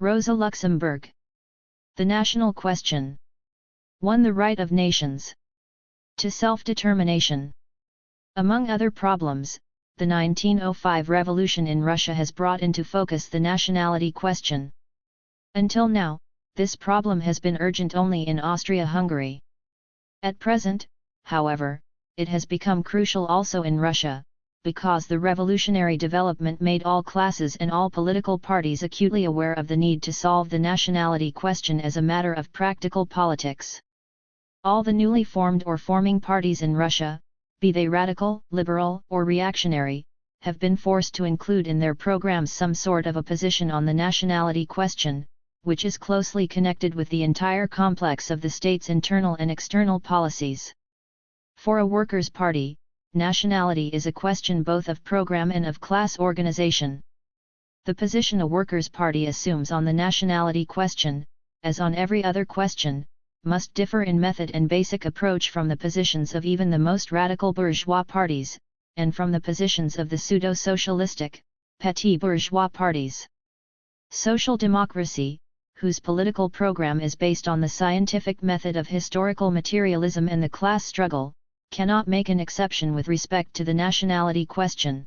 Rosa Luxemburg. The national question. 1. The right of nations to self-determination. Among other problems, the 1905 revolution in Russia has brought into focus the nationality question. Until now, this problem has been urgent only in Austria-Hungary. At present, however, it has become crucial also in Russia, because the revolutionary development made all classes and all political parties acutely aware of the need to solve the nationality question as a matter of practical politics. All the newly formed or forming parties in Russia, be they radical, liberal, or reactionary, have been forced to include in their programs some sort of a position on the nationality question, which is closely connected with the entire complex of the state's internal and external policies. For a workers' party, nationality is a question both of program and of class organization. The position a workers' party assumes on the nationality question, as on every other question, must differ in method and basic approach from the positions of even the most radical bourgeois parties, and from the positions of the pseudo-socialistic, petit bourgeois parties. Social democracy, whose political program is based on the scientific method of historical materialism and the class struggle, cannot make an exception with respect to the nationality question.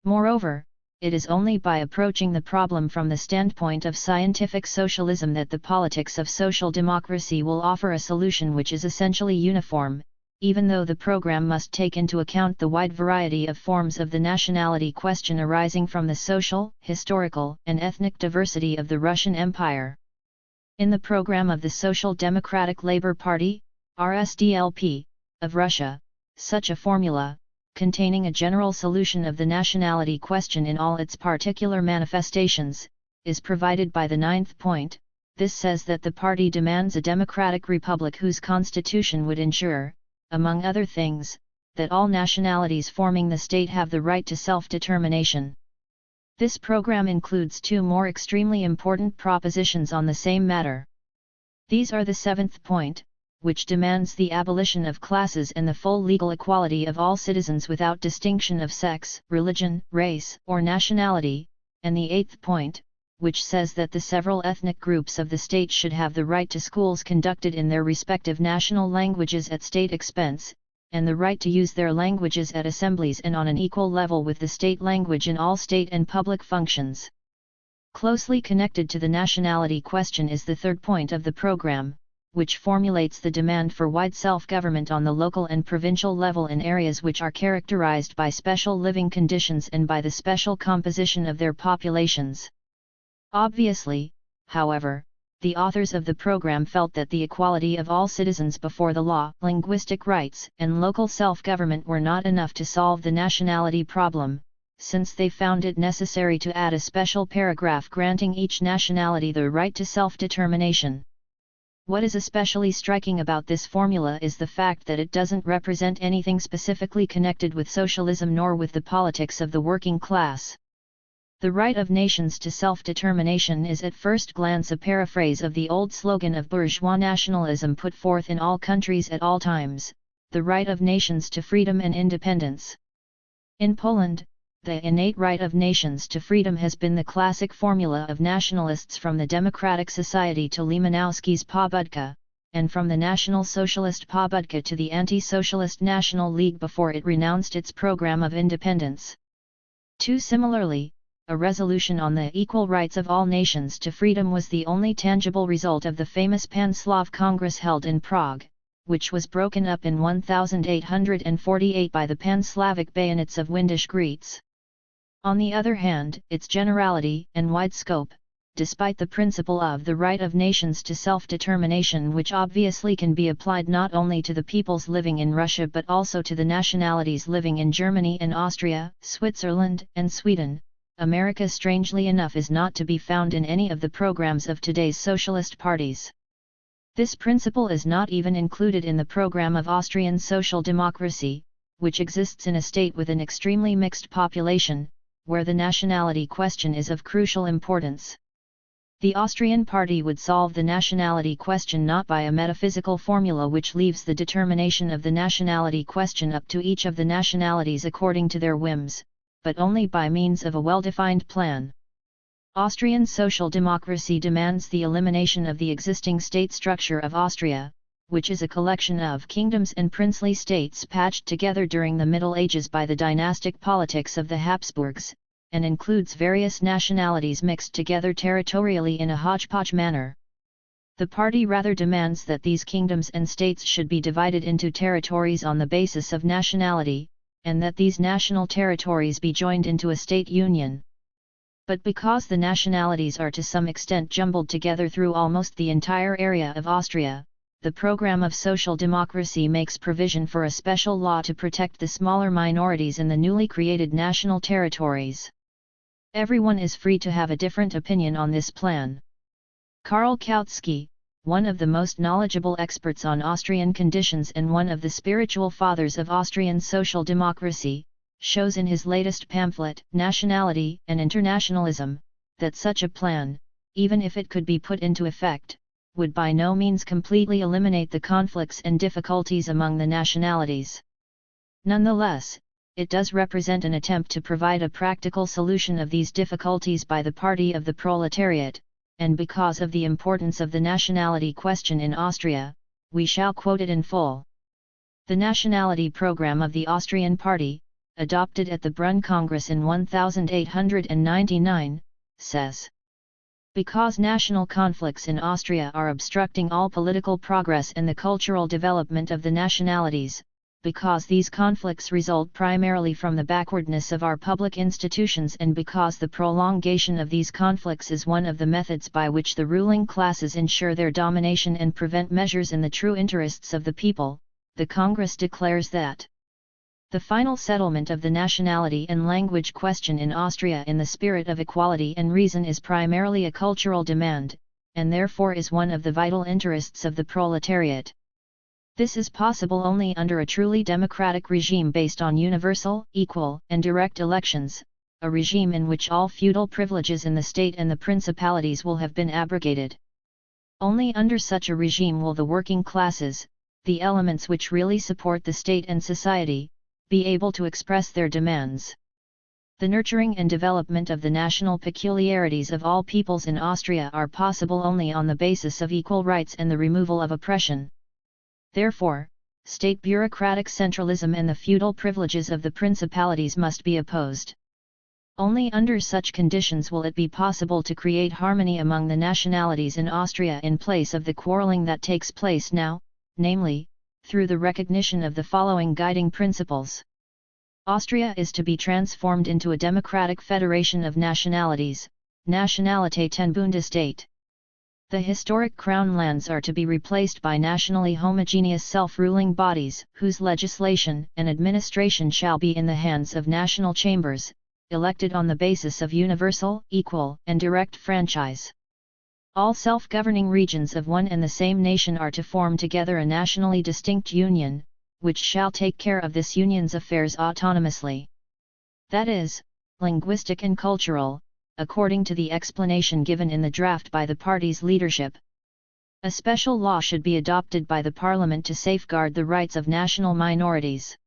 Moreover, it is only by approaching the problem from the standpoint of scientific socialism that the politics of social democracy will offer a solution which is essentially uniform, even though the program must take into account the wide variety of forms of the nationality question arising from the social, historical, and ethnic diversity of the Russian Empire. In the program of the Social Democratic Labour Party, RSDLP, of Russia, such a formula, containing a general solution of the nationality question in all its particular manifestations, is provided by the 9th point. This says that the party demands a democratic republic whose constitution would ensure, among other things, that all nationalities forming the state have the right to self-determination. This program includes two more extremely important propositions on the same matter. These are the 7th point, which demands the abolition of classes and the full legal equality of all citizens without distinction of sex, religion, race, or nationality, and the 8th point, which says that the several ethnic groups of the state should have the right to schools conducted in their respective national languages at state expense, and the right to use their languages at assemblies and on an equal level with the state language in all state and public functions. Closely connected to the nationality question is the 3rd point of the program, which formulates the demand for wide self-government on the local and provincial level in areas which are characterized by special living conditions and by the special composition of their populations. Obviously, however, the authors of the program felt that the equality of all citizens before the law, linguistic rights, and local self-government were not enough to solve the nationality problem, since they found it necessary to add a special paragraph granting each nationality the right to self-determination. What is especially striking about this formula is the fact that it doesn't represent anything specifically connected with socialism nor with the politics of the working class. The right of nations to self-determination is at first glance a paraphrase of the old slogan of bourgeois nationalism put forth in all countries at all times, the right of nations to freedom and independence. In Poland, the innate right of nations to freedom has been the classic formula of nationalists from the Democratic Society to Lemanowski's Pobudka, and from the National Socialist Pobudka to the Anti-Socialist National League before it renounced its program of independence. Similarly, a resolution on the equal rights of all nations to freedom was the only tangible result of the famous Pan-Slav Congress held in Prague, which was broken up in 1848 by the Pan-Slavic bayonets of Windisch-Gratz. On the other hand, its generality and wide scope, despite the principle of the right of nations to self-determination which obviously can be applied not only to the peoples living in Russia but also to the nationalities living in Germany and Austria, Switzerland, and Sweden, America strangely enough is not to be found in any of the programs of today's socialist parties. This principle is not even included in the program of Austrian social democracy, which exists in a state with an extremely mixed population, where the nationality question is of crucial importance. The Austrian party would solve the nationality question not by a metaphysical formula which leaves the determination of the nationality question up to each of the nationalities according to their whims, but only by means of a well-defined plan. Austrian social democracy demands the elimination of the existing state structure of Austria, which is a collection of kingdoms and princely states patched together during the Middle Ages by the dynastic politics of the Habsburgs, and includes various nationalities mixed together territorially in a hodgepodge manner. The party rather demands that these kingdoms and states should be divided into territories on the basis of nationality, and that these national territories be joined into a state union. But because the nationalities are to some extent jumbled together through almost the entire area of Austria, the program of social democracy makes provision for a special law to protect the smaller minorities in the newly created national territories. Everyone is free to have a different opinion on this plan. Karl Kautsky, one of the most knowledgeable experts on Austrian conditions and one of the spiritual fathers of Austrian social democracy, shows in his latest pamphlet, Nationality and Internationalism, that such a plan, even if it could be put into effect, would by no means completely eliminate the conflicts and difficulties among the nationalities. Nonetheless, it does represent an attempt to provide a practical solution of these difficulties by the party of the proletariat, and because of the importance of the nationality question in Austria, we shall quote it in full. The nationality program of the Austrian Party, adopted at the Brunn Congress in 1899, says: because national conflicts in Austria are obstructing all political progress and the cultural development of the nationalities, because these conflicts result primarily from the backwardness of our public institutions, and because the prolongation of these conflicts is one of the methods by which the ruling classes ensure their domination and prevent measures in the true interests of the people, the Congress declares that the final settlement of the nationality and language question in Austria in the spirit of equality and reason is primarily a cultural demand, and therefore is one of the vital interests of the proletariat. This is possible only under a truly democratic regime based on universal, equal, and direct elections, a regime in which all feudal privileges in the state and the principalities will have been abrogated. Only under such a regime will the working classes, the elements which really support the state and society, be able to express their demands. The nurturing and development of the national peculiarities of all peoples in Austria are possible only on the basis of equal rights and the removal of oppression. Therefore, state bureaucratic centralism and the feudal privileges of the principalities must be opposed. Only under such conditions will it be possible to create harmony among the nationalities in Austria in place of the quarreling that takes place now, namely, through the recognition of the following guiding principles. Austria is to be transformed into a democratic federation of nationalities, Nationalitäten Bundesstaat. The historic crown lands are to be replaced by nationally homogeneous self-ruling bodies, whose legislation and administration shall be in the hands of national chambers, elected on the basis of universal, equal, and direct franchise. All self-governing regions of one and the same nation are to form together a nationally distinct union, which shall take care of this union's affairs autonomously. That is, linguistic and cultural, according to the explanation given in the draft by the party's leadership. A special law should be adopted by the parliament to safeguard the rights of national minorities.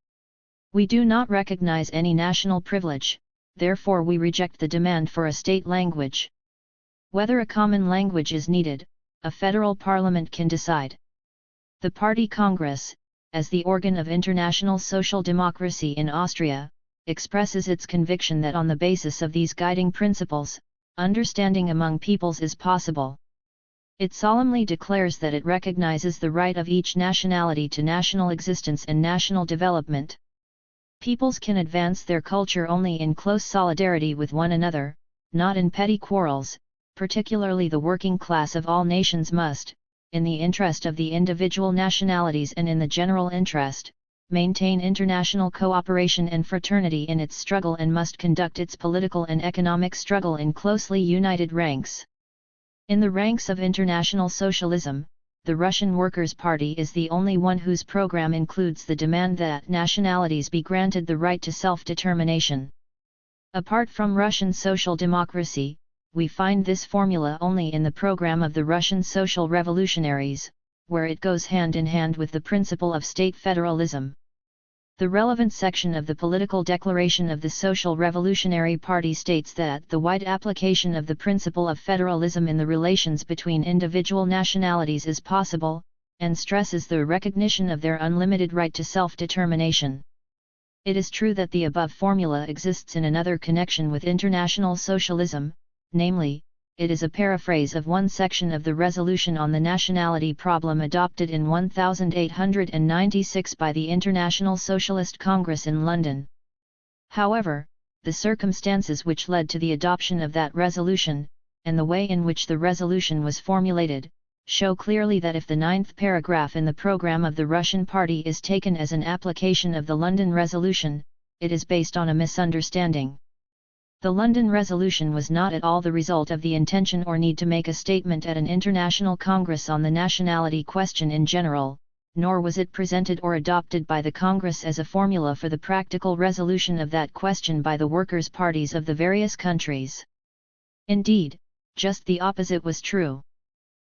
We do not recognize any national privilege, therefore we reject the demand for a state language. Whether a common language is needed, a federal parliament can decide. The Party Congress, as the organ of international social democracy in Austria, expresses its conviction that on the basis of these guiding principles, understanding among peoples is possible. It solemnly declares that it recognizes the right of each nationality to national existence and national development. Peoples can advance their culture only in close solidarity with one another, not in petty quarrels. Particularly the working class of all nations must, in the interest of the individual nationalities and in the general interest, maintain international cooperation and fraternity in its struggle and must conduct its political and economic struggle in closely united ranks. In the ranks of international socialism, the Russian Workers' Party is the only one whose program includes the demand that nationalities be granted the right to self-determination. Apart from Russian social democracy, we find this formula only in the program of the Russian Social Revolutionaries, where it goes hand in hand with the principle of state federalism. The relevant section of the political declaration of the Social Revolutionary Party states that the wide application of the principle of federalism in the relations between individual nationalities is possible, and stresses the recognition of their unlimited right to self-determination. It is true that the above formula exists in another connection with international socialism, namely, it is a paraphrase of one section of the resolution on the nationality problem adopted in 1896 by the International Socialist Congress in London. However, the circumstances which led to the adoption of that resolution, and the way in which the resolution was formulated, show clearly that if the ninth paragraph in the program of the Russian Party is taken as an application of the London Resolution, it is based on a misunderstanding. The London Resolution was not at all the result of the intention or need to make a statement at an international congress on the nationality question in general, nor was it presented or adopted by the Congress as a formula for the practical resolution of that question by the workers' parties of the various countries. Indeed, just the opposite was true.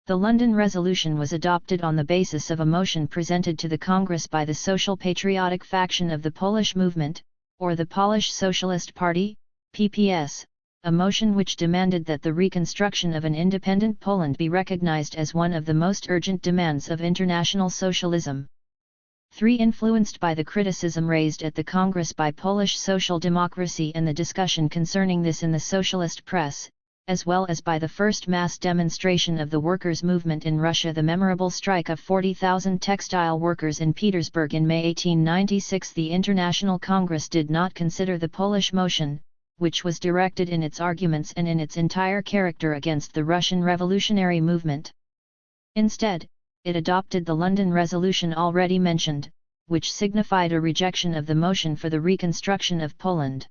The London Resolution was adopted on the basis of a motion presented to the Congress by the social patriotic faction of the Polish movement, or the Polish Socialist Party, PPS, a motion which demanded that the reconstruction of an independent Poland be recognized as one of the most urgent demands of international socialism. 3. Influenced by the criticism raised at the Congress by Polish social democracy and the discussion concerning this in the socialist press, as well as by the first mass demonstration of the workers' movement in Russia, the memorable strike of 40,000 textile workers in Petersburg in May 1896, the International Congress did not consider the Polish motion, which was directed in its arguments and in its entire character against the Russian revolutionary movement. Instead, it adopted the London Resolution already mentioned, which signified a rejection of the motion for the reconstruction of Poland.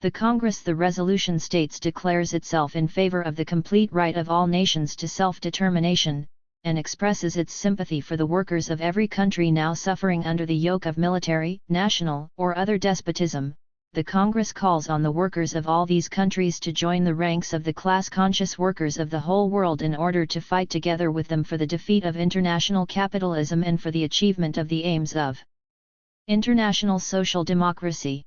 The Congress, the resolution states, declares itself in favor of the complete right of all nations to self-determination, and expresses its sympathy for the workers of every country now suffering under the yoke of military, national, or other despotism. The Congress calls on the workers of all these countries to join the ranks of the class-conscious workers of the whole world in order to fight together with them for the defeat of international capitalism and for the achievement of the aims of international social democracy.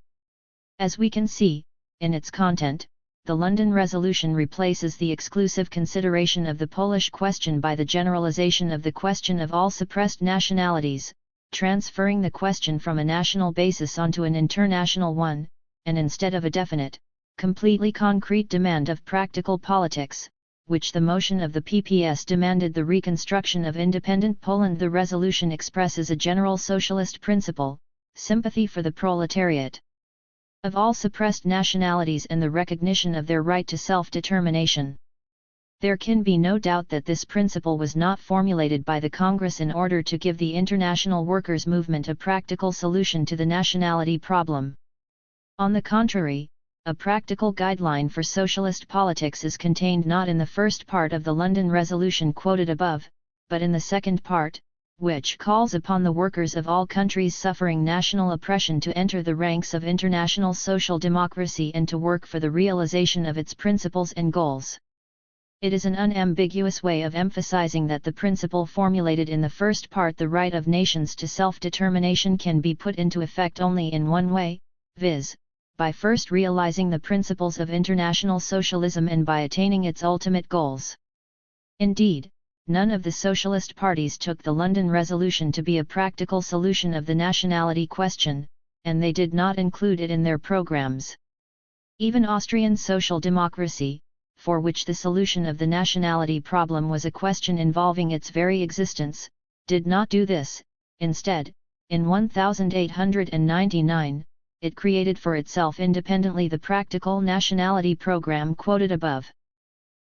As we can see, in its content, the London Resolution replaces the exclusive consideration of the Polish question by the generalization of the question of all suppressed nationalities, transferring the question from a national basis onto an international one, and instead of a definite, completely concrete demand of practical politics, which the motion of the PPS demanded the reconstruction of independent Poland, the resolution expresses a general socialist principle, sympathy for the proletariat of all suppressed nationalities and the recognition of their right to self-determination. There can be no doubt that this principle was not formulated by the Congress in order to give the international workers' movement a practical solution to the nationality problem. On the contrary, a practical guideline for socialist politics is contained not in the first part of the London Resolution quoted above, but in the second part, which calls upon the workers of all countries suffering national oppression to enter the ranks of international social democracy and to work for the realization of its principles and goals. It is an unambiguous way of emphasizing that the principle formulated in the first part, the right of nations to self-determination, can be put into effect only in one way, viz., by first realizing the principles of international socialism and by attaining its ultimate goals. Indeed, none of the socialist parties took the London Resolution to be a practical solution of the nationality question, and they did not include it in their programs. Even Austrian Social Democracy, for which the solution of the nationality problem was a question involving its very existence, did not do this. Instead, in 1899, it created for itself independently the practical nationality program quoted above.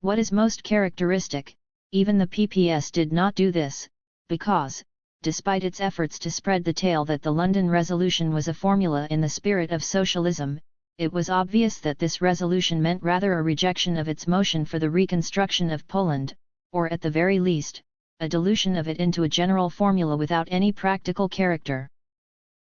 What is most characteristic, even the PPS did not do this, because, despite its efforts to spread the tale that the London Resolution was a formula in the spirit of socialism, it was obvious that this resolution meant rather a rejection of its motion for the reconstruction of Poland, or at the very least, a dilution of it into a general formula without any practical character.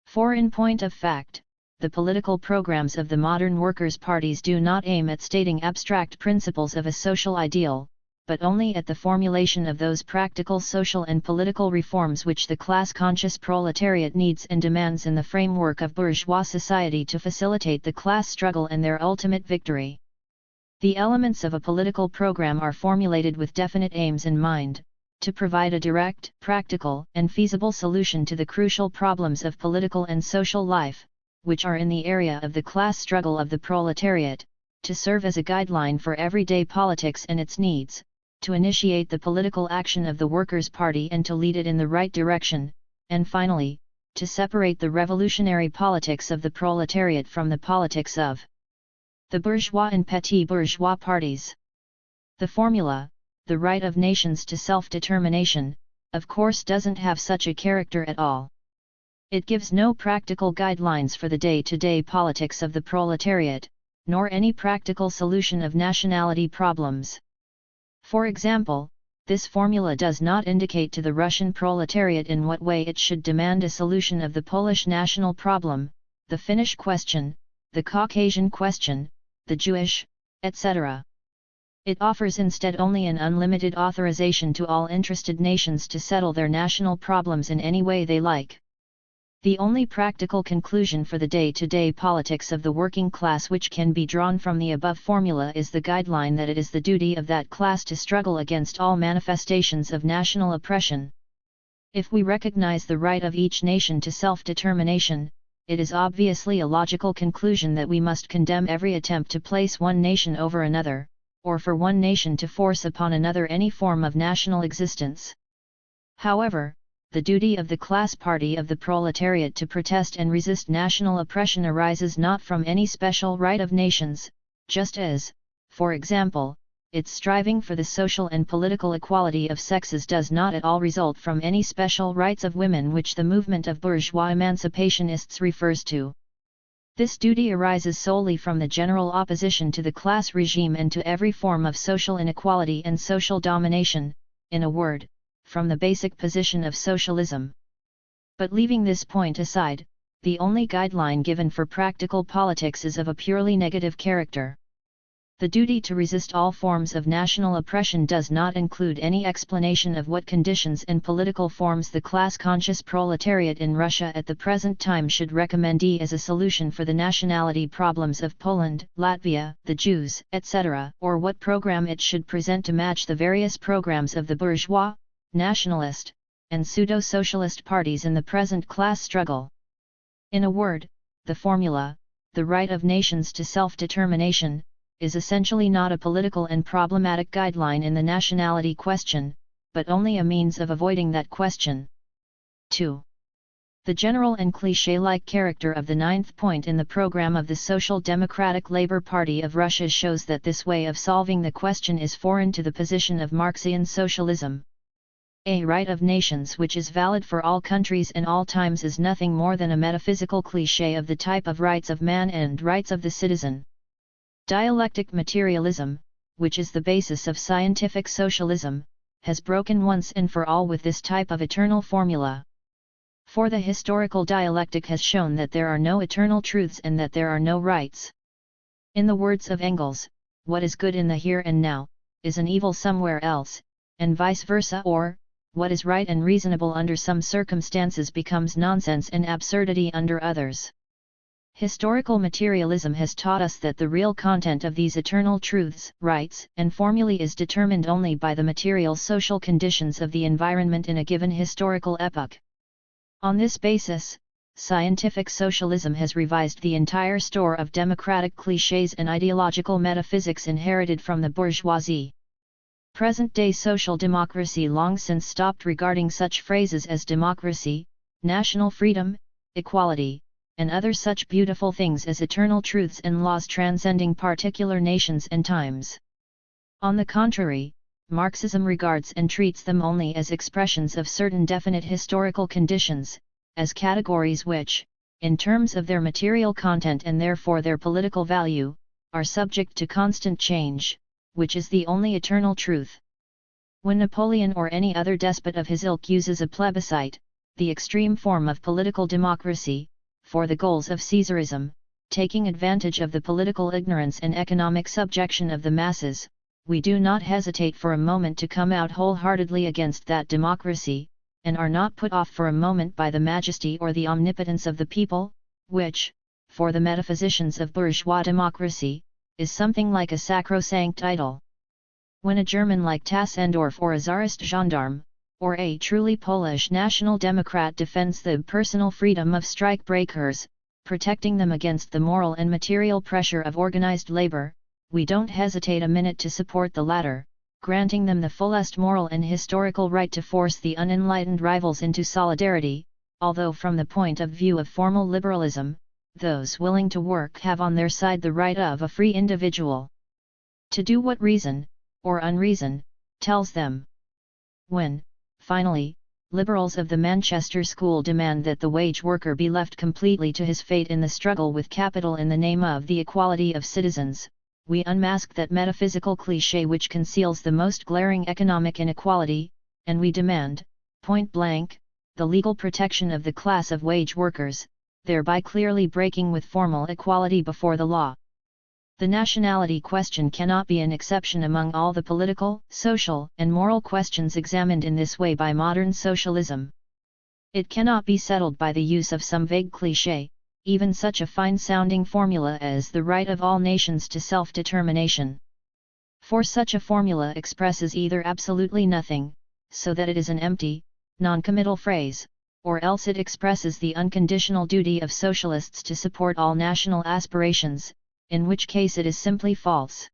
For in point of fact, the political programs of the modern workers' parties do not aim at stating abstract principles of a social ideal, but only at the formulation of those practical social and political reforms which the class-conscious proletariat needs and demands in the framework of bourgeois society to facilitate the class struggle and their ultimate victory. The elements of a political program are formulated with definite aims in mind, to provide a direct, practical, and feasible solution to the crucial problems of political and social life, which are in the area of the class struggle of the proletariat, to serve as a guideline for everyday politics and its needs, to initiate the political action of the Workers' Party and to lead it in the right direction, and finally, to separate the revolutionary politics of the proletariat from the politics of the bourgeois and petit bourgeois parties. The formula, the right of nations to self-determination, of course doesn't have such a character at all. It gives no practical guidelines for the day-to-day politics of the proletariat, nor any practical solution of nationality problems. For example, this formula does not indicate to the Russian proletariat in what way it should demand a solution of the Polish national problem, the Finnish question, the Caucasian question, the Jewish, etc. It offers instead only an unlimited authorization to all interested nations to settle their national problems in any way they like. The only practical conclusion for the day-to-day politics of the working class which can be drawn from the above formula is the guideline that it is the duty of that class to struggle against all manifestations of national oppression. If we recognize the right of each nation to self-determination, it is obviously a logical conclusion that we must condemn every attempt to place one nation over another, or for one nation to force upon another any form of national existence. However, the duty of the class party of the proletariat to protest and resist national oppression arises not from any special right of nations, just as, for example, its striving for the social and political equality of sexes does not at all result from any special rights of women which the movement of bourgeois emancipationists refers to. This duty arises solely from the general opposition to the class regime and to every form of social inequality and social domination, in a word, from the basic position of socialism. But leaving this point aside, the only guideline given for practical politics is of a purely negative character. The duty to resist all forms of national oppression does not include any explanation of what conditions and political forms the class-conscious proletariat in Russia at the present time should recommend as a solution for the nationality problems of Poland, Latvia, the Jews, etc., or what program it should present to match the various programs of the bourgeois, nationalist, and pseudo-socialist parties in the present class struggle. In a word, the formula, the right of nations to self-determination, is essentially not a political and problematic guideline in the nationality question, but only a means of avoiding that question. 2. The general and cliché-like character of the 9th point in the program of the Social Democratic Labour Party of Russia shows that this way of solving the question is foreign to the position of Marxian socialism. A right of nations which is valid for all countries and all times is nothing more than a metaphysical cliché of the type of rights of man and rights of the citizen. Dialectic materialism, which is the basis of scientific socialism, has broken once and for all with this type of eternal formula. For the historical dialectic has shown that there are no eternal truths and that there are no rights. In the words of Engels, what is good in the here and now, is an evil somewhere else, and vice versa, or, what is right and reasonable under some circumstances becomes nonsense and absurdity under others. Historical materialism has taught us that the real content of these eternal truths, rights, and formulae is determined only by the material social conditions of the environment in a given historical epoch. On this basis, scientific socialism has revised the entire store of democratic clichés and ideological metaphysics inherited from the bourgeoisie. Present-day social democracy long since stopped regarding such phrases as democracy, national freedom, equality, and other such beautiful things as eternal truths and laws transcending particular nations and times. On the contrary, Marxism regards and treats them only as expressions of certain definite historical conditions, as categories which, in terms of their material content and therefore their political value, are subject to constant change, which is the only eternal truth. When Napoleon or any other despot of his ilk uses a plebiscite, the extreme form of political democracy, for the goals of Caesarism, taking advantage of the political ignorance and economic subjection of the masses, we do not hesitate for a moment to come out wholeheartedly against that democracy, and are not put off for a moment by the majesty or the omnipotence of the people, which, for the metaphysicians of bourgeois democracy, is something like a sacrosanct idol. When a German like Tassendorf or a Tsarist gendarme, or a truly Polish national democrat defends the personal freedom of strike breakers, protecting them against the moral and material pressure of organized labor, we don't hesitate a minute to support the latter, granting them the fullest moral and historical right to force the unenlightened rivals into solidarity, although from the point of view of formal liberalism, those willing to work have on their side the right of a free individual to do what reason, or unreason, tells them. When, finally, liberals of the Manchester School demand that the wage worker be left completely to his fate in the struggle with capital in the name of the equality of citizens, we unmask that metaphysical cliché which conceals the most glaring economic inequality, and we demand, point blank, the legal protection of the class of wage workers, thereby clearly breaking with formal equality before the law. The nationality question cannot be an exception among all the political, social, and moral questions examined in this way by modern socialism. It cannot be settled by the use of some vague cliché, even such a fine-sounding formula as the right of all nations to self-determination. For such a formula expresses either absolutely nothing, so that it is an empty, non-committal phrase, or else it expresses the unconditional duty of socialists to support all national aspirations, in which case it is simply false.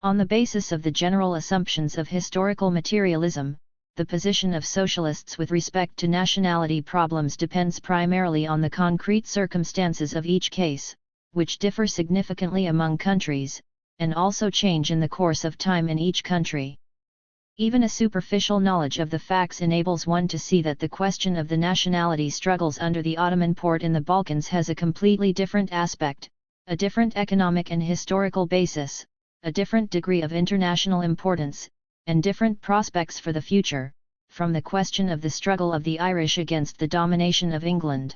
On the basis of the general assumptions of historical materialism, the position of socialists with respect to nationality problems depends primarily on the concrete circumstances of each case, which differ significantly among countries, and also change in the course of time in each country. Even a superficial knowledge of the facts enables one to see that the question of the nationality struggles under the Ottoman Porte in the Balkans has a completely different aspect, a different economic and historical basis, a different degree of international importance, and different prospects for the future, from the question of the struggle of the Irish against the domination of England.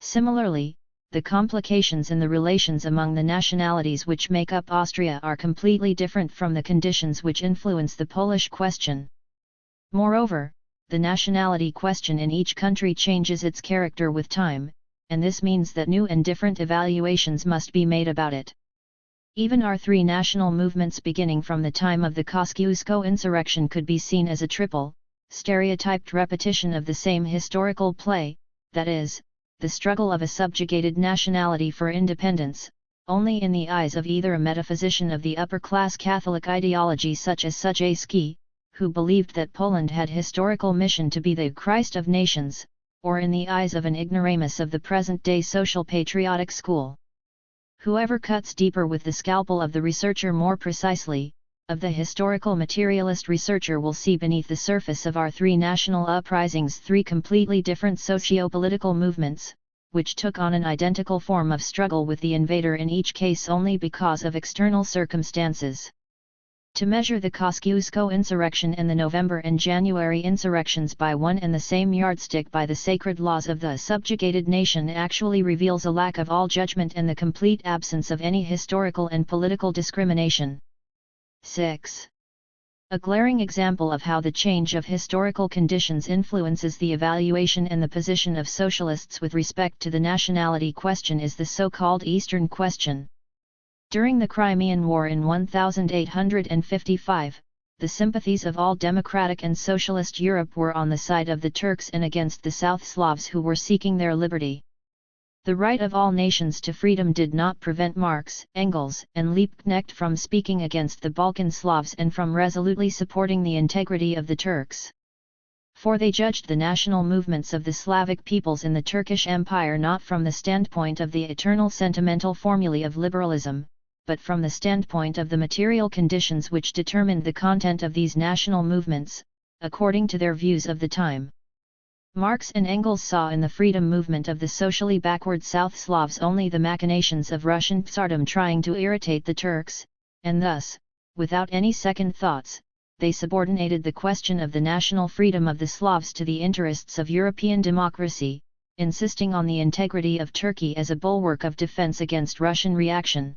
Similarly, the complications in the relations among the nationalities which make up Austria are completely different from the conditions which influence the Polish question. Moreover, the nationality question in each country changes its character with time, and this means that new and different evaluations must be made about it. Even our three national movements beginning from the time of the Kosciuszko insurrection could be seen as a triple, stereotyped repetition of the same historical play, that is, the struggle of a subjugated nationality for independence, only in the eyes of either a metaphysician of the upper-class Catholic ideology such as Suchayski, who believed that Poland had historical mission to be the Christ of nations, or in the eyes of an ignoramus of the present-day social patriotic school. Whoever cuts deeper with the scalpel of the researcher, more precisely, of the historical materialist researcher, will see beneath the surface of our three national uprisings three completely different socio-political movements, which took on an identical form of struggle with the invader in each case only because of external circumstances. To measure the Kosciuszko insurrection and the November and January insurrections by one and the same yardstick by the sacred laws of the subjugated nation actually reveals a lack of all judgment and the complete absence of any historical and political discrimination. 6. A glaring example of how the change of historical conditions influences the evaluation and the position of socialists with respect to the nationality question is the so-called Eastern Question. During the Crimean War in 1855, the sympathies of all democratic and socialist Europe were on the side of the Turks and against the South Slavs who were seeking their liberty. The right of all nations to freedom did not prevent Marx, Engels, and Liebknecht from speaking against the Balkan Slavs and from resolutely supporting the integrity of the Turks. For they judged the national movements of the Slavic peoples in the Turkish Empire not from the standpoint of the eternal sentimental formulae of liberalism, but from the standpoint of the material conditions which determined the content of these national movements, according to their views of the time. Marx and Engels saw in the freedom movement of the socially backward South Slavs only the machinations of Russian tsardom trying to irritate the Turks, and thus, without any second thoughts, they subordinated the question of the national freedom of the Slavs to the interests of European democracy, insisting on the integrity of Turkey as a bulwark of defense against Russian reaction.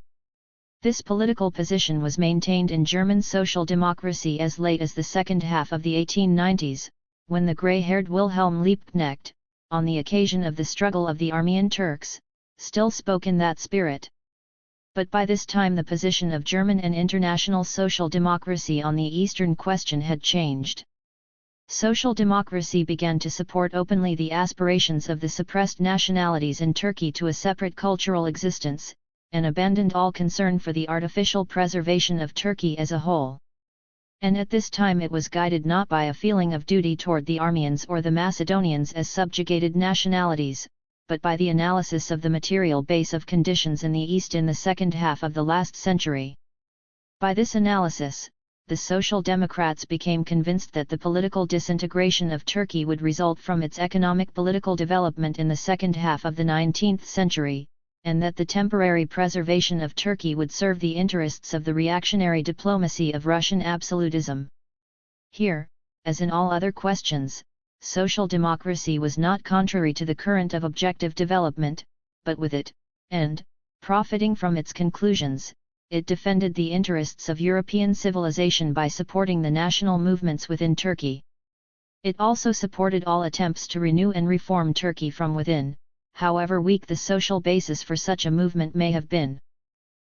This political position was maintained in German social democracy as late as the second half of the 1890s, when the grey-haired Wilhelm Liebknecht, on the occasion of the struggle of the Armenian Turks, still spoke in that spirit. But by this time the position of German and international social democracy on the Eastern question had changed. Social democracy began to support openly the aspirations of the suppressed nationalities in Turkey to a separate cultural existence, and abandoned all concern for the artificial preservation of Turkey as a whole. And at this time it was guided not by a feeling of duty toward the Armenians or the Macedonians as subjugated nationalities, but by the analysis of the material base of conditions in the East in the second half of the last century. By this analysis, the Social Democrats became convinced that the political disintegration of Turkey would result from its economic political development in the second half of the 19th century, and that the temporary preservation of Turkey would serve the interests of the reactionary diplomacy of Russian absolutism. Here, as in all other questions, social democracy was not contrary to the current of objective development, but with it, and, profiting from its conclusions, it defended the interests of European civilization by supporting the national movements within Turkey. It also supported all attempts to renew and reform Turkey from within, however weak the social basis for such a movement may have been.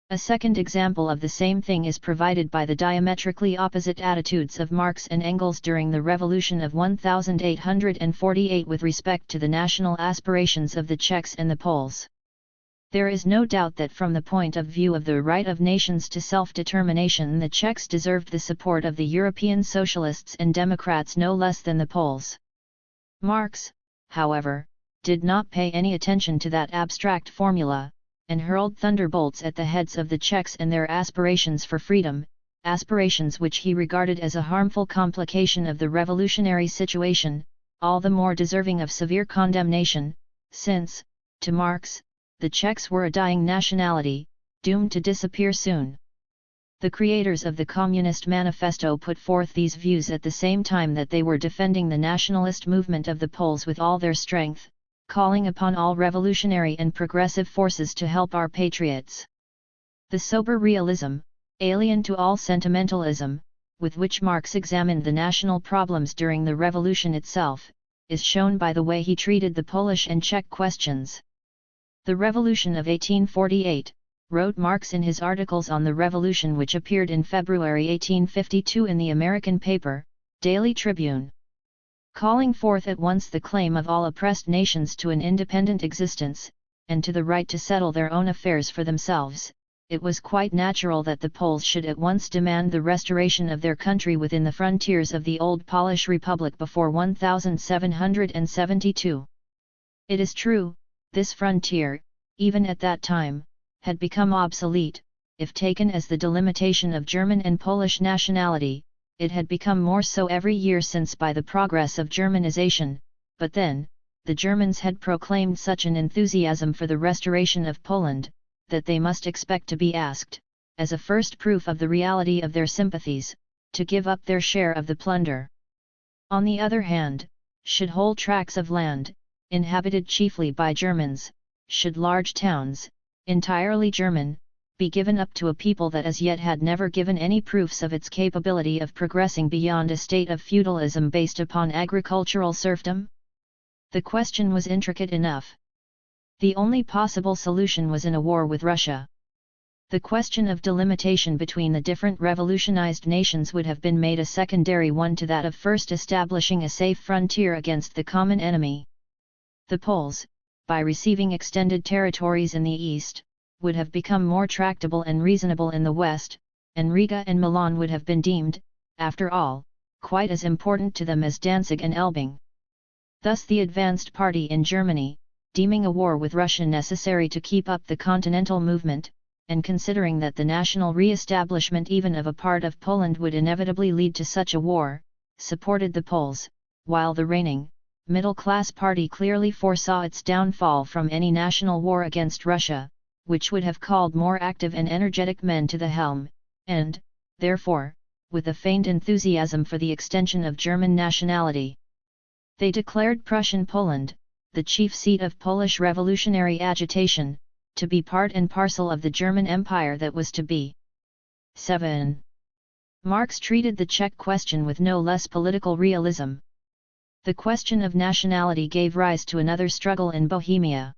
A second example of the same thing is provided by the diametrically opposite attitudes of Marx and Engels during the Revolution of 1848 with respect to the national aspirations of the Czechs and the Poles. There is no doubt that from the point of view of the right of nations to self-determination the Czechs deserved the support of the European socialists and democrats no less than the Poles. Marx, however, did not pay any attention to that abstract formula, and hurled thunderbolts at the heads of the Czechs and their aspirations for freedom, aspirations which he regarded as a harmful complication of the revolutionary situation, all the more deserving of severe condemnation, since, to Marx, the Czechs were a dying nationality, doomed to disappear soon. The creators of the Communist Manifesto put forth these views at the same time that they were defending the nationalist movement of the Poles with all their strength, calling upon all revolutionary and progressive forces to help our patriots. The sober realism, alien to all sentimentalism, with which Marx examined the national problems during the revolution itself, is shown by the way he treated the Polish and Czech questions. The Revolution of 1848, wrote Marx in his articles on the Revolution which appeared in February 1852 in the American paper, Daily Tribune. Calling forth at once the claim of all oppressed nations to an independent existence, and to the right to settle their own affairs for themselves, it was quite natural that the Poles should at once demand the restoration of their country within the frontiers of the old Polish Republic before 1772. It is true, this frontier, even at that time, had become obsolete. If taken as the delimitation of German and Polish nationality, it had become more so every year since by the progress of Germanization, but then, the Germans had proclaimed such an enthusiasm for the restoration of Poland, that they must expect to be asked, as a first proof of the reality of their sympathies, to give up their share of the plunder. On the other hand, should whole tracts of land, inhabited chiefly by Germans, should large towns, entirely German, be given up to a people that as yet had never given any proofs of its capability of progressing beyond a state of feudalism based upon agricultural serfdom? The question was intricate enough. The only possible solution was in a war with Russia. The question of delimitation between the different revolutionized nations would have been made a secondary one to that of first establishing a safe frontier against the common enemy. The Poles, by receiving extended territories in the east, would have become more tractable and reasonable in the west, and Riga and Milan would have been deemed, after all, quite as important to them as Danzig and Elbing. Thus the advanced party in Germany, deeming a war with Russia necessary to keep up the continental movement, and considering that the national re-establishment even of a part of Poland would inevitably lead to such a war, supported the Poles, while the reigning, middle-class party clearly foresaw its downfall from any national war against Russia, which would have called more active and energetic men to the helm, and, therefore, with a feigned enthusiasm for the extension of German nationality, they declared Prussian Poland, the chief seat of Polish revolutionary agitation, to be part and parcel of the German Empire that was to be. 7. Marx treated the Czech question with no less political realism. The question of nationality gave rise to another struggle in Bohemia.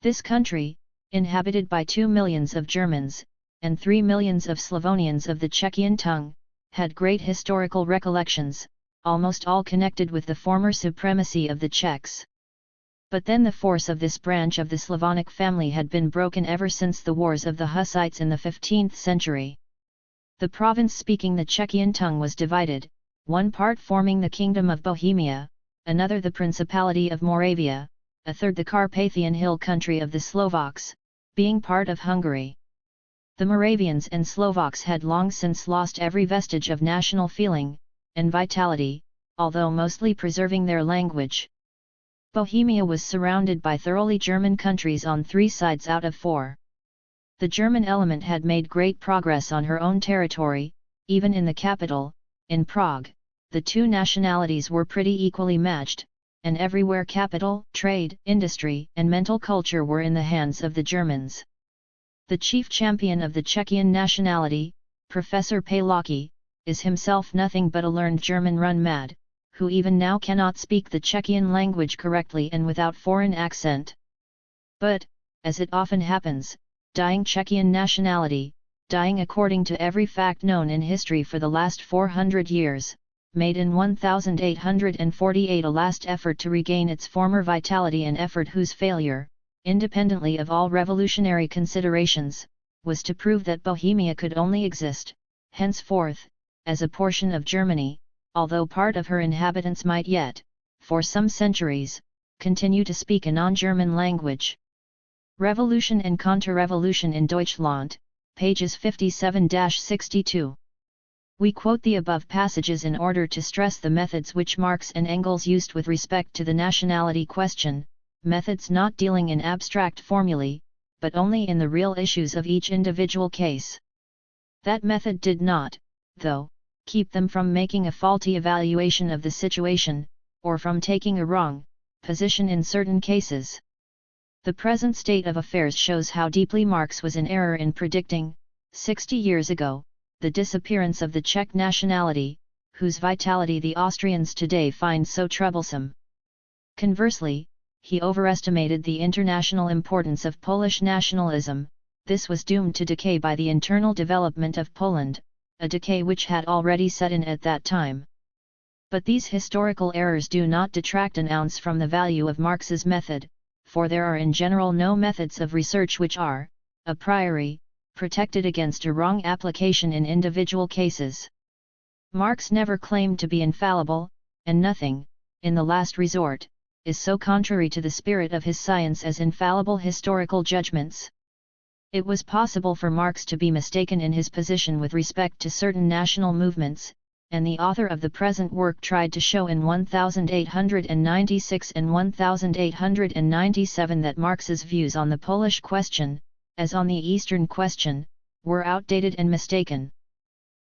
This country, inhabited by 2 millions of Germans, and 3 millions of Slavonians of the Czechian tongue, had great historical recollections, almost all connected with the former supremacy of the Czechs. But then the force of this branch of the Slavonic family had been broken ever since the wars of the Hussites in the 15th century. The province speaking the Czechian tongue was divided, one part forming the Kingdom of Bohemia, another the Principality of Moravia, a third the Carpathian hill country of the Slovaks, being part of Hungary. The Moravians and Slovaks had long since lost every vestige of national feeling and vitality, although mostly preserving their language. Bohemia was surrounded by thoroughly German countries on 3 sides out of 4. The German element had made great progress on her own territory, even in the capital, in Prague. The two nationalities were pretty equally matched, and everywhere capital, trade, industry, and mental culture were in the hands of the Germans. The chief champion of the Czechian nationality, Professor Palocki, is himself nothing but a learned German run-mad, who even now cannot speak the Czechian language correctly and without foreign accent. But, as it often happens, dying Czechian nationality, dying according to every fact known in history for the last 400 years, made in 1848 a last effort to regain its former vitality, an effort whose failure, independently of all revolutionary considerations, was to prove that Bohemia could only exist, henceforth, as a portion of Germany, although part of her inhabitants might yet, for some centuries, continue to speak a non-German language. Revolution and Counter-Revolution in Deutschland, pages 57-62. We quote the above passages in order to stress the methods which Marx and Engels used with respect to the nationality question, methods not dealing in abstract formulae, but only in the real issues of each individual case. That method did not, though, keep them from making a faulty evaluation of the situation, or from taking a wrong position in certain cases. The present state of affairs shows how deeply Marx was in error in predicting, 60 years ago, the disappearance of the Czech nationality, whose vitality the Austrians today find so troublesome. Conversely, he overestimated the international importance of Polish nationalism. This was doomed to decay by the internal development of Poland, a decay which had already set in at that time. But these historical errors do not detract an ounce from the value of Marx's method, for there are in general no methods of research which are, a priori, protected against a wrong application in individual cases. Marx never claimed to be infallible, and nothing, in the last resort, is so contrary to the spirit of his science as infallible historical judgments. It was possible for Marx to be mistaken in his position with respect to certain national movements, and the author of the present work tried to show in 1896 and 1897 that Marx's views on the Polish question, as on the Eastern question, were outdated and mistaken.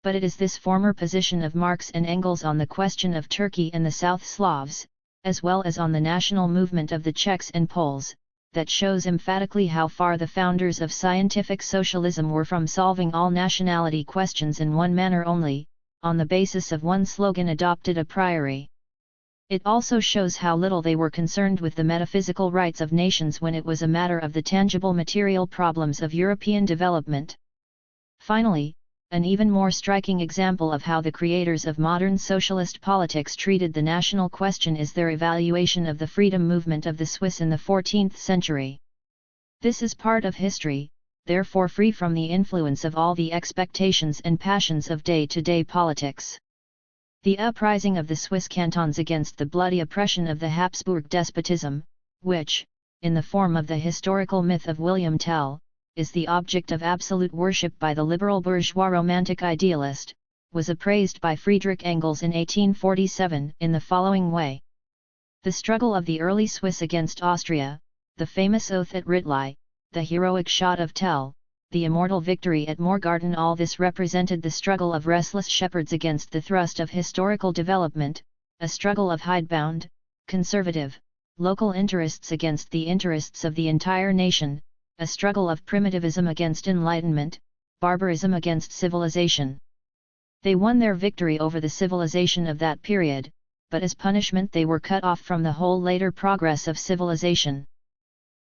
But it is this former position of Marx and Engels on the question of Turkey and the South Slavs, as well as on the national movement of the Czechs and Poles, that shows emphatically how far the founders of scientific socialism were from solving all nationality questions in one manner only, on the basis of one slogan adopted a priori. It also shows how little they were concerned with the metaphysical rights of nations when it was a matter of the tangible material problems of European development. Finally, an even more striking example of how the creators of modern socialist politics treated the national question is their evaluation of the freedom movement of the Swiss in the 14th century. This is part of history, therefore free from the influence of all the expectations and passions of day-to-day politics. The uprising of the Swiss cantons against the bloody oppression of the Habsburg despotism, which, in the form of the historical myth of William Tell, is the object of absolute worship by the liberal bourgeois romantic idealist, was appraised by Friedrich Engels in 1847 in the following way. The struggle of the early Swiss against Austria, the famous oath at Ritli, the heroic shot of Tell, the immortal victory at Morgarten, all this represented the struggle of restless shepherds against the thrust of historical development, a struggle of hidebound, conservative, local interests against the interests of the entire nation, a struggle of primitivism against enlightenment, barbarism against civilization. They won their victory over the civilization of that period, but as punishment they were cut off from the whole later progress of civilization.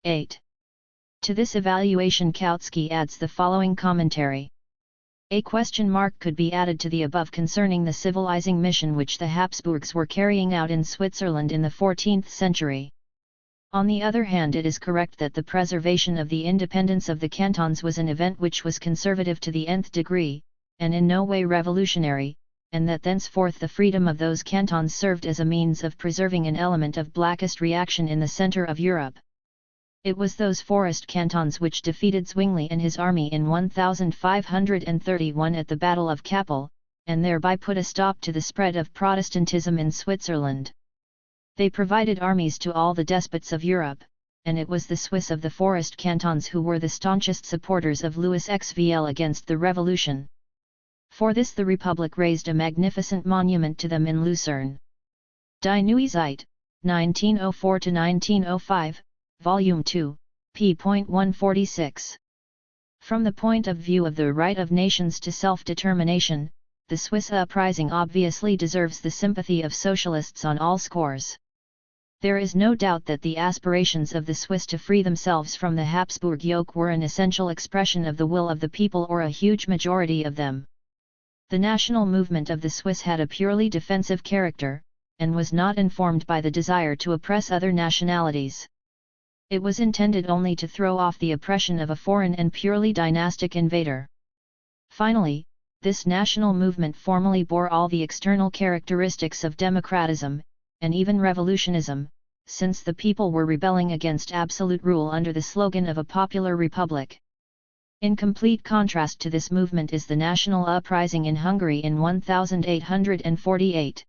8. To this evaluation Kautsky adds the following commentary. A question mark could be added to the above concerning the civilizing mission which the Habsburgs were carrying out in Switzerland in the 14th century. On the other hand, it is correct that the preservation of the independence of the cantons was an event which was conservative to the nth degree, and in no way revolutionary, and that thenceforth the freedom of those cantons served as a means of preserving an element of blackest reaction in the centre of Europe. It was those forest cantons which defeated Zwingli and his army in 1531 at the Battle of Kappel, and thereby put a stop to the spread of Protestantism in Switzerland. They provided armies to all the despots of Europe, and it was the Swiss of the forest cantons who were the staunchest supporters of Louis XVL against the revolution. For this the Republic raised a magnificent monument to them in Lucerne. Die Neue Zeit, 1904–1905, Volume 2, p.146. From the point of view of the right of nations to self-determination, the Swiss uprising obviously deserves the sympathy of socialists on all scores. There is no doubt that the aspirations of the Swiss to free themselves from the Habsburg yoke were an essential expression of the will of the people or a huge majority of them. The national movement of the Swiss had a purely defensive character, and was not informed by the desire to oppress other nationalities. It was intended only to throw off the oppression of a foreign and purely dynastic invader. Finally, this national movement formally bore all the external characteristics of democratism, and even revolutionism, since the people were rebelling against absolute rule under the slogan of a popular republic. In complete contrast to this movement is the national uprising in Hungary in 1848.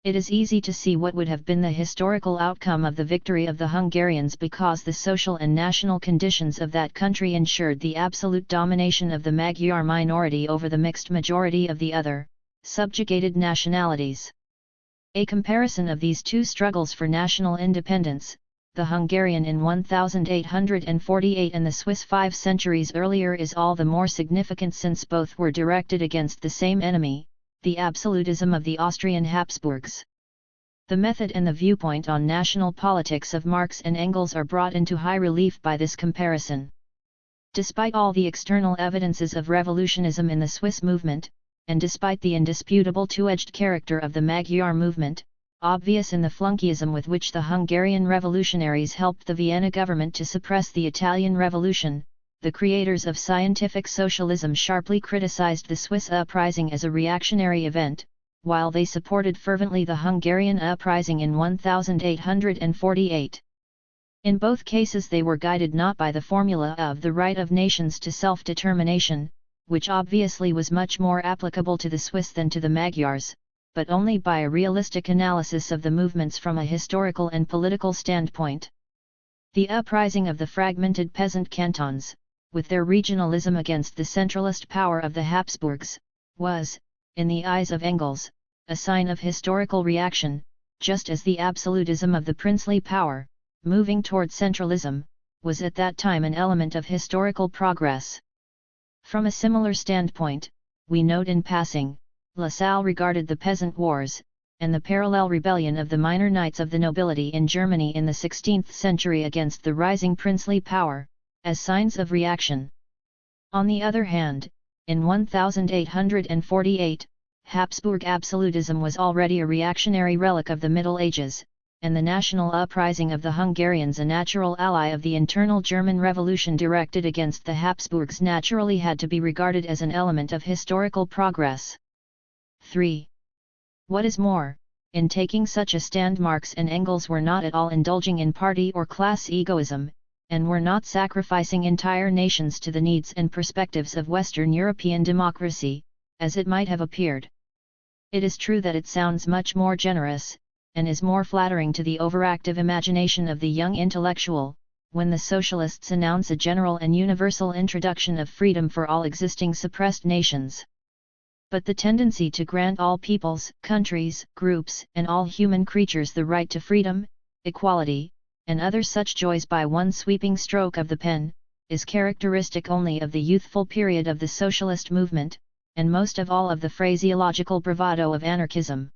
It is easy to see what would have been the historical outcome of the victory of the Hungarians because the social and national conditions of that country ensured the absolute domination of the Magyar minority over the mixed majority of the other, subjugated nationalities. A comparison of these two struggles for national independence, the Hungarian in 1848 and the Swiss 5 centuries earlier, is all the more significant since both were directed against the same enemy, the absolutism of the Austrian Habsburgs. The method and the viewpoint on national politics of Marx and Engels are brought into high relief by this comparison. Despite all the external evidences of revolutionism in the Swiss movement, and despite the indisputable two-edged character of the Magyar movement, obvious in the flunkeyism with which the Hungarian revolutionaries helped the Vienna government to suppress the Italian Revolution, the creators of scientific socialism sharply criticized the Swiss uprising as a reactionary event, while they supported fervently the Hungarian uprising in 1848. In both cases they were guided not by the formula of the right of nations to self-determination, which obviously was much more applicable to the Swiss than to the Magyars, but only by a realistic analysis of the movements from a historical and political standpoint. The uprising of the fragmented peasant cantons, with their regionalism against the centralist power of the Habsburgs, was, in the eyes of Engels, a sign of historical reaction, just as the absolutism of the princely power, moving toward centralism, was at that time an element of historical progress. From a similar standpoint, we note in passing, Lassalle regarded the peasant wars, and the parallel rebellion of the minor knights of the nobility in Germany in the 16th century against the rising princely power, as signs of reaction. On the other hand, in 1848, Habsburg absolutism was already a reactionary relic of the Middle Ages, and the national uprising of the Hungarians, a natural ally of the internal German revolution directed against the Habsburgs, naturally had to be regarded as an element of historical progress. 3. What is more, in taking such a stand, Marx and Engels were not at all indulging in party or class egoism, and were not sacrificing entire nations to the needs and perspectives of Western European democracy, as it might have appeared. It is true that it sounds much more generous, and is more flattering to the overactive imagination of the young intellectual, when the socialists announce a general and universal introduction of freedom for all existing suppressed nations. But the tendency to grant all peoples, countries, groups, and all human creatures the right to freedom, equality, and other such joys by one sweeping stroke of the pen, is characteristic only of the youthful period of the socialist movement, and most of all of the phraseological bravado of anarchism.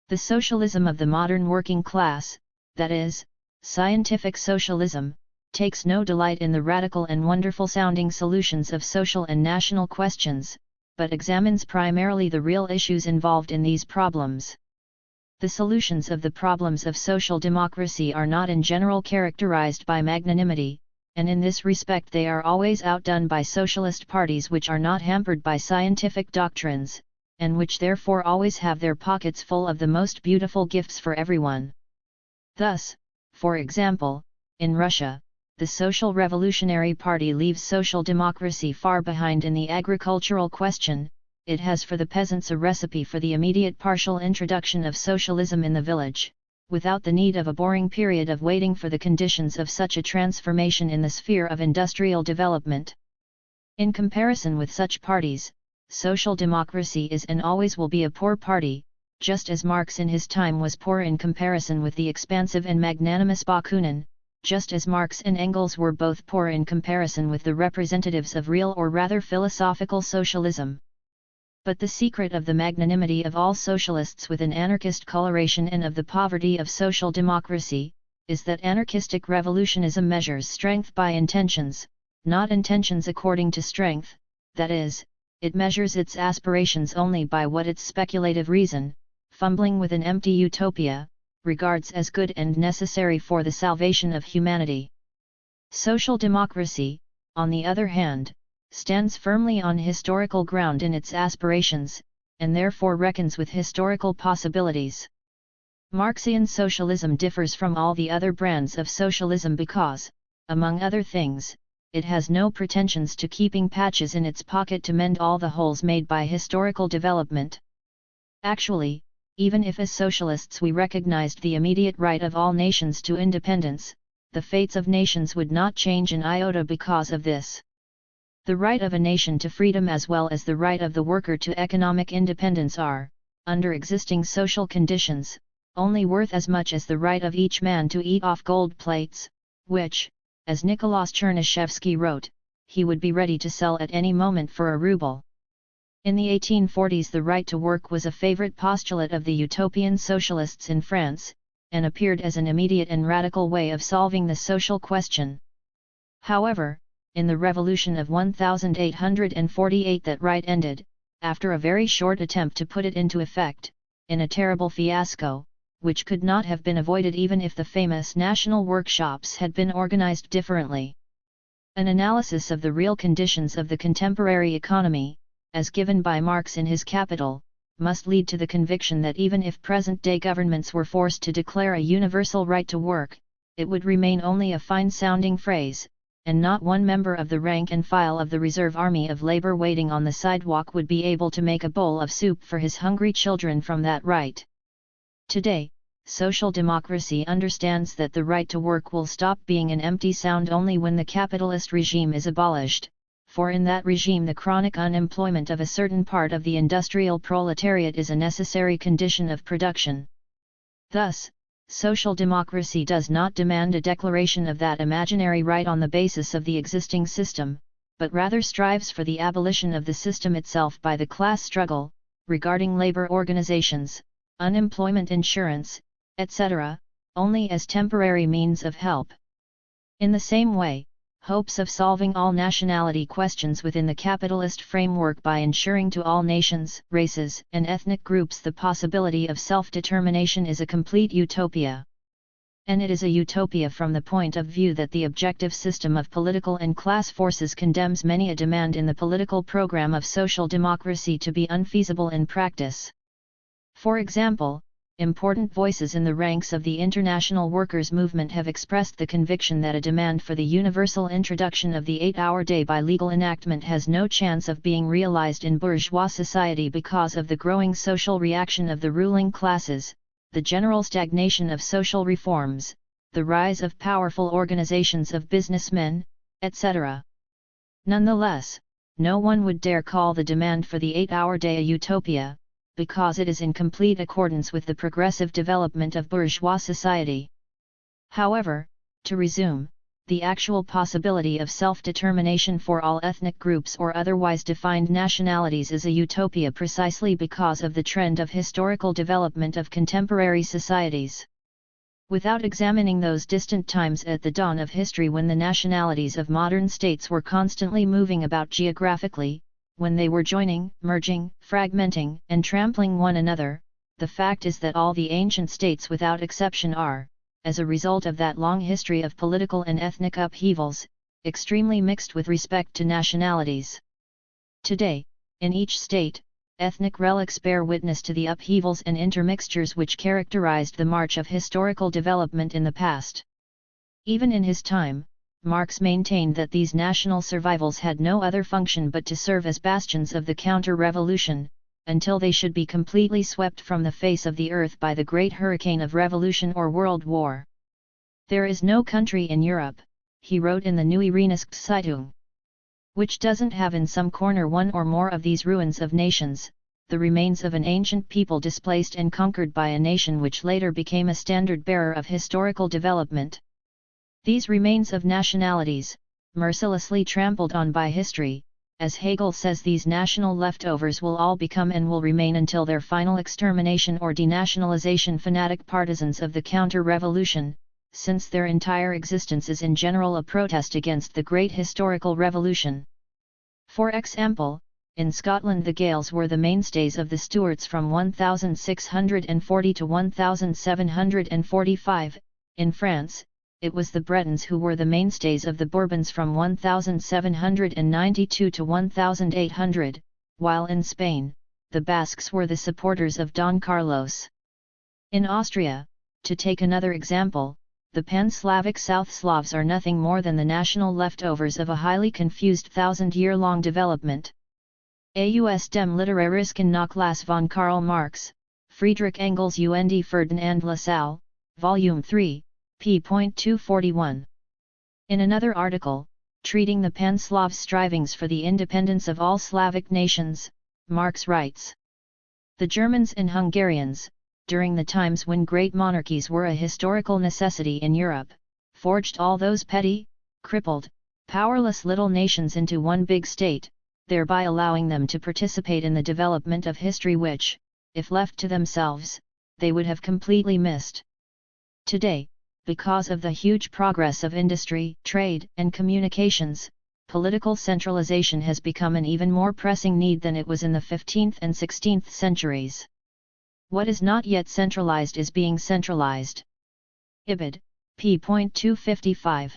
The socialism of the modern working class, that is, scientific socialism, takes no delight in the radical and wonderful-sounding solutions of social and national questions, but examines primarily the real issues involved in these problems. The solutions of the problems of social democracy are not in general characterized by magnanimity, and in this respect they are always outdone by socialist parties which are not hampered by scientific doctrines, and which therefore always have their pockets full of the most beautiful gifts for everyone. Thus, for example, in Russia, the Social Revolutionary Party leaves social democracy far behind in the agricultural question. It has for the peasants a recipe for the immediate partial introduction of socialism in the village, without the need of a boring period of waiting for the conditions of such a transformation in the sphere of industrial development. In comparison with such parties, social democracy is and always will be a poor party, just as Marx in his time was poor in comparison with the expansive and magnanimous Bakunin, just as Marx and Engels were both poor in comparison with the representatives of real or rather philosophical socialism. But the secret of the magnanimity of all socialists with an anarchist coloration and of the poverty of social democracy, is that anarchistic revolutionism measures strength by intentions, not intentions according to strength, that is, it measures its aspirations only by what its speculative reason, fumbling with an empty utopia, regards as good and necessary for the salvation of humanity. Social democracy, on the other hand, stands firmly on historical ground in its aspirations, and therefore reckons with historical possibilities. Marxian socialism differs from all the other brands of socialism because, among other things, it has no pretensions to keeping patches in its pocket to mend all the holes made by historical development. Actually, even if as socialists we recognized the immediate right of all nations to independence, the fates of nations would not change an iota because of this. The right of a nation to freedom as well as the right of the worker to economic independence are, under existing social conditions, only worth as much as the right of each man to eat off gold plates, which, as Nicholas Chernyshevsky wrote, he would be ready to sell at any moment for a ruble. In the 1840s the right to work was a favorite postulate of the utopian socialists in France, and appeared as an immediate and radical way of solving the social question. However, in the revolution of 1848 that right ended, after a very short attempt to put it into effect, in a terrible fiasco, which could not have been avoided even if the famous national workshops had been organized differently. An analysis of the real conditions of the contemporary economy, as given by Marx in his Capital, must lead to the conviction that even if present-day governments were forced to declare a universal right to work, it would remain only a fine-sounding phrase, and not one member of the rank and file of the reserve army of labor waiting on the sidewalk would be able to make a bowl of soup for his hungry children from that right. Today, social democracy understands that the right to work will stop being an empty sound only when the capitalist regime is abolished, for in that regime the chronic unemployment of a certain part of the industrial proletariat is a necessary condition of production. Thus, social democracy does not demand a declaration of that imaginary right on the basis of the existing system, but rather strives for the abolition of the system itself by the class struggle, regarding labor organizations, unemployment insurance, etc., only as temporary means of help. In the same way, hopes of solving all nationality questions within the capitalist framework by ensuring to all nations, races, and ethnic groups the possibility of self-determination is a complete utopia. And it is a utopia from the point of view that the objective system of political and class forces condemns many a demand in the political program of social democracy to be unfeasible in practice. For example, important voices in the ranks of the international workers' movement have expressed the conviction that a demand for the universal introduction of the 8-hour day by legal enactment has no chance of being realized in bourgeois society because of the growing social reaction of the ruling classes, the general stagnation of social reforms, the rise of powerful organizations of businessmen, etc. Nonetheless, no one would dare call the demand for the 8-hour day a utopia, because it is in complete accordance with the progressive development of bourgeois society. However, to resume, the actual possibility of self-determination for all ethnic groups or otherwise defined nationalities is a utopia precisely because of the trend of historical development of contemporary societies. Without examining those distant times at the dawn of history when the nationalities of modern states were constantly moving about geographically, when they were joining, merging, fragmenting, and trampling one another, the fact is that all the ancient states without exception are, as a result of that long history of political and ethnic upheavals, extremely mixed with respect to nationalities. Today, in each state, ethnic relics bear witness to the upheavals and intermixtures which characterized the march of historical development in the past. Even in his time, Marx maintained that these national survivals had no other function but to serve as bastions of the counter-revolution, until they should be completely swept from the face of the earth by the great hurricane of revolution or world war. There is no country in Europe, he wrote in the Neue Rheinische-Zeitung, which doesn't have in some corner one or more of these ruins of nations, the remains of an ancient people displaced and conquered by a nation which later became a standard-bearer of historical development. These remains of nationalities, mercilessly trampled on by history, as Hegel says, these national leftovers will all become and will remain until their final extermination or denationalization fanatic partisans of the counter-revolution, since their entire existence is in general a protest against the great historical revolution. For example, in Scotland the Gaels were the mainstays of the Stuarts from 1640 to 1745, in France, it was the Bretons who were the mainstays of the Bourbons from 1792 to 1800, while in Spain, the Basques were the supporters of Don Carlos. In Austria, to take another example, the Pan-Slavic South Slavs are nothing more than the national leftovers of a highly confused thousand-year-long development. Aus dem literarischen Nachlass von Karl Marx, Friedrich Engels und Ferdinand Lassalle, Volume 3, p.241. In another article, treating the Pan-Slav strivings for the independence of all Slavic nations, Marx writes: "The Germans and Hungarians, during the times when great monarchies were a historical necessity in Europe, forged all those petty, crippled, powerless little nations into one big state, thereby allowing them to participate in the development of history which, if left to themselves, they would have completely missed. Today, because of the huge progress of industry, trade, and communications, political centralization has become an even more pressing need than it was in the 15th and 16th centuries. What is not yet centralized is being centralized." Ibid, p.255.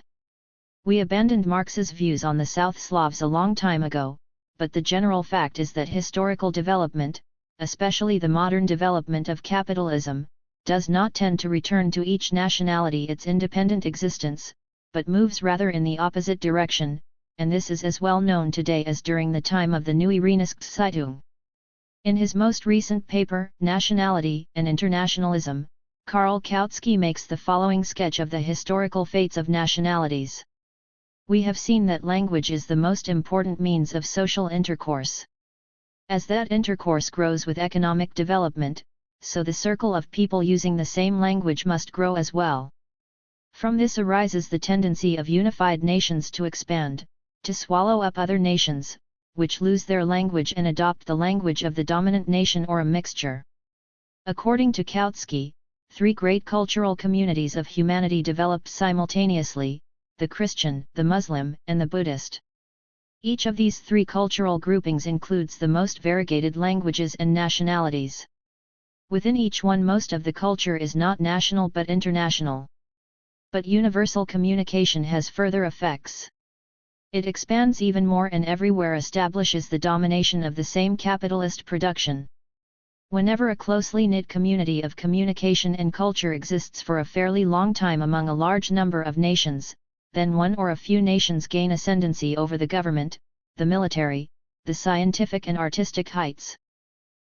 We abandoned Marx's views on the South Slavs a long time ago, but the general fact is that historical development, especially the modern development of capitalism, does not tend to return to each nationality its independent existence, but moves rather in the opposite direction, and this is as well known today as during the time of the Neue Rheinische-Zeitung. In his most recent paper, Nationality and Internationalism, Karl Kautsky makes the following sketch of the historical fates of nationalities. We have seen that language is the most important means of social intercourse. As that intercourse grows with economic development, so the circle of people using the same language must grow as well. From this arises the tendency of unified nations to expand, to swallow up other nations, which lose their language and adopt the language of the dominant nation or a mixture. According to Kautsky, three great cultural communities of humanity developed simultaneously: the Christian, the Muslim, and the Buddhist. Each of these three cultural groupings includes the most variegated languages and nationalities. Within each one most of the culture is not national but international. But universal communication has further effects. It expands even more and everywhere establishes the domination of the same capitalist production. Whenever a closely knit community of communication and culture exists for a fairly long time among a large number of nations, then one or a few nations gain ascendancy over the government, the military, the scientific and artistic heights.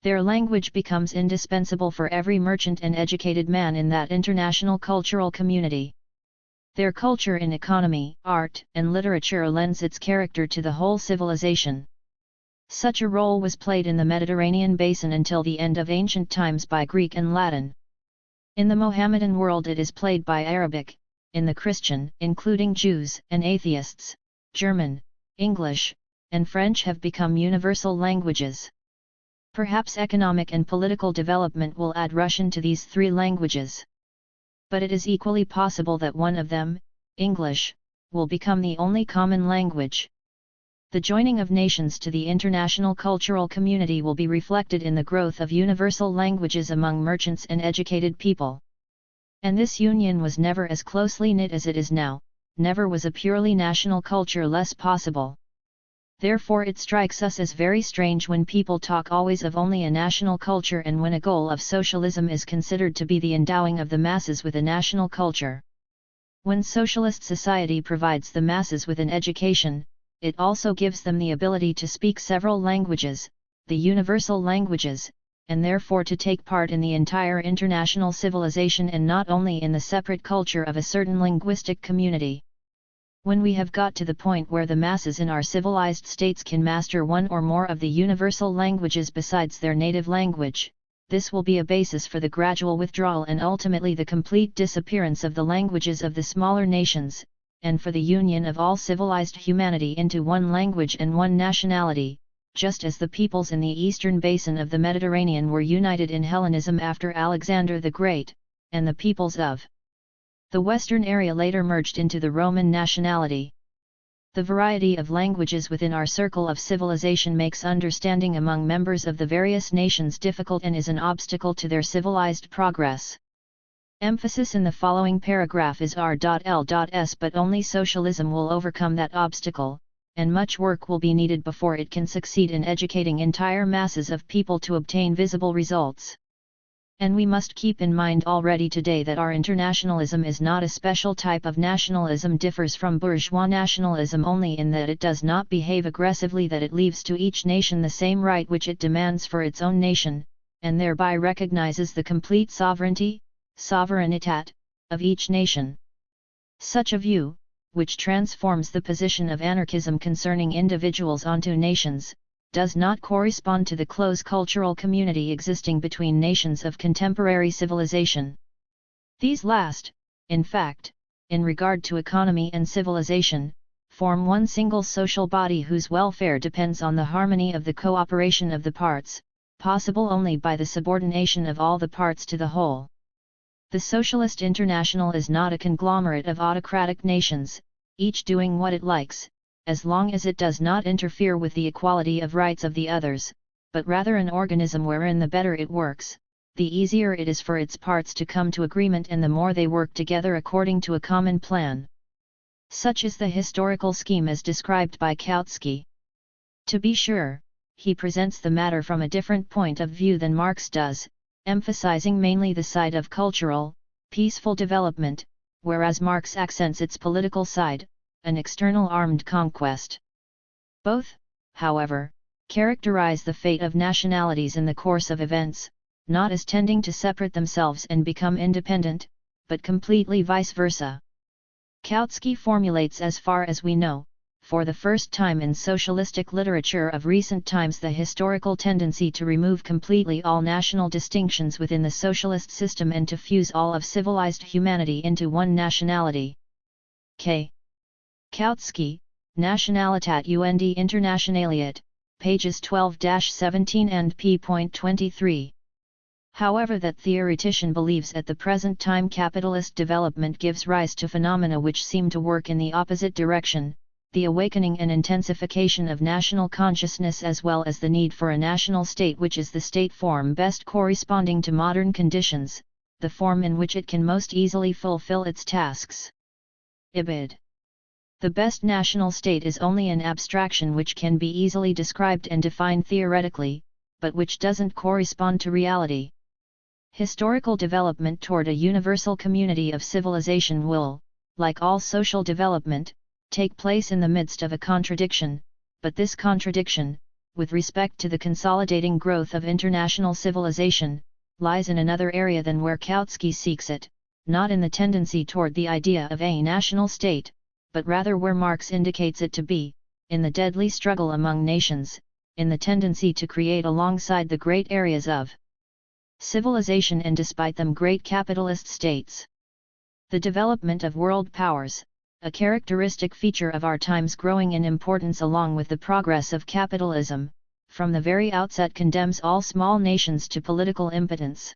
Their language becomes indispensable for every merchant and educated man in that international cultural community. Their culture in economy, art, and literature lends its character to the whole civilization. Such a role was played in the Mediterranean basin until the end of ancient times by Greek and Latin. In the Mohammedan world it is played by Arabic, in the Christian, including Jews and atheists, German, English, and French have become universal languages. Perhaps economic and political development will add Russian to these three languages. But it is equally possible that one of them, English, will become the only common language. The joining of nations to the international cultural community will be reflected in the growth of universal languages among merchants and educated people. And this union was never as closely knit as it is now, never was a purely national culture less possible. Therefore it strikes us as very strange when people talk always of only a national culture and when a goal of socialism is considered to be the endowing of the masses with a national culture. When socialist society provides the masses with an education, it also gives them the ability to speak several languages, the universal languages, and therefore to take part in the entire international civilization and not only in the separate culture of a certain linguistic community. When we have got to the point where the masses in our civilized states can master one or more of the universal languages besides their native language, this will be a basis for the gradual withdrawal and ultimately the complete disappearance of the languages of the smaller nations, and for the union of all civilized humanity into one language and one nationality, just as the peoples in the eastern basin of the Mediterranean were united in Hellenism after Alexander the Great, and the peoples of the western area later merged into the Roman nationality. The variety of languages within our circle of civilization makes understanding among members of the various nations difficult and is an obstacle to their civilized progress. Emphasis in the following paragraph is R.L.S. But only socialism will overcome that obstacle, and much work will be needed before it can succeed in educating entire masses of people to obtain visible results. And we must keep in mind already today that our internationalism is not a special type of nationalism, differs from bourgeois nationalism only in that it does not behave aggressively, that it leaves to each nation the same right which it demands for its own nation, and thereby recognizes the complete sovereignitat, of each nation. Such a view, which transforms the position of anarchism concerning individuals onto nations, does not correspond to the close cultural community existing between nations of contemporary civilization. These last, in fact, in regard to economy and civilization, form one single social body whose welfare depends on the harmony of the cooperation of the parts, possible only by the subordination of all the parts to the whole. The Socialist International is not a conglomerate of autocratic nations, each doing what it likes, as long as it does not interfere with the equality of rights of the others, but rather an organism wherein the better it works, the easier it is for its parts to come to agreement and the more they work together according to a common plan. Such is the historical scheme as described by Kautsky. To be sure, he presents the matter from a different point of view than Marx does, emphasizing mainly the side of cultural, peaceful development, whereas Marx accents its political side, an external armed conquest. Both, however, characterize the fate of nationalities in the course of events, not as tending to separate themselves and become independent, but completely vice versa. Kautsky formulates, as far as we know, for the first time in socialistic literature of recent times, the historical tendency to remove completely all national distinctions within the socialist system and to fuse all of civilized humanity into one nationality. K. Kautsky, Nationalitat und Internationalitat, pages 12-17 and p.23. However, that theoretician believes at the present time capitalist development gives rise to phenomena which seem to work in the opposite direction, the awakening and intensification of national consciousness as well as the need for a national state which is the state form best corresponding to modern conditions, the form in which it can most easily fulfill its tasks. Ibid. The best national state is only an abstraction which can be easily described and defined theoretically, but which doesn't correspond to reality. Historical development toward a universal community of civilization will, like all social development, take place in the midst of a contradiction, but this contradiction, with respect to the consolidating growth of international civilization, lies in another area than where Kautsky seeks it, not in the tendency toward the idea of a national state, but rather where Marx indicates it to be, in the deadly struggle among nations, in the tendency to create alongside the great areas of civilization and despite them great capitalist states. The development of world powers, a characteristic feature of our times growing in importance along with the progress of capitalism, from the very outset condemns all small nations to political impotence.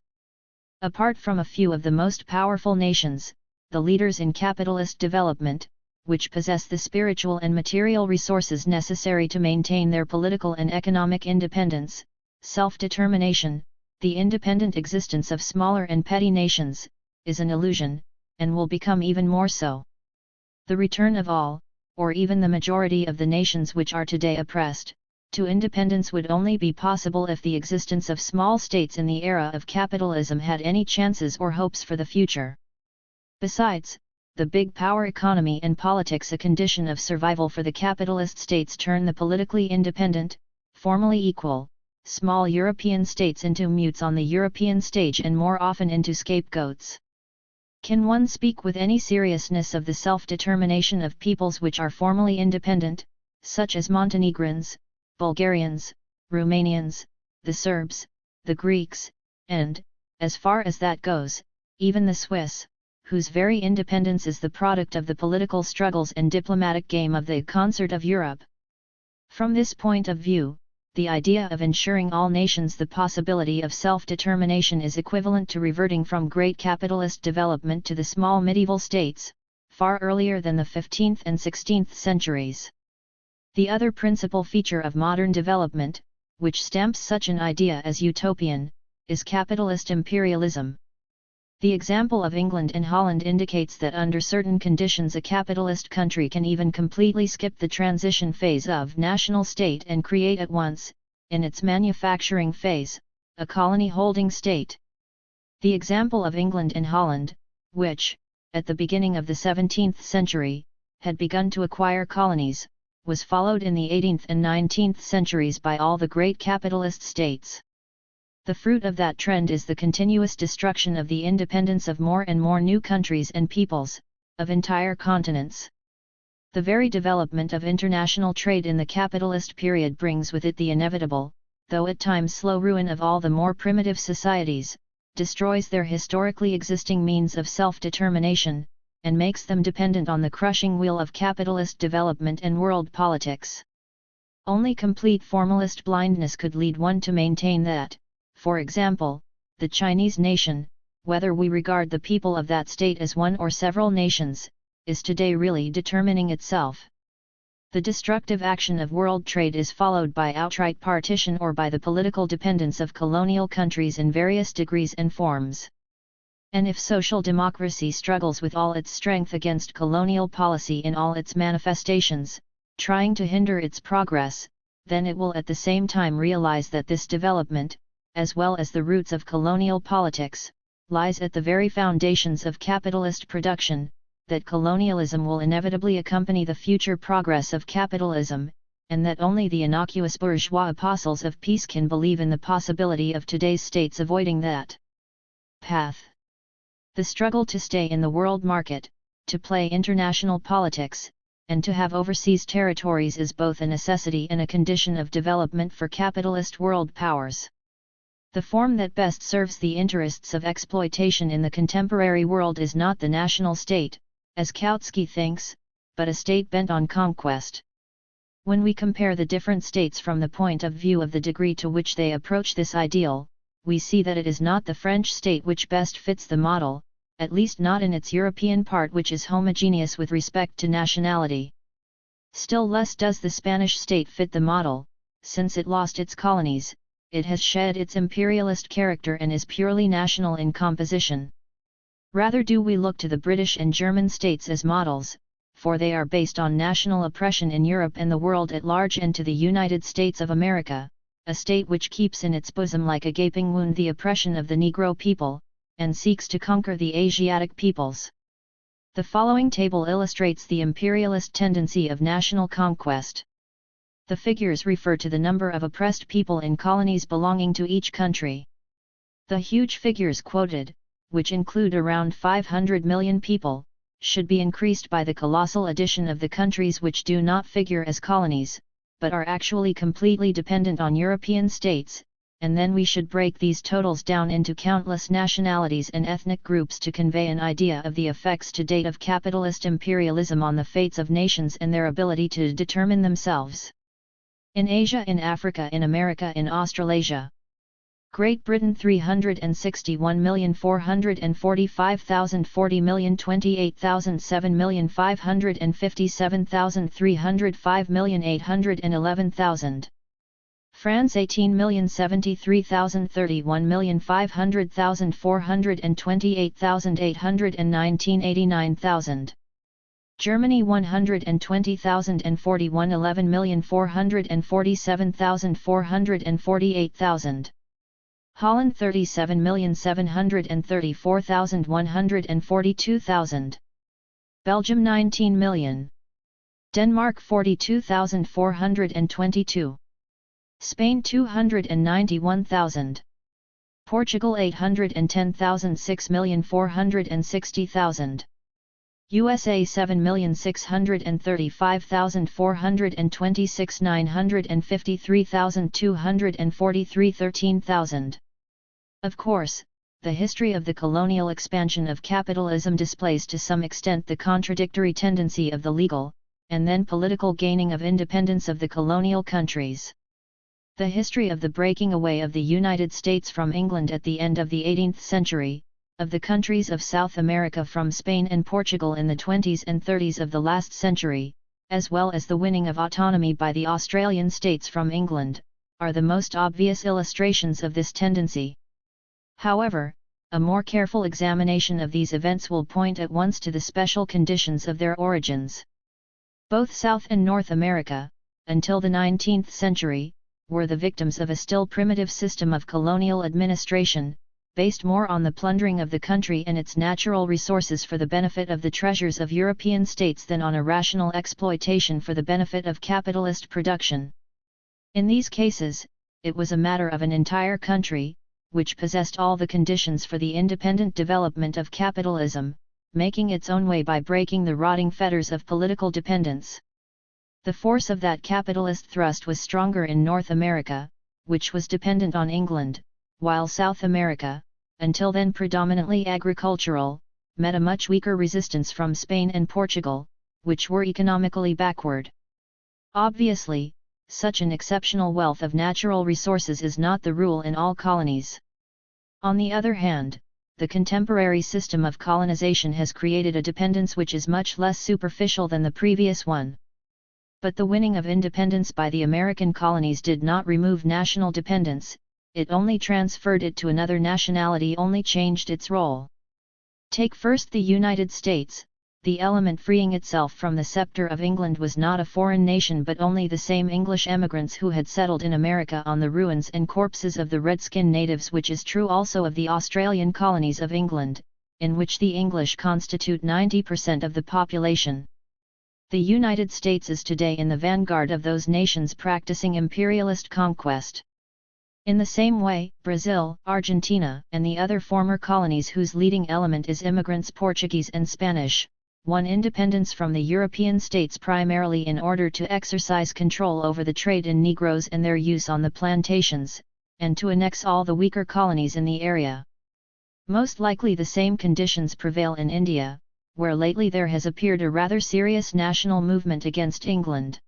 Apart from a few of the most powerful nations, the leaders in capitalist development, which possess the spiritual and material resources necessary to maintain their political and economic independence, self-determination, the independent existence of smaller and petty nations, is an illusion, and will become even more so. The return of all, or even the majority of the nations which are today oppressed, to independence would only be possible if the existence of small states in the era of capitalism had any chances or hopes for the future. Besides, the big power economy and politics, a condition of survival for the capitalist states, turn the politically independent, formally equal, small European states into mutes on the European stage and more often into scapegoats. Can one speak with any seriousness of the self-determination of peoples which are formally independent, such as Montenegrins, Bulgarians, Romanians, the Serbs, the Greeks, and, as far as that goes, even the Swiss, whose very independence is the product of the political struggles and diplomatic game of the concert of Europe? From this point of view, the idea of ensuring all nations the possibility of self-determination is equivalent to reverting from great capitalist development to the small medieval states, far earlier than the 15th and 16th centuries. The other principal feature of modern development, which stamps such an idea as utopian, is capitalist imperialism. The example of England and Holland indicates that under certain conditions a capitalist country can even completely skip the transition phase of national state and create at once, in its manufacturing phase, a colony-holding state. The example of England and Holland, which, at the beginning of the 17th century, had begun to acquire colonies, was followed in the 18th and 19th centuries by all the great capitalist states. The fruit of that trend is the continuous destruction of the independence of more and more new countries and peoples, of entire continents. The very development of international trade in the capitalist period brings with it the inevitable, though at times slow, ruin of all the more primitive societies, destroys their historically existing means of self-determination, and makes them dependent on the crushing wheel of capitalist development and world politics. Only complete formalist blindness could lead one to maintain that, for example, the Chinese nation, whether we regard the people of that state as one or several nations, is today really determining itself. The destructive action of world trade is followed by outright partition or by the political dependence of colonial countries in various degrees and forms. And if social democracy struggles with all its strength against colonial policy in all its manifestations, trying to hinder its progress, then it will at the same time realize that this development, as well as the roots of colonial politics, lies at the very foundations of capitalist production, that colonialism will inevitably accompany the future progress of capitalism, and that only the innocuous bourgeois apostles of peace can believe in the possibility of today's states avoiding that path. The struggle to stay in the world market, to play international politics, and to have overseas territories is both a necessity and a condition of development for capitalist world powers. The form that best serves the interests of exploitation in the contemporary world is not the national state, as Kautsky thinks, but a state bent on conquest. When we compare the different states from the point of view of the degree to which they approach this ideal, we see that it is not the French state which best fits the model, at least not in its European part, which is homogeneous with respect to nationality. Still less does the Spanish state fit the model, since it lost its colonies. It has shed its imperialist character and is purely national in composition. Rather do we look to the British and German states as models, for they are based on national oppression in Europe and the world at large, and to the United States of America, a state which keeps in its bosom like a gaping wound the oppression of the Negro people, and seeks to conquer the Asiatic peoples. The following table illustrates the imperialist tendency of national conquest. The figures refer to the number of oppressed people in colonies belonging to each country. The huge figures quoted, which include around 500 million people, should be increased by the colossal addition of the countries which do not figure as colonies, but are actually completely dependent on European states, and then we should break these totals down into countless nationalities and ethnic groups to convey an idea of the effects to date of capitalist imperialism on the fates of nations and their ability to determine themselves. In Asia, in Africa, in America, in Australasia. Great Britain 361,445,000, 40,028,000, 7,557,300, 5,811,000. France 18,073,000, 31,500,000, 428,819, 89,000. Germany 120,000 and 41, 11,447,000, 448,000. Holland 37,734,142,000. Belgium 19 million. Denmark 42,422. Spain 291,000. Portugal 810,000, 6,460,000. USA 7,635,426, 953,243, 13,000. Of course, the history of the colonial expansion of capitalism displays to some extent the contradictory tendency of the legal, and then political gaining of independence of the colonial countries. The history of the breaking away of the United States from England at the end of the 18th century, of the countries of South America from Spain and Portugal in the 20s and 30s of the last century, as well as the winning of autonomy by the Australian states from England, are the most obvious illustrations of this tendency. However, a more careful examination of these events will point at once to the special conditions of their origins. Both South and North America, until the 19th century, were the victims of a still primitive system of colonial administration, based more on the plundering of the country and its natural resources for the benefit of the treasures of European states than on a rational exploitation for the benefit of capitalist production. In these cases, it was a matter of an entire country, which possessed all the conditions for the independent development of capitalism, making its own way by breaking the rotting fetters of political dependence. The force of that capitalist thrust was stronger in North America, which was dependent on England, while South America, until then predominantly agricultural, met a much weaker resistance from Spain and Portugal, which were economically backward. Obviously, such an exceptional wealth of natural resources is not the rule in all colonies. On the other hand, the contemporary system of colonization has created a dependence which is much less superficial than the previous one. But the winning of independence by the American colonies did not remove national dependence, it only transferred it to another nationality, only changed its role. Take first the United States. The element freeing itself from the scepter of England was not a foreign nation but only the same English emigrants who had settled in America on the ruins and corpses of the redskin natives, which is true also of the Australian colonies of England, in which the English constitute 90% of the population. The United States is today in the vanguard of those nations practicing imperialist conquest. In the same way, Brazil, Argentina, and the other former colonies whose leading element is immigrants Portuguese and Spanish, won independence from the European states primarily in order to exercise control over the trade in Negroes and their use on the plantations, and to annex all the weaker colonies in the area. Most likely the same conditions prevail in India, where lately there has appeared a rather serious national movement against England.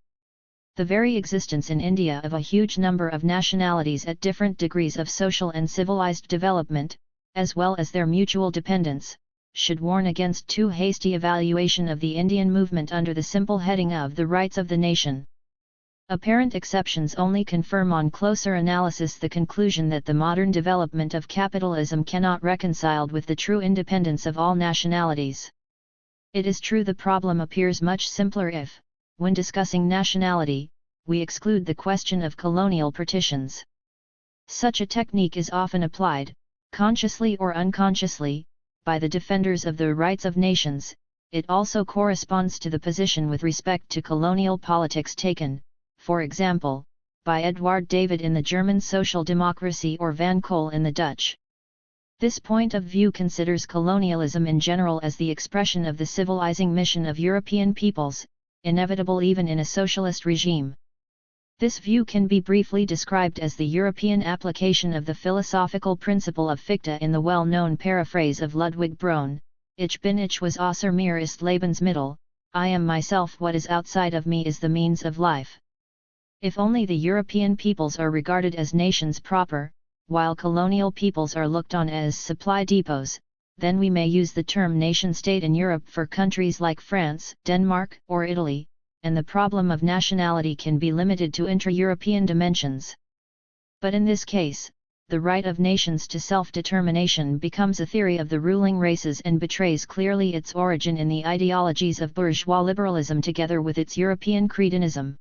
The very existence in India of a huge number of nationalities at different degrees of social and civilized development, as well as their mutual dependence, should warn against too hasty evaluation of the Indian movement under the simple heading of the rights of the nation. Apparent exceptions only confirm on closer analysis the conclusion that the modern development of capitalism cannot reconcile with the true independence of all nationalities. It is true the problem appears much simpler if, when discussing nationality, we exclude the question of colonial partitions. Such a technique is often applied, consciously or unconsciously, by the defenders of the rights of nations. It also corresponds to the position with respect to colonial politics taken, for example, by Edward David in the German Social Democracy or Van Kool in the Dutch. This point of view considers colonialism in general as the expression of the civilizing mission of European peoples, inevitable even in a socialist regime. This view can be briefly described as the European application of the philosophical principle of Fichte in the well-known paraphrase of Ludwig Brone, Ich bin ich was außer mir ist Lebensmittel, I am myself, what is outside of me is the means of life. If only the European peoples are regarded as nations proper, while colonial peoples are looked on as supply depots, then we may use the term nation-state in Europe for countries like France, Denmark, or Italy, and the problem of nationality can be limited to intra-European dimensions. But in this case, the right of nations to self-determination becomes a theory of the ruling races and betrays clearly its origin in the ideologies of bourgeois liberalism together with its European cretinism.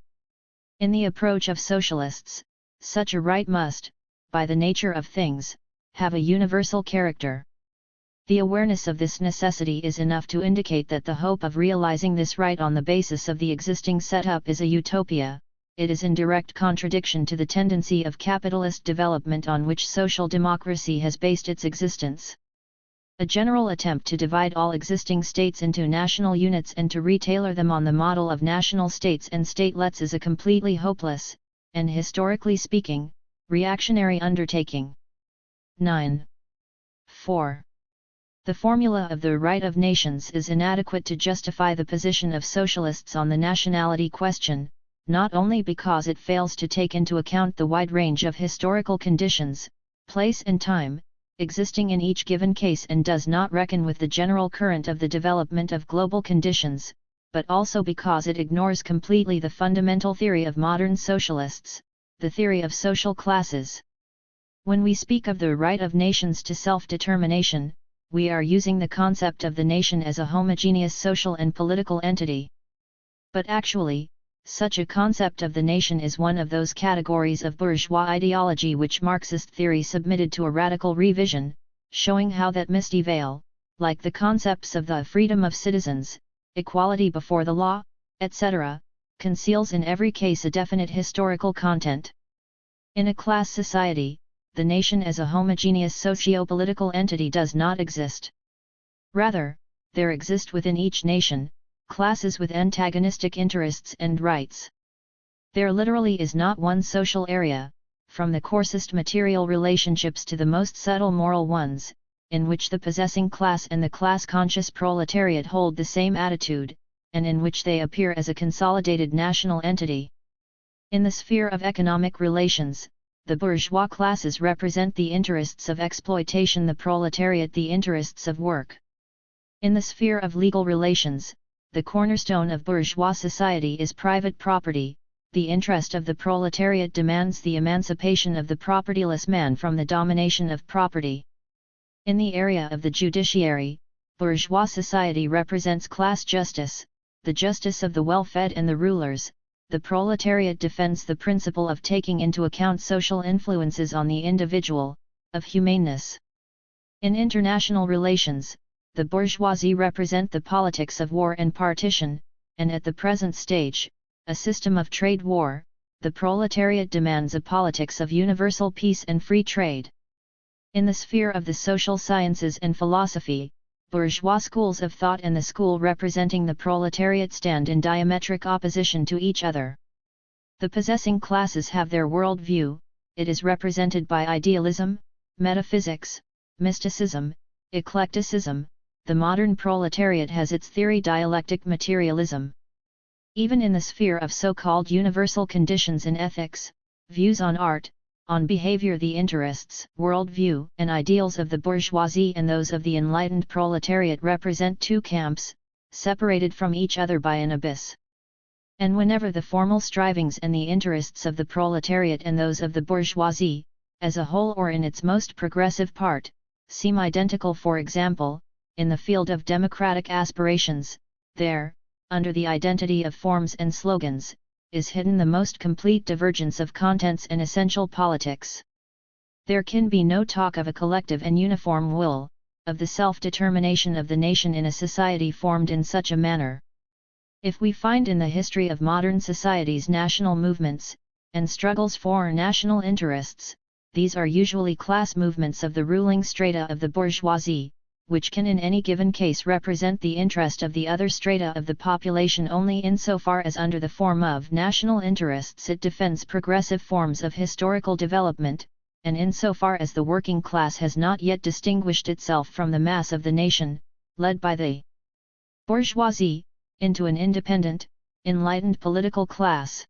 In the approach of socialists, such a right must, by the nature of things, have a universal character. The awareness of this necessity is enough to indicate that the hope of realizing this right on the basis of the existing setup is a utopia. It is in direct contradiction to the tendency of capitalist development on which social democracy has based its existence. A general attempt to divide all existing states into national units and to retailor them on the model of national states and statelets is a completely hopeless, and historically speaking, reactionary undertaking. 9. 4. The formula of the right of nations is inadequate to justify the position of socialists on the nationality question, not only because it fails to take into account the wide range of historical conditions, place and time, existing in each given case and does not reckon with the general current of the development of global conditions, but also because it ignores completely the fundamental theory of modern socialists, the theory of social classes. When we speak of the right of nations to self-determination, we are using the concept of the nation as a homogeneous social and political entity. But actually, such a concept of the nation is one of those categories of bourgeois ideology which Marxist theory submitted to a radical revision, showing how that misty veil, like the concepts of the freedom of citizens, equality before the law, etc., conceals in every case a definite historical content. In a class society, the nation as a homogeneous socio-political entity does not exist. Rather, there exist within each nation, classes with antagonistic interests and rights. There literally is not one social area, from the coarsest material relationships to the most subtle moral ones, in which the possessing class and the class-conscious proletariat hold the same attitude, and in which they appear as a consolidated national entity. In the sphere of economic relations, the bourgeois classes represent the interests of exploitation, the proletariat the interests of work. In the sphere of legal relations, the cornerstone of bourgeois society is private property. The interest of the proletariat demands the emancipation of the propertyless man from the domination of property. In the area of the judiciary, bourgeois society represents class justice, the justice of the well-fed and the rulers. The proletariat defends the principle of taking into account social influences on the individual, of humaneness. In international relations, the bourgeoisie represent the politics of war and partition, and at the present stage, a system of trade war, the proletariat demands a politics of universal peace and free trade. In the sphere of the social sciences and philosophy, bourgeois schools of thought and the school representing the proletariat stand in diametric opposition to each other. The possessing classes have their world view, it is represented by idealism, metaphysics, mysticism, eclecticism. The modern proletariat has its theory dialectic materialism. Even in the sphere of so-called universal conditions in ethics, views on art, on behavior, the interests, worldview, and ideals of the bourgeoisie and those of the enlightened proletariat represent two camps, separated from each other by an abyss. And whenever the formal strivings and the interests of the proletariat and those of the bourgeoisie, as a whole or in its most progressive part, seem identical, for example, in the field of democratic aspirations, there, under the identity of forms and slogans, is hidden the most complete divergence of contents and essential politics. There can be no talk of a collective and uniform will, of the self-determination of the nation in a society formed in such a manner. If we find in the history of modern societies national movements, and struggles for national interests, these are usually class movements of the ruling strata of the bourgeoisie, which can in any given case represent the interest of the other strata of the population only insofar as under the form of national interests it defends progressive forms of historical development, and insofar as the working class has not yet distinguished itself from the mass of the nation, led by the bourgeoisie, into an independent, enlightened political class.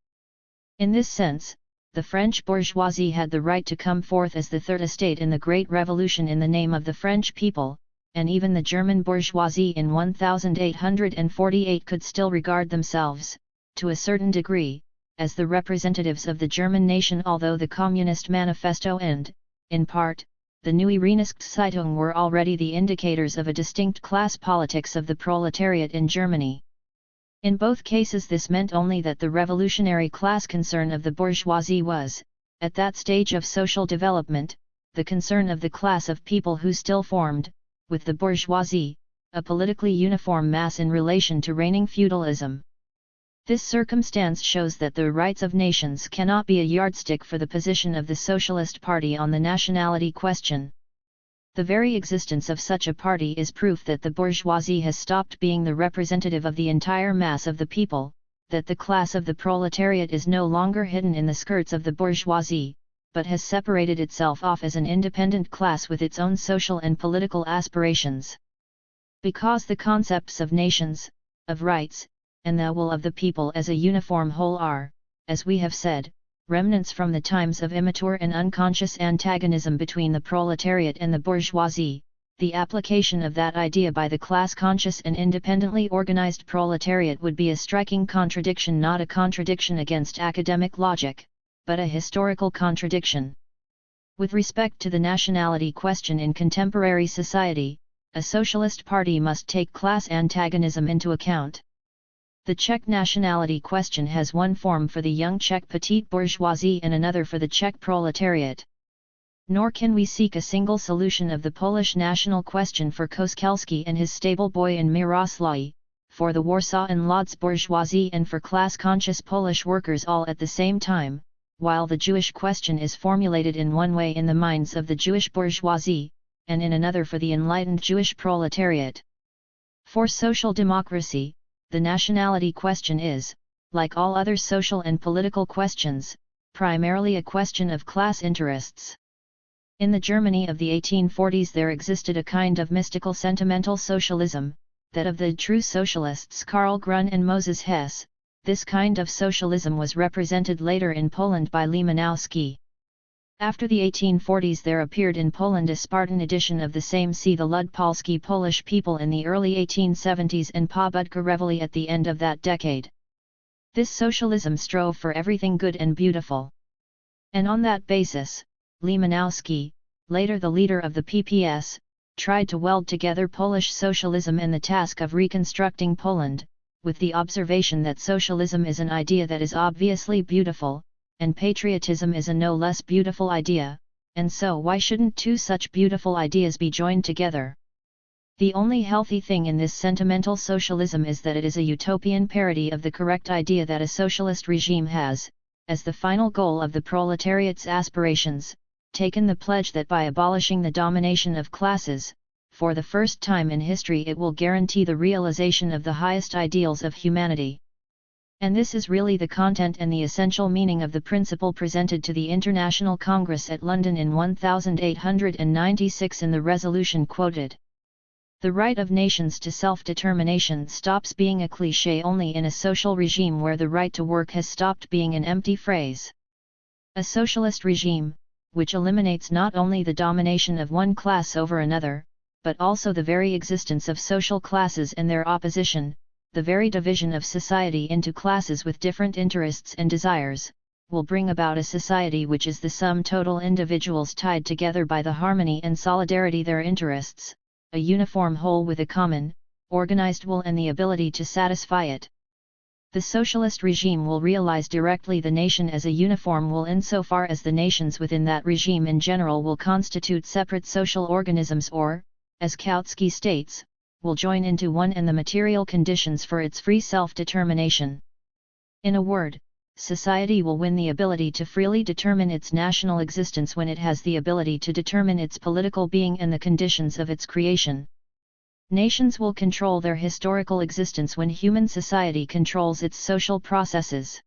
In this sense, the French bourgeoisie had the right to come forth as the Third Estate in the Great Revolution in the name of the French people, and even the German bourgeoisie in 1848 could still regard themselves, to a certain degree, as the representatives of the German nation, although the Communist Manifesto and, in part, the Neue Reinigungszeitung were already the indicators of a distinct class politics of the proletariat in Germany. In both cases this meant only that the revolutionary class concern of the bourgeoisie was, at that stage of social development, the concern of the class of people who still formed, with the bourgeoisie, a politically uniform mass in relation to reigning feudalism. This circumstance shows that the rights of nations cannot be a yardstick for the position of the Socialist Party on the nationality question. The very existence of such a party is proof that the bourgeoisie has stopped being the representative of the entire mass of the people, that the class of the proletariat is no longer hidden in the skirts of the bourgeoisie, but has separated itself off as an independent class with its own social and political aspirations. Because the concepts of nations, of rights, and the will of the people as a uniform whole are, as we have said, remnants from the times of immature and unconscious antagonism between the proletariat and the bourgeoisie, the application of that idea by the class-conscious and independently organized proletariat would be a striking contradiction, not a contradiction against academic logic, but a historical contradiction. With respect to the nationality question in contemporary society, a socialist party must take class antagonism into account. The Czech nationality question has one form for the young Czech petite bourgeoisie and another for the Czech proletariat. Nor can we seek a single solution of the Polish national question for Koscielski and his stable boy in Miroslawi, for the Warsaw and Lodz bourgeoisie and for class-conscious Polish workers all at the same time, while the Jewish question is formulated in one way in the minds of the Jewish bourgeoisie, and in another for the enlightened Jewish proletariat. For social democracy, the nationality question is, like all other social and political questions, primarily a question of class interests. In the Germany of the 1840s there existed a kind of mystical sentimental socialism, that of the true socialists Karl Grun and Moses Hess. This kind of socialism was represented later in Poland by Lemanowski. After the 1840s there appeared in Poland a Spartan edition of the same See the Lud Polski Polish people in the early 1870s and Pobudka Revoli at the end of that decade. This socialism strove for everything good and beautiful. And on that basis, Lemanowski, later the leader of the PPS, tried to weld together Polish socialism and the task of reconstructing Poland, with the observation that socialism is an idea that is obviously beautiful, and patriotism is a no less beautiful idea, and so why shouldn't two such beautiful ideas be joined together? The only healthy thing in this sentimental socialism is that it is a utopian parody of the correct idea that a socialist regime has, as the final goal of the proletariat's aspirations, taken the pledge that by abolishing the domination of classes, for the first time in history it will guarantee the realization of the highest ideals of humanity. And this is really the content and the essential meaning of the principle presented to the International Congress at London in 1896 in the resolution quoted. The right of nations to self-determination stops being a cliché only in a social regime where the right to work has stopped being an empty phrase. A socialist regime, which eliminates not only the domination of one class over another, but also the very existence of social classes and their opposition, the very division of society into classes with different interests and desires, will bring about a society which is the sum total individuals tied together by the harmony and solidarity their interests, a uniform whole with a common, organized will and the ability to satisfy it. The socialist regime will realize directly the nation as a uniform will insofar as the nations within that regime in general will constitute separate social organisms or, as Kautsky states, will join into one and the material conditions for its free self-determination. In a word, society will win the ability to freely determine its national existence when it has the ability to determine its political being and the conditions of its creation, Nations will control their historical existence when human society controls its social processes.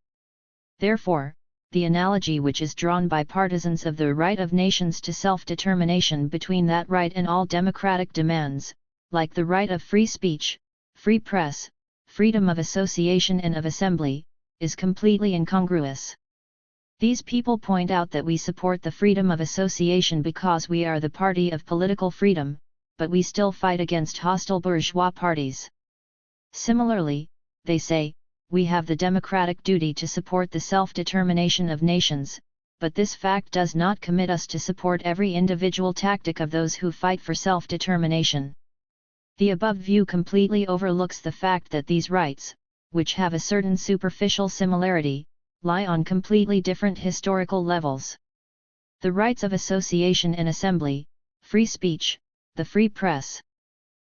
Therefore, the analogy which is drawn by partisans of the right of nations to self-determination between that right and all democratic demands, like the right of free speech, free press, freedom of association and of assembly, is completely incongruous. These people point out that we support the freedom of association because we are the party of political freedom, but we still fight against hostile bourgeois parties. Similarly, they say, we have the democratic duty to support the self-determination of nations, but this fact does not commit us to support every individual tactic of those who fight for self-determination. The above view completely overlooks the fact that these rights, which have a certain superficial similarity, lie on completely different historical levels. The rights of association and assembly, free speech, the free press,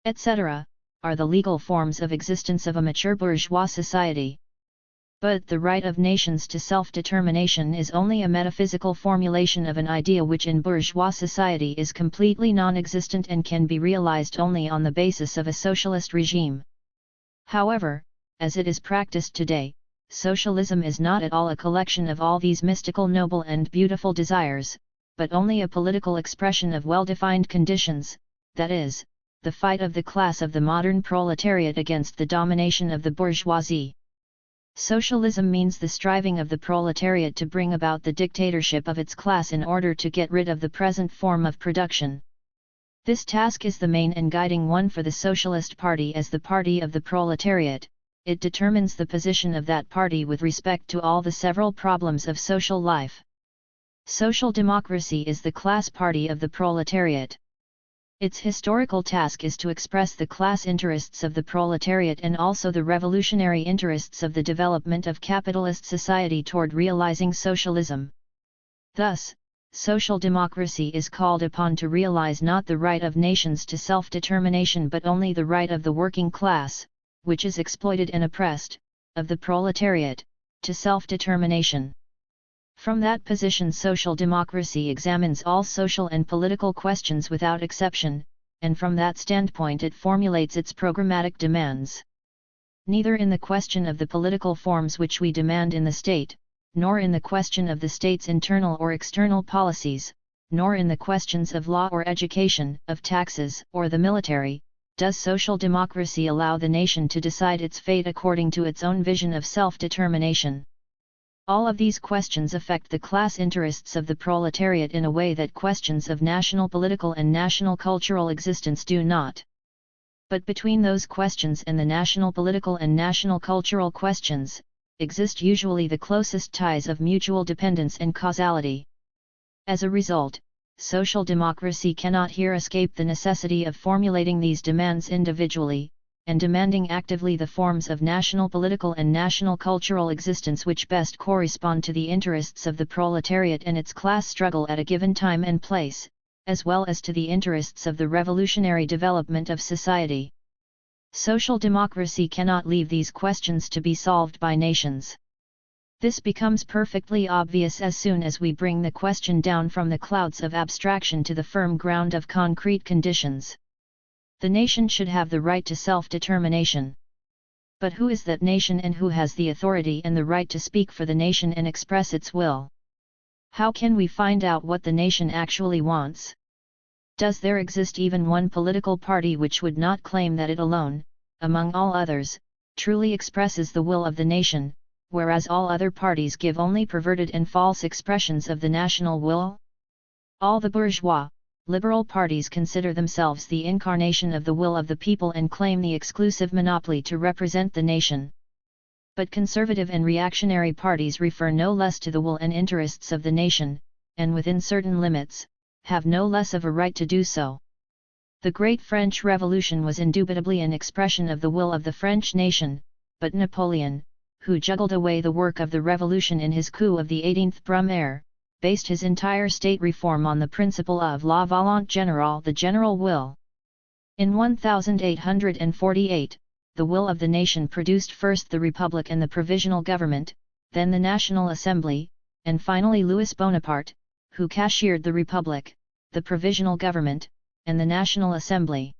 etc., are the legal forms of existence of a mature bourgeois society. But the right of nations to self-determination is only a metaphysical formulation of an idea which in bourgeois society is completely non-existent and can be realized only on the basis of a socialist regime. However, as it is practiced today, socialism is not at all a collection of all these mystical noble and beautiful desires, but only a political expression of well-defined conditions, that is, the fight of the class of the modern proletariat against the domination of the bourgeoisie. Socialism means the striving of the proletariat to bring about the dictatorship of its class in order to get rid of the present form of production. This task is the main and guiding one for the Socialist Party as the party of the proletariat. It determines the position of that party with respect to all the several problems of social life. Social democracy is the class party of the proletariat. Its historical task is to express the class interests of the proletariat and also the revolutionary interests of the development of capitalist society toward realizing socialism. Thus, social democracy is called upon to realize not the right of nations to self-determination but only the right of the working class, which is exploited and oppressed, of the proletariat, to self-determination. From that position social democracy examines all social and political questions without exception, and from that standpoint it formulates its programmatic demands. Neither in the question of the political forms which we demand in the state, nor in the question of the state's internal or external policies, nor in the questions of law or education, of taxes, or the military, does social democracy allow the nation to decide its fate according to its own vision of self-determination. All of these questions affect the class interests of the proletariat in a way that questions of national political and national cultural existence do not. But between those questions and the national political and national cultural questions, exist usually the closest ties of mutual dependence and causality. As a result, social democracy cannot here escape the necessity of formulating these demands individually, and demanding actively the forms of national political and national cultural existence which best correspond to the interests of the proletariat and its class struggle at a given time and place, as well as to the interests of the revolutionary development of society. Social democracy cannot leave these questions to be solved by nations. This becomes perfectly obvious as soon as we bring the question down from the clouds of abstraction to the firm ground of concrete conditions. The nation should have the right to self-determination. But who is that nation and who has the authority and the right to speak for the nation and express its will? How can we find out what the nation actually wants? Does there exist even one political party which would not claim that it alone, among all others, truly expresses the will of the nation, whereas all other parties give only perverted and false expressions of the national will? All the bourgeois, liberal parties consider themselves the incarnation of the will of the people and claim the exclusive monopoly to represent the nation. But conservative and reactionary parties refer no less to the will and interests of the nation, and within certain limits, have no less of a right to do so. The Great French Revolution was indubitably an expression of the will of the French nation, but Napoleon, who juggled away the work of the revolution in his coup of the 18th Brumaire, based his entire state reform on the principle of la volonté générale, the general will. In 1848, the will of the nation produced first the Republic and the Provisional Government, then the National Assembly, and finally Louis Bonaparte, who cashiered the Republic, the Provisional Government, and the National Assembly.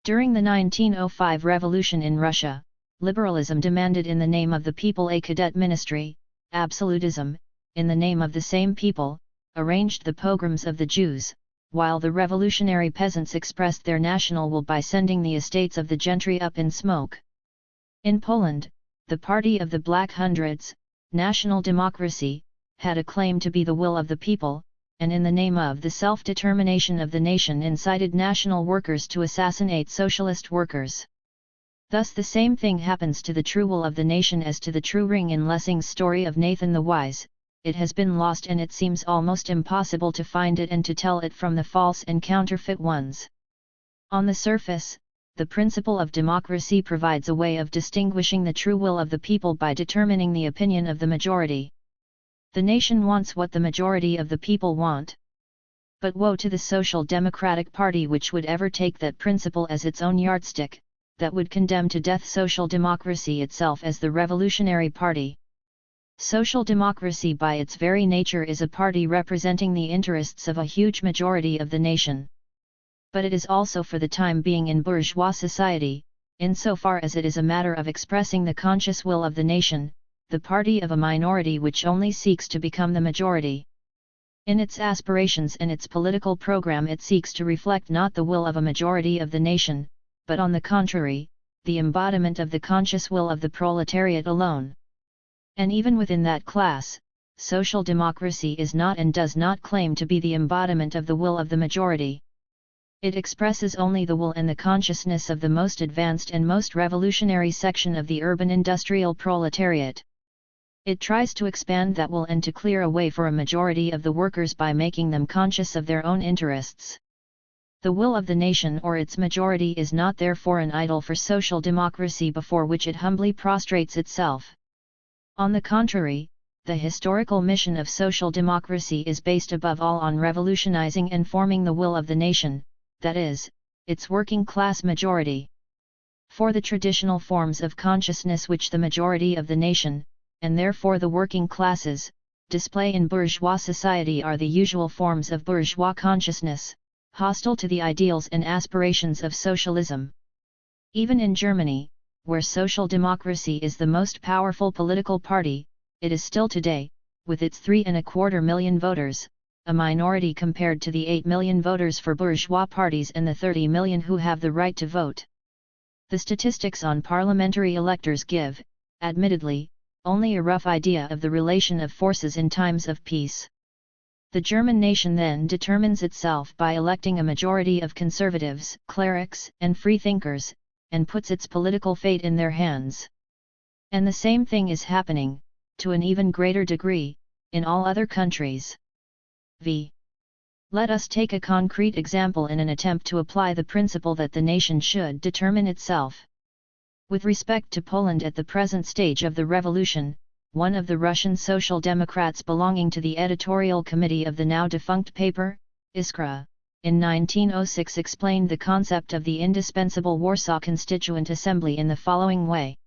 During the 1905 revolution in Russia, liberalism demanded in the name of the people a cadet ministry, absolutism, in the name of the same people, arranged the pogroms of the Jews, while the revolutionary peasants expressed their national will by sending the estates of the gentry up in smoke. In Poland, the Party of the Black Hundreds, National Democracy, had a claim to be the will of the people, and in the name of the self-determination of the nation incited national workers to assassinate socialist workers. Thus the same thing happens to the true will of the nation as to the true ring in Lessing's story of Nathan the Wise. It has been lost and it seems almost impossible to find it and to tell it from the false and counterfeit ones. On the surface, the principle of democracy provides a way of distinguishing the true will of the people by determining the opinion of the majority. The nation wants what the majority of the people want. But woe to the Social Democratic Party which would ever take that principle as its own yardstick, that would condemn to death social democracy itself as the revolutionary party. Social democracy by its very nature is a party representing the interests of a huge majority of the nation. But it is also for the time being in bourgeois society, insofar as it is a matter of expressing the conscious will of the nation, the party of a minority which only seeks to become the majority. In its aspirations and its political program it seeks to reflect not the will of a majority of the nation, but on the contrary, the embodiment of the conscious will of the proletariat alone. And even within that class, social democracy is not and does not claim to be the embodiment of the will of the majority. It expresses only the will and the consciousness of the most advanced and most revolutionary section of the urban industrial proletariat. It tries to expand that will and to clear a way for a majority of the workers by making them conscious of their own interests. The will of the nation or its majority is not therefore an idol for social democracy before which it humbly prostrates itself. On the contrary, the historical mission of social democracy is based above all on revolutionizing and forming the will of the nation, that is, its working class majority. For the traditional forms of consciousness which the majority of the nation, and therefore the working classes, display in bourgeois society are the usual forms of bourgeois consciousness, hostile to the ideals and aspirations of socialism. Even in Germany, where social democracy is the most powerful political party, it is still today, with its 3.25 million voters, a minority compared to the 8 million voters for bourgeois parties and the 30 million who have the right to vote. The statistics on parliamentary electors give, admittedly, only a rough idea of the relation of forces in times of peace. The German nation then determines itself by electing a majority of conservatives, clerics, and freethinkers, and puts its political fate in their hands. And the same thing is happening, to an even greater degree, in all other countries. V. Let us take a concrete example in an attempt to apply the principle that the nation should determine itself. With respect to Poland at the present stage of the revolution, one of the Russian Social Democrats belonging to the editorial committee of the now defunct paper, Iskra, in 1906 explained the concept of the indispensable Warsaw Constituent Assembly in the following way.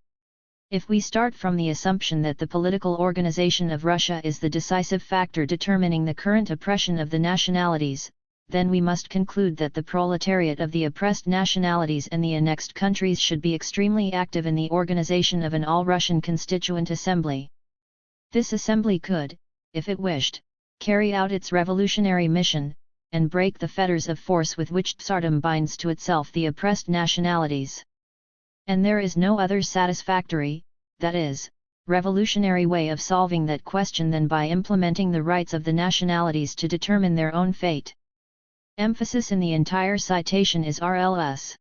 If we start from the assumption that the political organization of Russia is the decisive factor determining the current oppression of the nationalities, then we must conclude that the proletariat of the oppressed nationalities and the annexed countries should be extremely active in the organization of an all-Russian Constituent Assembly. This assembly could, if it wished, carry out its revolutionary mission, and break the fetters of force with which Tsardom binds to itself the oppressed nationalities. And there is no other satisfactory, that is, revolutionary way of solving that question than by implementing the rights of the nationalities to determine their own fate. Emphasis in the entire citation is RLS.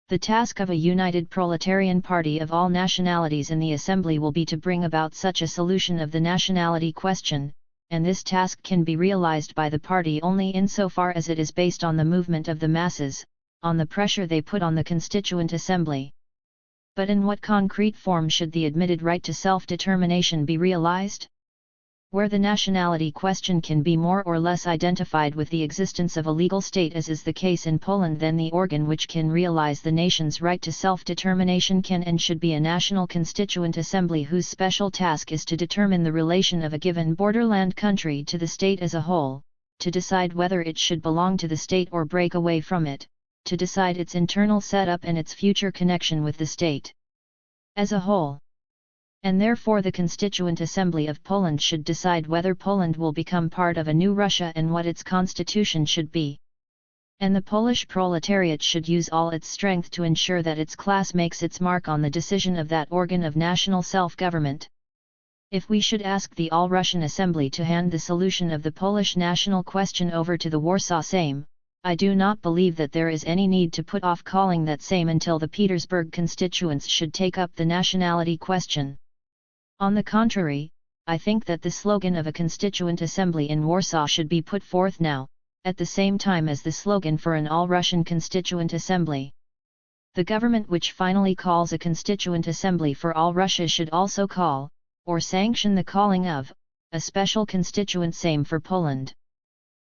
The task of a united proletarian party of all nationalities in the assembly will be to bring about such a solution of the nationality question, and this task can be realized by the party only insofar as it is based on the movement of the masses, on the pressure they put on the Constituent Assembly. But in what concrete form should the admitted right to self-determination be realized? Where the nationality question can be more or less identified with the existence of a legal state as is the case in Poland, then the organ which can realize the nation's right to self-determination can and should be a national constituent assembly whose special task is to determine the relation of a given borderland country to the state as a whole, to decide whether it should belong to the state or break away from it, to decide its internal setup and its future connection with the state as a whole. And therefore the Constituent Assembly of Poland should decide whether Poland will become part of a new Russia and what its constitution should be. And the Polish proletariat should use all its strength to ensure that its class makes its mark on the decision of that organ of national self-government. If we should ask the All-Russian Assembly to hand the solution of the Polish national question over to the Warsaw Sejm, I do not believe that there is any need to put off calling that Sejm until the Petersburg constituents should take up the nationality question. On the contrary, I think that the slogan of a Constituent Assembly in Warsaw should be put forth now, at the same time as the slogan for an all-Russian Constituent Assembly. The government which finally calls a Constituent Assembly for all Russia should also call, or sanction the calling of, a special Constituent Sejm for Poland.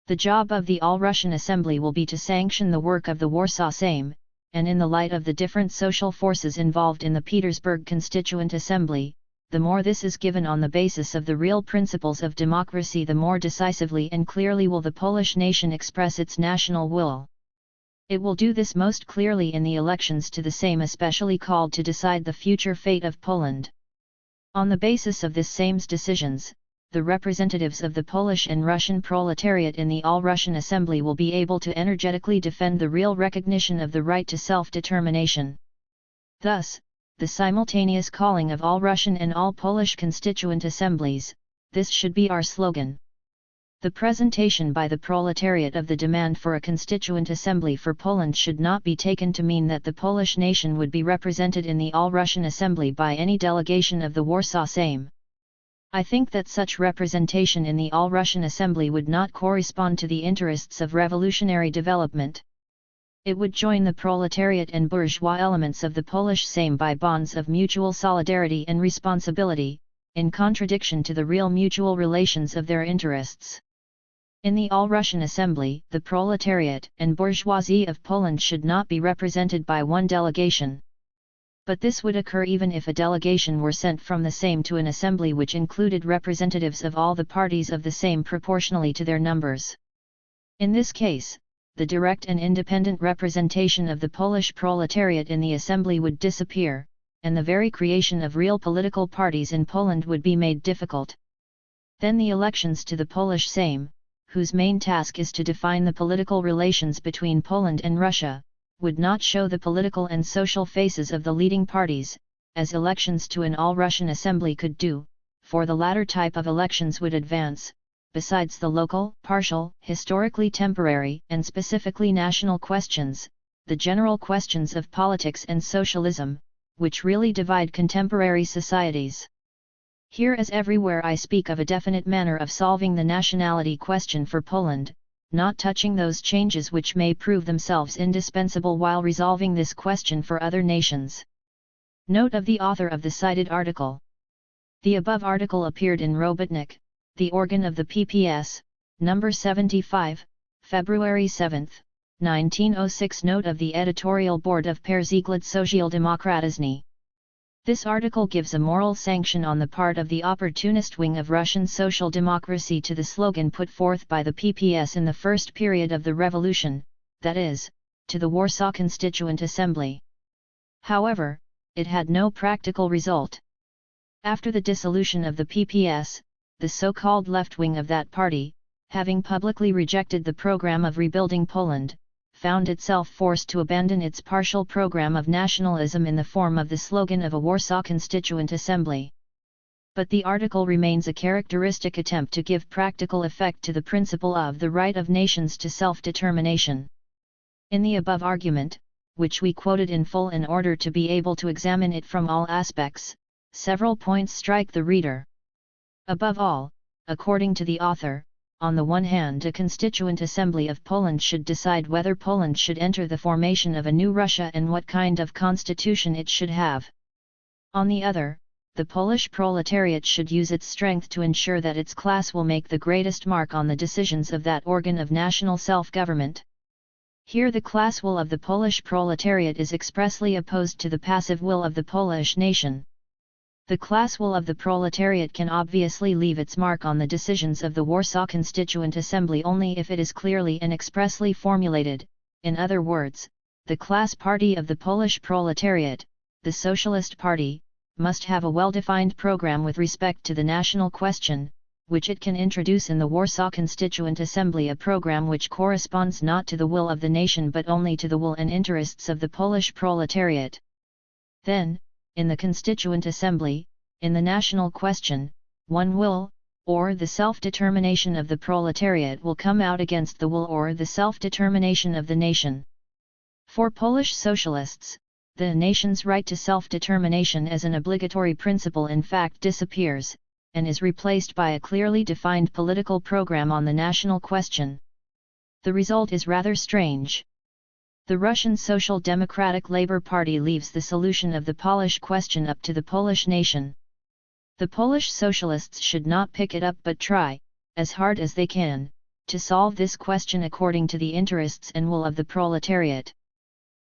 The job of the All-Russian Assembly will be to sanction the work of the Warsaw Sejm, and in the light of the different social forces involved in the Petersburg Constituent Assembly, the more this is given on the basis of the real principles of democracy, the more decisively and clearly will the Polish nation express its national will. It will do this most clearly in the elections to the Sejm especially called to decide the future fate of Poland. On the basis of this Sejm's decisions, the representatives of the Polish and Russian proletariat in the All-Russian Assembly will be able to energetically defend the real recognition of the right to self-determination. Thus, the simultaneous calling of all Russian and all Polish constituent assemblies, this should be our slogan. The presentation by the proletariat of the demand for a constituent assembly for Poland should not be taken to mean that the Polish nation would be represented in the All-Russian Assembly by any delegation of the Warsaw Sejm. I think that such representation in the All-Russian Assembly would not correspond to the interests of revolutionary development. It would join the proletariat and bourgeois elements of the Polish Sejm by bonds of mutual solidarity and responsibility, in contradiction to the real mutual relations of their interests. In the All-Russian Assembly, the proletariat and bourgeoisie of Poland should not be represented by one delegation. But this would occur even if a delegation were sent from the Sejm to an assembly which included representatives of all the parties of the Sejm proportionally to their numbers. In this case, the direct and independent representation of the Polish proletariat in the assembly would disappear, and the very creation of real political parties in Poland would be made difficult. Then the elections to the Polish Sejm, whose main task is to define the political relations between Poland and Russia, would not show the political and social faces of the leading parties, as elections to an all-Russian assembly could do, for the latter type of elections would advance, besides the local, partial, historically temporary and specifically national questions, the general questions of politics and socialism, which really divide contemporary societies. Here as everywhere I speak of a definite manner of solving the nationality question for Poland, not touching those changes which may prove themselves indispensable while resolving this question for other nations. Note of the author of the cited article. The above article appeared in Robotnik, the organ of the PPS, number 75, February 7, 1906. Note of the editorial board of Przykład Socjaldemokratyczny. This article gives a moral sanction on the part of the opportunist wing of Russian social democracy to the slogan put forth by the PPS in the first period of the revolution, that is, to the Warsaw Constituent Assembly. However, it had no practical result. After the dissolution of the PPS, the so-called left wing of that party, having publicly rejected the program of rebuilding Poland, found itself forced to abandon its partial program of nationalism in the form of the slogan of a Warsaw Constituent Assembly. But the article remains a characteristic attempt to give practical effect to the principle of the right of nations to self-determination. In the above argument, which we quoted in full in order to be able to examine it from all aspects, several points strike the reader. Above all, according to the author, on the one hand, a Constituent Assembly of Poland should decide whether Poland should enter the formation of a new Russia and what kind of constitution it should have. On the other, the Polish proletariat should use its strength to ensure that its class will make the greatest mark on the decisions of that organ of national self-government. Here the class will of the Polish proletariat is expressly opposed to the passive will of the Polish nation. The class will of the proletariat can obviously leave its mark on the decisions of the Warsaw Constituent Assembly only if it is clearly and expressly formulated, in other words, the class party of the Polish proletariat, the Socialist Party, must have a well-defined program with respect to the national question, which it can introduce in the Warsaw Constituent Assembly, a program which corresponds not to the will of the nation but only to the will and interests of the Polish proletariat. Then, in the Constituent Assembly, in the national question, one will, or the self-determination of the proletariat will come out against the will or the self-determination of the nation. For Polish socialists, the nation's right to self-determination as an obligatory principle in fact disappears, and is replaced by a clearly defined political program on the national question. The result is rather strange. The Russian Social Democratic Labour Party leaves the solution of the Polish question up to the Polish nation. The Polish socialists should not pick it up but try, as hard as they can, to solve this question according to the interests and will of the proletariat.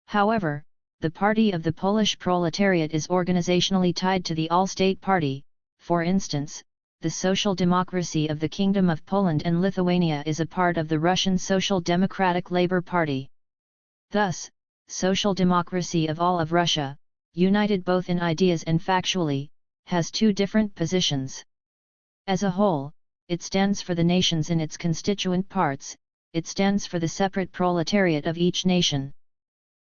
However, the party of the Polish proletariat is organizationally tied to the All-State Party. For instance, the Social Democracy of the Kingdom of Poland and Lithuania is a part of the Russian Social Democratic Labour Party. Thus, Social Democracy of all of Russia, united both in ideas and factually, has two different positions. As a whole, it stands for the nations in its constituent parts, it stands for the separate proletariat of each nation.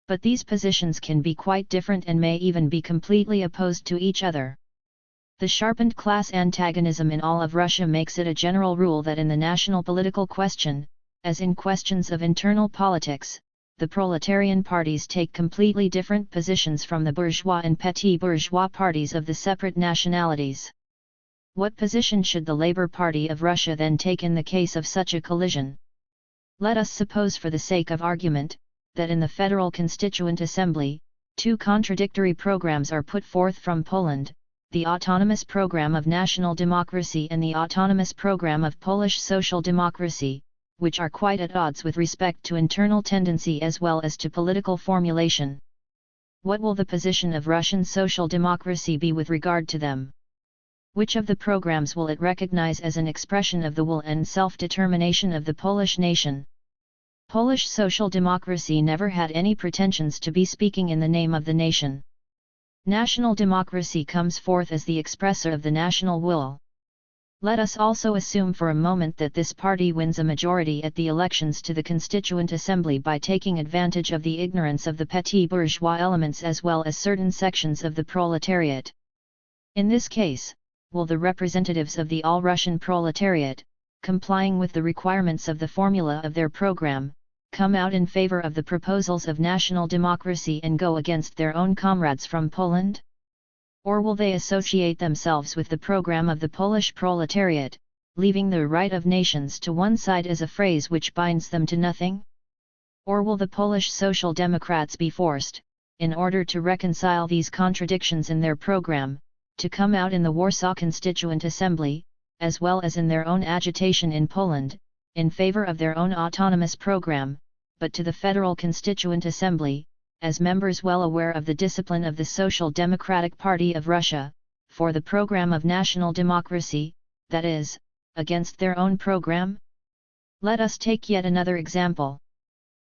But these positions can be quite different and may even be completely opposed to each other. The sharpened class antagonism in all of Russia makes it a general rule that in the national political question, as in questions of internal politics, the proletarian parties take completely different positions from the bourgeois and petit bourgeois parties of the separate nationalities. What position should the Labour Party of Russia then take in the case of such a collision? Let us suppose for the sake of argument, that in the Federal Constituent Assembly, two contradictory programs are put forth from Poland, the autonomous program of national democracy and the autonomous program of Polish social democracy, which are quite at odds with respect to internal tendency as well as to political formulation. What will the position of Russian social democracy be with regard to them? Which of the programs will it recognize as an expression of the will and self-determination of the Polish nation? Polish social democracy never had any pretensions to be speaking in the name of the nation. National democracy comes forth as the expressor of the national will. Let us also assume for a moment that this party wins a majority at the elections to the Constituent Assembly by taking advantage of the ignorance of the petit bourgeois elements as well as certain sections of the proletariat. In this case, will the representatives of the all-Russian proletariat, complying with the requirements of the formula of their program, come out in favor of the proposals of national democracy and go against their own comrades from Poland? Or will they associate themselves with the program of the Polish proletariat, leaving the right of nations to one side as a phrase which binds them to nothing? Or will the Polish Social Democrats be forced, in order to reconcile these contradictions in their program, to come out in the Warsaw Constituent Assembly, as well as in their own agitation in Poland, in favor of their own autonomous program, but to the Federal Constituent Assembly, as members well aware of the discipline of the Social Democratic Party of Russia, for the program of national democracy, that is, against their own program? Let us take yet another example.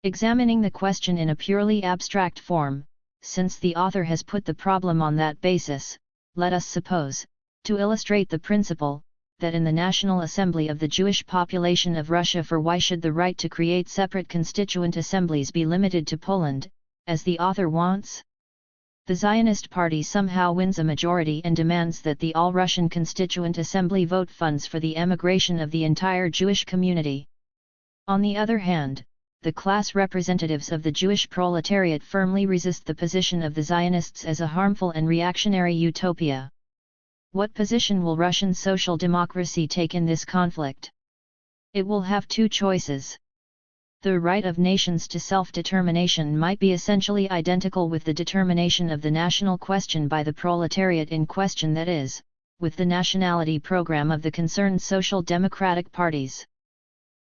Examining the question in a purely abstract form, since the author has put the problem on that basis, let us suppose, to illustrate the principle, that in the National Assembly of the Jewish population of Russia, for why should the right to create separate constituent assemblies be limited to Poland, as the author wants? The Zionist Party somehow wins a majority and demands that the All-Russian Constituent Assembly vote funds for the emigration of the entire Jewish community. On the other hand, the class representatives of the Jewish proletariat firmly resist the position of the Zionists as a harmful and reactionary utopia. What position will Russian social democracy take in this conflict? It will have two choices. The right of nations to self-determination might be essentially identical with the determination of the national question by the proletariat in question, that is, with the nationality program of the concerned social democratic parties.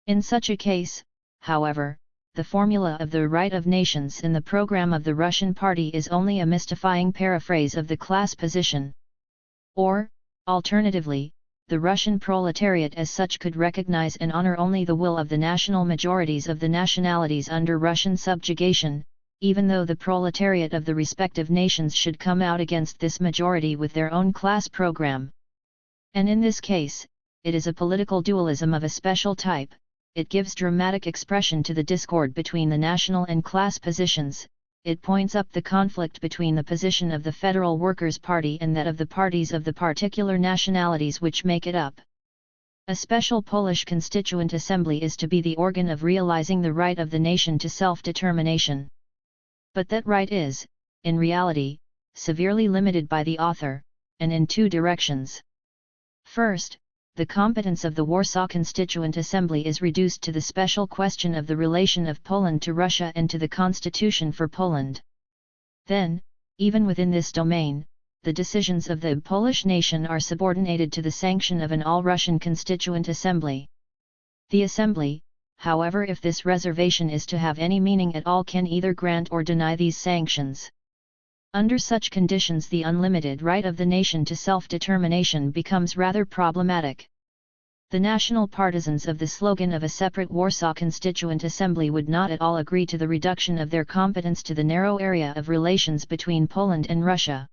In such a case, however, the formula of the right of nations in the program of the Russian party is only a mystifying paraphrase of the class position. Or, alternatively, the Russian proletariat as such could recognize and honor only the will of the national majorities of the nationalities under Russian subjugation, even though the proletariat of the respective nations should come out against this majority with their own class program. And in this case, it is a political dualism of a special type. It gives dramatic expression to the discord between the national and class positions. It points up the conflict between the position of the Federal Workers' Party and that of the parties of the particular nationalities which make it up. A special Polish Constituent Assembly is to be the organ of realizing the right of the nation to self-determination. But that right is, in reality, severely limited by the author, and in two directions. First, the competence of the Warsaw Constituent Assembly is reduced to the special question of the relation of Poland to Russia and to the Constitution for Poland. Then, even within this domain, the decisions of the Polish nation are subordinated to the sanction of an all-Russian Constituent Assembly. The Assembly, however, if this reservation is to have any meaning at all, can either grant or deny these sanctions. Under such conditions, the unlimited right of the nation to self-determination becomes rather problematic. The national partisans of the slogan of a separate Warsaw Constituent Assembly would not at all agree to the reduction of their competence to the narrow area of relations between Poland and Russia.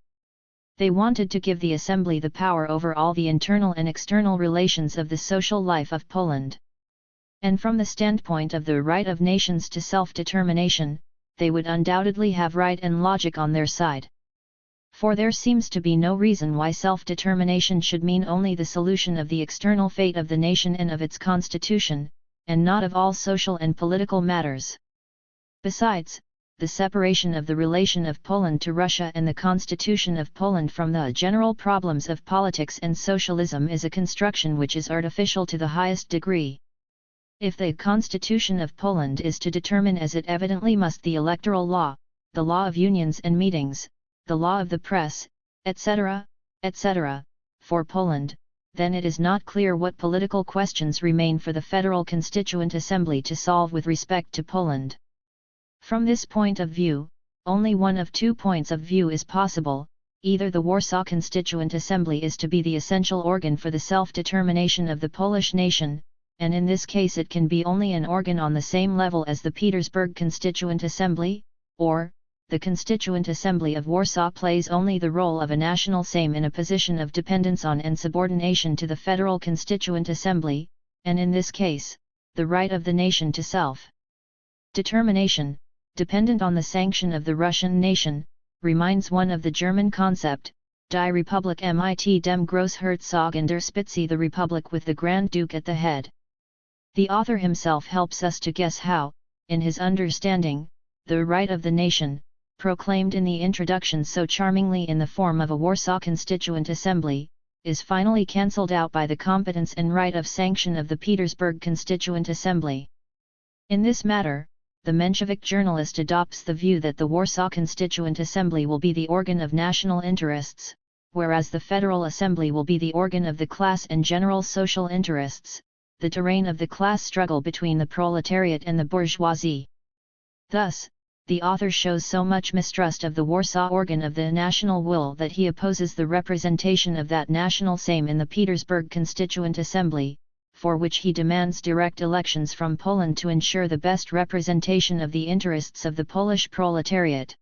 They wanted to give the Assembly the power over all the internal and external relations of the social life of Poland. And from the standpoint of the right of nations to self-determination, they would undoubtedly have right and logic on their side. For there seems to be no reason why self-determination should mean only the solution of the external fate of the nation and of its constitution, and not of all social and political matters. Besides, the separation of the relation of Poland to Russia and the constitution of Poland from the general problems of politics and socialism is a construction which is artificial to the highest degree. If the Constitution of Poland is to determine, as it evidently must, the electoral law, the law of unions and meetings, the law of the press, etc., etc., for Poland, then it is not clear what political questions remain for the Federal Constituent Assembly to solve with respect to Poland. From this point of view, only one of two points of view is possible: either the Warsaw Constituent Assembly is to be the essential organ for the self-determination of the Polish nation, and in this case it can be only an organ on the same level as the Petersburg Constituent Assembly, or, the Constituent Assembly of Warsaw plays only the role of a national Sejm in a position of dependence on and subordination to the Federal Constituent Assembly, and in this case, the right of the nation to self-determination, dependent on the sanction of the Russian nation, reminds one of the German concept, Die Republik mit dem Großherzog an der Spitze, the Republic with the Grand Duke at the head. The author himself helps us to guess how, in his understanding, the right of the nation, proclaimed in the introduction so charmingly in the form of a Warsaw Constituent Assembly, is finally cancelled out by the competence and right of sanction of the Petersburg Constituent Assembly. In this matter, the Menshevik journalist adopts the view that the Warsaw Constituent Assembly will be the organ of national interests, whereas the Federal Assembly will be the organ of the class and general social interests, the terrain of the class struggle between the proletariat and the bourgeoisie. Thus, the author shows so much mistrust of the Warsaw organ of the national will that he opposes the representation of that national Sejm in the Petersburg Constituent Assembly, for which he demands direct elections from Poland to ensure the best representation of the interests of the Polish proletariat.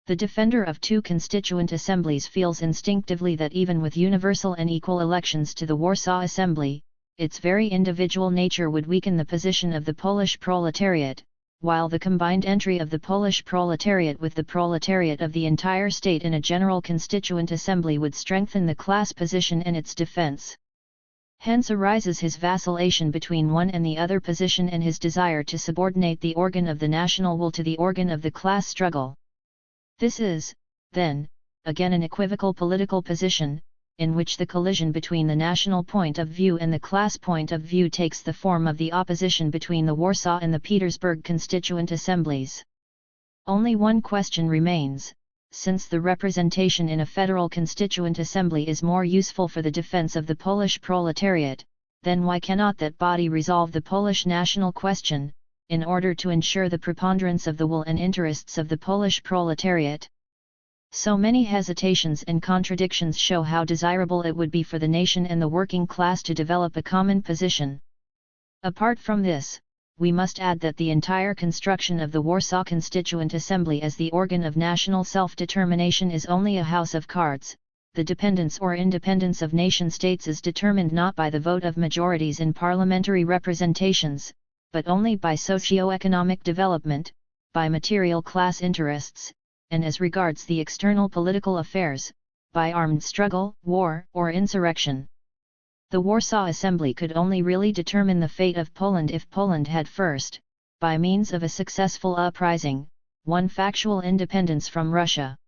The defender of two constituent assemblies feels instinctively that even with universal and equal elections to the Warsaw Assembly, its very individual nature would weaken the position of the Polish proletariat, while the combined entry of the Polish proletariat with the proletariat of the entire state in a general constituent assembly would strengthen the class position and its defense. Hence arises his vacillation between one and the other position and his desire to subordinate the organ of the national will to the organ of the class struggle. This is, then, again an equivocal political position, in which the collision between the national point of view and the class point of view takes the form of the opposition between the Warsaw and the Petersburg constituent assemblies. Only one question remains: since the representation in a federal constituent assembly is more useful for the defense of the Polish proletariat, then why cannot that body resolve the Polish national question, in order to ensure the preponderance of the will and interests of the Polish proletariat? So many hesitations and contradictions show how desirable it would be for the nation and the working class to develop a common position. Apart from this, we must add that the entire construction of the Warsaw Constituent Assembly as the organ of national self-determination is only a house of cards. The dependence or independence of nation-states is determined not by the vote of majorities in parliamentary representations, but only by socio-economic development, by material class interests, and as regards the external political affairs, by armed struggle, war, or insurrection. The Warsaw Assembly could only really determine the fate of Poland if Poland had first, by means of a successful uprising, won factual independence from Russia.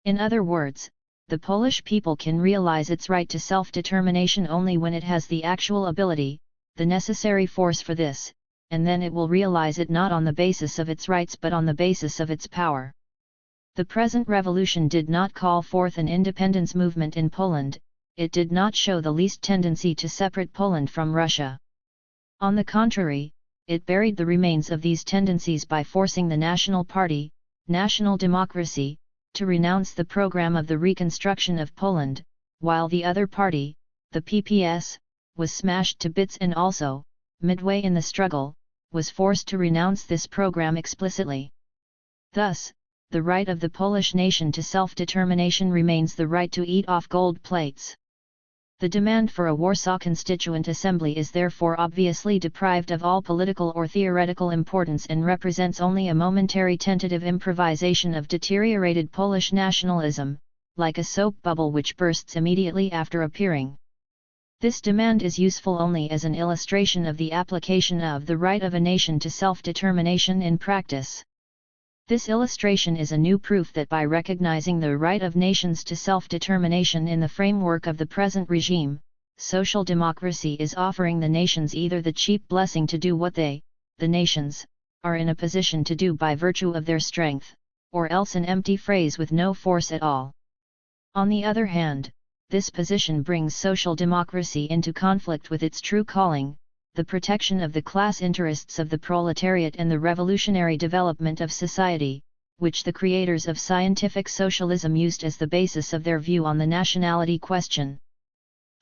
In other words, the Polish people can realize its right to self-determination only when it has the actual ability, the necessary force for this, and then it will realize it not on the basis of its rights but on the basis of its power. The present revolution did not call forth an independence movement in Poland, it did not show the least tendency to separate Poland from Russia. On the contrary, it buried the remains of these tendencies by forcing the National Party, National Democracy, to renounce the program of the reconstruction of Poland, while the other party, the PPS, was smashed to bits and also, midway in the struggle, was forced to renounce this program explicitly. Thus, the right of the Polish nation to self-determination remains the right to eat off gold plates. The demand for a Warsaw Constituent Assembly is therefore obviously deprived of all political or theoretical importance and represents only a momentary tentative improvisation of deteriorated Polish nationalism, like a soap bubble which bursts immediately after appearing. This demand is useful only as an illustration of the application of the right of a nation to self-determination in practice. This illustration is a new proof that by recognizing the right of nations to self-determination in the framework of the present regime, social democracy is offering the nations either the cheap blessing to do what they, the nations, are in a position to do by virtue of their strength, or else an empty phrase with no force at all. On the other hand, this position brings social democracy into conflict with its true calling, the protection of the class interests of the proletariat and the revolutionary development of society, which the creators of scientific socialism used as the basis of their view on the nationality question.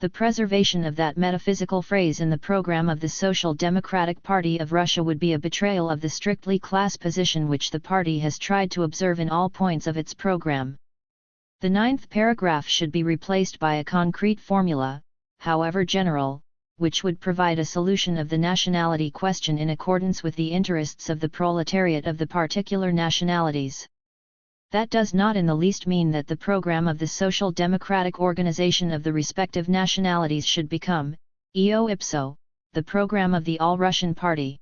The preservation of that metaphysical phrase in the program of the Social Democratic Party of Russia would be a betrayal of the strictly class position which the party has tried to observe in all points of its program. The 9th paragraph should be replaced by a concrete formula, however general, which would provide a solution of the nationality question in accordance with the interests of the proletariat of the particular nationalities. That does not in the least mean that the program of the social democratic organization of the respective nationalities should become, eo ipso, the program of the All-Russian Party.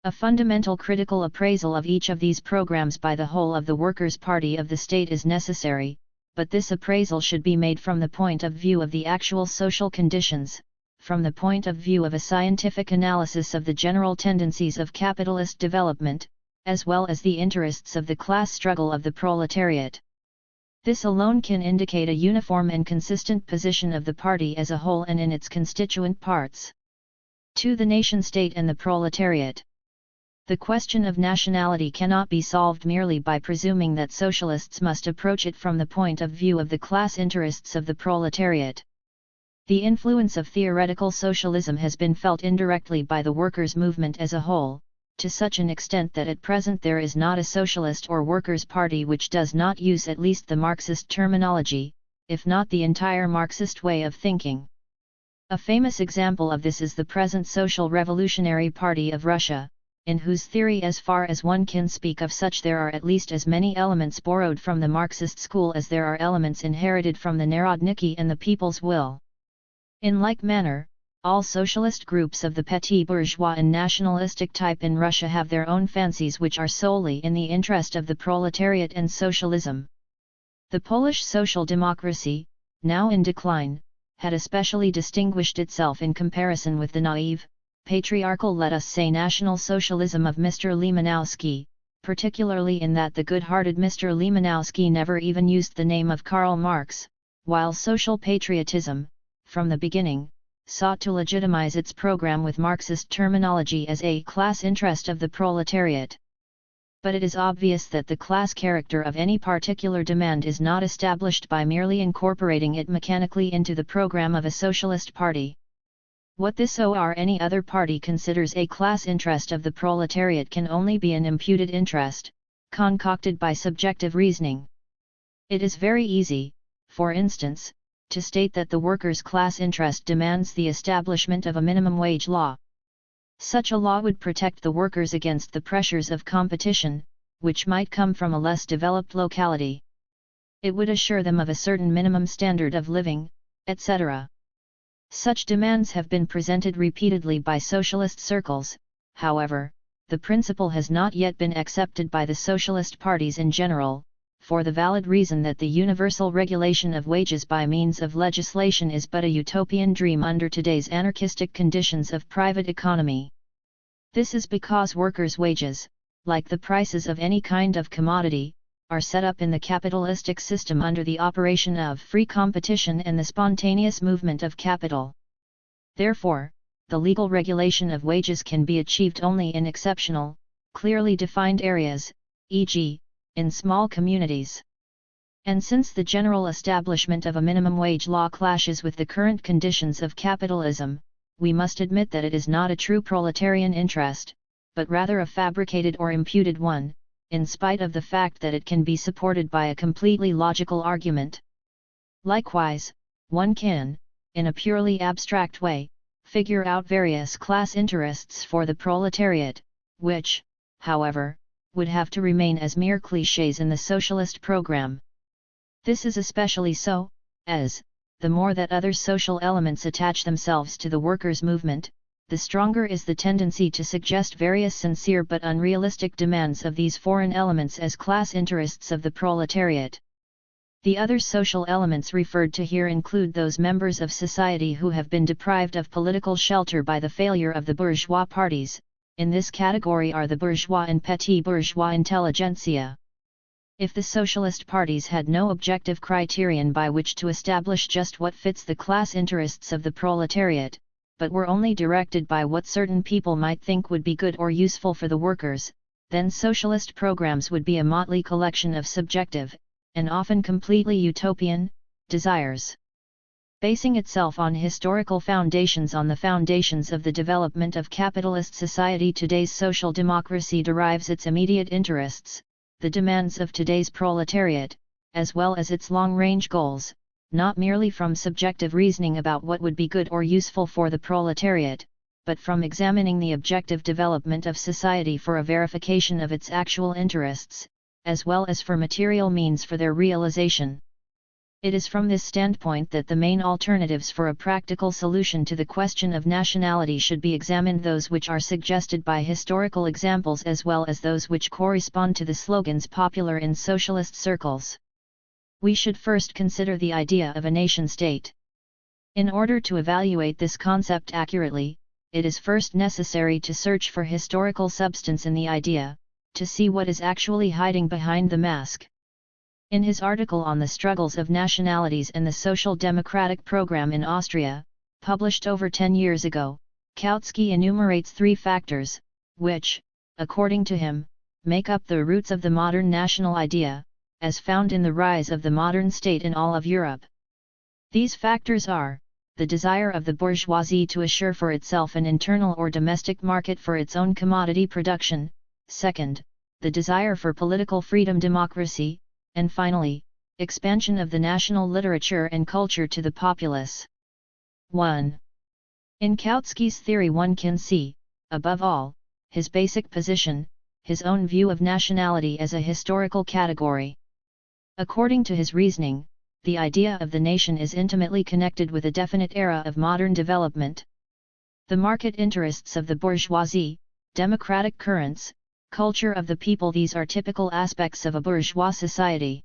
A fundamental critical appraisal of each of these programs by the whole of the Workers' Party of the state is necessary, but this appraisal should be made from the point of view of the actual social conditions, from the point of view of a scientific analysis of the general tendencies of capitalist development, as well as the interests of the class struggle of the proletariat. This alone can indicate a uniform and consistent position of the party as a whole and in its constituent parts. 2. The nation-state and the proletariat. The question of nationality cannot be solved merely by presuming that socialists must approach it from the point of view of the class interests of the proletariat. The influence of theoretical socialism has been felt indirectly by the workers' movement as a whole, to such an extent that at present there is not a socialist or workers' party which does not use at least the Marxist terminology, if not the entire Marxist way of thinking. A famous example of this is the present Social Revolutionary Party of Russia, in whose theory as far as one can speak of such there are at least as many elements borrowed from the Marxist school as there are elements inherited from the Narodniki and the People's Will. In like manner, all socialist groups of the petit bourgeois and nationalistic type in Russia have their own fancies which are solely in the interest of the proletariat and socialism. The Polish social democracy, now in decline, had especially distinguished itself in comparison with the naive, patriarchal let us say National Socialism of Mr. Lemanowski, particularly in that the good-hearted Mr. Lemanowski never even used the name of Karl Marx, while social patriotism, from the beginning, sought to legitimize its program with Marxist terminology as a class interest of the proletariat. But it is obvious that the class character of any particular demand is not established by merely incorporating it mechanically into the program of a socialist party. What this or any other party considers a class interest of the proletariat can only be an imputed interest, concocted by subjective reasoning. It is very easy, for instance, to state that the workers' class interest demands the establishment of a minimum wage law. Such a law would protect the workers against the pressures of competition, which might come from a less developed locality. It would assure them of a certain minimum standard of living, etc. Such demands have been presented repeatedly by socialist circles. However, the principle has not yet been accepted by the socialist parties in general, for the valid reason that the universal regulation of wages by means of legislation is but a utopian dream under today's anarchistic conditions of private economy. This is because workers' wages, like the prices of any kind of commodity, are set up in the capitalistic system under the operation of free competition and the spontaneous movement of capital. Therefore, the legal regulation of wages can be achieved only in exceptional, clearly defined areas, e.g., in small communities. And since the general establishment of a minimum wage law clashes with the current conditions of capitalism, we must admit that it is not a true proletarian interest, but rather a fabricated or imputed one, in spite of the fact that it can be supported by a completely logical argument. Likewise, one can, in a purely abstract way, figure out various class interests for the proletariat, which, however, would have to remain as mere clichés in the socialist program. This is especially so, as, the more that other social elements attach themselves to the workers' movement, the stronger is the tendency to suggest various sincere but unrealistic demands of these foreign elements as class interests of the proletariat. The other social elements referred to here include those members of society who have been deprived of political shelter by the failure of the bourgeois parties. In this category are the bourgeois and petit bourgeois intelligentsia. If the socialist parties had no objective criterion by which to establish just what fits the class interests of the proletariat, but were only directed by what certain people might think would be good or useful for the workers, then socialist programs would be a motley collection of subjective, and often completely utopian, desires. Basing itself on historical foundations on the foundations of the development of capitalist society, today's social democracy derives its immediate interests, the demands of today's proletariat, as well as its long-range goals, not merely from subjective reasoning about what would be good or useful for the proletariat, but from examining the objective development of society for a verification of its actual interests, as well as for material means for their realization. It is from this standpoint that the main alternatives for a practical solution to the question of nationality should be examined, those which are suggested by historical examples as well as those which correspond to the slogans popular in socialist circles. We should first consider the idea of a nation-state. In order to evaluate this concept accurately, it is first necessary to search for historical substance in the idea, to see what is actually hiding behind the mask. In his article on the struggles of nationalities and the social democratic program in Austria, published over 10 years ago, Kautsky enumerates 3 factors, which, according to him, make up the roots of the modern national idea, as found in the rise of the modern state in all of Europe. These factors are, the desire of the bourgeoisie to assure for itself an internal or domestic market for its own commodity production, second, the desire for political freedom, democracy, and finally, expansion of the national literature and culture to the populace. 1. In Kautsky's theory one can see, above all, his basic position, his own view of nationality as a historical category. According to his reasoning, the idea of the nation is intimately connected with a definite era of modern development. The market interests of the bourgeoisie, democratic currents, culture of the people, these are typical aspects of a bourgeois society.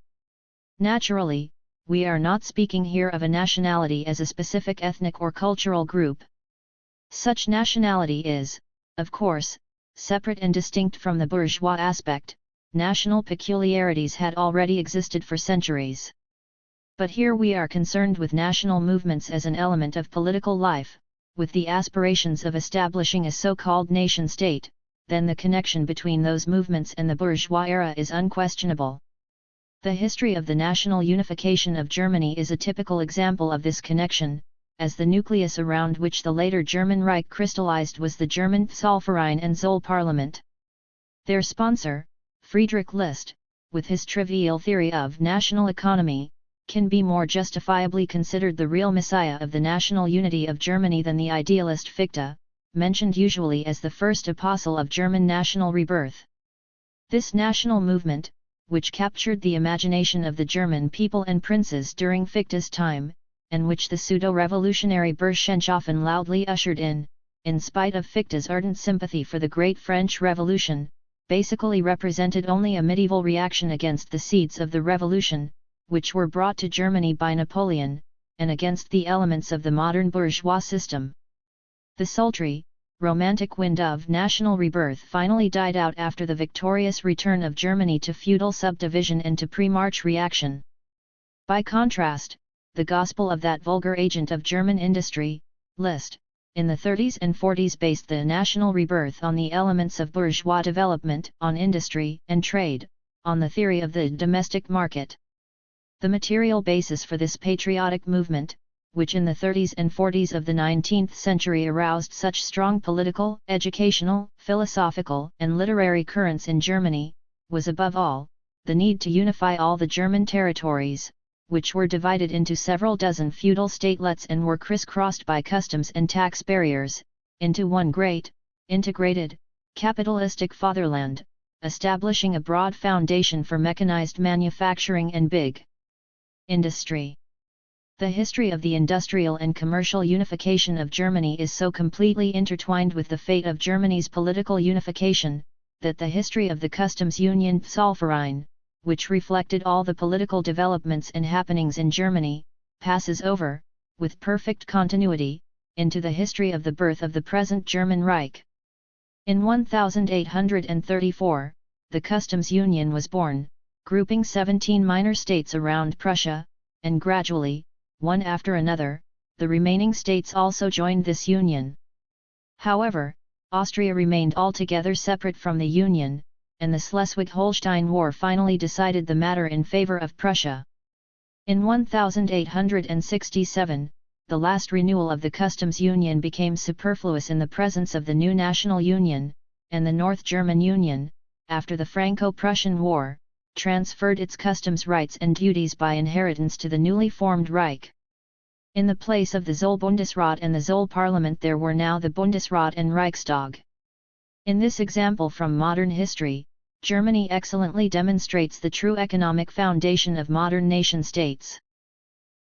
Naturally, we are not speaking here of a nationality as a specific ethnic or cultural group. Such nationality is, of course, separate and distinct from the bourgeois aspect. National peculiarities had already existed for centuries. But here we are concerned with national movements as an element of political life, with the aspirations of establishing a so-called nation-state, then the connection between those movements and the bourgeois era is unquestionable. The history of the national unification of Germany is a typical example of this connection, as the nucleus around which the later German Reich crystallized was the German Zollverein and Zollparlament. Their sponsor, Friedrich List, with his trivial theory of national economy, can be more justifiably considered the real messiah of the national unity of Germany than the idealist Fichte, mentioned usually as the first apostle of German national rebirth. This national movement, which captured the imagination of the German people and princes during Fichte's time, and which the pseudo-revolutionary Burschenschaffen loudly ushered in spite of Fichte's ardent sympathy for the Great French Revolution, basically represented only a medieval reaction against the seeds of the revolution, which were brought to Germany by Napoleon, and against the elements of the modern bourgeois system. The sultry, romantic wind of national rebirth finally died out after the victorious return of Germany to feudal subdivision and to pre-March reaction. By contrast, the gospel of that vulgar agent of German industry, List, in the 30s and 40s based the national rebirth on the elements of bourgeois development, on industry and trade, on the theory of the domestic market. The material basis for this patriotic movement, which in the 30s and 40s of the 19th century aroused such strong political, educational, philosophical, and literary currents in Germany, was above all, the need to unify all the German territories, which were divided into several dozen feudal statelets and were crisscrossed by customs and tax barriers, into one great, integrated, capitalistic fatherland, establishing a broad foundation for mechanized manufacturing and big industry. The history of the industrial and commercial unification of Germany is so completely intertwined with the fate of Germany's political unification, that the history of the customs union Zollverein, which reflected all the political developments and happenings in Germany, passes over, with perfect continuity, into the history of the birth of the present German Reich. In 1834, the customs union was born, grouping 17 minor states around Prussia, and gradually, one after another, the remaining states also joined this union. However, Austria remained altogether separate from the union, and the Schleswig-Holstein War finally decided the matter in favor of Prussia. In 1867, the last renewal of the customs union became superfluous in the presence of the new national union, and the North German Union, after the Franco-Prussian War, transferred its customs rights and duties by inheritance to the newly formed Reich. In the place of the Zollbundesrat and the Zollparlament there were now the Bundesrat and Reichstag. In this example from modern history, Germany excellently demonstrates the true economic foundation of modern nation-states.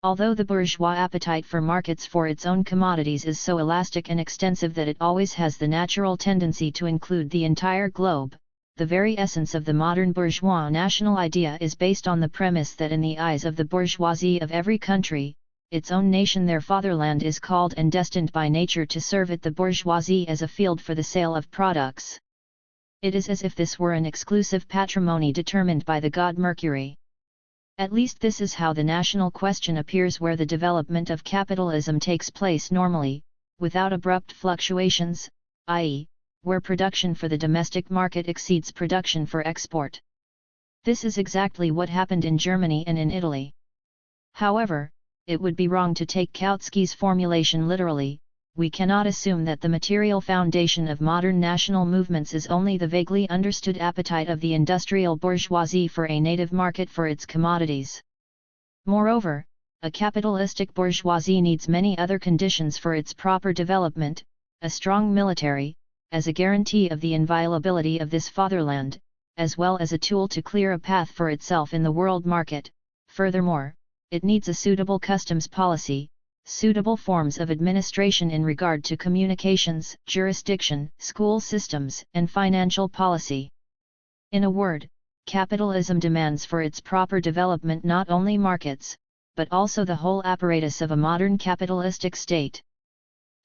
Although the bourgeois appetite for markets for its own commodities is so elastic and extensive that it always has the natural tendency to include the entire globe, the very essence of the modern bourgeois national idea is based on the premise that in the eyes of the bourgeoisie of every country, its own nation their fatherland is called and destined by nature to serve it the bourgeoisie as a field for the sale of products. It is as if this were an exclusive patrimony determined by the god Mercury. At least this is how the national question appears where the development of capitalism takes place normally, without abrupt fluctuations, i.e., where production for the domestic market exceeds production for export. This is exactly what happened in Germany and in Italy. However, it would be wrong to take Kautsky's formulation literally. We cannot assume that the material foundation of modern national movements is only the vaguely understood appetite of the industrial bourgeoisie for a native market for its commodities. Moreover, a capitalistic bourgeoisie needs many other conditions for its proper development: a strong military, as a guarantee of the inviolability of this fatherland, as well as a tool to clear a path for itself in the world market. Furthermore, it needs a suitable customs policy, suitable forms of administration in regard to communications, jurisdiction, school systems, and financial policy. In a word, capitalism demands for its proper development not only markets, but also the whole apparatus of a modern capitalistic state.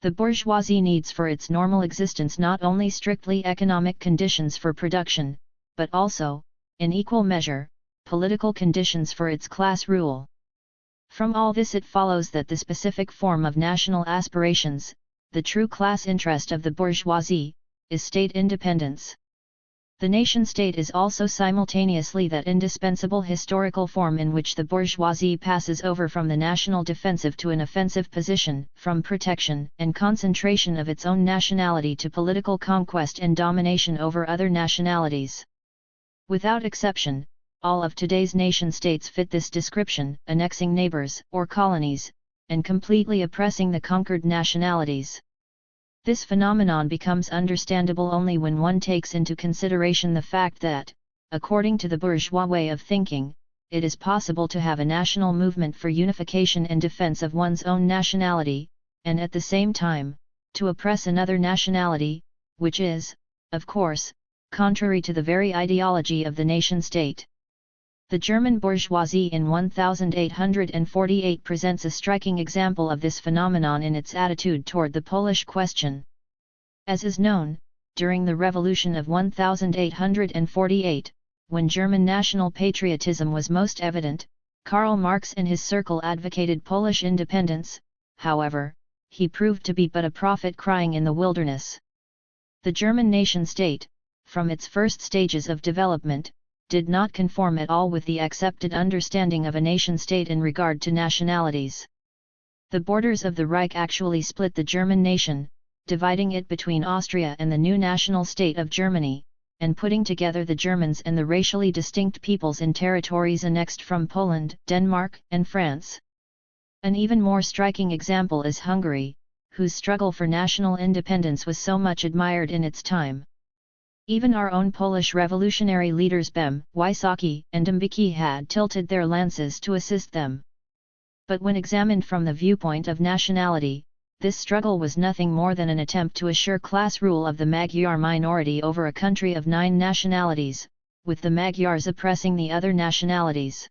The bourgeoisie needs for its normal existence not only strictly economic conditions for production, but also, in equal measure, political conditions for its class rule. From all this it follows that the specific form of national aspirations, the true class interest of the bourgeoisie, is state independence. The nation-state is also simultaneously that indispensable historical form in which the bourgeoisie passes over from the national defensive to an offensive position, from protection and concentration of its own nationality to political conquest and domination over other nationalities. Without exception, all of today's nation-states fit this description, annexing neighbors or colonies, and completely oppressing the conquered nationalities. This phenomenon becomes understandable only when one takes into consideration the fact that, according to the bourgeois way of thinking, it is possible to have a national movement for unification and defense of one's own nationality, and at the same time, to oppress another nationality, which is, of course, contrary to the very ideology of the nation-state. The German bourgeoisie in 1848 presents a striking example of this phenomenon in its attitude toward the Polish question. As is known, during the Revolution of 1848, when German national patriotism was most evident, Karl Marx and his circle advocated Polish independence. However, he proved to be but a prophet crying in the wilderness. The German nation-state, from its first stages of development, did not conform at all with the accepted understanding of a nation-state in regard to nationalities. The borders of the Reich actually split the German nation, dividing it between Austria and the new national state of Germany, and putting together the Germans and the racially distinct peoples in territories annexed from Poland, Denmark, and France. An even more striking example is Hungary, whose struggle for national independence was so much admired in its time. Even our own Polish revolutionary leaders Bem, Wysocki, and Dębicki had tilted their lances to assist them. But when examined from the viewpoint of nationality, this struggle was nothing more than an attempt to assure class rule of the Magyar minority over a country of 9 nationalities, with the Magyars oppressing the other nationalities.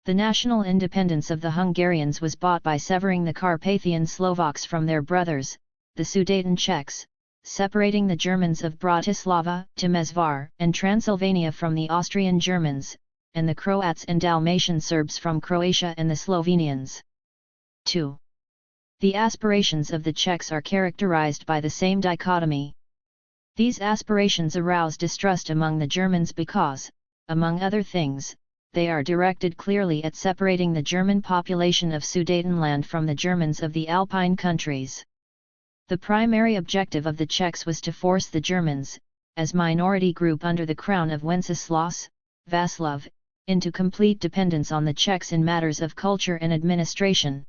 The national independence of the Hungarians was bought by severing the Carpathian Slovaks from their brothers, the Sudeten Czechs, separating the Germans of Bratislava, Temesvar, and Transylvania from the Austrian Germans, and the Croats and Dalmatian Serbs from Croatia and the Slovenians. 2. The aspirations of the Czechs are characterized by the same dichotomy. These aspirations arouse distrust among the Germans because, among other things, they are directed clearly at separating the German population of Sudetenland from the Germans of the Alpine countries. The primary objective of the Czechs was to force the Germans, as minority group under the crown of Wenceslaus, Václav, into complete dependence on the Czechs in matters of culture and administration.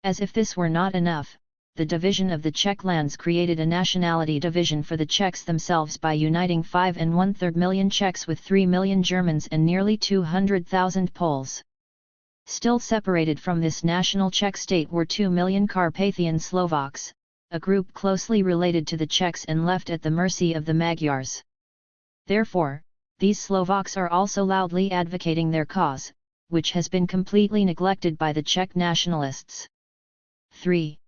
As if this were not enough, the division of the Czech lands created a nationality division for the Czechs themselves by uniting 5 1/3 million Czechs with 3 million Germans and nearly 200,000 Poles. Still separated from this national Czech state were 2 million Carpathian Slovaks, a group closely related to the Czechs and left at the mercy of the Magyars. Therefore, these Slovaks are also loudly advocating their cause, which has been completely neglected by the Czech nationalists. 3.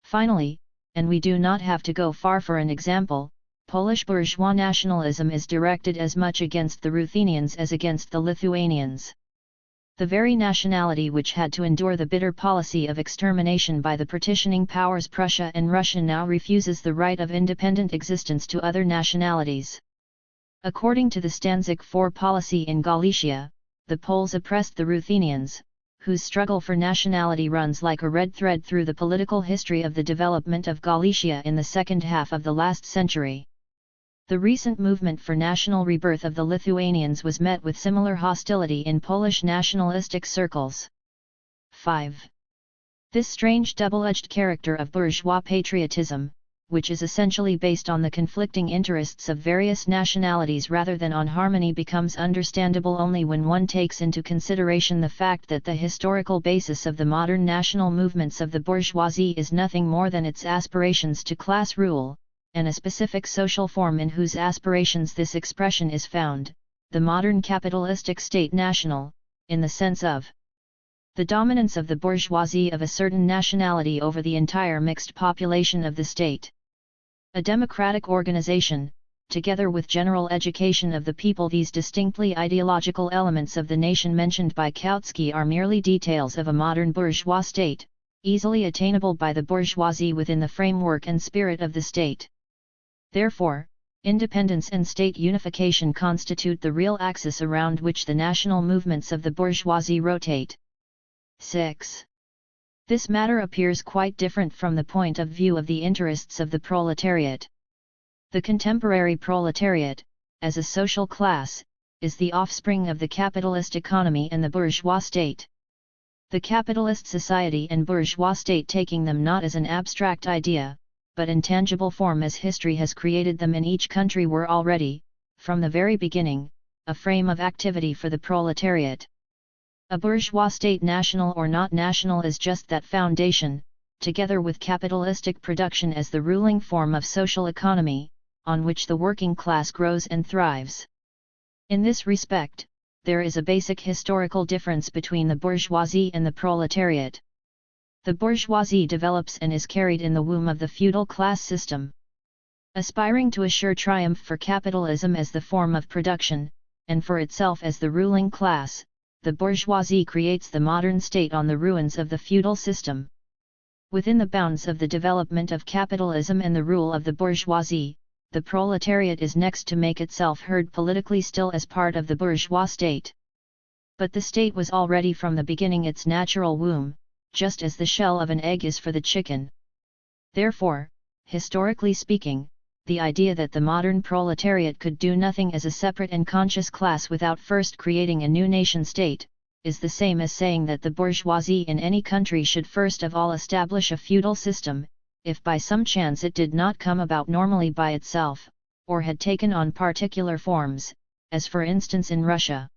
Finally, and we do not have to go far for an example, Polish bourgeois nationalism is directed as much against the Ruthenians as against the Lithuanians. The very nationality which had to endure the bitter policy of extermination by the partitioning powers Prussia and Russia now refuses the right of independent existence to other nationalities. According to the Stanzik IV policy in Galicia, the Poles oppressed the Ruthenians, whose struggle for nationality runs like a red thread through the political history of the development of Galicia in the second half of the last century. The recent movement for national rebirth of the Lithuanians was met with similar hostility in Polish nationalistic circles. 5. This strange double-edged character of bourgeois patriotism, which is essentially based on the conflicting interests of various nationalities rather than on harmony, becomes understandable only when one takes into consideration the fact that the historical basis of the modern national movements of the bourgeoisie is nothing more than its aspirations to class rule, and a specific social form in whose aspirations this expression is found, the modern capitalistic state national, in the sense of the dominance of the bourgeoisie of a certain nationality over the entire mixed population of the state. A democratic organization, together with general education of the people, these distinctly ideological elements of the nation mentioned by Kautsky are merely details of a modern bourgeois state, easily attainable by the bourgeoisie within the framework and spirit of the state. Therefore, Independence and state unification constitute the real axis around which the national movements of the bourgeoisie rotate. 6. This matter appears quite different from the point of view of the interests of the proletariat. The contemporary proletariat, as a social class, is the offspring of the capitalist economy and the bourgeois state. The capitalist society and bourgeois state taking them not as an abstract idea, but in tangible form as history has created them in each country were already, from the very beginning, a frame of activity for the proletariat. A bourgeois state, national or not national, is just that foundation, together with capitalistic production as the ruling form of social economy, on which the working class grows and thrives. In this respect, there is a basic historical difference between the bourgeoisie and the proletariat. The bourgeoisie develops and is carried in the womb of the feudal class system. Aspiring to assure triumph for capitalism as the form of production, and for itself as the ruling class, the bourgeoisie creates the modern state on the ruins of the feudal system. Within the bounds of the development of capitalism and the rule of the bourgeoisie, the proletariat is next to make itself heard politically still as part of the bourgeois state. But the state was already from the beginning its natural womb, just as the shell of an egg is for the chicken. Therefore, historically speaking, the idea that the modern proletariat could do nothing as a separate and conscious class without first creating a new nation-state, is the same as saying that the bourgeoisie in any country should first of all establish a feudal system, if by some chance it did not come about normally by itself, or had taken on particular forms, as for instance in Russia.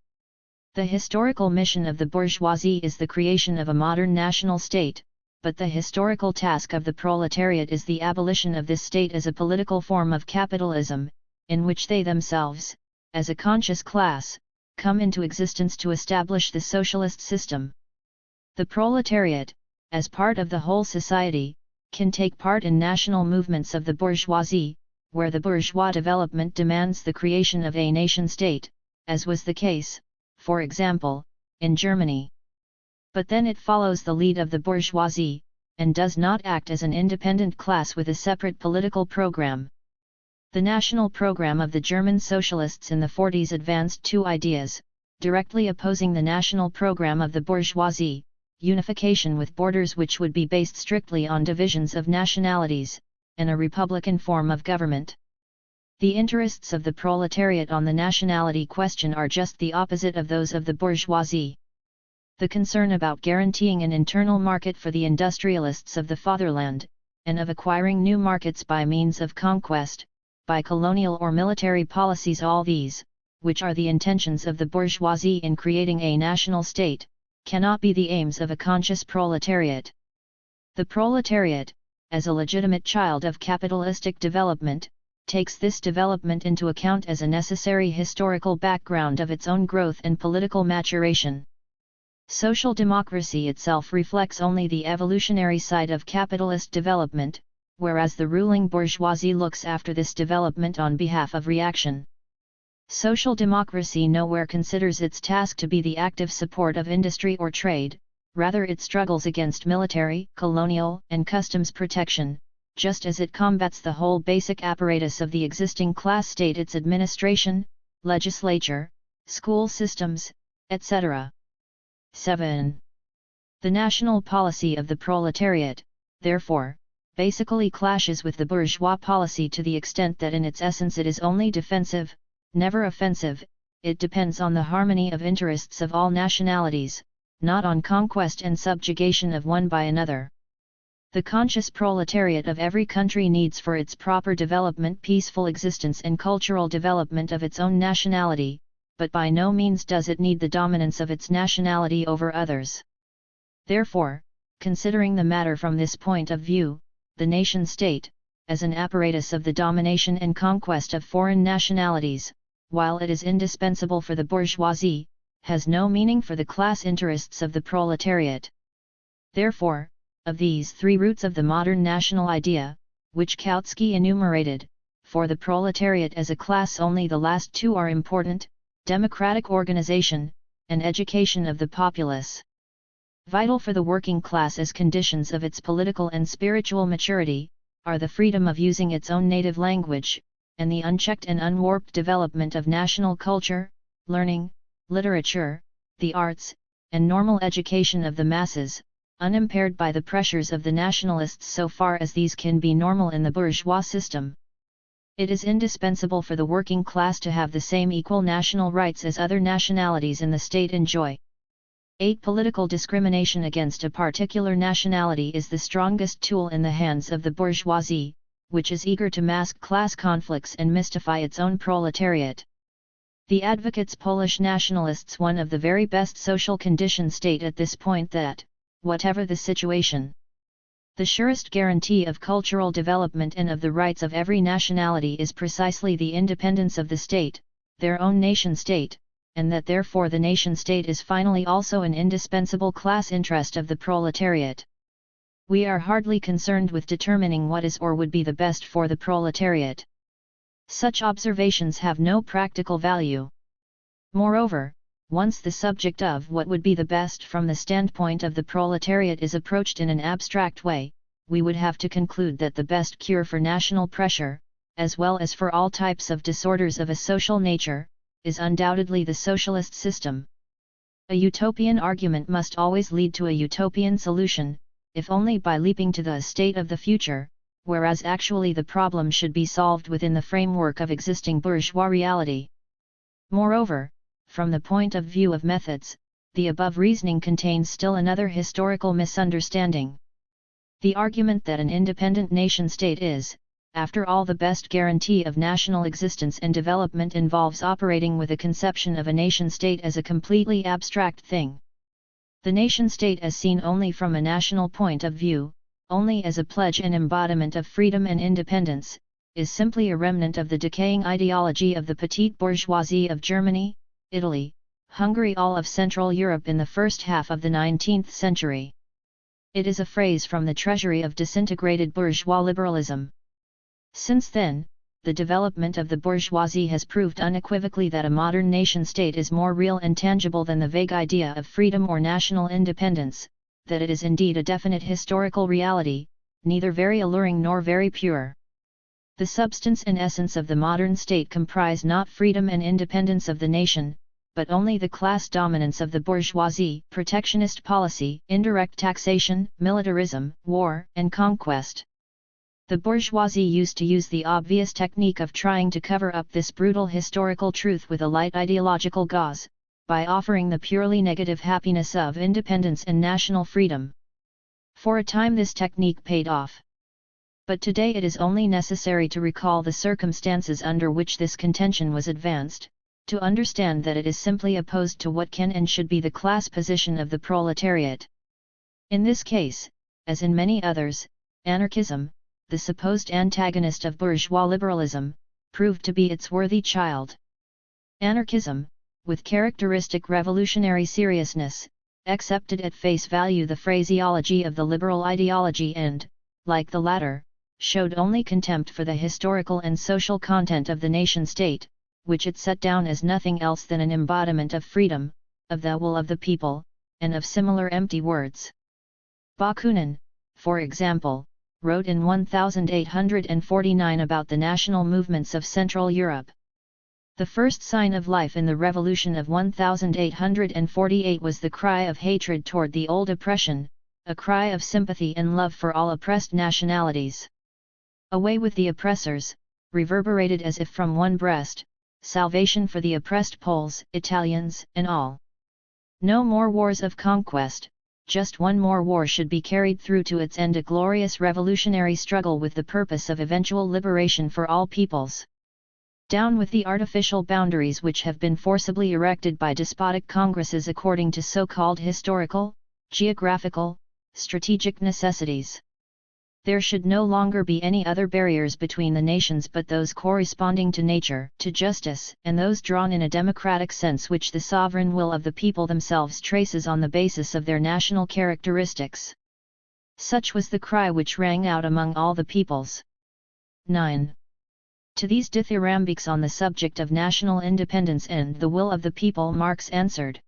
The historical mission of the bourgeoisie is the creation of a modern national state, but the historical task of the proletariat is the abolition of this state as a political form of capitalism, in which they themselves, as a conscious class, come into existence to establish the socialist system. The proletariat, as part of the whole society, can take part in national movements of the bourgeoisie, where the bourgeois development demands the creation of a nation-state, as was the case, for example, in Germany. But then it follows the lead of the bourgeoisie, and does not act as an independent class with a separate political program. The national program of the German socialists in the 40s advanced two ideas, directly opposing the national program of the bourgeoisie: unification with borders which would be based strictly on divisions of nationalities, and a republican form of government. The interests of the proletariat on the nationality question are just the opposite of those of the bourgeoisie. The concern about guaranteeing an internal market for the industrialists of the fatherland, and of acquiring new markets by means of conquest, by colonial or military policies, all these, which are the intentions of the bourgeoisie in creating a national state, cannot be the aims of a conscious proletariat. The proletariat, as a legitimate child of capitalistic development, takes this development into account as a necessary historical background of its own growth and political maturation. Social democracy itself reflects only the evolutionary side of capitalist development, whereas the ruling bourgeoisie looks after this development on behalf of reaction. Social democracy nowhere considers its task to be the active support of industry or trade, rather it struggles against military, colonial, and customs protection, just as it combats the whole basic apparatus of the existing class state, its administration, legislature, school systems, etc. 7. The national policy of the proletariat, therefore, basically clashes with the bourgeois policy to the extent that in its essence it is only defensive, never offensive. It depends on the harmony of interests of all nationalities, not on conquest and subjugation of one by another. The conscious proletariat of every country needs for its proper development peaceful existence and cultural development of its own nationality, but by no means does it need the dominance of its nationality over others. Therefore, considering the matter from this point of view, the nation-state, as an apparatus of the domination and conquest of foreign nationalities, while it is indispensable for the bourgeoisie, has no meaning for the class interests of the proletariat. Therefore, of these three roots of the modern national idea, which Kautsky enumerated, for the proletariat as a class only the last two are important: democratic organization, and education of the populace. Vital for the working class as conditions of its political and spiritual maturity, are the freedom of using its own native language, and the unchecked and unwarped development of national culture, learning, literature, the arts, and normal education of the masses, unimpaired by the pressures of the nationalists so far as these can be normal in the bourgeois system. It is indispensable for the working class to have the same equal national rights as other nationalities in the state enjoy. 8. Political discrimination against a particular nationality is the strongest tool in the hands of the bourgeoisie, which is eager to mask class conflicts and mystify its own proletariat. The advocates Polish nationalists, one of the very best social conditions, state at this point that, whatever the situation, the surest guarantee of cultural development and of the rights of every nationality is precisely the independence of the state, their own nation-state, and that therefore the nation-state is finally also an indispensable class interest of the proletariat. We are hardly concerned with determining what is or would be the best for the proletariat. Such observations have no practical value. Moreover, once the subject of what would be the best from the standpoint of the proletariat is approached in an abstract way, we would have to conclude that the best cure for national pressure, as well as for all types of disorders of a social nature, is undoubtedly the socialist system. A utopian argument must always lead to a utopian solution, if only by leaping to the state of the future, whereas actually the problem should be solved within the framework of existing bourgeois reality. Moreover, from the point of view of methods, the above reasoning contains still another historical misunderstanding. The argument that an independent nation-state is, after all, the best guarantee of national existence and development involves operating with a conception of a nation-state as a completely abstract thing. The nation-state as seen only from a national point of view, only as a pledge and embodiment of freedom and independence, is simply a remnant of the decaying ideology of the petite bourgeoisie of Germany, Italy, Hungary, all of Central Europe in the first half of the 19th century. It is a phrase from the treasury of disintegrated bourgeois liberalism. Since then, the development of the bourgeoisie has proved unequivocally that a modern nation-state is more real and tangible than the vague idea of freedom or national independence, that it is indeed a definite historical reality, neither very alluring nor very pure. The substance and essence of the modern state comprise not freedom and independence of the nation, but only the class dominance of the bourgeoisie, protectionist policy, indirect taxation, militarism, war, and conquest. The bourgeoisie used to use the obvious technique of trying to cover up this brutal historical truth with a light ideological gauze, by offering the purely negative happiness of independence and national freedom. For a time this technique paid off. But today it is only necessary to recall the circumstances under which this contention was advanced, to understand that it is simply opposed to what can and should be the class position of the proletariat. In this case, as in many others, anarchism, the supposed antagonist of bourgeois liberalism, proved to be its worthy child. Anarchism, with characteristic revolutionary seriousness, accepted at face value the phraseology of the liberal ideology and, like the latter, showed only contempt for the historical and social content of the nation-state, which it set down as nothing else than an embodiment of freedom, of the will of the people, and of similar empty words. Bakunin, for example, wrote in 1849 about the national movements of Central Europe. The first sign of life in the revolution of 1848 was the cry of hatred toward the old oppression, a cry of sympathy and love for all oppressed nationalities. Away with the oppressors, reverberated as if from one breast, salvation for the oppressed Poles, Italians, and all. No more wars of conquest, just one more war should be carried through to its end, a glorious revolutionary struggle with the purpose of eventual liberation for all peoples. Down with the artificial boundaries which have been forcibly erected by despotic congresses according to so-called historical, geographical, strategic necessities. There should no longer be any other barriers between the nations but those corresponding to nature, to justice, and those drawn in a democratic sense which the sovereign will of the people themselves traces on the basis of their national characteristics. Such was the cry which rang out among all the peoples. 9. To these dithyrambics on the subject of national independence and the will of the people Marx answered.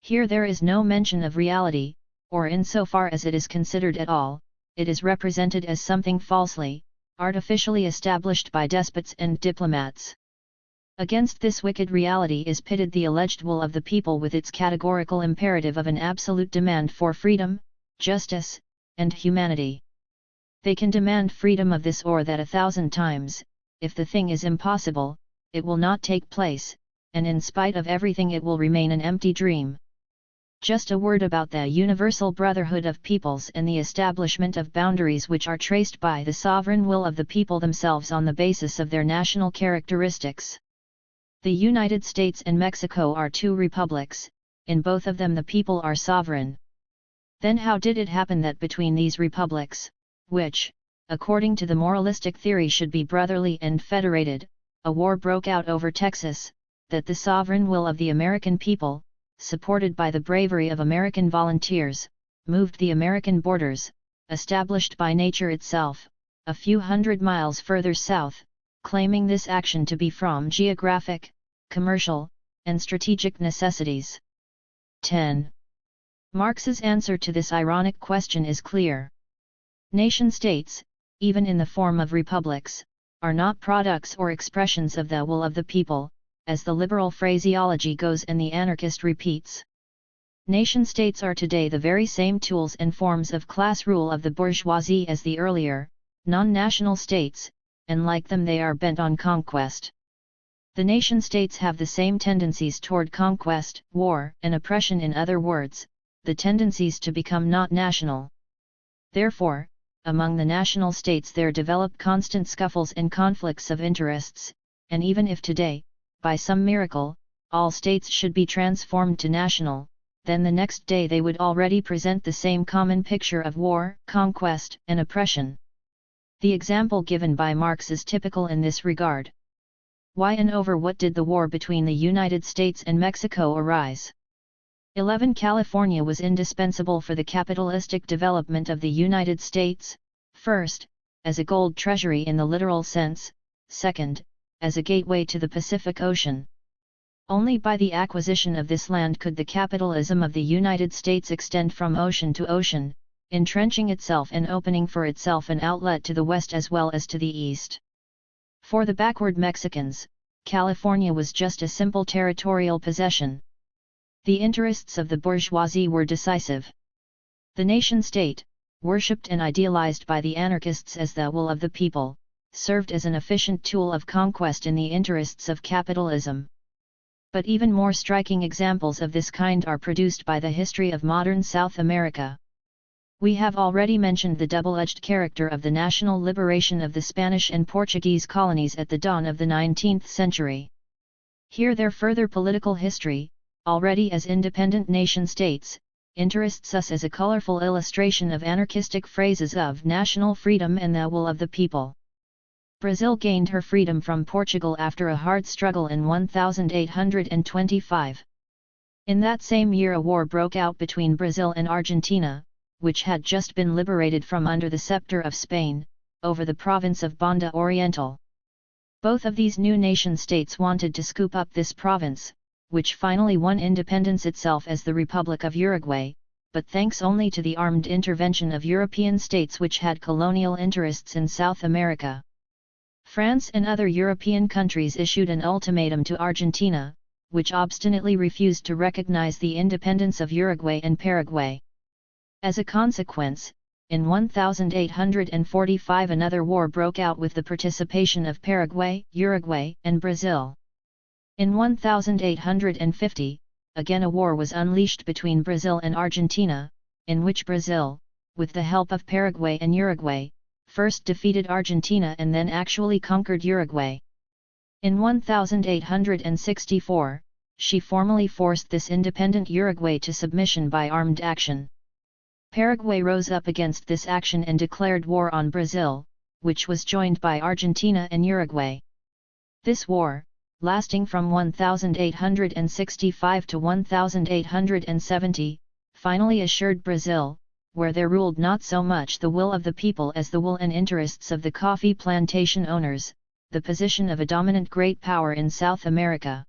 Here there is no mention of reality, or insofar as it is considered at all, it is represented as something falsely, artificially established by despots and diplomats. Against this wicked reality is pitted the alleged will of the people with its categorical imperative of an absolute demand for freedom, justice, and humanity. They can demand freedom of this or that 1,000 times, if the thing is impossible, it will not take place, and in spite of everything it will remain an empty dream. Just a word about the universal brotherhood of peoples and the establishment of boundaries which are traced by the sovereign will of the people themselves on the basis of their national characteristics. The United States and Mexico are two republics, in both of them the people are sovereign. Then how did it happen that between these republics, which, according to the moralistic theory should be brotherly and federated, a war broke out over Texas, that the sovereign will of the American people, supported by the bravery of American volunteers, moved the American borders, established by nature itself, a few hundred miles further south, claiming this action to be from geographic, commercial, and strategic necessities. 10. Marx's answer to this ironic question is clear. Nation-states, even in the form of republics, are not products or expressions of the will of the people, as the liberal phraseology goes and the anarchist repeats. Nation-states are today the very same tools and forms of class rule of the bourgeoisie as the earlier, non-national states, and like them they are bent on conquest. The nation-states have the same tendencies toward conquest, war, and oppression, in other words, the tendencies to become not national. Therefore, among the national states there develop constant scuffles and conflicts of interests, and even if today, by some miracle, all states should be transformed to national, then the next day they would already present the same common picture of war, conquest, and oppression. The example given by Marx is typical in this regard. Why and over what did the war between the United States and Mexico arise? 11. California was indispensable for the capitalistic development of the United States, first, as a gold treasury in the literal sense, second, as a gateway to the Pacific Ocean. Only by the acquisition of this land could the capitalism of the United States extend from ocean to ocean, entrenching itself and opening for itself an outlet to the west as well as to the east. For the backward Mexicans, California was just a simple territorial possession. The interests of the bourgeoisie were decisive. The nation-state, worshipped and idealized by the anarchists as the will of the people, served as an efficient tool of conquest in the interests of capitalism. But even more striking examples of this kind are produced by the history of modern South America. We have already mentioned the double-edged character of the national liberation of the Spanish and Portuguese colonies at the dawn of the 19th century. Here their further political history, already as independent nation-states, interests us as a colorful illustration of anarchistic phrases of national freedom and the will of the people. Brazil gained her freedom from Portugal after a hard struggle in 1825. In that same year a war broke out between Brazil and Argentina, which had just been liberated from under the scepter of Spain, over the province of Banda Oriental. Both of these new nation-states wanted to scoop up this province, which finally won independence itself as the Republic of Uruguay, but thanks only to the armed intervention of European states which had colonial interests in South America. France and other European countries issued an ultimatum to Argentina, which obstinately refused to recognize the independence of Uruguay and Paraguay. As a consequence, in 1845 another war broke out with the participation of Paraguay, Uruguay, and Brazil. In 1850, again a war was unleashed between Brazil and Argentina, in which Brazil, with the help of Paraguay and Uruguay, first defeated Argentina and then actually conquered Uruguay. In 1864, she formally forced this independent Uruguay to submission by armed action. Paraguay rose up against this action and declared war on Brazil, which was joined by Argentina and Uruguay. This war, lasting from 1865 to 1870, finally assured Brazil, where there ruled not so much the will of the people as the will and interests of the coffee plantation owners, the position of a dominant great power in South America.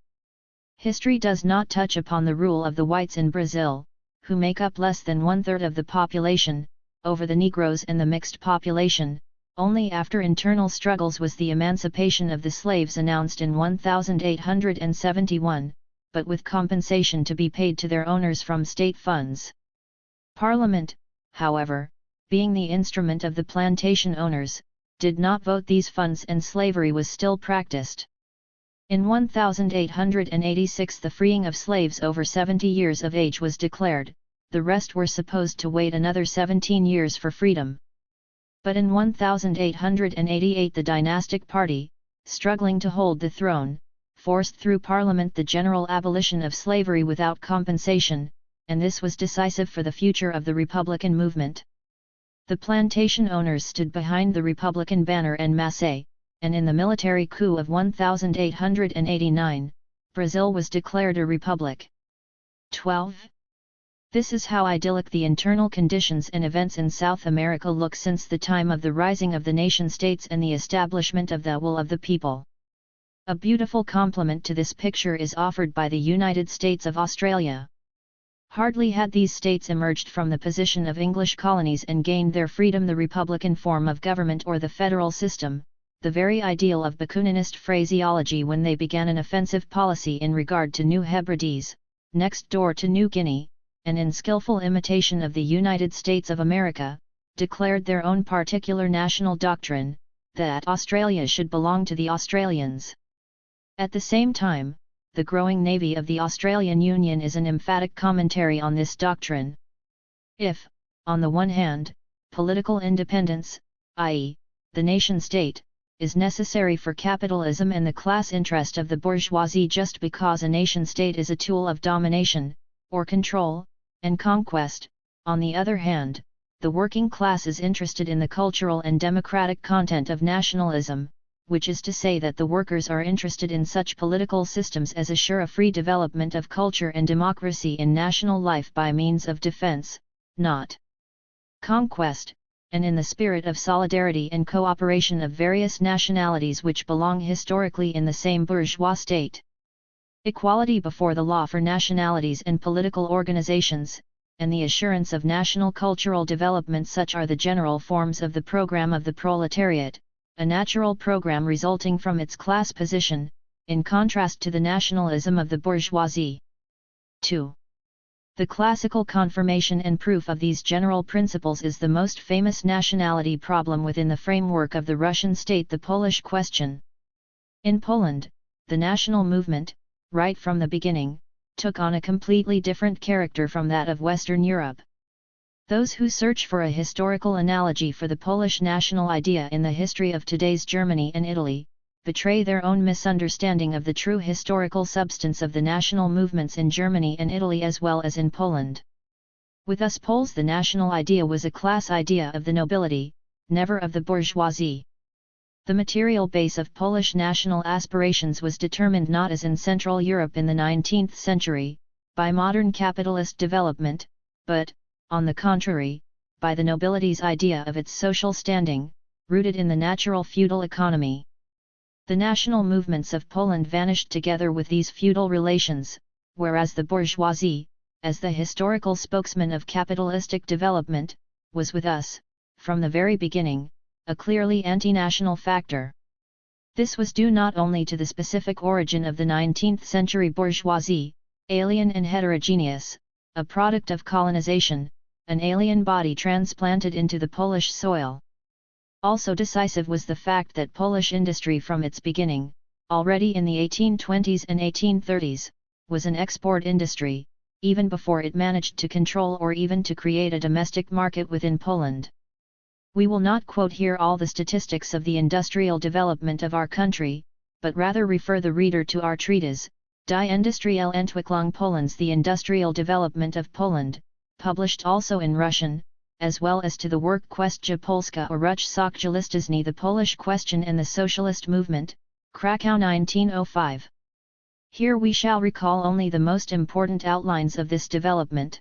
History does not touch upon the rule of the whites in Brazil, who make up less than one-third of the population, over the Negroes and the mixed population, Only after internal struggles was the emancipation of the slaves announced in 1871, but with compensation to be paid to their owners from state funds. Parliament, however, being the instrument of the plantation owners, did not vote these funds and slavery was still practiced. In 1886 the freeing of slaves over 70 years of age was declared, the rest were supposed to wait another 17 years for freedom. But in 1888 the dynastic party, struggling to hold the throne, forced through Parliament the general abolition of slavery without compensation, and this was decisive for the future of the Republican movement. The plantation owners stood behind the Republican banner en masse, and in the military coup of 1889, Brazil was declared a republic. 12. This is how idyllic the internal conditions and events in South America look since the time of the rising of the nation-states and the establishment of the will of the people. A beautiful complement to this picture is offered by the United States of Australia. Hardly had these states emerged from the position of English colonies and gained their freedom the republican form of government or the federal system, the very ideal of Bakuninist phraseology, when they began an offensive policy in regard to New Hebrides, next door to New Guinea, and in skillful imitation of the United States of America, declared their own particular national doctrine, that Australia should belong to the Australians. At the same time, the growing navy of the Australian Union is an emphatic commentary on this doctrine. If, on the one hand, political independence, i.e., the nation-state, is necessary for capitalism and the class interest of the bourgeoisie just because a nation-state is a tool of domination, or control, and conquest, on the other hand, the working class is interested in the cultural and democratic content of nationalism, which is to say that the workers are interested in such political systems as assure a free development of culture and democracy in national life by means of defense, not conquest, and in the spirit of solidarity and cooperation of various nationalities which belong historically in the same bourgeois state. Equality before the law for nationalities and political organizations, and the assurance of national cultural development, such are the general forms of the program of the proletariat, a natural program resulting from its class position, in contrast to the nationalism of the bourgeoisie. 2. The classical confirmation and proof of these general principles is the most famous nationality problem within the framework of the Russian state, the Polish question. In Poland, the national movement, right from the beginning, took on a completely different character from that of Western Europe. Those who search for a historical analogy for the Polish national idea in the history of today's Germany and Italy, betray their own misunderstanding of the true historical substance of the national movements in Germany and Italy as well as in Poland. With us Poles, the national idea was a class idea of the nobility, never of the bourgeoisie. The material base of Polish national aspirations was determined not as in Central Europe in the 19th century, by modern capitalist development, but, on the contrary, by the nobility's idea of its social standing, rooted in the natural feudal economy. The national movements of Poland vanished together with these feudal relations, whereas the bourgeoisie, as the historical spokesman of capitalistic development, was with us, from the very beginning, a clearly anti-national factor. This was due not only to the specific origin of the 19th century bourgeoisie, alien and heterogeneous, a product of colonization, an alien body transplanted into the Polish soil. Also decisive was the fact that Polish industry from its beginning, already in the 1820s and 1830s, was an export industry, even before it managed to control or even to create a domestic market within Poland. We will not quote here all the statistics of the industrial development of our country, but rather refer the reader to our treatise, Die Industrielle Entwicklung Polens, The Industrial Development of Poland, published also in Russian, as well as to the work Kwestia Polska or Ruch Socjalistyczny, The Polish Question and the Socialist Movement, Krakow 1905. Here we shall recall only the most important outlines of this development.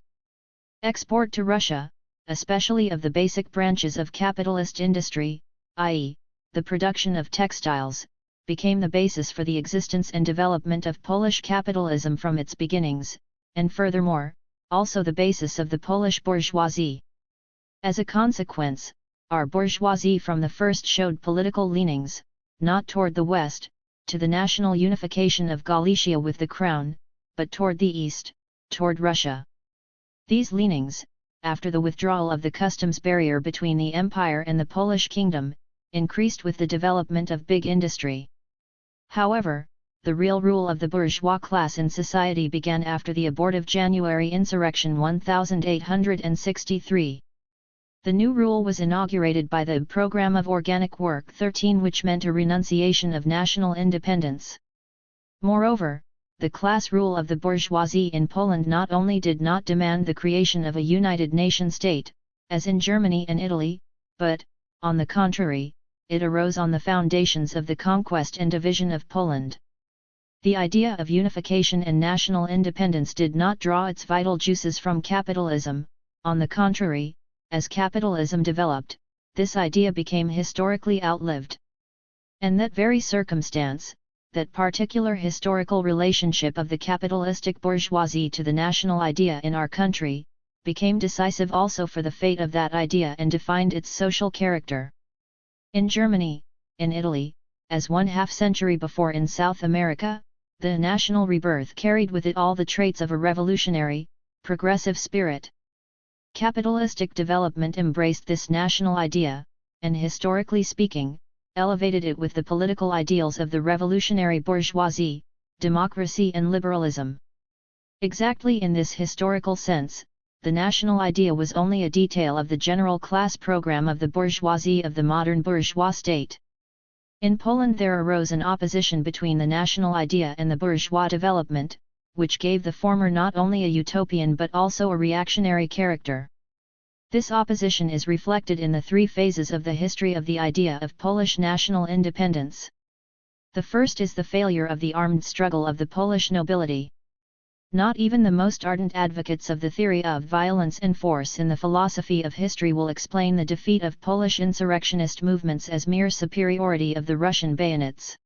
Export to Russia, especially of the basic branches of capitalist industry, i.e., the production of textiles, became the basis for the existence and development of Polish capitalism from its beginnings, and furthermore, also the basis of the Polish bourgeoisie. As a consequence, our bourgeoisie from the first showed political leanings, not toward the west, to the national unification of Galicia with the crown, but toward the east, toward Russia. These leanings, after the withdrawal of the customs barrier between the empire and the Polish kingdom, increased with the development of big industry. However, the real rule of the bourgeois class in society began after the abortive January insurrection 1863. The new rule was inaugurated by the Programme of Organic Work 13, which meant a renunciation of national independence. Moreover, the class rule of the bourgeoisie in Poland not only did not demand the creation of a united nation-state, as in Germany and Italy, but, on the contrary, it arose on the foundations of the conquest and division of Poland. The idea of unification and national independence did not draw its vital juices from capitalism. On the contrary, as capitalism developed, this idea became historically outlived. And that very circumstance, that particular historical relationship of the capitalistic bourgeoisie to the national idea in our country, became decisive also for the fate of that idea and defined its social character. In Germany, in Italy, as 1/2 century before in South America, the national rebirth carried with it all the traits of a revolutionary, progressive spirit. Capitalistic development embraced this national idea, and historically speaking, elevated it with the political ideals of the revolutionary bourgeoisie, democracy and liberalism. Exactly in this historical sense, the national idea was only a detail of the general class program of the bourgeoisie of the modern bourgeois state. In Poland there arose an opposition between the national idea and the bourgeois development, which gave the former not only a utopian but also a reactionary character. This opposition is reflected in the three phases of the history of the idea of Polish national independence. The first is the failure of the armed struggle of the Polish nobility. Not even the most ardent advocates of the theory of violence and force in the philosophy of history will explain the defeat of Polish insurrectionist movements as mere superiority of the Russian bayonets.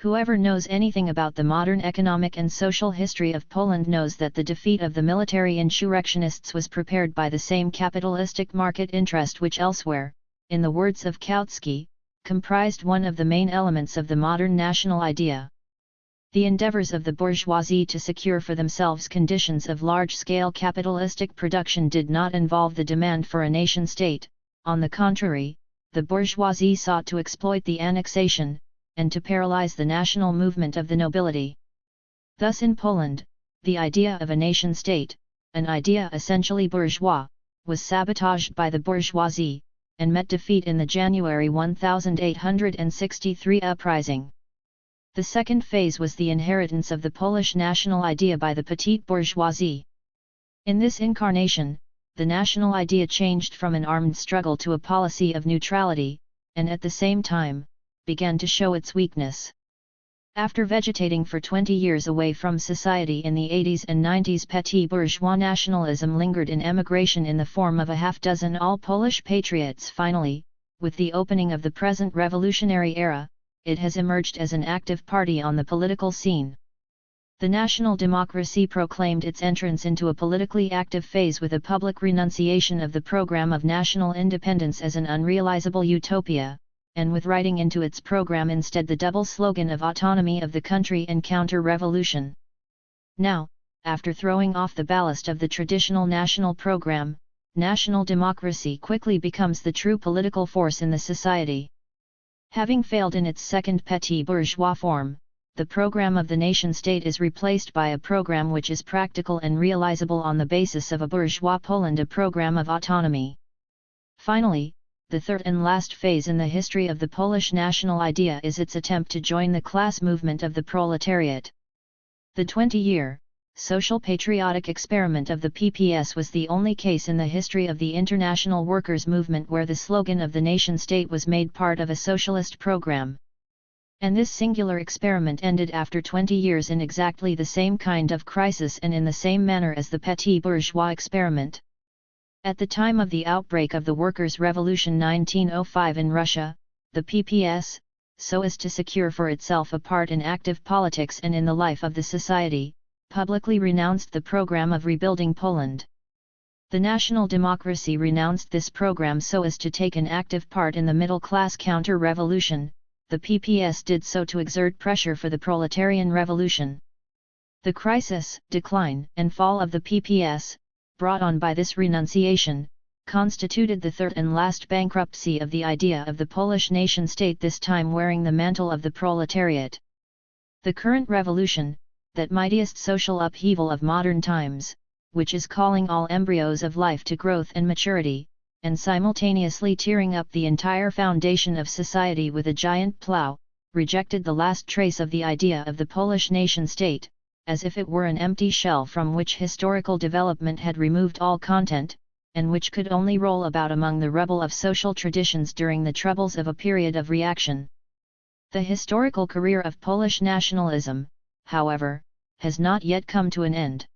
Whoever knows anything about the modern economic and social history of Poland knows that the defeat of the military insurrectionists was prepared by the same capitalistic market interest which elsewhere, in the words of Kautsky, comprised one of the main elements of the modern national idea. The endeavors of the bourgeoisie to secure for themselves conditions of large-scale capitalistic production did not involve the demand for a nation-state. On the contrary, the bourgeoisie sought to exploit the annexation, and to paralyze the national movement of the nobility. Thus in Poland, the idea of a nation-state, an idea essentially bourgeois, was sabotaged by the bourgeoisie, and met defeat in the January 1863 uprising. The second phase was the inheritance of the Polish national idea by the petite bourgeoisie. In this incarnation, the national idea changed from an armed struggle to a policy of neutrality, and at the same time, began to show its weakness. After vegetating for 20 years away from society in the 80s and 90s, petit bourgeois nationalism lingered in emigration in the form of a half-dozen all-Polish patriots. Finally, with the opening of the present revolutionary era, it has emerged as an active party on the political scene. The national democracy proclaimed its entrance into a politically active phase with a public renunciation of the program of national independence as an unrealizable utopia, and with writing into its program instead the double slogan of autonomy of the country and counter-revolution. Now, after throwing off the ballast of the traditional national program, national democracy quickly becomes the true political force in the society. Having failed in its second petit bourgeois form, the program of the nation-state is replaced by a program which is practical and realizable on the basis of a bourgeois Poland, a program of autonomy. Finally, the third and last phase in the history of the Polish national idea is its attempt to join the class movement of the proletariat. The 20-year, social patriotic experiment of the PPS was the only case in the history of the international workers' movement where the slogan of the nation-state was made part of a socialist program. And this singular experiment ended after 20 years in exactly the same kind of crisis and in the same manner as the petit bourgeois experiment. At the time of the outbreak of the Workers' Revolution 1905 in Russia, the PPS, so as to secure for itself a part in active politics and in the life of the society, publicly renounced the program of rebuilding Poland. The National Democracy renounced this program so as to take an active part in the middle-class counter-revolution. The PPS did so to exert pressure for the proletarian revolution. The crisis, decline, and fall of the PPS, brought on by this renunciation, constituted the third and last bankruptcy of the idea of the Polish nation-state, this time wearing the mantle of the proletariat. The current revolution, that mightiest social upheaval of modern times, which is calling all embryos of life to growth and maturity, and simultaneously tearing up the entire foundation of society with a giant plough, rejected the last trace of the idea of the Polish nation-state, as if it were an empty shell from which historical development had removed all content, and which could only roll about among the rubble of social traditions during the troubles of a period of reaction. The historical career of Polish nationalism, however, has not yet come to an end.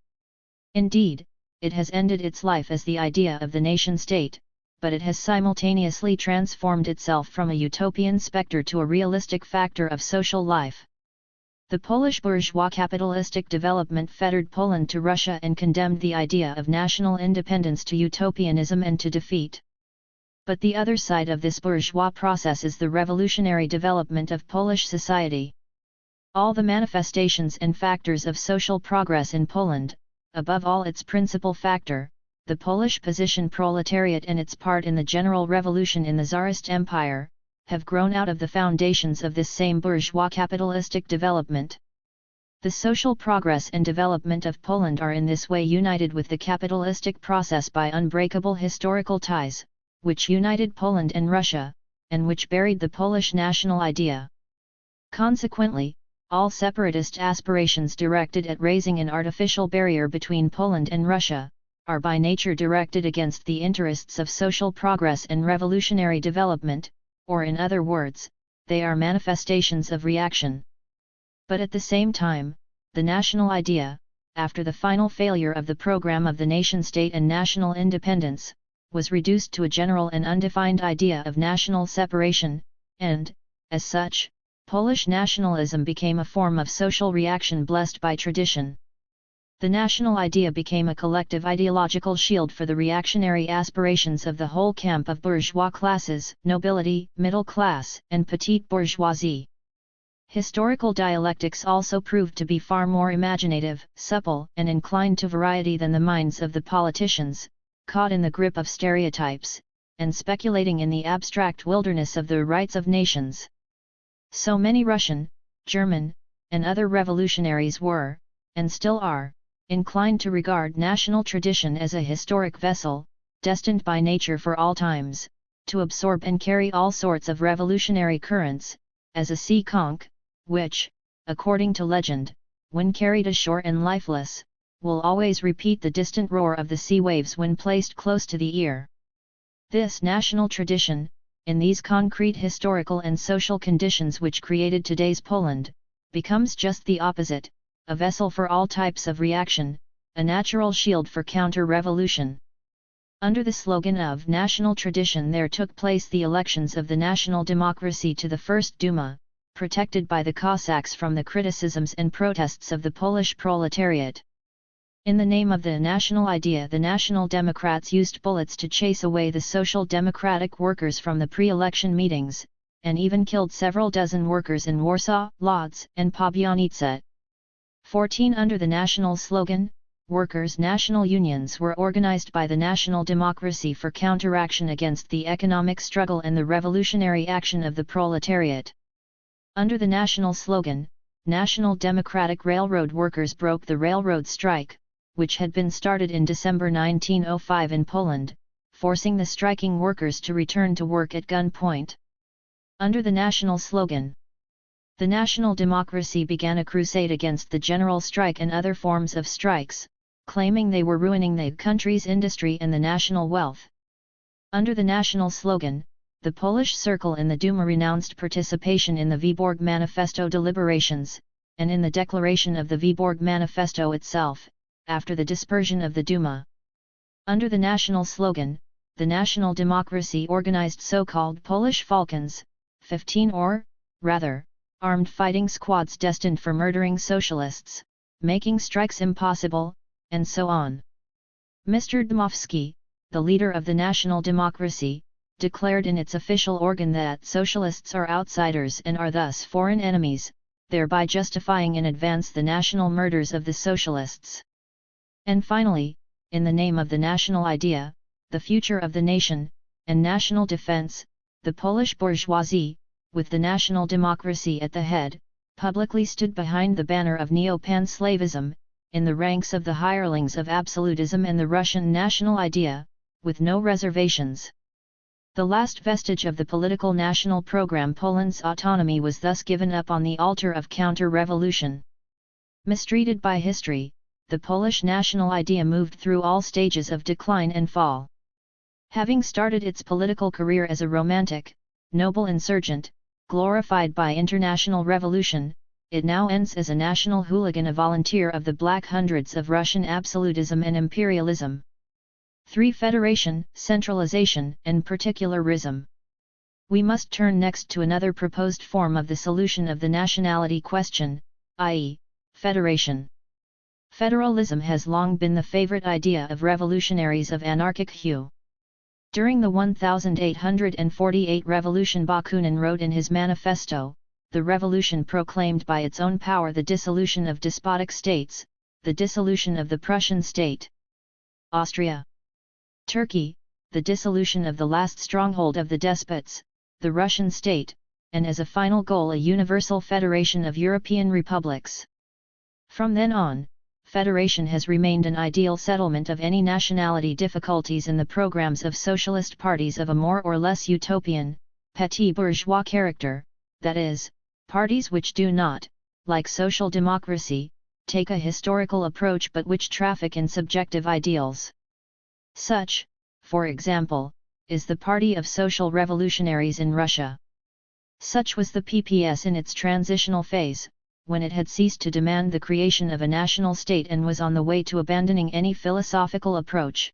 Indeed, it has ended its life as the idea of the nation-state, but it has simultaneously transformed itself from a utopian spectre to a realistic factor of social life. The Polish bourgeois capitalistic development fettered Poland to Russia and condemned the idea of national independence to utopianism and to defeat. But the other side of this bourgeois process is the revolutionary development of Polish society. All the manifestations and factors of social progress in Poland, above all its principal factor, the Polish position proletariat and its part in the general revolution in the Tsarist Empire, have grown out of the foundations of this same bourgeois capitalistic development. The social progress and development of Poland are in this way united with the capitalistic process by unbreakable historical ties, which united Poland and Russia, and which buried the Polish national idea. Consequently, all separatist aspirations directed at raising an artificial barrier between Poland and Russia, are by nature directed against the interests of social progress and revolutionary development, or in other words, they are manifestations of reaction. But at the same time, the national idea, after the final failure of the program of the nation-state and national independence, was reduced to a general and undefined idea of national separation, and, as such, Polish nationalism became a form of social reaction blessed by tradition. The national idea became a collective ideological shield for the reactionary aspirations of the whole camp of bourgeois classes, nobility, middle class, and petite bourgeoisie. Historical dialectics also proved to be far more imaginative, supple, and inclined to variety than the minds of the politicians, caught in the grip of stereotypes, and speculating in the abstract wilderness of the rights of nations. So many Russian, German, and other revolutionaries were, and still are, inclined to regard national tradition as a historic vessel, destined by nature for all times, to absorb and carry all sorts of revolutionary currents, as a sea conch, which, according to legend, when carried ashore and lifeless, will always repeat the distant roar of the sea waves when placed close to the ear. This national tradition, in these concrete historical and social conditions which created today's Poland, becomes just the opposite, a vessel for all types of reaction, a natural shield for counter-revolution. Under the slogan of national tradition there took place the elections of the national democracy to the First Duma, protected by the Cossacks from the criticisms and protests of the Polish proletariat. In the name of the national idea the National Democrats used bullets to chase away the Social Democratic workers from the pre-election meetings, and even killed several dozen workers in Warsaw, Lodz, and Pabianice. 14 Under the national slogan, workers' national unions were organized by the National Democracy for counteraction against the economic struggle and the revolutionary action of the proletariat. Under the national slogan, National Democratic Railroad workers broke the railroad strike, which had been started in December 1905 in Poland, forcing the striking workers to return to work at gunpoint. Under the national slogan, the National Democracy began a crusade against the general strike and other forms of strikes, claiming they were ruining the country's industry and the national wealth. Under the national slogan, the Polish Circle in the Duma renounced participation in the Wyborg Manifesto deliberations, and in the declaration of the Wyborg Manifesto itself, after the dispersion of the Duma. Under the national slogan, the National Democracy organized so-called Polish Falcons, 15 or, rather, armed fighting squads destined for murdering socialists, making strikes impossible, and so on. Mr. Dmowski, the leader of the National Democracy, declared in its official organ that socialists are outsiders and are thus foreign enemies, thereby justifying in advance the national murders of the socialists. And finally, in the name of the national idea, the future of the nation, and national defense, the Polish bourgeoisie, with the National Democracy at the head, publicly stood behind the banner of neo-pan-Slavism, in the ranks of the hirelings of absolutism and the Russian national idea, with no reservations. The last vestige of the political national program, Poland's autonomy, was thus given up on the altar of counter-revolution. Mistreated by history, the Polish national idea moved through all stages of decline and fall. Having started its political career as a romantic, noble insurgent, glorified by international revolution, it now ends as a national hooligan, a volunteer of the Black Hundreds of Russian absolutism and imperialism. 3. Federation, centralization, and particularism. We must turn next to another proposed form of the solution of the nationality question, i.e., federation. Federalism has long been the favorite idea of revolutionaries of anarchic hue. During the 1848 revolution, Bakunin wrote in his manifesto, "The revolution proclaimed by its own power the dissolution of despotic states, the dissolution of the Prussian state. Austria. Turkey, the dissolution of the last stronghold of the despots, the Russian state, and as a final goal a universal federation of European republics." From then on, federation has remained an ideal settlement of any nationality difficulties in the programs of socialist parties of a more or less utopian, petit bourgeois character, that is, parties which do not, like social democracy, take a historical approach but which traffic in subjective ideals. Such, for example, is the Party of Social Revolutionaries in Russia. Such was the PPS in its transitional phase, when it had ceased to demand the creation of a national state and was on the way to abandoning any philosophical approach.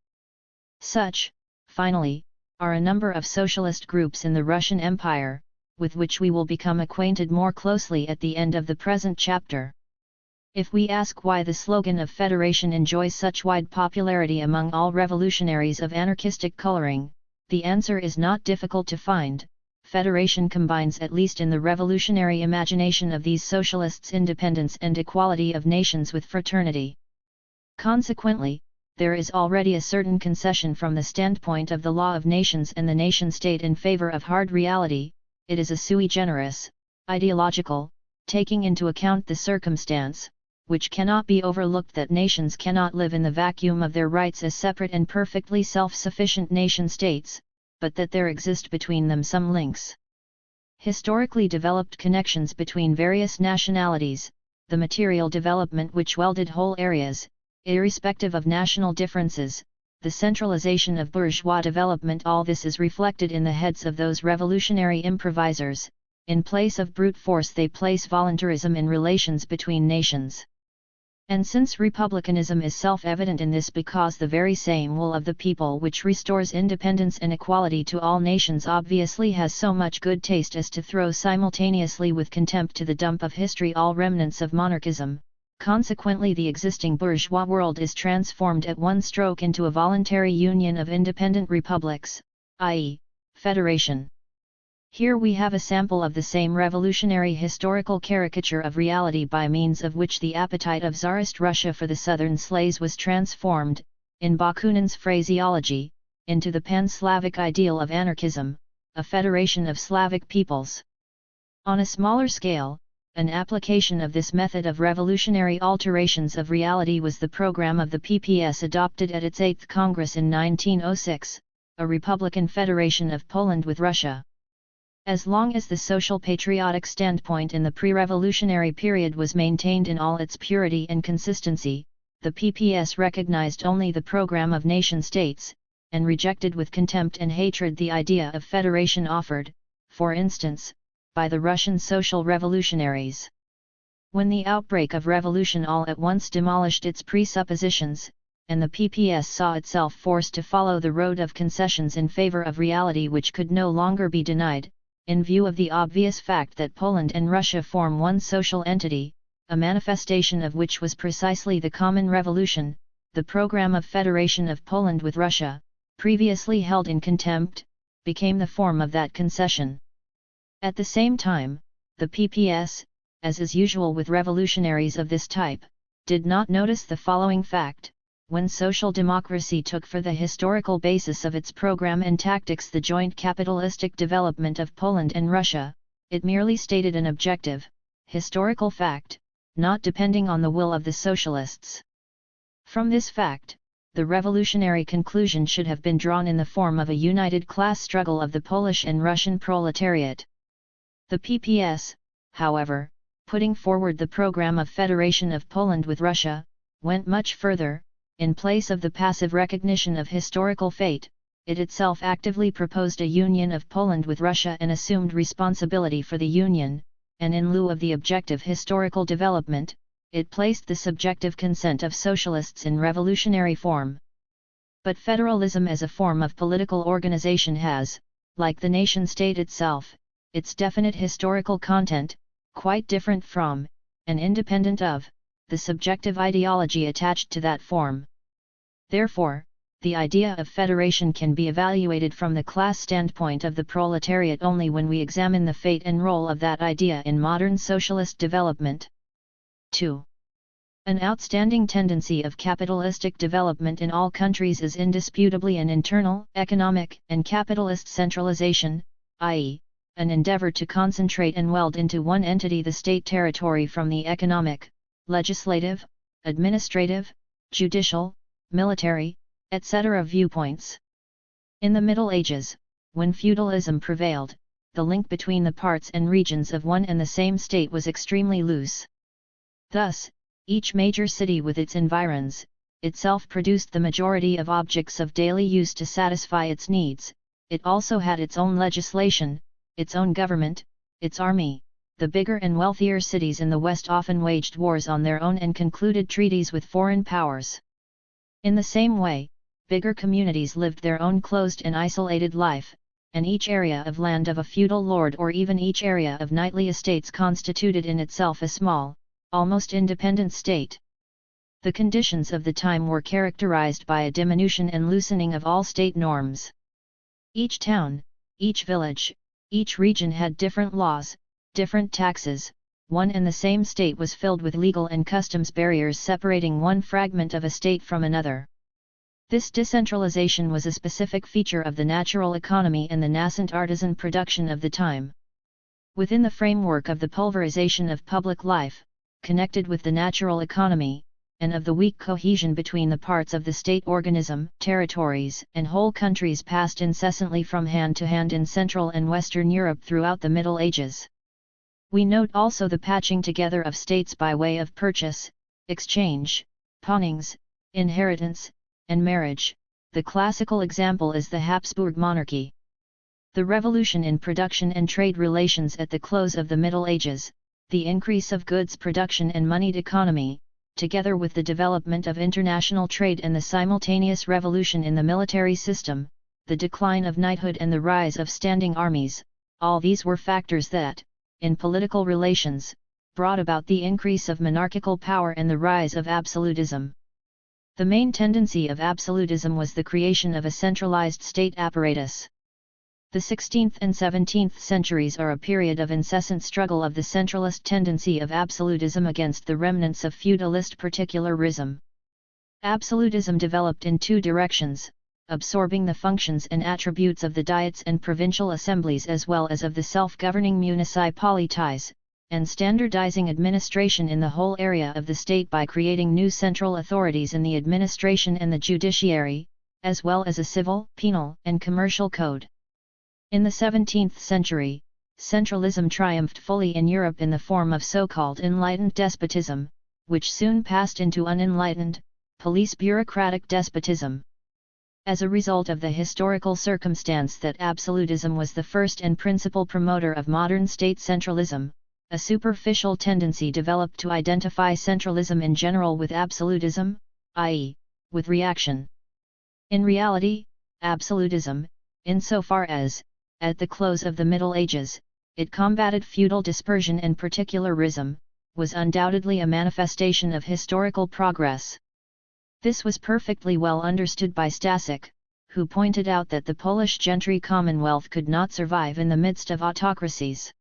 Such, finally, are a number of socialist groups in the Russian Empire, with which we will become acquainted more closely at the end of the present chapter. If we ask why the slogan of federation enjoys such wide popularity among all revolutionaries of anarchistic coloring, the answer is not difficult to find. Federation combines, at least in the revolutionary imagination of these socialists, independence and equality of nations with fraternity. Consequently, there is already a certain concession from the standpoint of the law of nations and the nation-state in favor of hard reality. It is a sui generis, ideological, taking into account the circumstance, which cannot be overlooked, that nations cannot live in the vacuum of their rights as separate and perfectly self-sufficient nation-states, but that there exist between them some links. Historically developed connections between various nationalities, the material development which welded whole areas, irrespective of national differences, the centralization of bourgeois development, all this is reflected in the heads of those revolutionary improvisers. In place of brute force they place voluntarism in relations between nations. And since republicanism is self-evident in this, because the very same will of the people which restores independence and equality to all nations obviously has so much good taste as to throw simultaneously with contempt to the dump of history all remnants of monarchism, consequently the existing bourgeois world is transformed at one stroke into a voluntary union of independent republics, i.e., federation. Here we have a sample of the same revolutionary historical caricature of reality by means of which the appetite of Tsarist Russia for the southern sleighs was transformed, in Bakunin's phraseology, into the pan-Slavic ideal of anarchism, a federation of Slavic peoples. On a smaller scale, an application of this method of revolutionary alterations of reality was the program of the PPS adopted at its 8th Congress in 1906, a Republican Federation of Poland with Russia. As long as the social patriotic standpoint in the pre-revolutionary period was maintained in all its purity and consistency, the PPS recognized only the program of nation-states, and rejected with contempt and hatred the idea of federation offered, for instance, by the Russian social revolutionaries. When the outbreak of revolution all at once demolished its presuppositions, and the PPS saw itself forced to follow the road of concessions in favor of reality which could no longer be denied, in view of the obvious fact that Poland and Russia form one social entity, a manifestation of which was precisely the common revolution, the program of federation of Poland with Russia, previously held in contempt, became the form of that concession. At the same time, the PPS, as is usual with revolutionaries of this type, did not notice the following fact: when social democracy took for the historical basis of its program and tactics the joint capitalistic development of Poland and Russia, it merely stated an objective, historical fact, not depending on the will of the socialists. From this fact, the revolutionary conclusion should have been drawn in the form of a united class struggle of the Polish and Russian proletariat. The PPS, however, putting forward the program of federation of Poland with Russia, went much further. In place of the passive recognition of historical fate, it itself actively proposed a union of Poland with Russia and assumed responsibility for the union, and in lieu of the objective historical development, it placed the subjective consent of socialists in revolutionary form. But federalism as a form of political organization has, like the nation-state itself, its definite historical content, quite different from, and independent of, the subjective ideology attached to that form. Therefore, the idea of federation can be evaluated from the class standpoint of the proletariat only when we examine the fate and role of that idea in modern socialist development. 2. An outstanding tendency of capitalistic development in all countries is indisputably an internal, economic, and capitalist centralization, i.e., an endeavor to concentrate and weld into one entity the state territory from the economic, legislative, administrative, judicial, military, etc. viewpoints. In the Middle Ages, when feudalism prevailed, the link between the parts and regions of one and the same state was extremely loose. Thus, each major city with its environs, itself produced the majority of objects of daily use to satisfy its needs. It also had its own legislation, its own government, its army. The bigger and wealthier cities in the West often waged wars on their own and concluded treaties with foreign powers. In the same way, bigger communities lived their own closed and isolated life, and each area of land of a feudal lord or even each area of knightly estates constituted in itself a small, almost independent state. The conditions of the time were characterized by a diminution and loosening of all state norms. Each town, each village, each region had different laws, different taxes. One and the same state was filled with legal and customs barriers separating one fragment of a state from another. This decentralization was a specific feature of the natural economy and the nascent artisan production of the time. Within the framework of the pulverization of public life, connected with the natural economy, and of the weak cohesion between the parts of the state organism, territories and whole countries passed incessantly from hand to hand in Central and Western Europe throughout the Middle Ages. We note also the patching together of states by way of purchase, exchange, pawnings, inheritance, and marriage. The classical example is the Habsburg monarchy. The revolution in production and trade relations at the close of the Middle Ages, the increase of goods production and moneyed economy, together with the development of international trade and the simultaneous revolution in the military system, the decline of knighthood and the rise of standing armies, all these were factors that, in political relations, brought about the increase of monarchical power and the rise of absolutism. The main tendency of absolutism was the creation of a centralized state apparatus. The 16th and 17th centuries are a period of incessant struggle of the centralist tendency of absolutism against the remnants of feudalist particularism. Absolutism developed in two directions, absorbing the functions and attributes of the diets and provincial assemblies as well as of the self-governing municipalities, and standardizing administration in the whole area of the state by creating new central authorities in the administration and the judiciary, as well as a civil, penal, and commercial code. In the 17th century, centralism triumphed fully in Europe in the form of so-called enlightened despotism, which soon passed into unenlightened, police bureaucratic despotism. As a result of the historical circumstance that absolutism was the first and principal promoter of modern state centralism, a superficial tendency developed to identify centralism in general with absolutism, i.e., with reaction. In reality, absolutism, insofar as, at the close of the Middle Ages, it combated feudal dispersion and particularism, was undoubtedly a manifestation of historical progress. This was perfectly well understood by Stasek, who pointed out that the Polish gentry commonwealth could not survive in the midst of autocracies.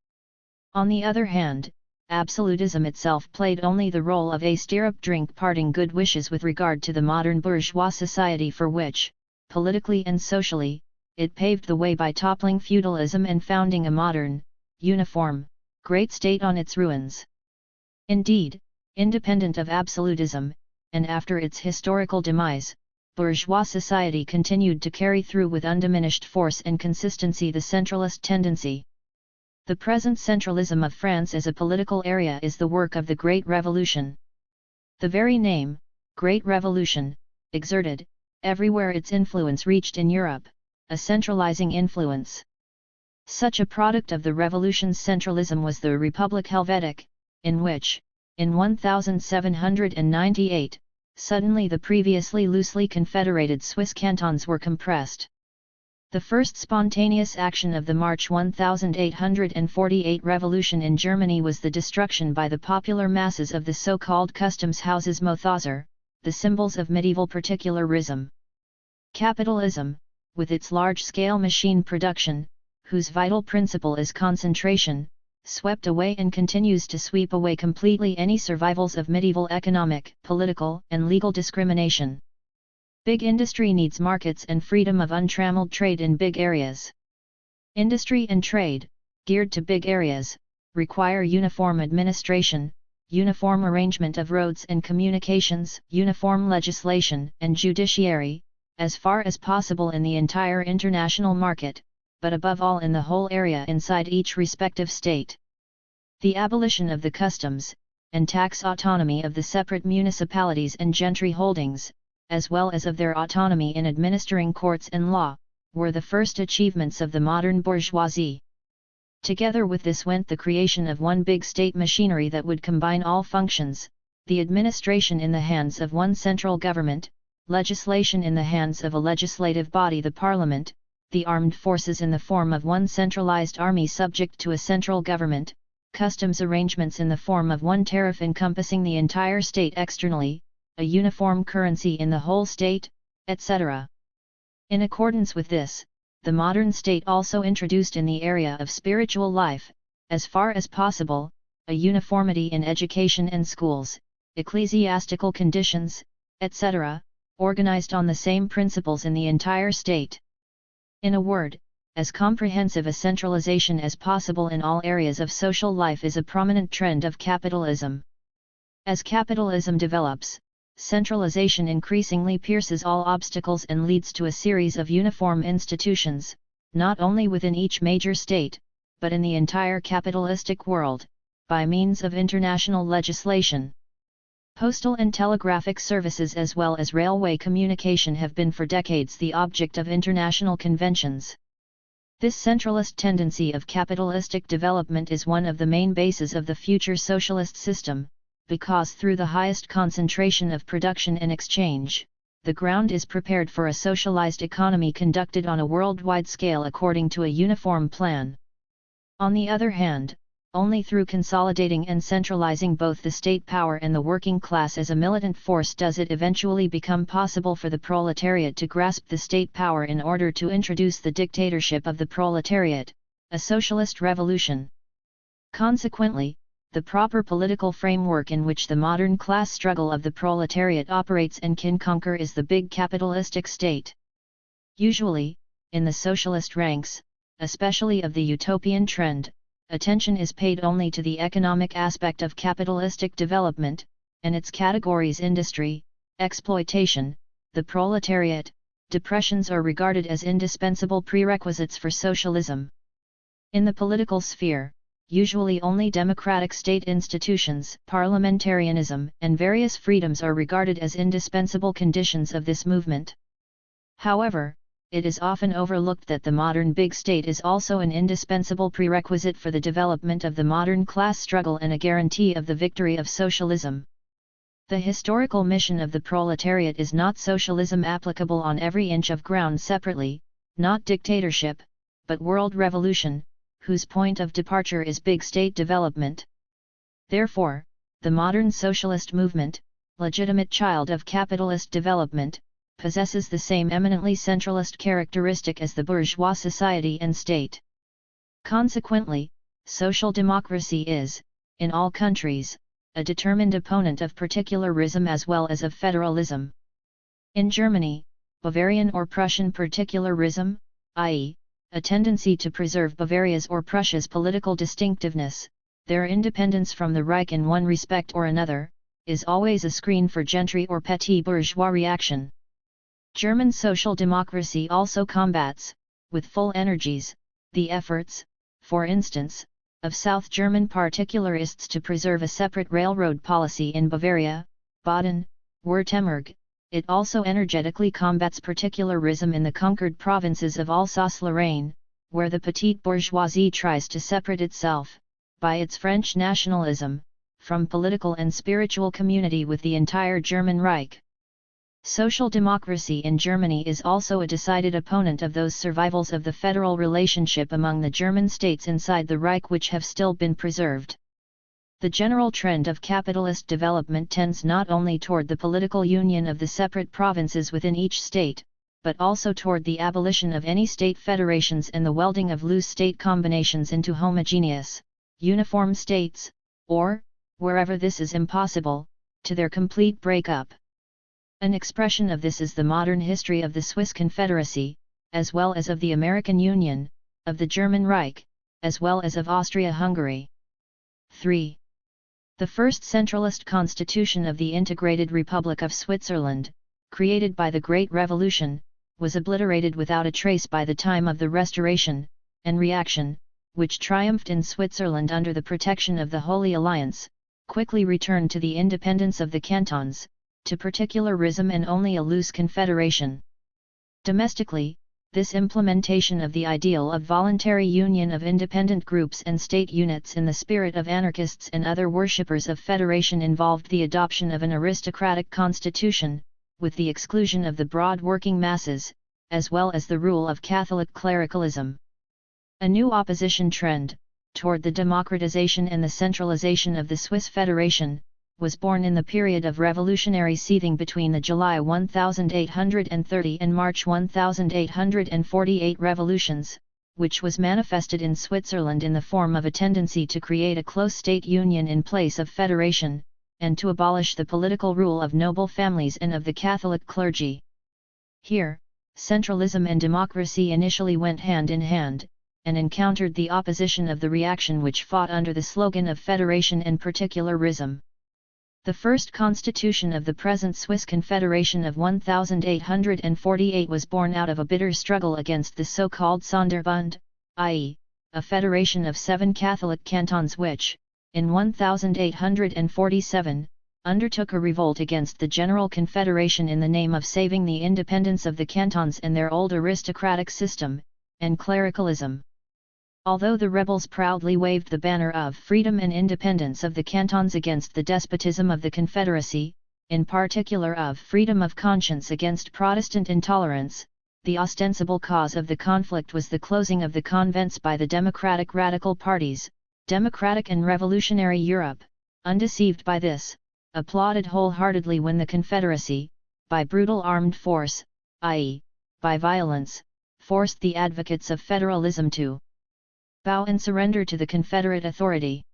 On the other hand, absolutism itself played only the role of a stirrup drink parting good wishes with regard to the modern bourgeois society for which, politically and socially, it paved the way by toppling feudalism and founding a modern, uniform, great state on its ruins. Indeed, independent of absolutism, and after its historical demise, bourgeois society continued to carry through with undiminished force and consistency the centralist tendency. The present centralism of France as a political area is the work of the Great Revolution. The very name, Great Revolution, exerted, everywhere its influence reached in Europe, a centralizing influence. Such a product of the revolution's centralism was the Republic Helvetic, in which, in 1798, suddenly the previously loosely confederated Swiss cantons were compressed. The first spontaneous action of the March 1848 revolution in Germany was the destruction by the popular masses of the so-called customs houses Mothhäuser, the symbols of medieval particularism. Capitalism, with its large-scale machine production, whose vital principle is concentration, swept away and continues to sweep away completely any survivals of medieval economic, political, and legal discrimination. Big industry needs markets and freedom of untrammeled trade in big areas. Industry and trade, geared to big areas, require uniform administration, uniform arrangement of roads and communications, uniform legislation and judiciary, as far as possible in the entire international market, but above all in the whole area inside each respective state. The abolition of the customs, and tax autonomy of the separate municipalities and gentry holdings, as well as of their autonomy in administering courts and law, were the first achievements of the modern bourgeoisie. Together with this went the creation of one big state machinery that would combine all functions, the administration in the hands of one central government, legislation in the hands of a legislative body, the parliament, the armed forces in the form of one centralized army subject to a central government, customs arrangements in the form of one tariff encompassing the entire state externally, a uniform currency in the whole state, etc. In accordance with this, the modern state also introduced in the area of spiritual life, as far as possible, a uniformity in education and schools, ecclesiastical conditions, etc., organized on the same principles in the entire state. In a word, as comprehensive a centralization as possible in all areas of social life is a prominent trend of capitalism. As capitalism develops, centralization increasingly pierces all obstacles and leads to a series of uniform institutions, not only within each major state, but in the entire capitalistic world, by means of international legislation. Postal and telegraphic services as well as railway communication have been for decades the object of international conventions. This centralist tendency of capitalistic development is one of the main bases of the future socialist system, because through the highest concentration of production and exchange, the ground is prepared for a socialized economy conducted on a worldwide scale according to a uniform plan. On the other hand, only through consolidating and centralizing both the state power and the working class as a militant force does it eventually become possible for the proletariat to grasp the state power in order to introduce the dictatorship of the proletariat, a socialist revolution. Consequently, the proper political framework in which the modern class struggle of the proletariat operates and can conquer is the big capitalistic state. Usually, in the socialist ranks, especially of the utopian trend, attention is paid only to the economic aspect of capitalistic development, and its categories industry, exploitation, the proletariat, depressions are regarded as indispensable prerequisites for socialism. In the political sphere, usually only democratic state institutions, parliamentarianism, and various freedoms are regarded as indispensable conditions of this movement. However, it is often overlooked that the modern big state is also an indispensable prerequisite for the development of the modern class struggle and a guarantee of the victory of socialism. The historical mission of the proletariat is not socialism applicable on every inch of ground separately, not dictatorship, but world revolution, whose point of departure is big state development. Therefore, the modern socialist movement, legitimate child of capitalist development, possesses the same eminently centralist characteristic as the bourgeois society and state. Consequently, social democracy is, in all countries, a determined opponent of particularism as well as of federalism. In Germany, Bavarian or Prussian particularism, i.e., a tendency to preserve Bavaria's or Prussia's political distinctiveness, their independence from the Reich in one respect or another, is always a screen for gentry or petit bourgeois reaction. German social democracy also combats, with full energies, the efforts, for instance, of South German particularists to preserve a separate railroad policy in Bavaria, Baden, Württemberg. It also energetically combats particularism in the conquered provinces of Alsace-Lorraine, where the petite bourgeoisie tries to separate itself, by its French nationalism, from political and spiritual community with the entire German Reich. Social democracy in Germany is also a decided opponent of those survivals of the federal relationship among the German states inside the Reich which have still been preserved. The general trend of capitalist development tends not only toward the political union of the separate provinces within each state, but also toward the abolition of any state federations and the welding of loose state combinations into homogeneous, uniform states, or, wherever this is impossible, to their complete breakup. An expression of this is the modern history of the Swiss Confederacy, as well as of the American Union, of the German Reich, as well as of Austria-Hungary. 3. The first centralist constitution of the Integrated Republic of Switzerland, created by the Great Revolution, was obliterated without a trace by the time of the Restoration, and reaction, which triumphed in Switzerland under the protection of the Holy Alliance, quickly returned to the independence of the cantons, to particularism and only a loose confederation. Domestically, this implementation of the ideal of voluntary union of independent groups and state units in the spirit of anarchists and other worshippers of federation involved the adoption of an aristocratic constitution, with the exclusion of the broad working masses, as well as the rule of Catholic clericalism. A new opposition trend, toward the democratization and the centralization of the Swiss Federation, was born in the period of revolutionary seething between the July 1830 and March 1848 revolutions, which was manifested in Switzerland in the form of a tendency to create a close state union in place of federation, and to abolish the political rule of noble families and of the Catholic clergy. Here, centralism and democracy initially went hand in hand, and encountered the opposition of the reaction which fought under the slogan of federation and particularism. The first constitution of the present Swiss Confederation of 1848 was born out of a bitter struggle against the so-called Sonderbund, i.e., a federation of 7 Catholic cantons which, in 1847, undertook a revolt against the General Confederation in the name of saving the independence of the cantons and their old aristocratic system, and clericalism. Although the rebels proudly waved the banner of freedom and independence of the cantons against the despotism of the Confederacy, in particular of freedom of conscience against Protestant intolerance, the ostensible cause of the conflict was the closing of the convents by the democratic radical parties. Democratic and revolutionary Europe, undeceived by this, applauded wholeheartedly when the Confederacy, by brutal armed force, i.e., by violence, forced the advocates of federalism to bow and surrender to the Confederate authority.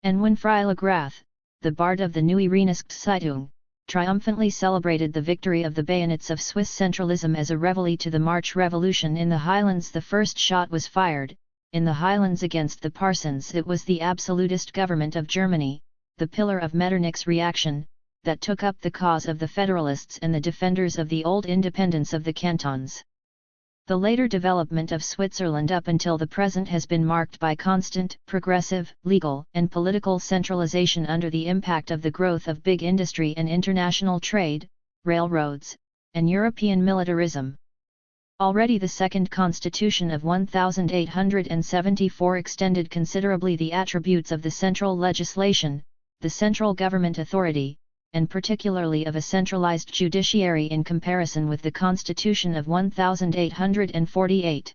And when Freilagrath, the bard of the Neue Rheinischen-Zeitung, triumphantly celebrated the victory of the bayonets of Swiss centralism as a reveille to the March Revolution in the Highlands, the first shot was fired. In the Highlands against the Parsons, it was the absolutist government of Germany, the pillar of Metternich's reaction, that took up the cause of the Federalists and the defenders of the old independence of the cantons. The later development of Switzerland up until the present has been marked by constant, progressive, legal and political centralization under the impact of the growth of big industry and international trade, railroads, and European militarism. Already the Second Constitution of 1874 extended considerably the attributes of the central legislation, the central government authority, and particularly of a centralized judiciary in comparison with the Constitution of 1848.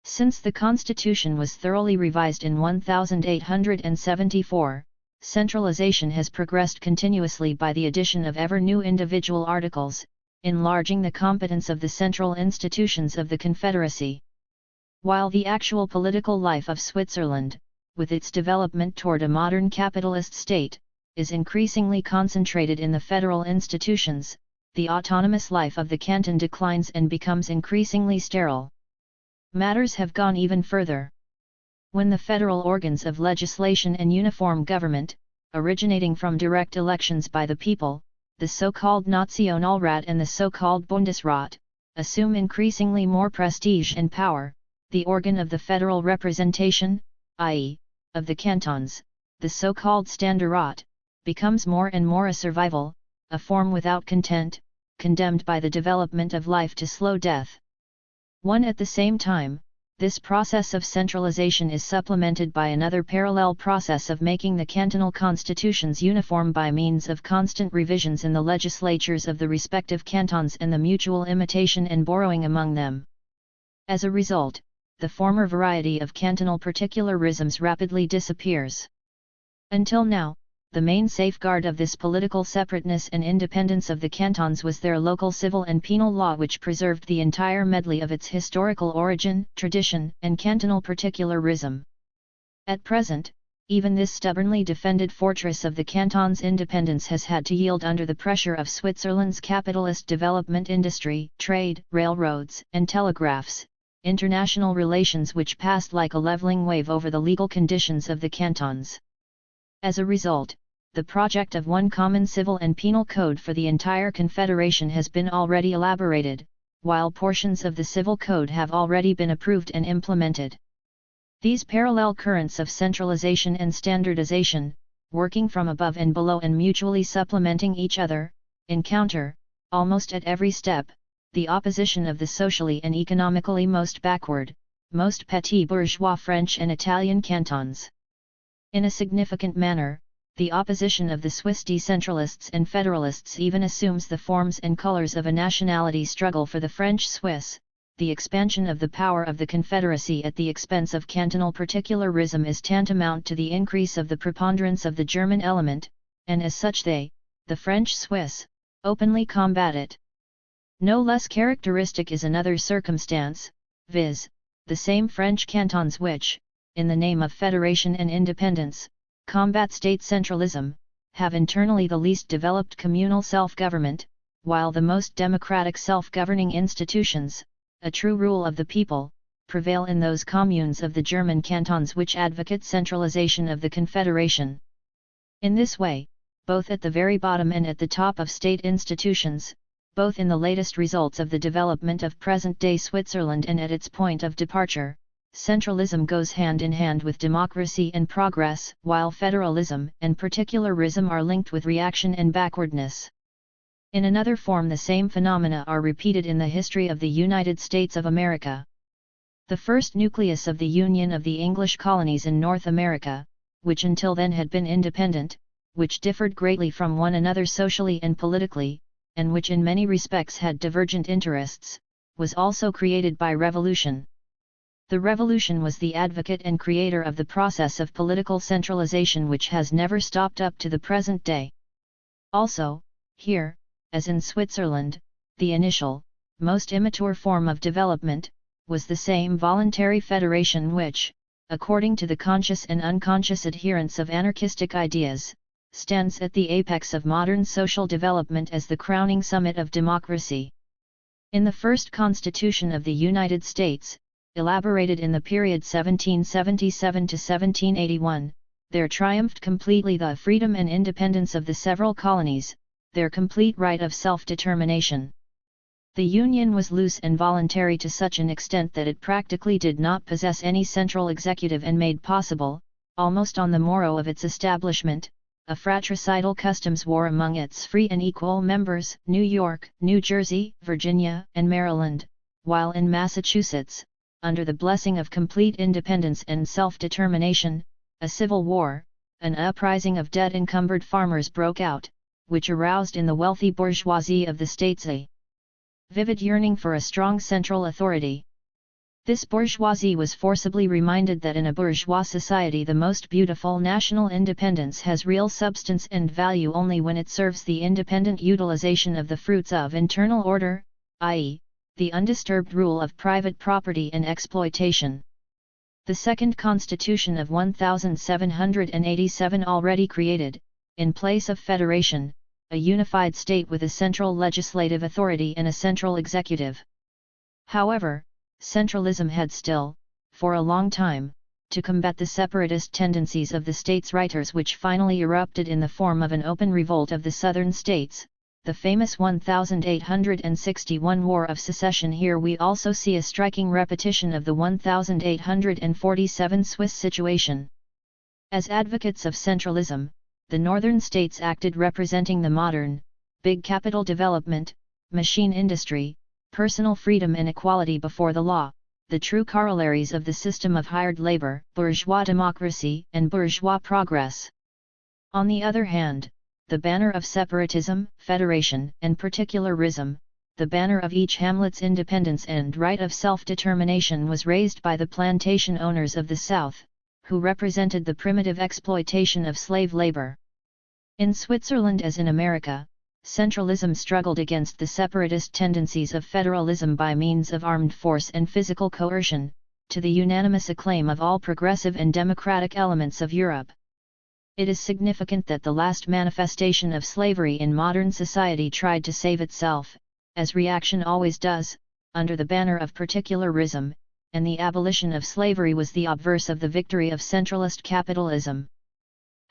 Since the Constitution was thoroughly revised in 1874, centralization has progressed continuously by the addition of ever new individual articles, enlarging the competence of the central institutions of the Confederacy. While the actual political life of Switzerland, with its development toward a modern capitalist state, is increasingly concentrated in the federal institutions, the autonomous life of the canton declines and becomes increasingly sterile. Matters have gone even further. When the federal organs of legislation and uniform government, originating from direct elections by the people, the so-called Nationalrat and the so-called Bundesrat, assume increasingly more prestige and power, the organ of the federal representation, i.e., of the cantons, the so-called Ständerat, becomes more and more a survival, a form without content, condemned by the development of life to slow death. At the same time, this process of centralization is supplemented by another parallel process of making the cantonal constitutions uniform by means of constant revisions in the legislatures of the respective cantons and the mutual imitation and borrowing among them. As a result, the former variety of cantonal particularisms rapidly disappears. Until now, the main safeguard of this political separateness and independence of the cantons was their local civil and penal law, which preserved the entire medley of its historical origin, tradition, and cantonal particularism. At present, even this stubbornly defended fortress of the canton's independence has had to yield under the pressure of Switzerland's capitalist development industry, trade, railroads, and telegraphs, international relations which passed like a leveling wave over the legal conditions of the cantons. As a result, the project of one common civil and penal code for the entire Confederation has been already elaborated, while portions of the civil code have already been approved and implemented. These parallel currents of centralization and standardization, working from above and below and mutually supplementing each other, encounter, almost at every step, the opposition of the socially and economically most backward, most petit bourgeois French and Italian cantons. In a significant manner, the opposition of the Swiss decentralists and federalists even assumes the forms and colors of a nationality struggle for the French Swiss. The expansion of the power of the Confederacy at the expense of cantonal particularism is tantamount to the increase of the preponderance of the German element, and as such they, the French Swiss, openly combat it. No less characteristic is another circumstance, viz., the same French cantons which, in the name of federation and independence, combat state centralism, have internally the least developed communal self-government, while the most democratic self-governing institutions, a true rule of the people, prevail in those communes of the German cantons which advocate centralization of the Confederation. In this way, both at the very bottom and at the top of state institutions, both in the latest results of the development of present-day Switzerland and at its point of departure, centralism goes hand in hand with democracy and progress, while federalism and particularism are linked with reaction and backwardness. In another form, the same phenomena are repeated in the history of the United States of America. The first nucleus of the Union of the English colonies in North America, which until then had been independent, which differed greatly from one another socially and politically, and which in many respects had divergent interests, was also created by revolution. The revolution was the advocate and creator of the process of political centralization which has never stopped up to the present day. Also, here, as in Switzerland, the initial, most immature form of development, was the same voluntary federation which, according to the conscious and unconscious adherents of anarchistic ideas, stands at the apex of modern social development as the crowning summit of democracy. In the first Constitution of the United States, elaborated in the period 1777 to 1781, there triumphed completely the freedom and independence of the several colonies, their complete right of self-determination. The Union was loose and voluntary to such an extent that it practically did not possess any central executive and made possible, almost on the morrow of its establishment, a fratricidal customs war among its free and equal members, New York, New Jersey, Virginia, and Maryland, while in Massachusetts, under the blessing of complete independence and self-determination, a civil war, an uprising of debt-encumbered farmers broke out, which aroused in the wealthy bourgeoisie of the states a vivid yearning for a strong central authority. This bourgeoisie was forcibly reminded that in a bourgeois society the most beautiful national independence has real substance and value only when it serves the independent utilization of the fruits of internal order, i.e., the undisturbed rule of private property and exploitation. The Second Constitution of 1787 already created, in place of federation, a unified state with a central legislative authority and a central executive. However, centralism had still, for a long time, to combat the separatist tendencies of the states' writers, which finally erupted in the form of an open revolt of the southern states, the famous 1861 War of Secession. Here we also see a striking repetition of the 1847 Swiss situation. As advocates of centralism, the northern states acted representing the modern, big capital development, machine industry, personal freedom and equality before the law, the true corollaries of the system of hired labor, bourgeois democracy and bourgeois progress. On the other hand, the banner of separatism, federation and particularism, the banner of each hamlet's independence and right of self-determination, was raised by the plantation owners of the South, who represented the primitive exploitation of slave labor. In Switzerland as in America, centralism struggled against the separatist tendencies of federalism by means of armed force and physical coercion, to the unanimous acclaim of all progressive and democratic elements of Europe. It is significant that the last manifestation of slavery in modern society tried to save itself, as reaction always does, under the banner of particularism, and the abolition of slavery was the obverse of the victory of centralist capitalism.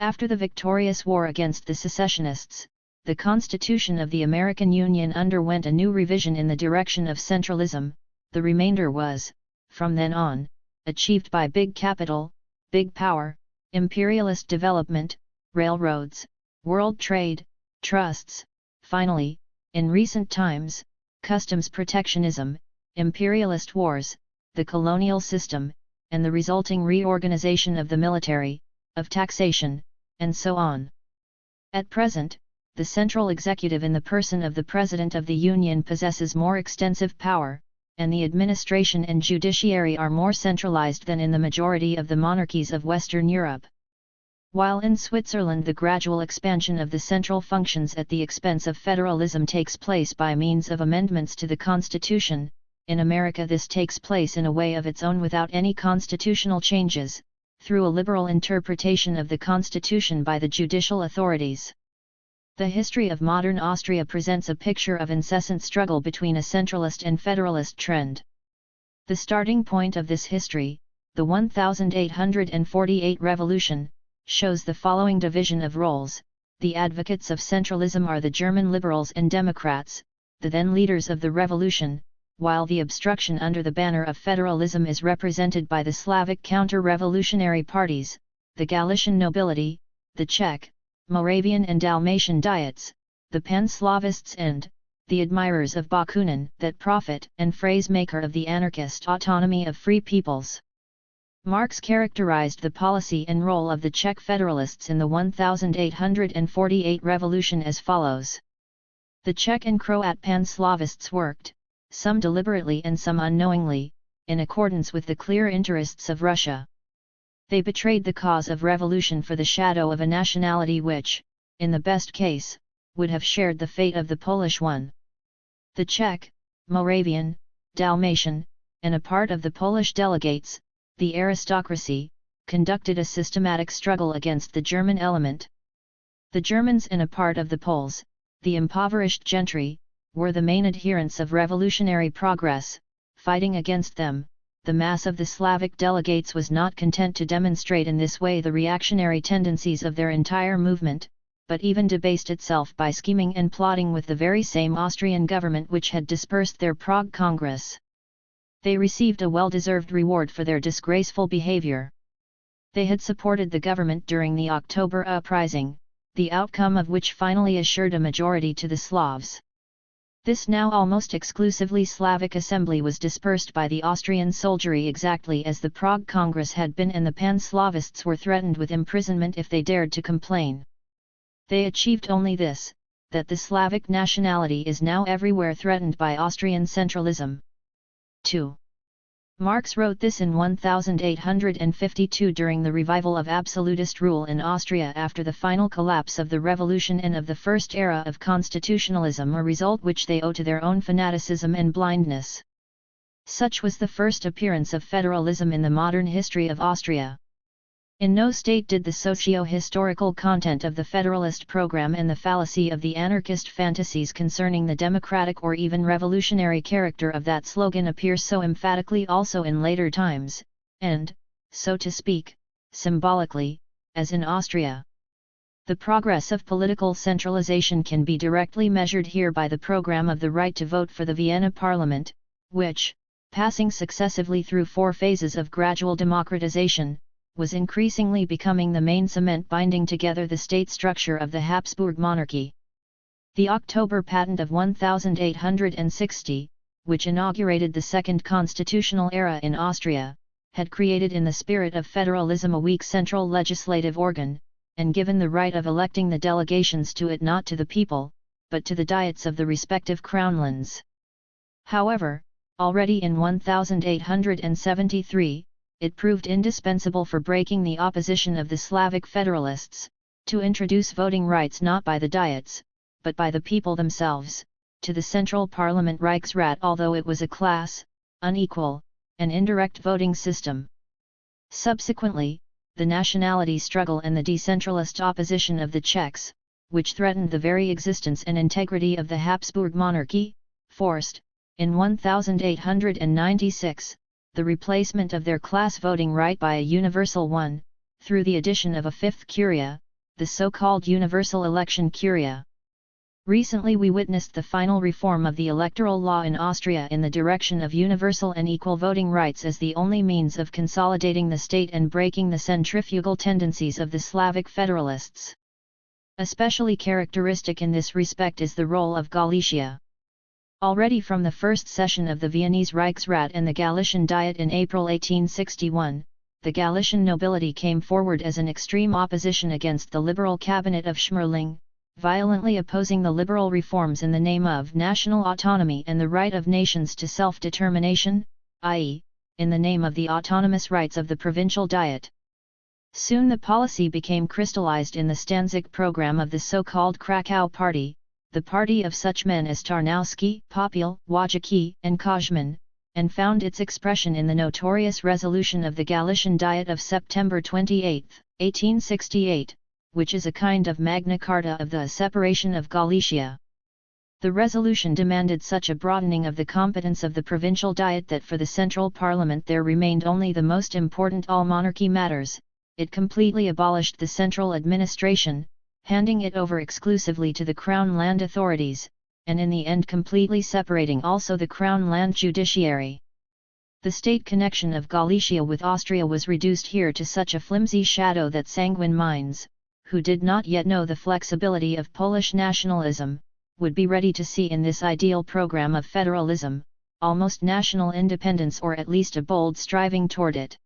After the victorious war against the secessionists, the Constitution of the American Union underwent a new revision in the direction of centralism. The remainder was, from then on, achieved by big capital, big power, imperialist development, railroads, world trade, trusts, finally, in recent times, customs protectionism, imperialist wars, the colonial system, and the resulting reorganization of the military, of taxation, and so on. At present, the central executive in the person of the President of the Union possesses more extensive power, and the administration and judiciary are more centralized than in the majority of the monarchies of Western Europe. While in Switzerland the gradual expansion of the central functions at the expense of federalism takes place by means of amendments to the Constitution, in America this takes place in a way of its own without any constitutional changes, through a liberal interpretation of the Constitution by the judicial authorities. The history of modern Austria presents a picture of incessant struggle between a centralist and federalist trend. The starting point of this history, the 1848 revolution, shows the following division of roles. The advocates of centralism are the German liberals and Democrats, the then leaders of the revolution, while the obstruction under the banner of federalism is represented by the Slavic counter-revolutionary parties, the Galician nobility, the Czech, Moravian and Dalmatian Diets, the Pan-Slavists and the admirers of Bakunin, that prophet and phrase-maker of the anarchist autonomy of free peoples. Marx characterized the policy and role of the Czech federalists in the 1848 revolution as follows. The Czech and Croat Pan-Slavists worked, some deliberately and some unknowingly, in accordance with the clear interests of Russia. They betrayed the cause of revolution for the shadow of a nationality which, in the best case, would have shared the fate of the Polish one. The Czech, Moravian, Dalmatian, and a part of the Polish delegates, the aristocracy, conducted a systematic struggle against the German element. The Germans and a part of the Poles, the impoverished gentry, were the main adherents of revolutionary progress. Fighting against them, the mass of the Slavic delegates was not content to demonstrate in this way the reactionary tendencies of their entire movement, but even debased itself by scheming and plotting with the very same Austrian government which had dispersed their Prague Congress. They received a well-deserved reward for their disgraceful behavior. They had supported the government during the October uprising, the outcome of which finally assured a majority to the Slavs. This now almost exclusively Slavic assembly was dispersed by the Austrian soldiery exactly as the Prague Congress had been, and the Pan-Slavists were threatened with imprisonment if they dared to complain. They achieved only this, that the Slavic nationality is now everywhere threatened by Austrian centralism. 2. Marx wrote this in 1852 during the revival of absolutist rule in Austria after the final collapse of the revolution and of the first era of constitutionalism, a result which they owe to their own fanaticism and blindness. Such was the first appearance of federalism in the modern history of Austria. In no state did the socio-historical content of the federalist program and the fallacy of the anarchist fantasies concerning the democratic or even revolutionary character of that slogan appear so emphatically also in later times, and, so to speak, symbolically, as in Austria. The progress of political centralization can be directly measured here by the program of the right to vote for the Vienna Parliament, which, passing successively through 4 phases of gradual democratization, was increasingly becoming the main cement binding together the state structure of the Habsburg monarchy. The October Patent of 1860, which inaugurated the second constitutional era in Austria, had created in the spirit of federalism a weak central legislative organ, and given the right of electing the delegations to it not to the people, but to the diets of the respective crownlands. However, already in 1873, it proved indispensable for breaking the opposition of the Slavic federalists, to introduce voting rights not by the diets, but by the people themselves, to the central parliament Reichsrat, although it was a class, unequal, and indirect voting system. Subsequently, the nationality struggle and the decentralist opposition of the Czechs, which threatened the very existence and integrity of the Habsburg monarchy, forced, in 1896, the replacement of their class voting right by a universal one, through the addition of a 5th curia, the so-called universal election curia. Recently we witnessed the final reform of the electoral law in Austria in the direction of universal and equal voting rights as the only means of consolidating the state and breaking the centrifugal tendencies of the Slavic federalists. Especially characteristic in this respect is the role of Galicia. Already from the first session of the Viennese Reichsrat and the Galician Diet in April 1861, the Galician nobility came forward as an extreme opposition against the liberal cabinet of Schmerling, violently opposing the liberal reforms in the name of national autonomy and the right of nations to self-determination, i.e., in the name of the autonomous rights of the provincial Diet. Soon the policy became crystallized in the Stanzik program of the so-called Krakow Party, the party of such men as Tarnowski, Popil, Wojcicki, and Kojman, and found its expression in the notorious resolution of the Galician Diet of September 28, 1868, which is a kind of Magna Carta of the separation of Galicia. The resolution demanded such a broadening of the competence of the provincial Diet that for the central parliament there remained only the most important all-monarchy matters. It completely abolished the central administration, handing it over exclusively to the Crown land authorities, and in the end completely separating also the Crown land judiciary. The state connection of Galicia with Austria was reduced here to such a flimsy shadow that sanguine minds, who did not yet know the flexibility of Polish nationalism, would be ready to see in this ideal program of federalism, almost national independence or at least a bold striving toward it.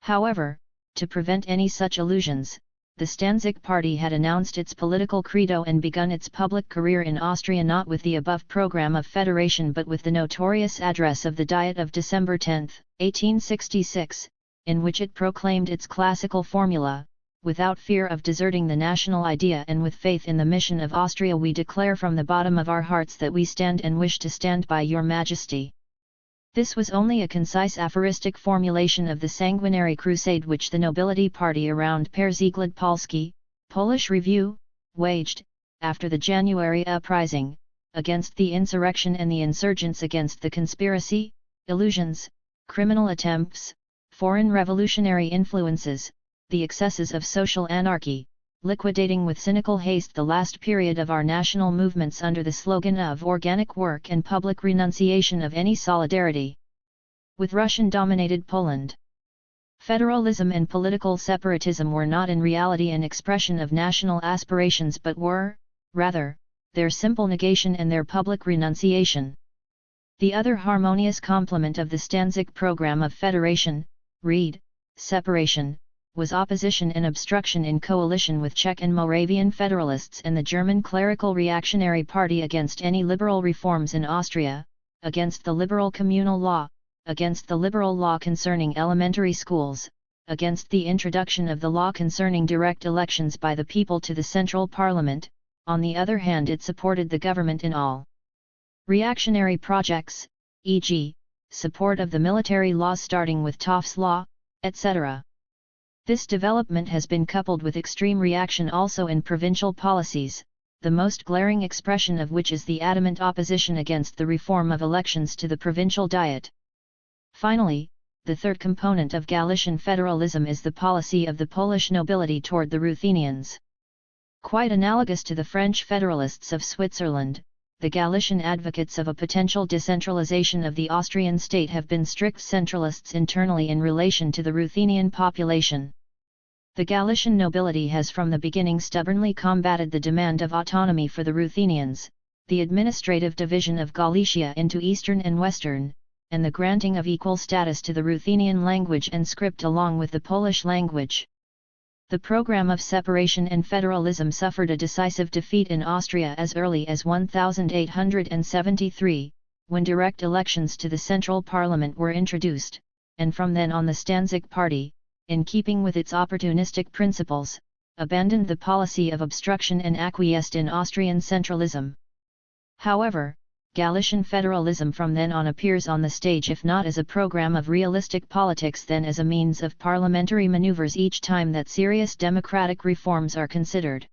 However, to prevent any such illusions, the Stanzik party had announced its political credo and begun its public career in Austria not with the above program of federation but with the notorious address of the Diet of December 10, 1866, in which it proclaimed its classical formula, without fear of deserting the national idea and with faith in the mission of Austria we declare from the bottom of our hearts that we stand and wish to stand by your Majesty. This was only a concise aphoristic formulation of the sanguinary crusade which the nobility party around Przykład Polski, Polish Review, waged, after the January uprising, against the insurrection and the insurgents against the conspiracy, illusions, criminal attempts, foreign revolutionary influences, the excesses of social anarchy, liquidating with cynical haste the last period of our national movements under the slogan of organic work and public renunciation of any solidarity with Russian-dominated Poland. Federalism and political separatism were not in reality an expression of national aspirations but were, rather, their simple negation and their public renunciation. The other harmonious complement of the Stanzik program of federation, read, separation, was opposition and obstruction in coalition with Czech and Moravian federalists and the German clerical reactionary party against any liberal reforms in Austria, against the liberal communal law, against the liberal law concerning elementary schools, against the introduction of the law concerning direct elections by the people to the central parliament. On the other hand, it supported the government in all reactionary projects, e.g., support of the military laws starting with Toft's Law, etc. This development has been coupled with extreme reaction also in provincial policies, the most glaring expression of which is the adamant opposition against the reform of elections to the provincial diet. Finally, the third component of Galician federalism is the policy of the Polish nobility toward the Ruthenians. Quite analogous to the French federalists of Switzerland, the Galician advocates of a potential decentralization of the Austrian state have been strict centralists internally in relation to the Ruthenian population. The Galician nobility has from the beginning stubbornly combated the demand of autonomy for the Ruthenians, the administrative division of Galicia into eastern and western, and the granting of equal status to the Ruthenian language and script along with the Polish language. The program of separation and federalism suffered a decisive defeat in Austria as early as 1873, when direct elections to the central parliament were introduced, and from then on the Stanzik party, in keeping with its opportunistic principles, abandoned the policy of obstruction and acquiesced in Austrian centralism. However, Galician federalism from then on appears on the stage if not as a program of realistic politics then as a means of parliamentary maneuvers each time that serious democratic reforms are considered.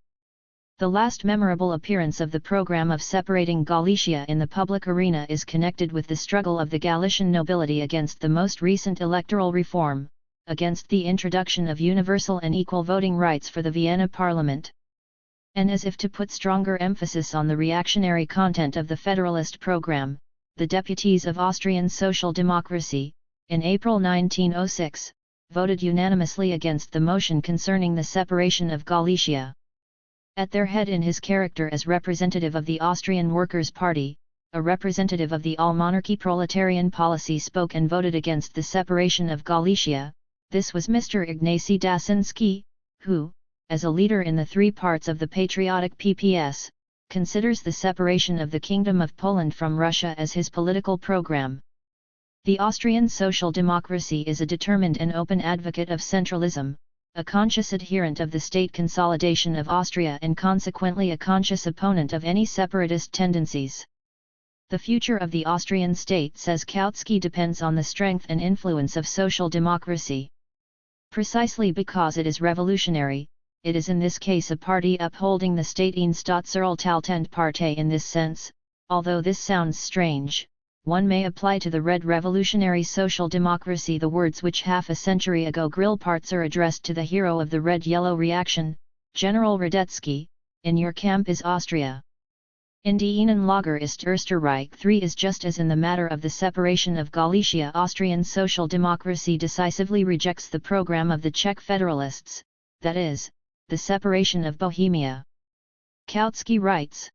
The last memorable appearance of the program of separating Galicia in the public arena is connected with the struggle of the Galician nobility against the most recent electoral reform, against the introduction of universal and equal voting rights for the Vienna Parliament. And as if to put stronger emphasis on the reactionary content of the federalist program, the deputies of Austrian Social Democracy, in April 1906, voted unanimously against the motion concerning the separation of Galicia. At their head in his character as representative of the Austrian Workers' Party, a representative of the all-monarchy proletarian policy spoke and voted against the separation of Galicia. This was Mr. Ignacy Dasinski, who, as a leader in the three parts of the patriotic PPS, considers the separation of the Kingdom of Poland from Russia as his political program. The Austrian Social Democracy is a determined and open advocate of centralism, a conscious adherent of the state consolidation of Austria and consequently a conscious opponent of any separatist tendencies. The future of the Austrian state, says Kautsky, depends on the strength and influence of social democracy. Precisely because it is revolutionary, it is in this case a party upholding the Staatsstaatserhaltend Partei in this sense. Although this sounds strange, one may apply to the Red Revolutionary Social Democracy the words which half a century ago Grillparzer addressed to the hero of the Red-Yellow Reaction, General Radetzky: in your camp is Austria. In die Ihnen Lager ist Österreich. 3 is just as in the matter of the separation of Galicia, Austrian Social Democracy decisively rejects the program of the Czech Federalists, that is, the separation of Bohemia. Kautsky writes,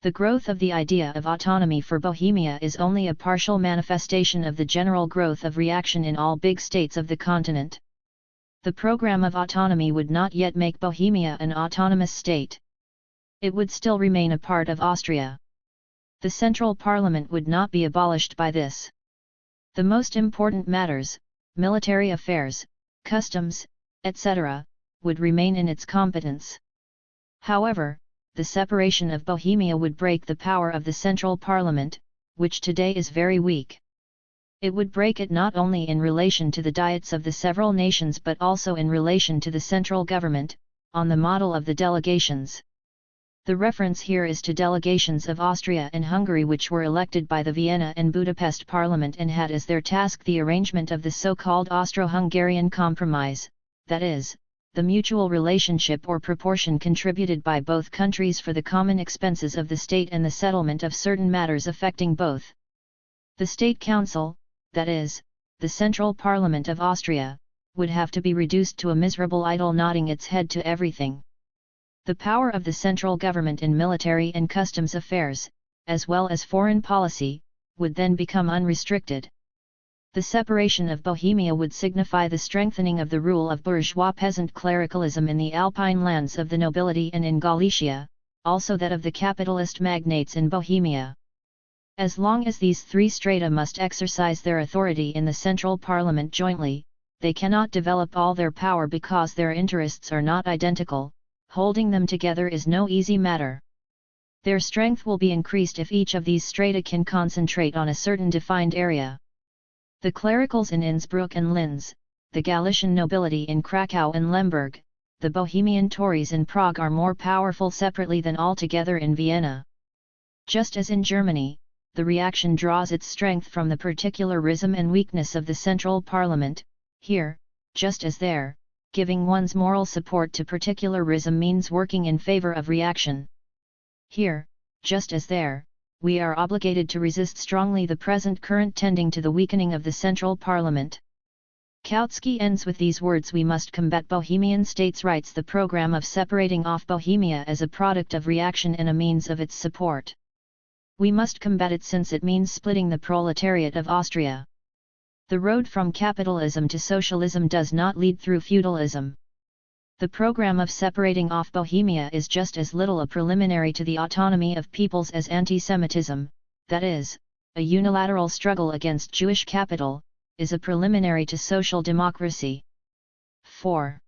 "The growth of the idea of autonomy for Bohemia is only a partial manifestation of the general growth of reaction in all big states of the continent. The program of autonomy would not yet make Bohemia an autonomous state. It would still remain a part of Austria. The central parliament would not be abolished by this. The most important matters, military affairs, customs, etc., would remain in its competence. However, the separation of Bohemia would break the power of the central parliament, which today is very weak. It would break it not only in relation to the diets of the several nations but also in relation to the central government, on the model of the delegations." The reference here is to delegations of Austria and Hungary which were elected by the Vienna and Budapest Parliament and had as their task the arrangement of the so-called Austro-Hungarian Compromise, that is, the mutual relationship or proportion contributed by both countries for the common expenses of the state and the settlement of certain matters affecting both. The State Council, that is, the central parliament of Austria, would have to be reduced to a miserable idol nodding its head to everything. The power of the central government in military and customs affairs, as well as foreign policy, would then become unrestricted. The separation of Bohemia would signify the strengthening of the rule of bourgeois peasant clericalism in the alpine lands of the nobility and in Galicia, also that of the capitalist magnates in Bohemia. As long as these three strata must exercise their authority in the central parliament jointly, they cannot develop all their power because their interests are not identical. Holding them together is no easy matter. Their strength will be increased if each of these strata can concentrate on a certain defined area. The clericals in Innsbruck and Linz, the Galician nobility in Krakow and Lemberg, the Bohemian Tories in Prague are more powerful separately than all together in Vienna. Just as in Germany, the reaction draws its strength from the particularism and weakness of the central parliament, here, just as there, giving one's moral support to particularism means working in favor of reaction. Here, just as there, we are obligated to resist strongly the present current tending to the weakening of the central parliament. Kautsky ends with these words: we must combat Bohemian states' rights, the program of separating off Bohemia as a product of reaction and a means of its support. We must combat it since it means splitting the proletariat of Austria. The road from capitalism to socialism does not lead through feudalism. The program of separating off Bohemia is just as little a preliminary to the autonomy of peoples as anti-Semitism, that is, a unilateral struggle against Jewish capital, is a preliminary to social democracy. 4.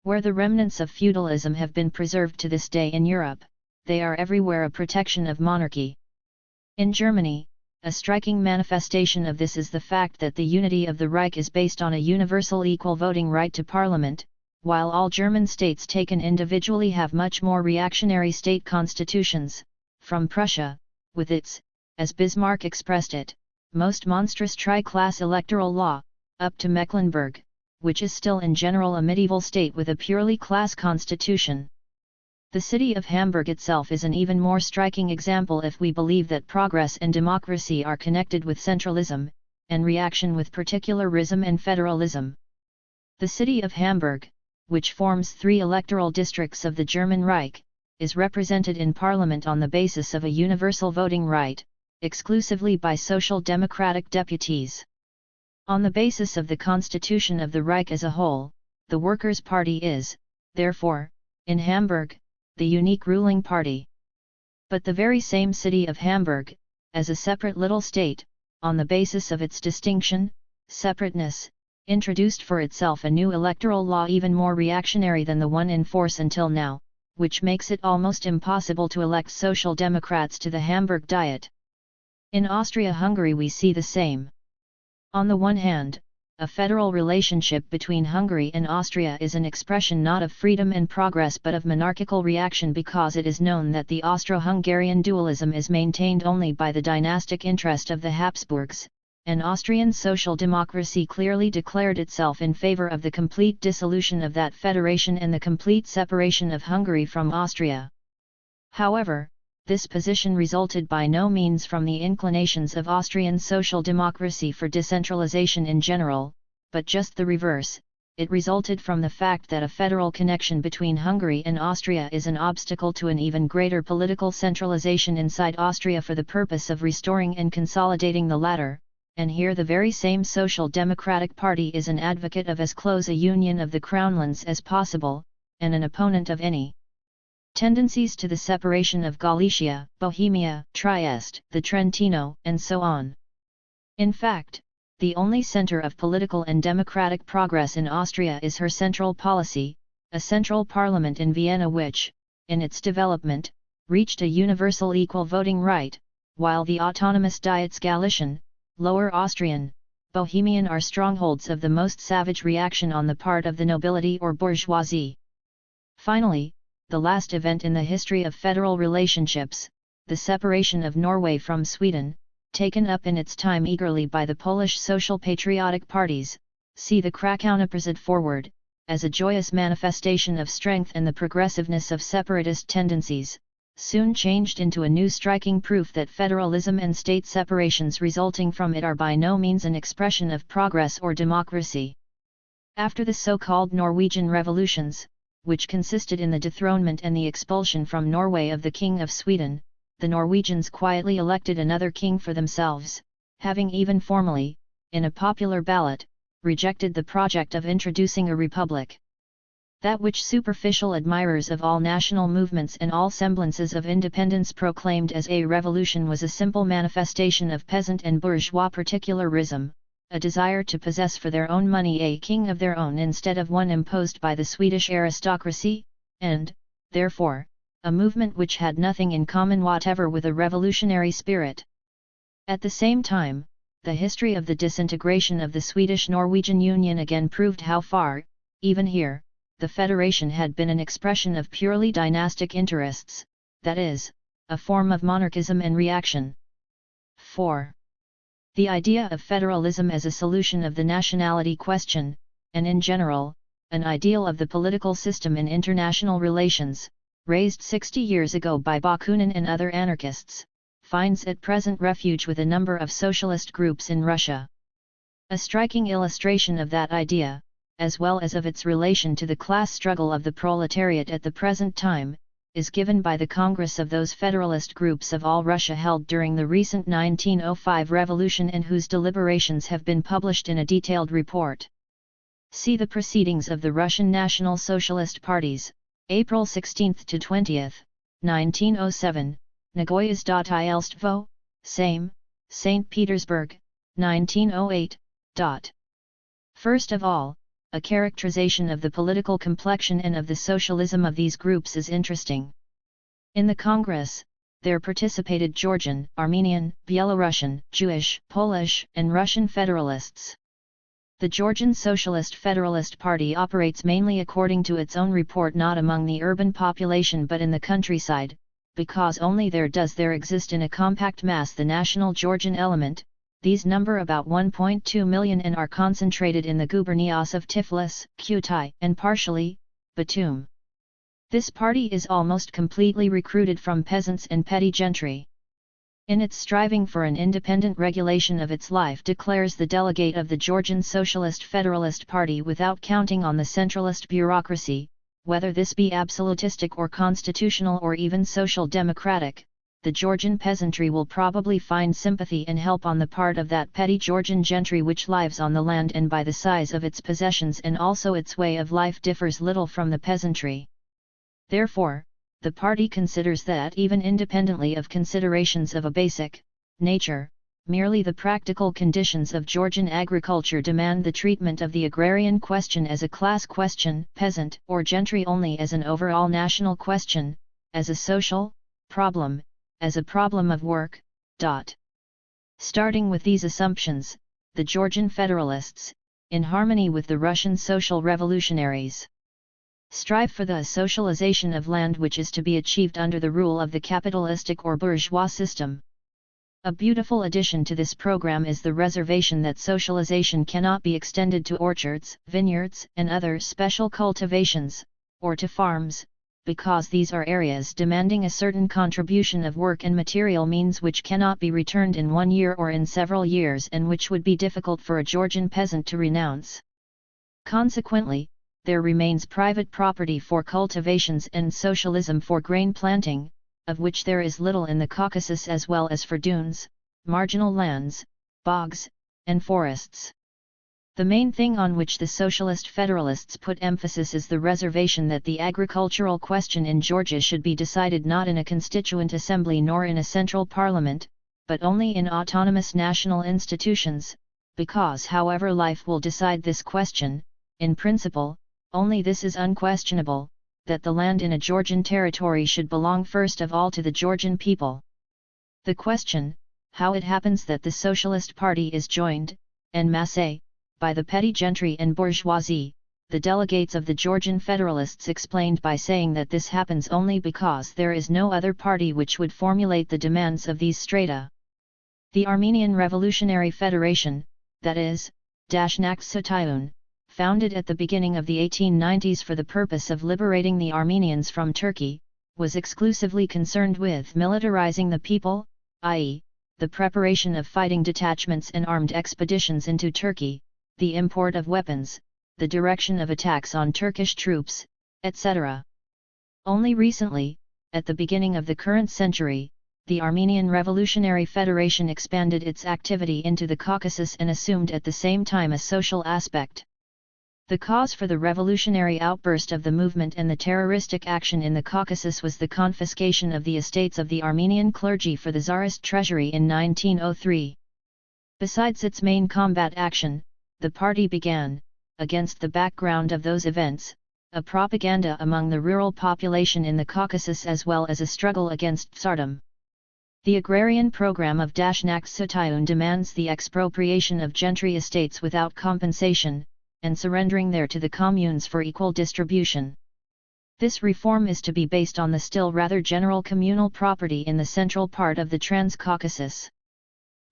Where the remnants of feudalism have been preserved to this day in Europe, they are everywhere a protection of monarchy. In Germany, a striking manifestation of this is the fact that the unity of the Reich is based on a universal equal voting right to parliament, while all German states taken individually have much more reactionary state constitutions, from Prussia, with its, as Bismarck expressed it, most monstrous tri-class electoral law, up to Mecklenburg, which is still in general a medieval state with a purely class constitution. The city of Hamburg itself is an even more striking example if we believe that progress and democracy are connected with centralism, and reaction with particularism and federalism. The city of Hamburg, which forms 3 electoral districts of the German Reich, is represented in parliament on the basis of a universal voting right, exclusively by social democratic deputies. On the basis of the constitution of the Reich as a whole, the Workers' Party is, therefore, in Hamburg, the unique ruling party. But the very same city of Hamburg, as a separate little state, on the basis of its distinction, separateness, introduced for itself a new electoral law even more reactionary than the one in force until now, which makes it almost impossible to elect Social Democrats to the Hamburg Diet. In Austria-Hungary we see the same. On the one hand, a federal relationship between Hungary and Austria is an expression not of freedom and progress but of monarchical reaction, because it is known that the Austro-Hungarian dualism is maintained only by the dynastic interest of the Habsburgs, and Austrian social democracy clearly declared itself in favor of the complete dissolution of that federation and the complete separation of Hungary from Austria. However, this position resulted by no means from the inclinations of Austrian social democracy for decentralization in general, but just the reverse. It resulted from the fact that a federal connection between Hungary and Austria is an obstacle to an even greater political centralization inside Austria for the purpose of restoring and consolidating the latter, and here the very same Social Democratic Party is an advocate of as close a union of the Crownlands as possible, and an opponent of any tendencies to the separation of Galicia, Bohemia, Trieste, the Trentino, and so on. In fact, the only center of political and democratic progress in Austria is her central policy, a central parliament in Vienna which, in its development, reached a universal equal voting right, while the autonomous Diets Galician, Lower Austrian, Bohemian are strongholds of the most savage reaction on the part of the nobility or bourgeoisie. Finally, the last event in the history of federal relationships, the separation of Norway from Sweden, taken up in its time eagerly by the Polish social patriotic parties, see the Krakauer forward, as a joyous manifestation of strength and the progressiveness of separatist tendencies, soon changed into a new striking proof that federalism and state separations resulting from it are by no means an expression of progress or democracy. After the so-called Norwegian revolutions, which consisted in the dethronement and the expulsion from Norway of the King of Sweden, the Norwegians quietly elected another king for themselves, having even formally, in a popular ballot, rejected the project of introducing a republic. That which superficial admirers of all national movements and all semblances of independence proclaimed as a revolution was a simple manifestation of peasant and bourgeois particularism, a desire to possess for their own money a king of their own instead of one imposed by the Swedish aristocracy, and, therefore, a movement which had nothing in common whatever with a revolutionary spirit. At the same time, the history of the disintegration of the Swedish-Norwegian Union again proved how far, even here, the federation had been an expression of purely dynastic interests, that is, a form of monarchism and reaction. 4. The idea of federalism as a solution of the nationality question, and in general, an ideal of the political system in international relations, raised 60 years ago by Bakunin and other anarchists, finds at present refuge with a number of socialist groups in Russia. A striking illustration of that idea, as well as of its relation to the class struggle of the proletariat at the present time, is given by the Congress of those federalist groups of all Russia held during the recent 1905 revolution and whose deliberations have been published in a detailed report. See the Proceedings of the Russian National Socialist Parties, April 16 to 20, 1907, Nagoyas.ilstvo, Sejm, St. Petersburg, 1908. First of all, a characterization of the political complexion and of the socialism of these groups is interesting. In the Congress, there participated Georgian, Armenian, Belarusian, Jewish, Polish, and Russian federalists. The Georgian Socialist Federalist Party operates mainly according to its own report, not among the urban population but in the countryside, because only there does there exist in a compact mass the national Georgian element. These number about 1.2 million and are concentrated in the gubernias of Tiflis, Kütahya, and partially, Batum. This party is almost completely recruited from peasants and petty gentry. In its striving for an independent regulation of its life, declares the delegate of the Georgian Socialist Federalist Party, without counting on the centralist bureaucracy, whether this be absolutistic or constitutional or even social democratic, the Georgian peasantry will probably find sympathy and help on the part of that petty Georgian gentry which lives on the land and by the size of its possessions and also its way of life differs little from the peasantry. Therefore, the party considers that even independently of considerations of a basic nature, merely the practical conditions of Georgian agriculture demand the treatment of the agrarian question as a class question, peasant or gentry only as an overall national question, as a social problem, as a problem of work. Starting with these assumptions, the Georgian federalists, in harmony with the Russian social revolutionaries, strive for the socialization of land which is to be achieved under the rule of the capitalistic or bourgeois system. A beautiful addition to this program is the reservation that socialization cannot be extended to orchards, vineyards, and other special cultivations, or to farms, because these are areas demanding a certain contribution of work and material means which cannot be returned in 1 year or in several years and which would be difficult for a Georgian peasant to renounce. Consequently, there remains private property for cultivations and socialism for grain planting, of which there is little in the Caucasus as well as for dunes, marginal lands, bogs, and forests. The main thing on which the Socialist Federalists put emphasis is the reservation that the agricultural question in Georgia should be decided not in a constituent assembly nor in a central parliament, but only in autonomous national institutions, because however life will decide this question, in principle, only this is unquestionable, that the land in a Georgian territory should belong first of all to the Georgian people. The question, how it happens that the Socialist Party is joined, en masse, by the petty gentry and bourgeoisie, the delegates of the Georgian Federalists explained by saying that this happens only because there is no other party which would formulate the demands of these strata. The Armenian Revolutionary Federation, that is, Dashnak-Sutayun, founded at the beginning of the 1890s for the purpose of liberating the Armenians from Turkey, was exclusively concerned with militarizing the people, i.e., the preparation of fighting detachments and armed expeditions into Turkey, the import of weapons, the direction of attacks on Turkish troops, etc. Only recently, at the beginning of the current century, the Armenian Revolutionary Federation expanded its activity into the Caucasus and assumed at the same time a social aspect. The cause for the revolutionary outburst of the movement and the terroristic action in the Caucasus was the confiscation of the estates of the Armenian clergy for the Tsarist treasury in 1903. Besides its main combat action, the party began, against the background of those events, a propaganda among the rural population in the Caucasus as well as a struggle against Tsardom. The agrarian program of Dashnaq-Sutayun demands the expropriation of gentry estates without compensation, and surrendering their to the communes for equal distribution. This reform is to be based on the still rather general communal property in the central part of the Transcaucasus.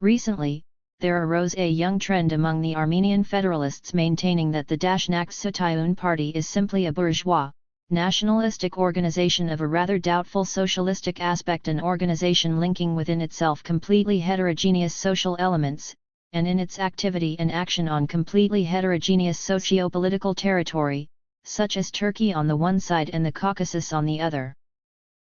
Recently, there arose a young trend among the Armenian federalists maintaining that the Dashnaq-Sutayun party is simply a bourgeois, nationalistic organization of a rather doubtful socialistic aspect, an organization linking within itself completely heterogeneous social elements, and in its activity and action on completely heterogeneous socio-political territory, such as Turkey on the one side and the Caucasus on the other.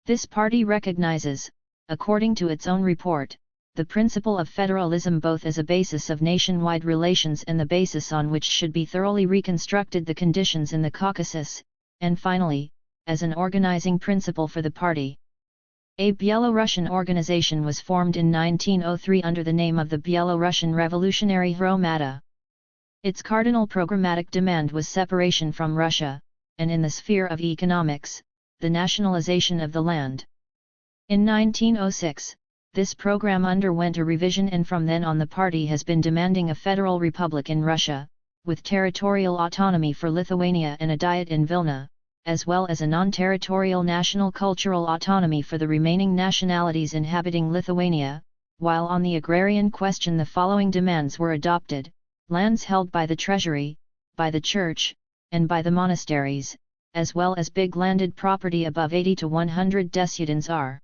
This party recognizes, according to its own report, the principle of federalism both as a basis of nationwide relations and the basis on which should be thoroughly reconstructed the conditions in the Caucasus, and finally, as an organizing principle for the party. A Byelorussian organization was formed in 1903 under the name of the Byelorussian Revolutionary Hromada. Its cardinal programmatic demand was separation from Russia, and in the sphere of economics, the nationalization of the land. In 1906, this program underwent a revision, and from then on the party has been demanding a federal republic in Russia, with territorial autonomy for Lithuania and a Diet in Vilna, as well as a non-territorial national cultural autonomy for the remaining nationalities inhabiting Lithuania, while on the agrarian question the following demands were adopted: lands held by the treasury, by the church, and by the monasteries, as well as big landed property above 80 to 100 deciudens are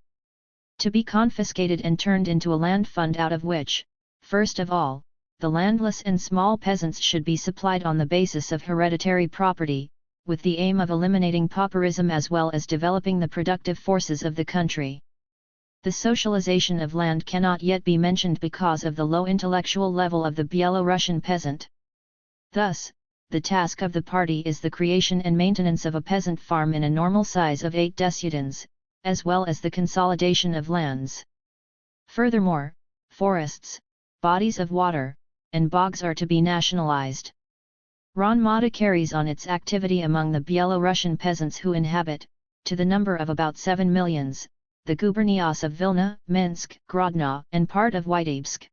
to be confiscated and turned into a land fund out of which, first of all, the landless and small peasants should be supplied on the basis of hereditary property, with the aim of eliminating pauperism as well as developing the productive forces of the country. The socialization of land cannot yet be mentioned because of the low intellectual level of the Byelorussian peasant. Thus, the task of the party is the creation and maintenance of a peasant farm in a normal size of 8 deciudens, as well as the consolidation of lands. Furthermore, forests, bodies of water, and bogs are to be nationalized. Hromada carries on its activity among the Byelorussian peasants who inhabit, to the number of about 7 millions, the gubernias of Vilna, Minsk, Grodno, and part of Vitebsk.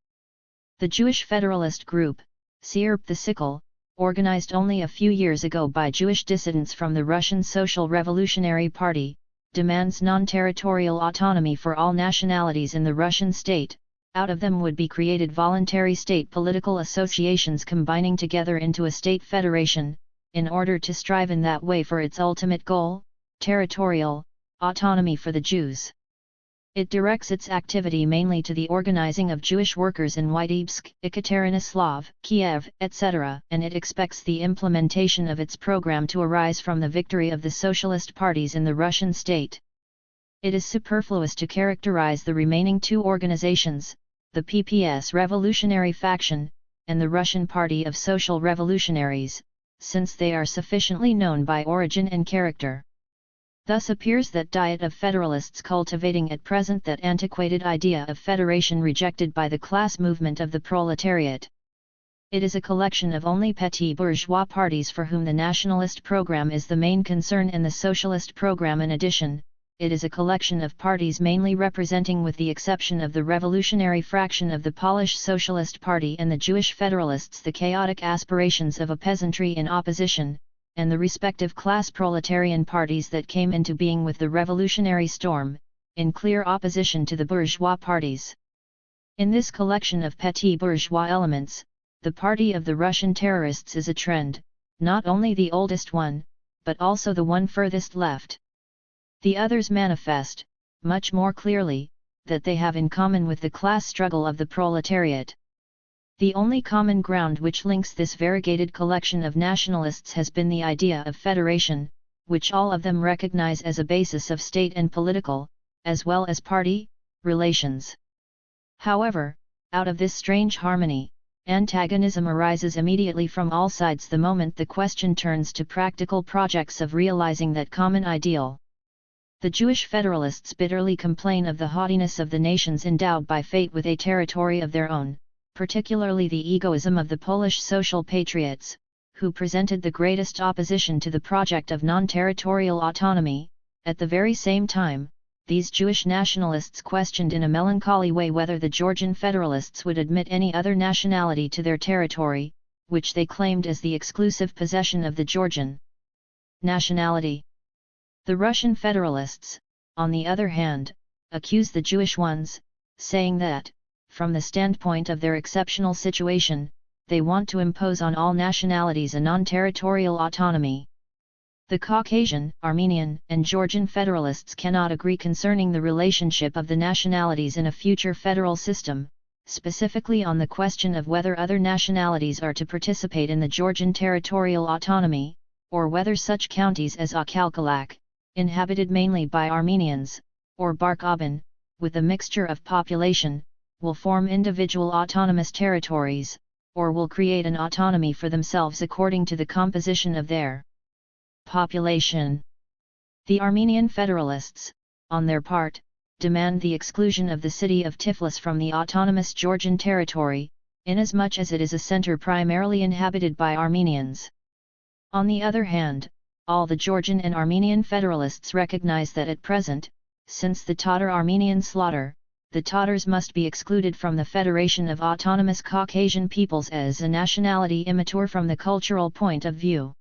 The Jewish Federalist Group, Sierp the Sickle, organized only a few years ago by Jewish dissidents from the Russian Social Revolutionary Party, demands non-territorial autonomy for all nationalities in the Russian state. Out of them would be created voluntary state political associations combining together into a state federation, in order to strive in that way for its ultimate goal, territorial autonomy for the Jews. It directs its activity mainly to the organizing of Jewish workers in Vitebsk, Ekaterinoslav, Kiev, etc., and it expects the implementation of its program to arise from the victory of the socialist parties in the Russian state. It is superfluous to characterize the remaining two organizations, the PPS Revolutionary Faction, and the Russian Party of Social Revolutionaries, since they are sufficiently known by origin and character. Thus appears that diet of federalists cultivating at present that antiquated idea of federation rejected by the class movement of the proletariat. It is a collection of only petty bourgeois parties for whom the nationalist program is the main concern and the socialist program in addition. It is a collection of parties mainly representing, with the exception of the revolutionary fraction of the Polish Socialist Party and the Jewish Federalists, the chaotic aspirations of a peasantry in opposition, and the respective class proletarian parties that came into being with the revolutionary storm, in clear opposition to the bourgeois parties. In this collection of petty bourgeois elements, the party of the Russian terrorists is a trend, not only the oldest one, but also the one furthest left. The others manifest, much more clearly, that they have in common with the class struggle of the proletariat. The only common ground which links this variegated collection of nationalists has been the idea of federation, which all of them recognize as a basis of state and political, as well as party, relations. However, out of this strange harmony, Antagonism arises immediately from all sides the moment the question turns to practical projects of realizing that common ideal. The Jewish federalists bitterly complain of the haughtiness of the nations endowed by fate with a territory of their own, particularly the egoism of the Polish social patriots, who presented the greatest opposition to the project of non-territorial autonomy. At the very same time, these Jewish nationalists questioned in a melancholy way whether the Georgian federalists would admit any other nationality to their territory, which they claimed as the exclusive possession of the Georgian nationality. The Russian federalists, on the other hand, accuse the Jewish ones, saying that, from the standpoint of their exceptional situation, they want to impose on all nationalities a non-territorial autonomy. The Caucasian, Armenian, and Georgian federalists cannot agree concerning the relationship of the nationalities in a future federal system, specifically on the question of whether other nationalities are to participate in the Georgian territorial autonomy, or whether such counties as Akhalkalak, inhabited mainly by Armenians, or Barkaban, with a mixture of population, will form individual autonomous territories, or will create an autonomy for themselves according to the composition of their population. The Armenian federalists, on their part, demand the exclusion of the city of Tiflis from the autonomous Georgian territory, inasmuch as it is a center primarily inhabited by Armenians. On the other hand, all the Georgian and Armenian federalists recognize that at present, since the Tatar-Armenian slaughter, the Tatars must be excluded from the Federation of Autonomous Caucasian Peoples as a nationality immature from the cultural point of view.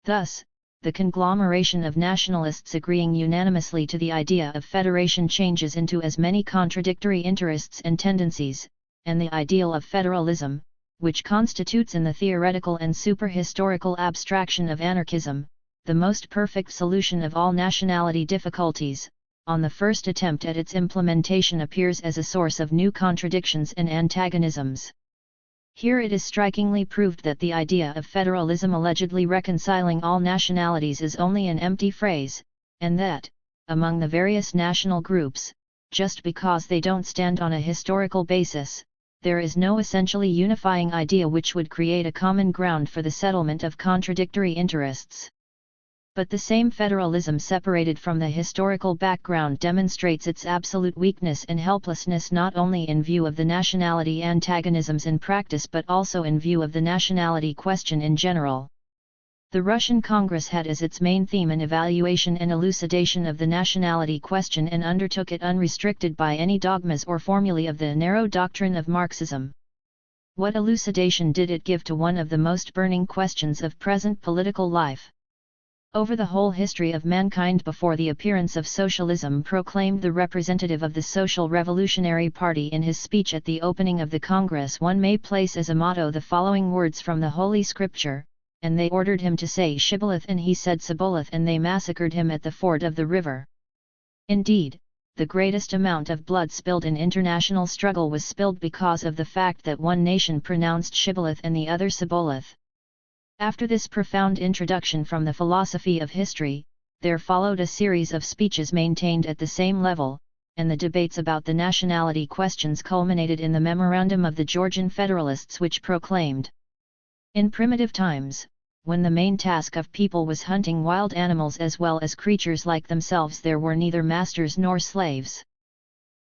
Thus, the conglomeration of nationalists agreeing unanimously to the idea of federation changes into as many contradictory interests and tendencies, and the ideal of federalism, which constitutes in the theoretical and superhistorical abstraction of anarchism, the most perfect solution of all nationality difficulties, on the first attempt at its implementation appears as a source of new contradictions and antagonisms. Here it is strikingly proved that the idea of federalism allegedly reconciling all nationalities is only an empty phrase, and that, among the various national groups, just because they don't stand on a historical basis, there is no essentially unifying idea which would create a common ground for the settlement of contradictory interests. But the same federalism separated from the historical background demonstrates its absolute weakness and helplessness not only in view of the nationality antagonisms in practice but also in view of the nationality question in general. The Russian Congress had as its main theme an evaluation and elucidation of the nationality question and undertook it unrestricted by any dogmas or formulae of the narrow doctrine of Marxism. What elucidation did it give to one of the most burning questions of present political life? Over the whole history of mankind before the appearance of socialism, proclaimed the representative of the Social Revolutionary Party in his speech at the opening of the Congress, one may place as a motto the following words from the Holy Scripture, and they ordered him to say Shibboleth and he said Sibboleth and they massacred him at the ford of the river. Indeed, the greatest amount of blood spilled in international struggle was spilled because of the fact that one nation pronounced Shibboleth and the other Sibboleth. After this profound introduction from the philosophy of history, there followed a series of speeches maintained at the same level, and the debates about the nationality questions culminated in the memorandum of the Georgian Federalists, which proclaimed, "In primitive times, when the main task of people was hunting wild animals as well as creatures like themselves, there were neither masters nor slaves.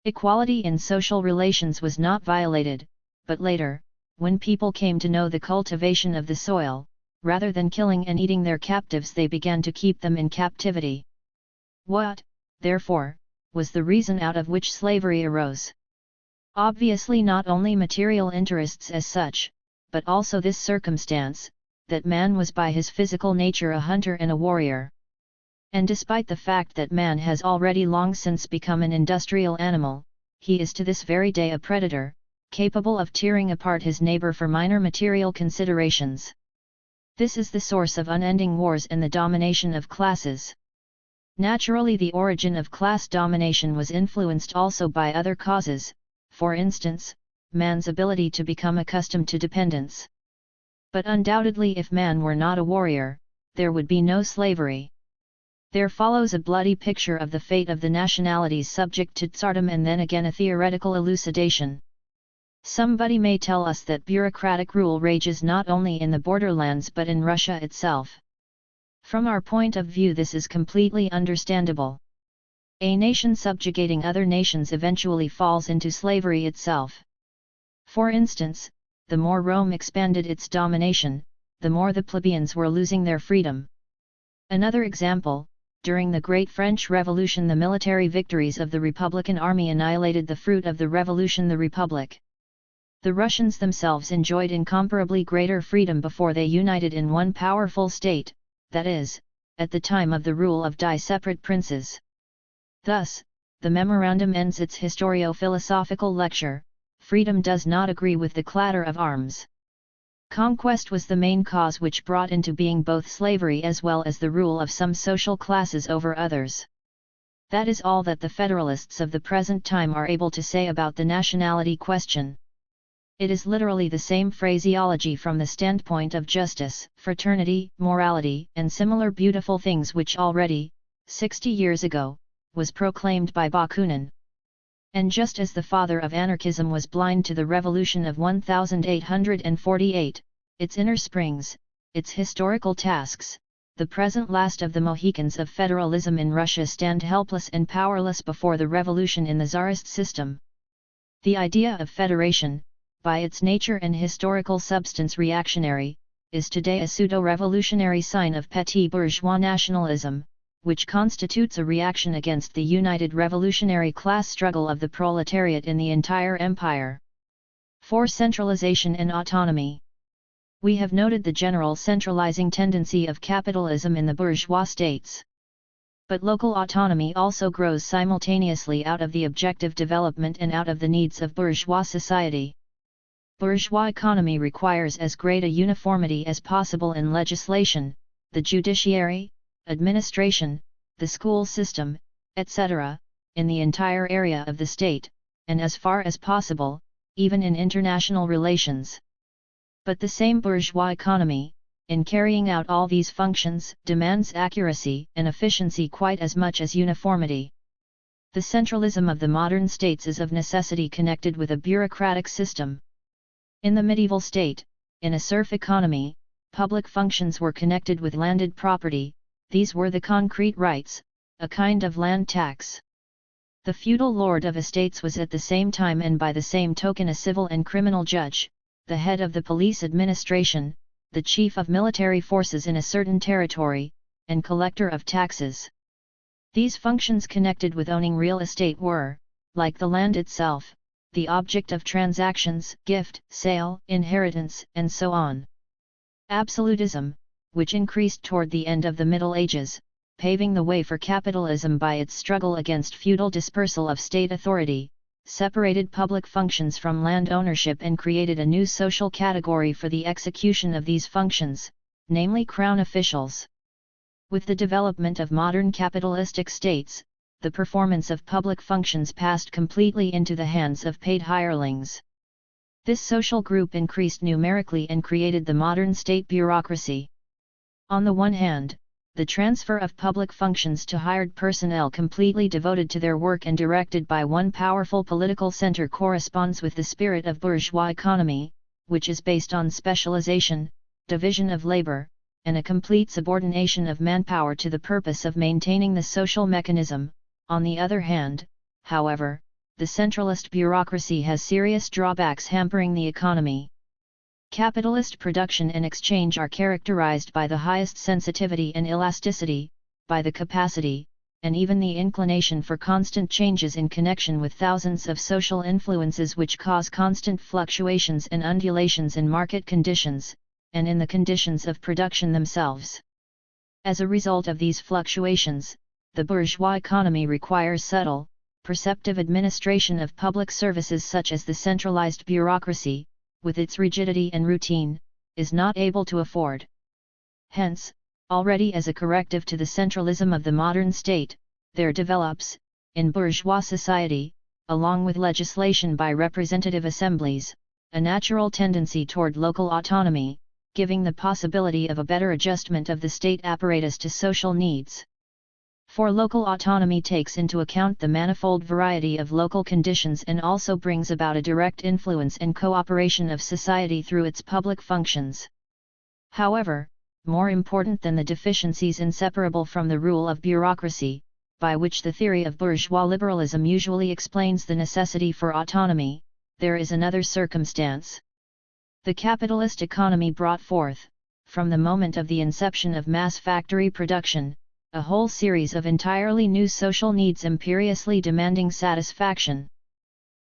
Equality in social relations was not violated, but later, when people came to know the cultivation of the soil, rather than killing and eating their captives they began to keep them in captivity. What, therefore, was the reason out of which slavery arose? Obviously not only material interests as such, but also this circumstance, that man was by his physical nature a hunter and a warrior. And despite the fact that man has already long since become an industrial animal, he is to this very day a predator, capable of tearing apart his neighbor for minor material considerations. This is the source of unending wars and the domination of classes. Naturally, the origin of class domination was influenced also by other causes, for instance, man's ability to become accustomed to dependence. But undoubtedly, if man were not a warrior, there would be no slavery. There follows a bloody picture of the fate of the nationalities subject to tsardom and then again a theoretical elucidation. Somebody may tell us that bureaucratic rule rages not only in the borderlands but in Russia itself. From our point of view, this is completely understandable. A nation subjugating other nations eventually falls into slavery itself. For instance, the more Rome expanded its domination, the more the plebeians were losing their freedom. Another example, during the Great French Revolution, the military victories of the Republican Army annihilated the fruit of the revolution, the Republic. The Russians themselves enjoyed incomparably greater freedom before they united in one powerful state, that is, at the time of the rule of separate princes. Thus, the memorandum ends its historio-philosophical lecture: freedom does not agree with the clatter of arms. Conquest was the main cause which brought into being both slavery as well as the rule of some social classes over others. That is all that the Federalists of the present time are able to say about the nationality question. It is literally the same phraseology from the standpoint of justice, fraternity, morality, and similar beautiful things which already, 60 years ago, was proclaimed by Bakunin. And just as the father of anarchism was blind to the revolution of 1848, its inner springs, its historical tasks, the present last of the Mohicans of federalism in Russia stand helpless and powerless before the revolution in the Tsarist system. The idea of federation, by its nature and historical substance reactionary, is today a pseudo-revolutionary sign of petit bourgeois nationalism, which constitutes a reaction against the united revolutionary class struggle of the proletariat in the entire empire. 4. Centralization and autonomy. We have noted the general centralizing tendency of capitalism in the bourgeois states. But local autonomy also grows simultaneously out of the objective development and out of the needs of bourgeois society. Bourgeois economy requires as great a uniformity as possible in legislation, the judiciary, administration, the school system, etc., in the entire area of the state, and as far as possible, even in international relations. But the same bourgeois economy, in carrying out all these functions, demands accuracy and efficiency quite as much as uniformity. The centralism of the modern states is of necessity connected with a bureaucratic system. In the medieval state, in a serf economy, public functions were connected with landed property. These were the concrete rights, a kind of land tax. The feudal lord of estates was at the same time and by the same token a civil and criminal judge, the head of the police administration, the chief of military forces in a certain territory, and collector of taxes. These functions connected with owning real estate were, like the land itself, the object of transactions, gift, sale, inheritance, and so on. Absolutism, which increased toward the end of the Middle Ages, paving the way for capitalism by its struggle against feudal dispersal of state authority, separated public functions from land ownership and created a new social category for the execution of these functions, namely crown officials. With the development of modern capitalistic states, the performance of public functions passed completely into the hands of paid hirelings. This social group increased numerically and created the modern state bureaucracy. On the one hand, the transfer of public functions to hired personnel completely devoted to their work and directed by one powerful political center corresponds with the spirit of bourgeois economy, which is based on specialization, division of labor, and a complete subordination of manpower to the purpose of maintaining the social mechanism. On the other hand, however, the centralist bureaucracy has serious drawbacks hampering the economy. Capitalist production and exchange are characterized by the highest sensitivity and elasticity, by the capacity, and even the inclination for constant changes in connection with thousands of social influences which cause constant fluctuations and undulations in market conditions, and in the conditions of production themselves. As a result of these fluctuations, the bourgeois economy requires subtle, perceptive administration of public services such as the centralized bureaucracy, with its rigidity and routine, is not able to afford. Hence, already as a corrective to the centralism of the modern state, there develops, in bourgeois society, along with legislation by representative assemblies, a natural tendency toward local autonomy, giving the possibility of a better adjustment of the state apparatus to social needs. For local autonomy takes into account the manifold variety of local conditions and also brings about a direct influence and cooperation of society through its public functions. However, more important than the deficiencies inseparable from the rule of bureaucracy, by which the theory of bourgeois liberalism usually explains the necessity for autonomy, there is another circumstance. The capitalist economy brought forth, from the moment of the inception of mass factory production, a whole series of entirely new social needs imperiously demanding satisfaction.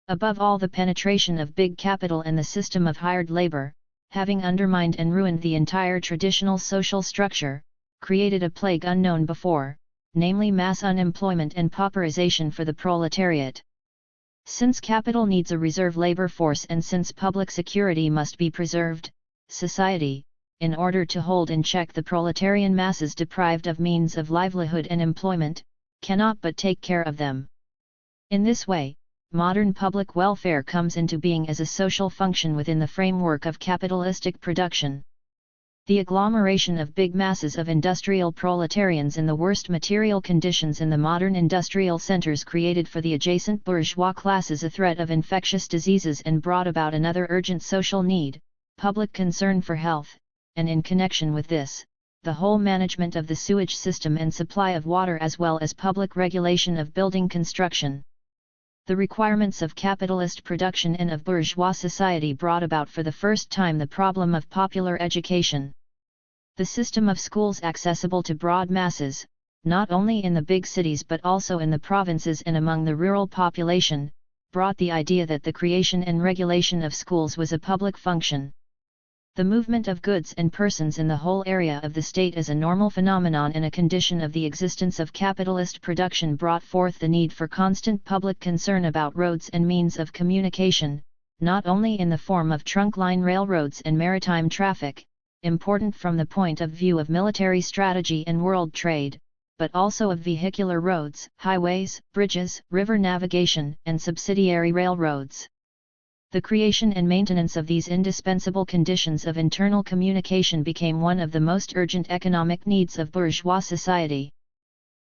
Above all, the penetration of big capital and the system of hired labor, having undermined and ruined the entire traditional social structure, created a plague unknown before, namely mass unemployment and pauperization for the proletariat. Since capital needs a reserve labor force and since public security must be preserved, society, in order to hold in check the proletarian masses deprived of means of livelihood and employment, cannot but take care of them. In this way, modern public welfare comes into being as a social function within the framework of capitalistic production. The agglomeration of big masses of industrial proletarians in the worst material conditions in the modern industrial centers created for the adjacent bourgeois classes a threat of infectious diseases and brought about another urgent social need, public concern for health, and in connection with this, the whole management of the sewage system and supply of water as well as public regulation of building construction. The requirements of capitalist production and of bourgeois society brought about for the first time the problem of popular education. The system of schools accessible to broad masses, not only in the big cities but also in the provinces and among the rural population, brought the idea that the creation and regulation of schools was a public function. The movement of goods and persons in the whole area of the state as a normal phenomenon and a condition of the existence of capitalist production brought forth the need for constant public concern about roads and means of communication, not only in the form of trunk line railroads and maritime traffic, important from the point of view of military strategy and world trade, but also of vehicular roads, highways, bridges, river navigation, and subsidiary railroads. The creation and maintenance of these indispensable conditions of internal communication became one of the most urgent economic needs of bourgeois society.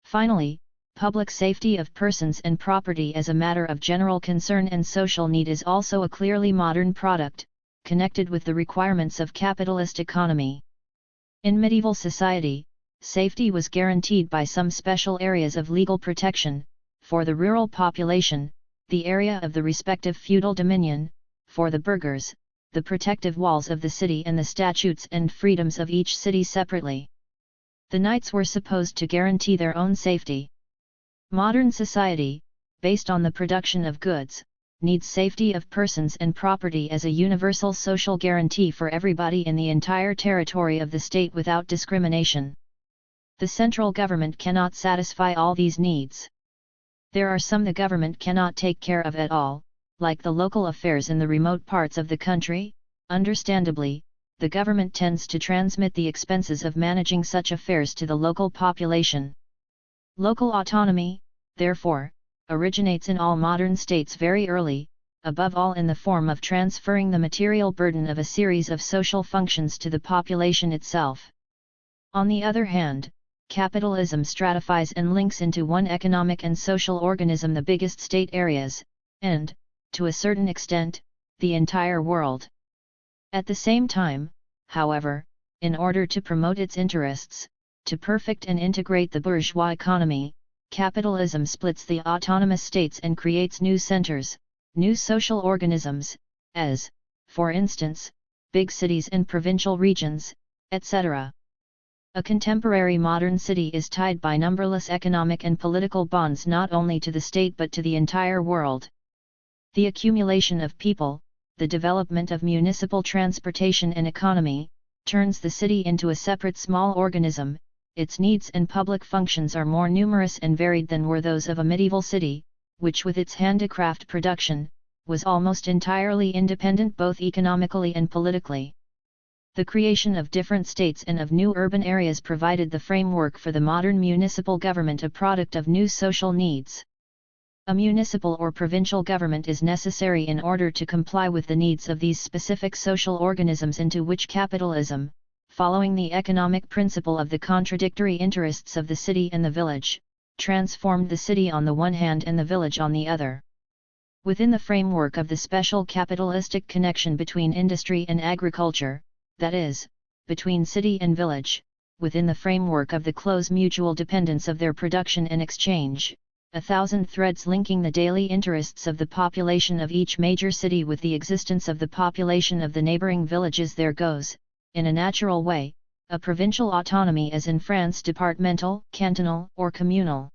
Finally, public safety of persons and property as a matter of general concern and social need is also a clearly modern product, connected with the requirements of capitalist economy. In medieval society, safety was guaranteed by some special areas of legal protection, for the rural population, the area of the respective feudal dominion, for the burghers, the protective walls of the city and the statutes and freedoms of each city separately. The knights were supposed to guarantee their own safety. Modern society, based on the production of goods, needs safety of persons and property as a universal social guarantee for everybody in the entire territory of the state without discrimination. The central government cannot satisfy all these needs. There are some the government cannot take care of at all, like the local affairs in the remote parts of the country. Understandably, the government tends to transmit the expenses of managing such affairs to the local population. Local autonomy, therefore, originates in all modern states very early, above all in the form of transferring the material burden of a series of social functions to the population itself. On the other hand, capitalism stratifies and links into one economic and social organism the biggest state areas, and, to a certain extent, the entire world. At the same time, however, in order to promote its interests, to perfect and integrate the bourgeois economy, capitalism splits the autonomous states and creates new centers, new social organisms, as, for instance, big cities and provincial regions, etc. A contemporary modern city is tied by numberless economic and political bonds not only to the state but to the entire world. The accumulation of people, the development of municipal transportation and economy, turns the city into a separate small organism. Its needs and public functions are more numerous and varied than were those of a medieval city, which with its handicraft production, was almost entirely independent both economically and politically. The creation of different states and of new urban areas provided the framework for the modern municipal government, a product of new social needs. A municipal or provincial government is necessary in order to comply with the needs of these specific social organisms into which capitalism, following the economic principle of the contradictory interests of the city and the village, transformed the city on the one hand and the village on the other. Within the framework of the special capitalistic connection between industry and agriculture, that is, between city and village, within the framework of the close mutual dependence of their production and exchange, 1,000 threads linking the daily interests of the population of each major city with the existence of the population of the neighboring villages, there goes, in a natural way, a provincial autonomy as in France departmental, cantonal, or communal.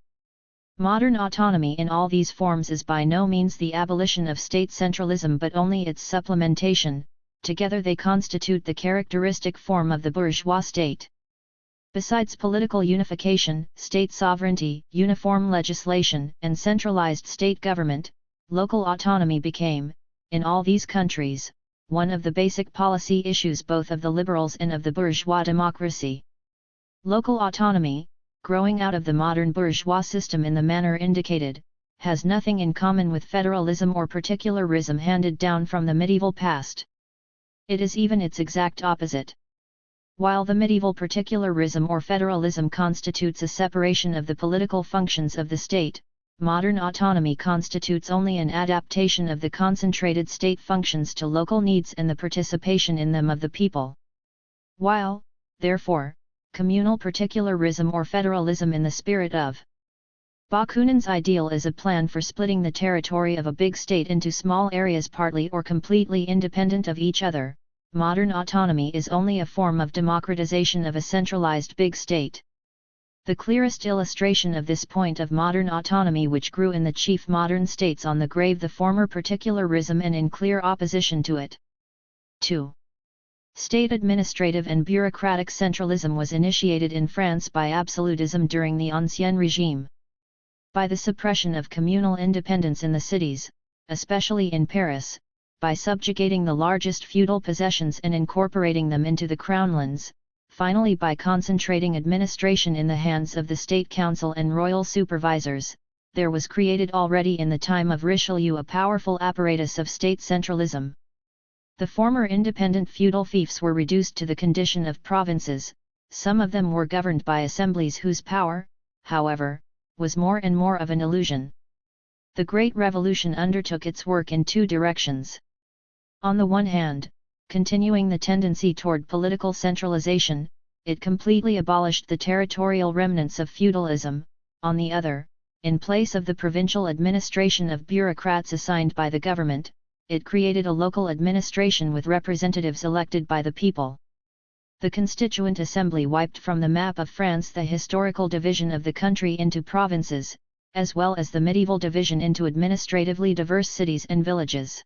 Modern autonomy in all these forms is by no means the abolition of state centralism but only its supplementation. Together they constitute the characteristic form of the bourgeois state. Besides political unification, state sovereignty, uniform legislation, and centralized state government, local autonomy became, in all these countries, one of the basic policy issues both of the liberals and of the bourgeois democracy. Local autonomy, growing out of the modern bourgeois system in the manner indicated, has nothing in common with federalism or particularism handed down from the medieval past. It is even its exact opposite. While the medieval particularism or federalism constitutes a separation of the political functions of the state, modern autonomy constitutes only an adaptation of the concentrated state functions to local needs and the participation in them of the people. While, therefore, communal particularism or federalism in the spirit of Bakunin's ideal is a plan for splitting the territory of a big state into small areas partly or completely independent of each other, modern autonomy is only a form of democratization of a centralized big state. The clearest illustration of this point of modern autonomy which grew in the chief modern states on the grave the former particularism and in clear opposition to it. 2. State administrative and bureaucratic centralism was initiated in France by absolutism during the Ancien Régime. By the suppression of communal independence in the cities, especially in Paris, by subjugating the largest feudal possessions and incorporating them into the crownlands, finally by concentrating administration in the hands of the State Council and royal supervisors, there was created already in the time of Richelieu a powerful apparatus of state centralism. The former independent feudal fiefs were reduced to the condition of provinces, some of them were governed by assemblies whose power, however, was more and more of an illusion. The Great Revolution undertook its work in two directions. On the one hand, continuing the tendency toward political centralization, it completely abolished the territorial remnants of feudalism. On the other, in place of the provincial administration of bureaucrats assigned by the government, it created a local administration with representatives elected by the people. The Constituent Assembly wiped from the map of France the historical division of the country into provinces, as well as the medieval division into administratively diverse cities and villages.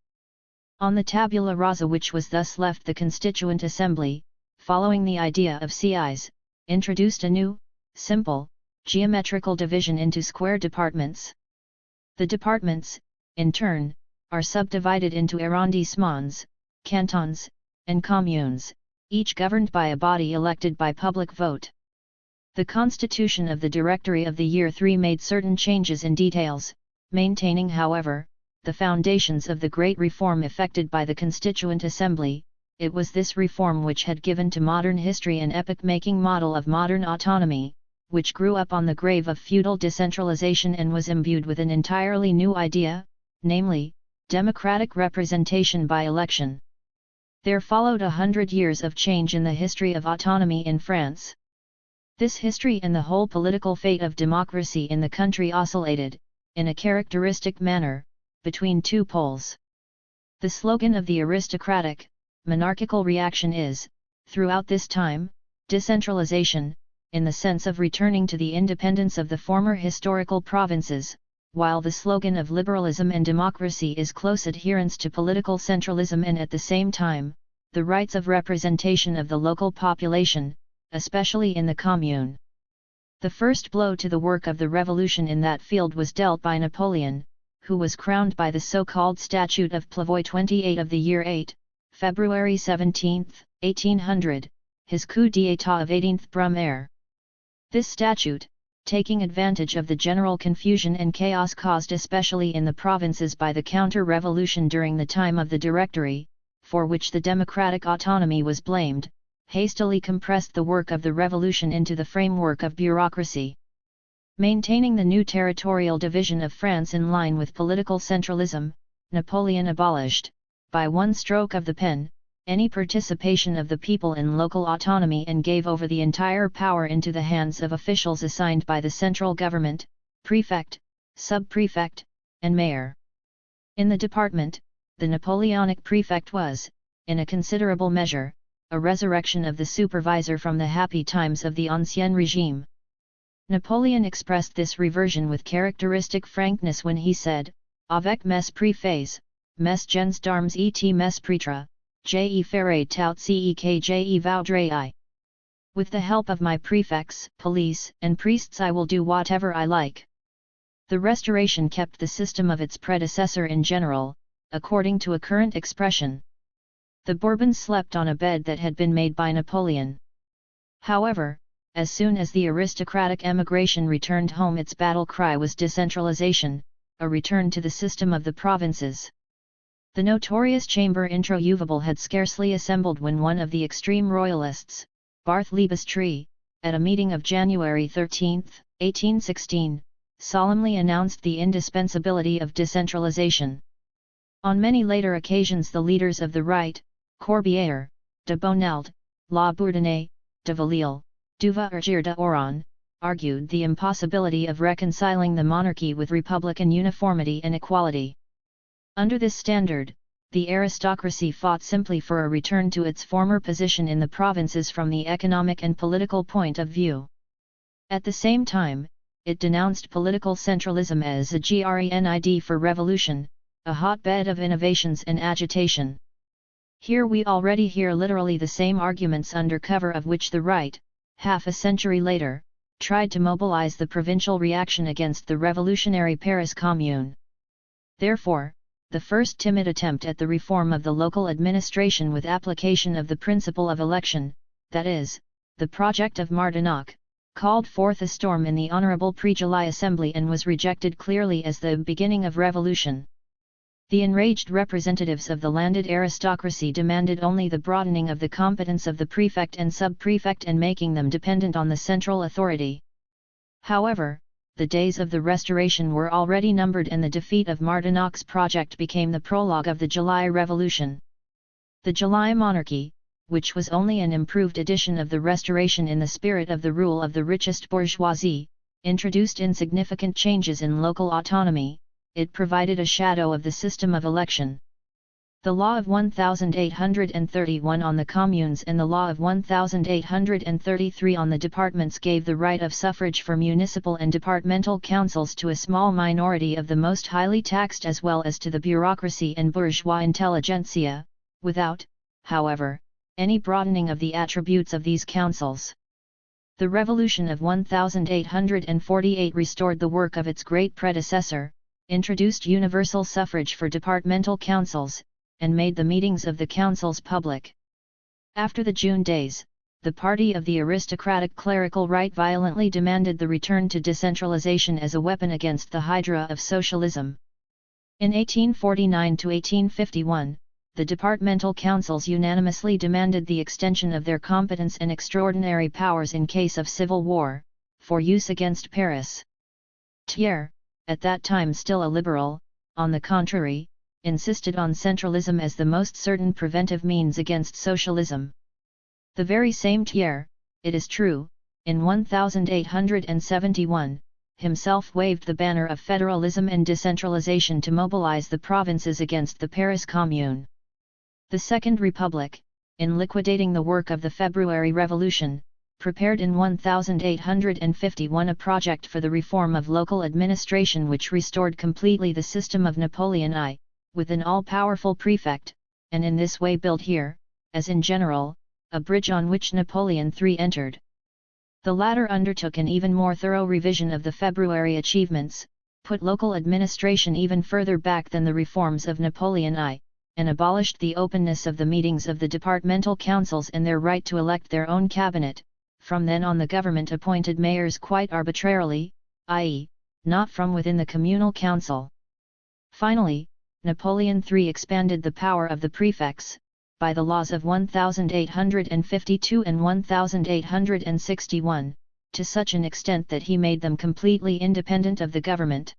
On the tabula rasa which was thus left, the Constituent Assembly, following the idea of CIs, introduced a new, simple, geometrical division into square departments. The departments, in turn, are subdivided into arrondissements, cantons, and communes, each governed by a body elected by public vote. The Constitution of the Directory of the Year 3 made certain changes in details, maintaining however, the foundations of the great reform effected by the Constituent Assembly. It was this reform which had given to modern history an epoch-making model of modern autonomy, which grew up on the grave of feudal decentralization and was imbued with an entirely new idea, namely, democratic representation by election. There followed 100 years of change in the history of autonomy in France. This history and the whole political fate of democracy in the country oscillated, in a characteristic manner, between two poles. The slogan of the aristocratic, monarchical reaction is, throughout this time, decentralization, in the sense of returning to the independence of the former historical provinces, while the slogan of liberalism and democracy is close adherence to political centralism and at the same time, the rights of representation of the local population, especially in the commune. The first blow to the work of the revolution in that field was dealt by Napoleon, who was crowned by the so-called Statute of Plavoy 28 of the year 8, February 17, 1800, his coup d'état of 18th Brumaire. This statute, taking advantage of the general confusion and chaos caused especially in the provinces by the counter-revolution during the time of the Directory, for which the democratic autonomy was blamed, hastily compressed the work of the revolution into the framework of bureaucracy. Maintaining the new territorial division of France in line with political centralism, Napoleon abolished, by one stroke of the pen, any participation of the people in local autonomy and gave over the entire power into the hands of officials assigned by the central government, prefect, sub-prefect, and mayor. In the department, the Napoleonic prefect was, in a considerable measure, a resurrection of the supervisor from the happy times of the Ancien Régime. Napoleon expressed this reversion with characteristic frankness when he said, "Avec mes préfets, mes gens d'armes et mes prêtres, je ferai tout ce que je voudrai." With the help of my prefects, police, and priests I will do whatever I like. The Restoration kept the system of its predecessor in general, according to a current expression. The Bourbons slept on a bed that had been made by Napoleon. However, as soon as the aristocratic emigration returned home, its battle cry was decentralization, a return to the system of the provinces. The notorious Chamber introuvable had scarcely assembled when one of the extreme royalists, Barthélemy, at a meeting of January 13, 1816, solemnly announced the indispensability of decentralization. On many later occasions the leaders of the right, Corbière, de Bonald, La Bourdonnais, de Villèle, Duverger d'Oron, argued the impossibility of reconciling the monarchy with republican uniformity and equality. Under this standard, the aristocracy fought simply for a return to its former position in the provinces from the economic and political point of view. At the same time, it denounced political centralism as a grenade for revolution, a hotbed of innovations and agitation. Here we already hear literally the same arguments under cover of which the right, half a century later, tried to mobilize the provincial reaction against the revolutionary Paris Commune. Therefore, the first timid attempt at the reform of the local administration with application of the principle of election, that is, the project of Martignac, called forth a storm in the Honorable Pre-July Assembly and was rejected clearly as the beginning of revolution. The enraged representatives of the landed aristocracy demanded only the broadening of the competence of the prefect and sub-prefect and making them dependent on the central authority. However, the days of the Restoration were already numbered and the defeat of Martignac's project became the prologue of the July Revolution. The July monarchy, which was only an improved edition of the Restoration in the spirit of the rule of the richest bourgeoisie, introduced insignificant changes in local autonomy. It provided a shadow of the system of election. The law of 1831 on the communes and the law of 1833 on the departments gave the right of suffrage for municipal and departmental councils to a small minority of the most highly taxed as well as to the bureaucracy and bourgeois intelligentsia, without, however, any broadening of the attributes of these councils. The Revolution of 1848 restored the work of its great predecessor, introduced universal suffrage for departmental councils, and made the meetings of the councils public. After the June days, the party of the aristocratic clerical right violently demanded the return to decentralization as a weapon against the hydra of socialism. In 1849 to 1851, the departmental councils unanimously demanded the extension of their competence and extraordinary powers in case of civil war, for use against Paris. Thiers, at that time still a liberal, on the contrary, insisted on centralism as the most certain preventive means against socialism. The very same Thiers, it is true, in 1871, himself waved the banner of federalism and decentralization to mobilize the provinces against the Paris Commune. The Second Republic, in liquidating the work of the February Revolution, prepared in 1851 a project for the reform of local administration which restored completely the system of Napoleon I, with an all-powerful prefect, and in this way built here, as in general, a bridge on which Napoleon III entered. The latter undertook an even more thorough revision of the February achievements, put local administration even further back than the reforms of Napoleon I, and abolished the openness of the meetings of the departmental councils and their right to elect their own cabinet. From then on the government appointed mayors quite arbitrarily, i.e., not from within the communal council. Finally, Napoleon III expanded the power of the prefects, by the laws of 1852 and 1861, to such an extent that he made them completely independent of the government.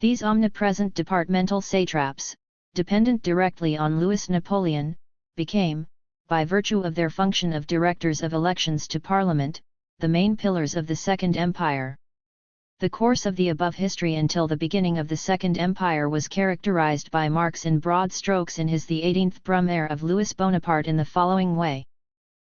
These omnipresent departmental satraps, dependent directly on Louis Napoleon, became, by virtue of their function of directors of elections to Parliament, the main pillars of the Second Empire. The course of the above history until the beginning of the Second Empire was characterized by Marx in broad strokes in his The 18th Brumaire of Louis Bonaparte in the following way.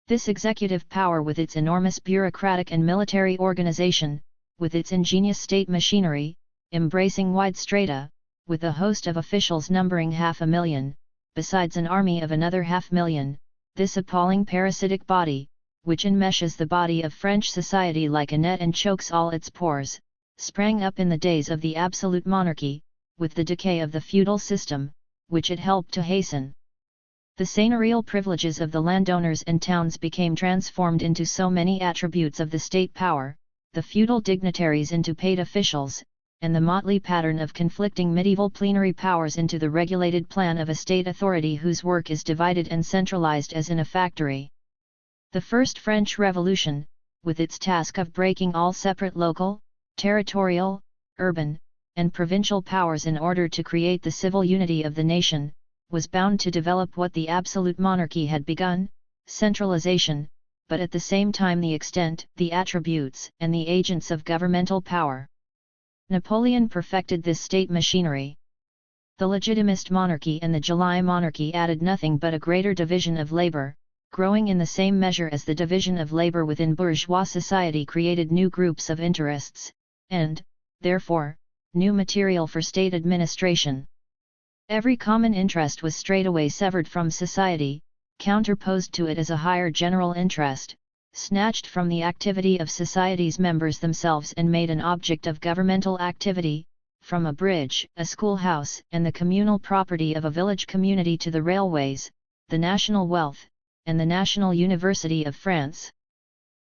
This executive power with its enormous bureaucratic and military organization, with its ingenious state machinery, embracing wide strata, with a host of officials numbering 500,000, besides an army of another 500,000, this appalling parasitic body, which enmeshes the body of French society like a net and chokes all its pores, sprang up in the days of the absolute monarchy, with the decay of the feudal system, which it helped to hasten. The seigneurial privileges of the landowners and towns became transformed into so many attributes of the state power, the feudal dignitaries into paid officials, and the motley pattern of conflicting medieval plenary powers into the regulated plan of a state authority whose work is divided and centralized as in a factory. The First French Revolution, with its task of breaking all separate local, territorial, urban, and provincial powers in order to create the civil unity of the nation, was bound to develop what the absolute monarchy had begun, centralization, but at the same time the extent, the attributes, and the agents of governmental power. Napoleon perfected this state machinery. The legitimist monarchy and the July monarchy added nothing but a greater division of labor, growing in the same measure as the division of labor within bourgeois society created new groups of interests, and, therefore, new material for state administration. Every common interest was straightway severed from society, counterposed to it as a higher general interest, snatched from the activity of society's members themselves and made an object of governmental activity, from a bridge, a schoolhouse, and the communal property of a village community to the railways, the national wealth, and the National University of France.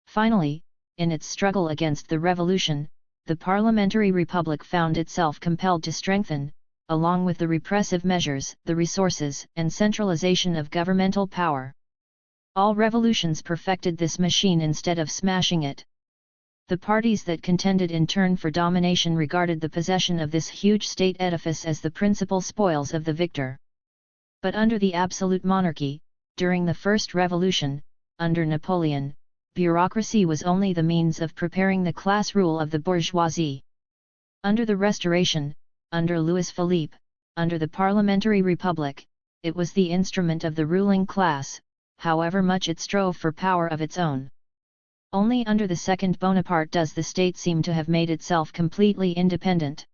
Finally, in its struggle against the revolution, the parliamentary republic found itself compelled to strengthen, along with the repressive measures, the resources and centralization of governmental power. All revolutions perfected this machine instead of smashing it. The parties that contended in turn for domination regarded the possession of this huge state edifice as the principal spoils of the victor. But under the absolute monarchy, during the First Revolution, under Napoleon, bureaucracy was only the means of preparing the class rule of the bourgeoisie. Under the Restoration, under Louis Philippe, under the parliamentary republic, it was the instrument of the ruling class, however much it strove for power of its own. Only under the Second Bonaparte does the state seem to have made itself completely independent.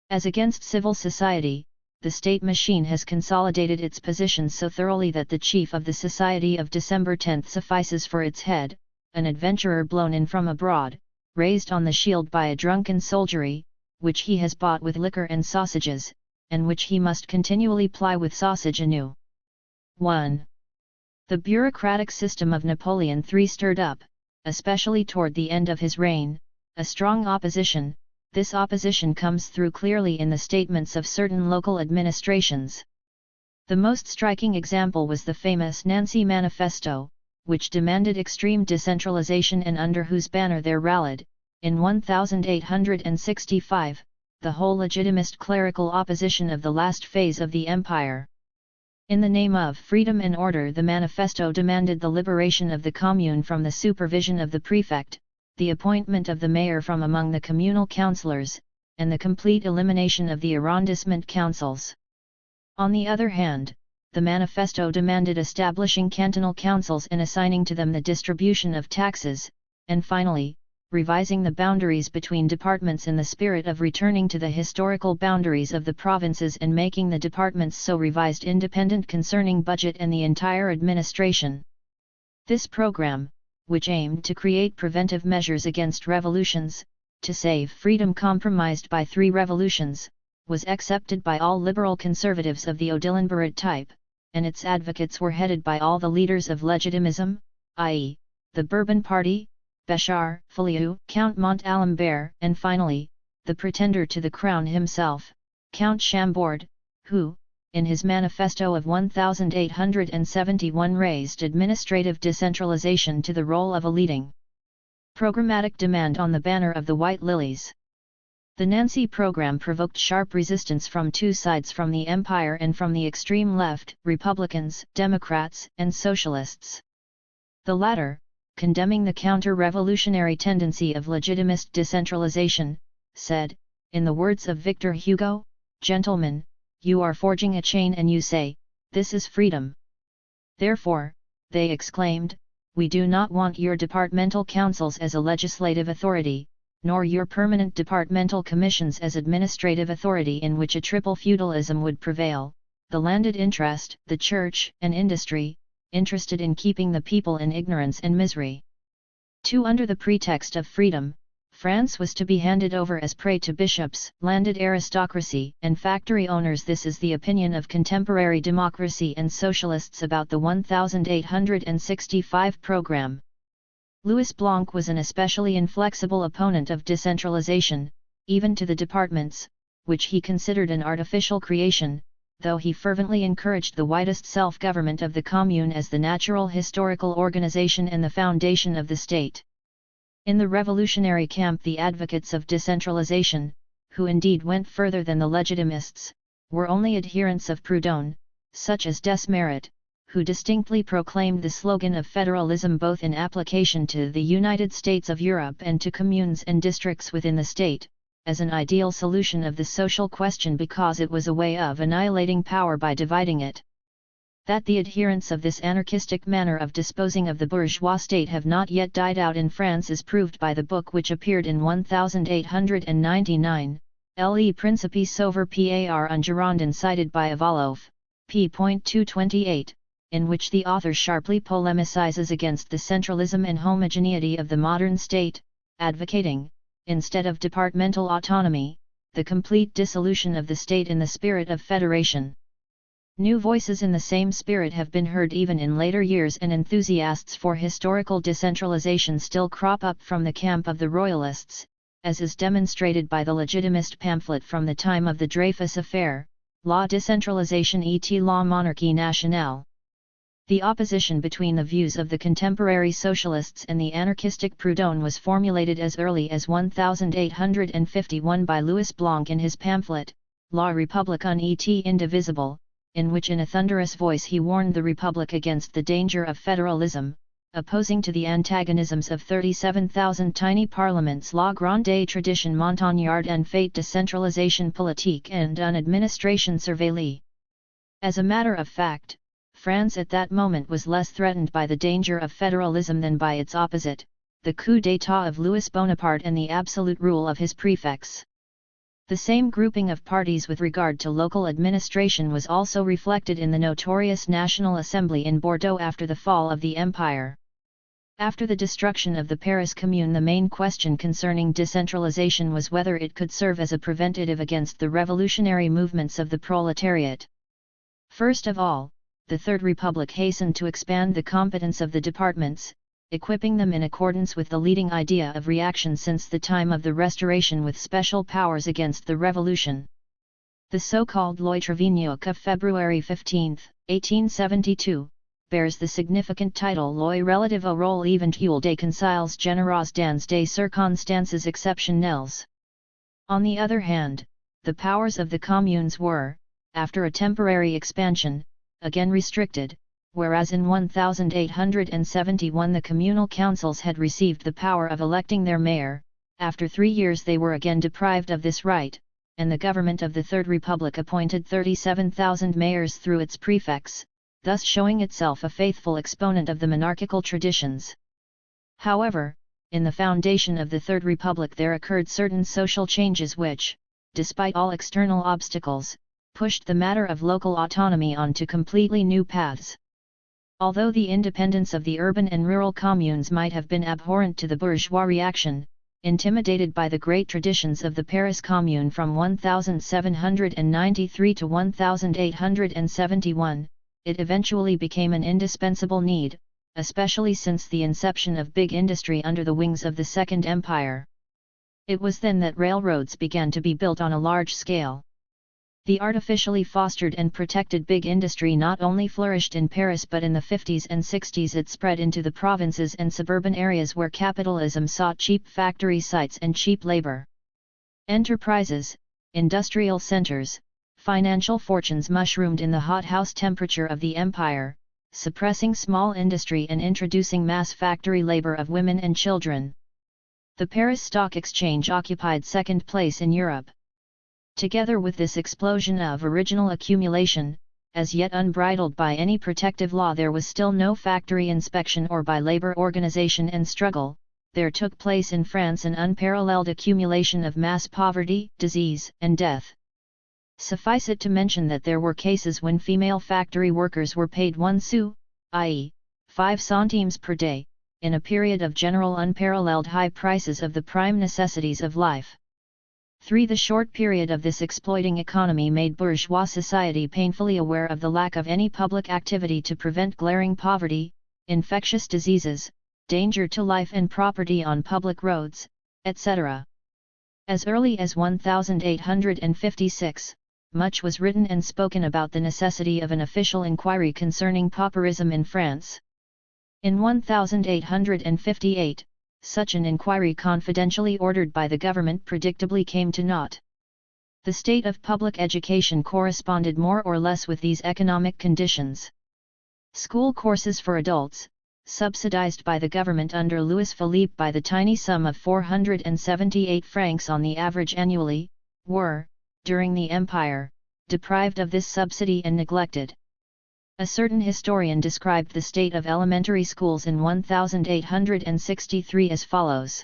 As against civil society, the state machine has consolidated its position so thoroughly that the chief of the Society of December 10 suffices for its head, an adventurer blown in from abroad, raised on the shield by a drunken soldiery, which he has bought with liquor and sausages, and which he must continually ply with sausage anew. 1. The bureaucratic system of Napoleon III stirred up, especially toward the end of his reign, a strong opposition. This opposition comes through clearly in the statements of certain local administrations. The most striking example was the famous Nancy Manifesto, which demanded extreme decentralization and under whose banner there rallied, in 1865, the whole legitimist clerical opposition of the last phase of the empire. In the name of freedom and order, the manifesto demanded the liberation of the commune from the supervision of the prefect, the appointment of the mayor from among the communal councillors, and the complete elimination of the arrondissement councils. On the other hand, the manifesto demanded establishing cantonal councils and assigning to them the distribution of taxes, and finally, revising the boundaries between departments in the spirit of returning to the historical boundaries of the provinces and making the departments so revised independent concerning budget and the entire administration. This program, which aimed to create preventive measures against revolutions, to save freedom compromised by 3 revolutions, was accepted by all liberal conservatives of the Odilon-Barrett type, and its advocates were headed by all the leaders of legitimism, i.e., the Bourbon party, Béchar, Foliot, Count Montalembert, and finally, the pretender to the crown himself, Count Chambord, who, in his manifesto of 1871 raised administrative decentralization to the role of a leading Programmatic demand on the banner of the White Lilies. The Nancy program provoked sharp resistance from two sides from the empire and from the extreme left, Republicans, Democrats, and Socialists. The latter, condemning the counter-revolutionary tendency of legitimist decentralization, said, in the words of Victor Hugo, "Gentlemen, you are forging a chain and you say, this is freedom. Therefore, they exclaimed, we do not want your departmental councils as a legislative authority, nor your permanent departmental commissions as administrative authority in which a triple feudalism would prevail, the landed interest, the church, and industry, interested in keeping the people in ignorance and misery. 2. Under the pretext of freedom, France was to be handed over as prey to bishops, landed aristocracy, and factory owners. This is the opinion of contemporary democracy and socialists about the 1865 program. Louis Blanc was an especially inflexible opponent of decentralization, even to the departments, which he considered an artificial creation, though he fervently encouraged the widest self-government of the commune as the natural historical organization and the foundation of the state. In the revolutionary camp, the advocates of decentralization, who indeed went further than the legitimists, were only adherents of Proudhon, such as Desmaret, who distinctly proclaimed the slogan of federalism both in application to the United States of Europe and to communes and districts within the state, as an ideal solution of the social question because it was a way of annihilating power by dividing it. That the adherents of this anarchistic manner of disposing of the bourgeois state have not yet died out in France is proved by the book which appeared in 1899, Le Principe Sauveur par un Girondin, cited by Avalov, p. 228, in which the author sharply polemicizes against the centralism and homogeneity of the modern state, advocating, instead of departmental autonomy, the complete dissolution of the state in the spirit of federation. New voices in the same spirit have been heard even in later years, and enthusiasts for historical decentralization still crop up from the camp of the Royalists, as is demonstrated by the legitimist pamphlet from the time of the Dreyfus affair, La décentralisation et la monarchie nationale. The opposition between the views of the contemporary socialists and the anarchistic Proudhon was formulated as early as 1851 by Louis Blanc in his pamphlet, La République et indivisible, in which in a thunderous voice he warned the Republic against the danger of federalism, opposing to the antagonisms of 37,000 tiny parliaments la grande tradition montagnarde en fait décentralisation politique and une administration surveillée. As a matter of fact, France at that moment was less threatened by the danger of federalism than by its opposite, the coup d'état of Louis Bonaparte and the absolute rule of his prefects. The same grouping of parties with regard to local administration was also reflected in the notorious National Assembly in Bordeaux after the fall of the Empire. After the destruction of the Paris Commune, the main question concerning decentralization was whether it could serve as a preventative against the revolutionary movements of the proletariat. First of all, the Third Republic hastened to expand the competence of the departments, equipping them in accordance with the leading idea of reaction since the time of the Restoration with special powers against the revolution. The so-called Loi Trevignoc of February 15, 1872, bears the significant title Loi relative au rôle éventuel des conseils généraux dans des circonstances exceptionnelles. On the other hand, the powers of the communes were, after a temporary expansion, again restricted, whereas in 1871 the communal councils had received the power of electing their mayor, after 3 years they were again deprived of this right, and the government of the Third Republic appointed 37,000 mayors through its prefects, thus showing itself a faithful exponent of the monarchical traditions. However, in the foundation of the Third Republic there occurred certain social changes which, despite all external obstacles, pushed the matter of local autonomy onto completely new paths. Although the independence of the urban and rural communes might have been abhorrent to the bourgeois reaction, intimidated by the great traditions of the Paris Commune from 1793 to 1871, it eventually became an indispensable need, especially since the inception of big industry under the wings of the Second Empire. It was then that railroads began to be built on a large scale. The artificially fostered and protected big industry not only flourished in Paris but in the 50s and 60s it spread into the provinces and suburban areas where capitalism sought cheap factory sites and cheap labor. Enterprises, industrial centers, financial fortunes mushroomed in the hothouse temperature of the empire, suppressing small industry and introducing mass factory labor of women and children. The Paris Stock Exchange occupied second place in Europe. Together with this explosion of original accumulation, as yet unbridled by any protective law, there was still no factory inspection or by labor organization and struggle. There took place in France an unparalleled accumulation of mass poverty, disease, and death. Suffice it to mention that there were cases when female factory workers were paid 1 sou, i.e., 5 centimes per day, in a period of general unparalleled high prices of the prime necessities of life. 3. The short period of this exploiting economy made bourgeois society painfully aware of the lack of any public activity to prevent glaring poverty, infectious diseases, danger to life and property on public roads, etc. As early as 1856, much was written and spoken about the necessity of an official inquiry concerning pauperism in France. In 1858, such an inquiry confidentially ordered by the government predictably came to naught. The state of public education corresponded more or less with these economic conditions. School courses for adults, subsidized by the government under Louis Philippe by the tiny sum of 478 francs on the average annually, were, during the Empire, deprived of this subsidy and neglected. A certain historian described the state of elementary schools in 1863 as follows.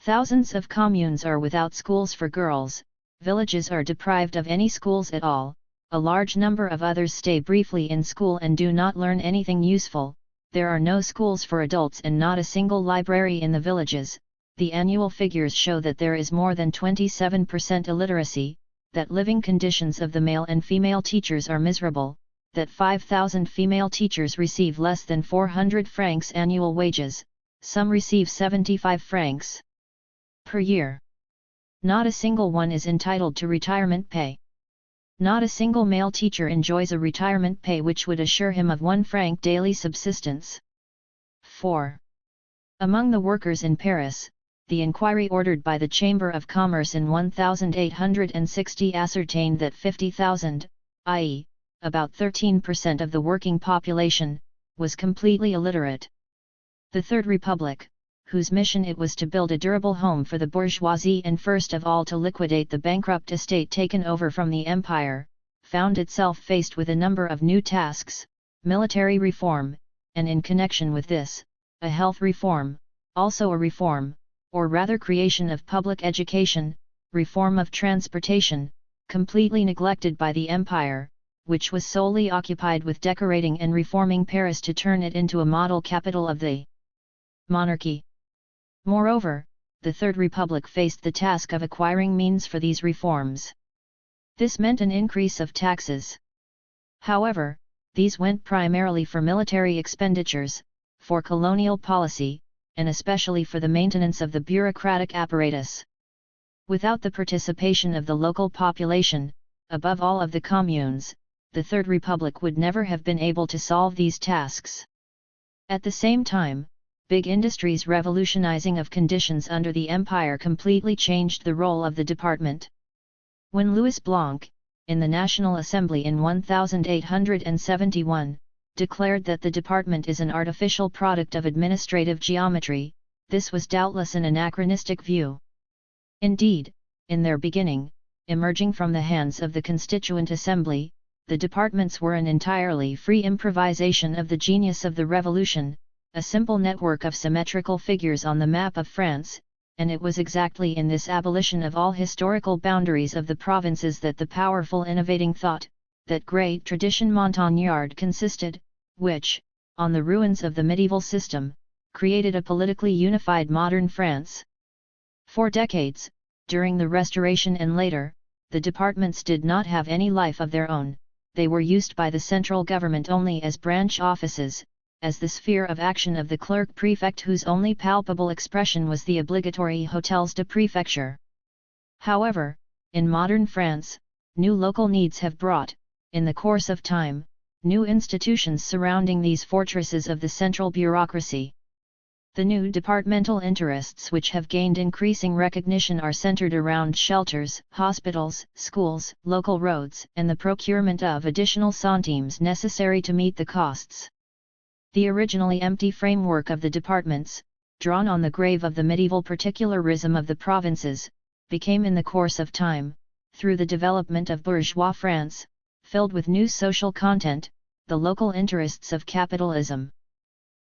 Thousands of communes are without schools for girls, villages are deprived of any schools at all, a large number of others stay briefly in school and do not learn anything useful, there are no schools for adults and not a single library in the villages. The annual figures show that there is more than 27% illiteracy, that living conditions of the male and female teachers are miserable, that 5,000 female teachers receive less than 400 francs annual wages, some receive 75 francs per year. Not a single one is entitled to retirement pay. Not a single male teacher enjoys a retirement pay which would assure him of 1 franc daily subsistence. 4. Among the workers in Paris, the inquiry ordered by the Chamber of Commerce in 1860 ascertained that 50,000, i.e., about 13% of the working population, was completely illiterate. The Third Republic, whose mission it was to build a durable home for the bourgeoisie and first of all to liquidate the bankrupt estate taken over from the empire, found itself faced with a number of new tasks, military reform, and in connection with this, a health reform, also a reform, or rather creation of public education, reform of transportation, completely neglected by the empire, which was solely occupied with decorating and reforming Paris to turn it into a model capital of the monarchy. Moreover, the Third Republic faced the task of acquiring means for these reforms. This meant an increase of taxes. However, these went primarily for military expenditures, for colonial policy, and especially for the maintenance of the bureaucratic apparatus. Without the participation of the local population, above all of the communes, the Third Republic would never have been able to solve these tasks. At the same time, big industry's revolutionizing of conditions under the empire completely changed the role of the department. When Louis Blanc, in the National Assembly in 1871, declared that the department is an artificial product of administrative geometry, this was doubtless an anachronistic view. Indeed, in their beginning, emerging from the hands of the Constituent Assembly, the departments were an entirely free improvisation of the genius of the Revolution, a simple network of symmetrical figures on the map of France, and it was exactly in this abolition of all historical boundaries of the provinces that the powerful innovating thought, that great tradition Montagnard consisted, which, on the ruins of the medieval system, created a politically unified modern France. For decades, during the Restoration and later, the departments did not have any life of their own, they were used by the central government only as branch offices, as the sphere of action of the clerk-prefect whose only palpable expression was the obligatory hôtels de préfecture. However, in modern France, new local needs have brought, in the course of time, new institutions surrounding these fortresses of the central bureaucracy. The new departmental interests which have gained increasing recognition are centered around shelters, hospitals, schools, local roads, and the procurement of additional centimes necessary to meet the costs. The originally empty framework of the departments, drawn on the grave of the medieval particularism of the provinces, became in the course of time, through the development of bourgeois France, filled with new social content, the local interests of capitalism.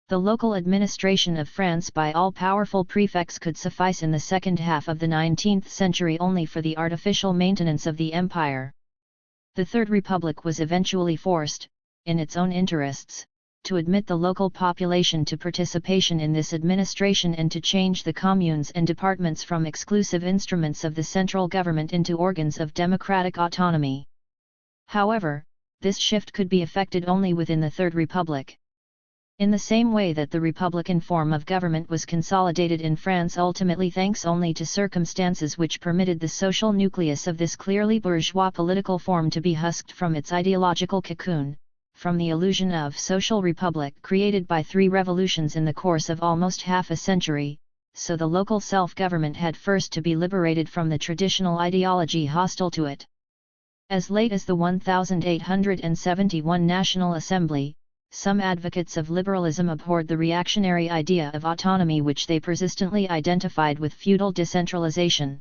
The local administration of France by all-powerful prefects could suffice in the second half of the 19th century only for the artificial maintenance of the empire. The Third Republic was eventually forced, in its own interests, to admit the local population to participation in this administration and to change the communes and departments from exclusive instruments of the central government into organs of democratic autonomy. However, this shift could be effected only within the Third Republic. In the same way that the republican form of government was consolidated in France ultimately thanks only to circumstances which permitted the social nucleus of this clearly bourgeois political form to be husked from its ideological cocoon, from the illusion of social republic created by 3 revolutions in the course of almost half a century, so the local self-government had first to be liberated from the traditional ideology hostile to it. As late as the 1871 National Assembly, some advocates of liberalism abhorred the reactionary idea of autonomy which they persistently identified with feudal decentralization.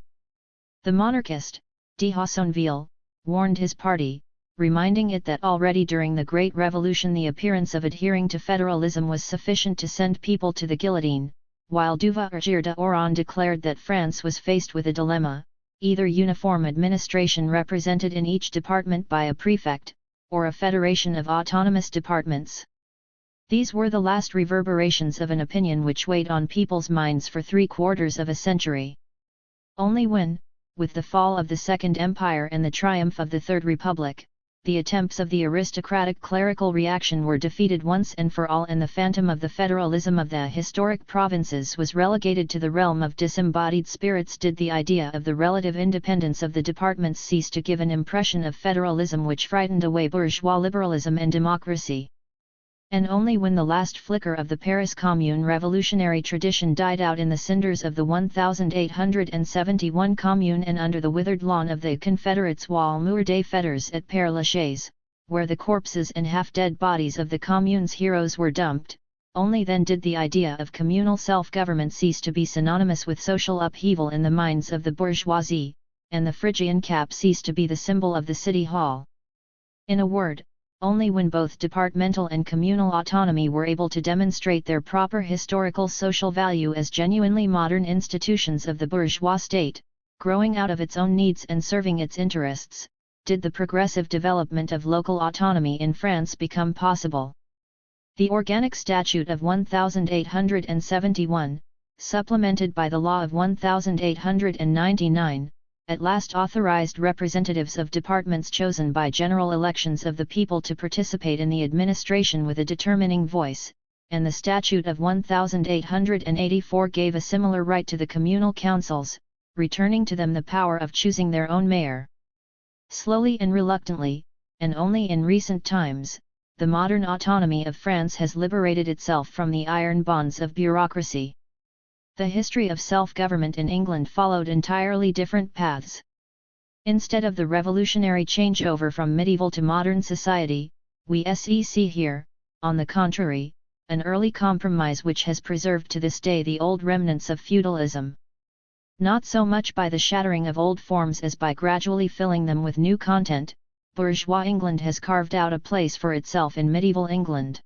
The monarchist, de Hassonville, warned his party, reminding it that already during the Great Revolution the appearance of adhering to federalism was sufficient to send people to the guillotine, while Duverger d'Oron declared that France was faced with a dilemma, either uniform administration represented in each department by a prefect, or a federation of autonomous departments. These were the last reverberations of an opinion which weighed on people's minds for 3/4 of a century. Only when, with the fall of the Second Empire and the triumph of the Third Republic, the attempts of the aristocratic clerical reaction were defeated once and for all and the phantom of the federalism of the historic provinces was relegated to the realm of disembodied spirits did the idea of the relative independence of the departments cease to give an impression of federalism which frightened away bourgeois liberalism and democracy. And only when the last flicker of the Paris Commune revolutionary tradition died out in the cinders of the 1871 Commune and under the withered lawn of the Confederates' wall mur des fetters at Père Lachaise, where the corpses and half-dead bodies of the Commune's heroes were dumped, only then did the idea of communal self-government cease to be synonymous with social upheaval in the minds of the bourgeoisie, and the Phrygian cap cease to be the symbol of the city hall. In a word, only when both departmental and communal autonomy were able to demonstrate their proper historical social value as genuinely modern institutions of the bourgeois state, growing out of its own needs and serving its interests, did the progressive development of local autonomy in France become possible. The Organic Statute of 1871, supplemented by the Law of 1899, at last authorized representatives of departments chosen by general elections of the people to participate in the administration with a determining voice, and the Statute of 1884 gave a similar right to the communal councils, returning to them the power of choosing their own mayor. Slowly and reluctantly, and only in recent times, the modern autonomy of France has liberated itself from the iron bonds of bureaucracy. The history of self-government in England followed entirely different paths. Instead of the revolutionary changeover from medieval to modern society, we see here, on the contrary, an early compromise which has preserved to this day the old remnants of feudalism. Not so much by the shattering of old forms as by gradually filling them with new content, bourgeois England has carved out a place for itself in medieval England.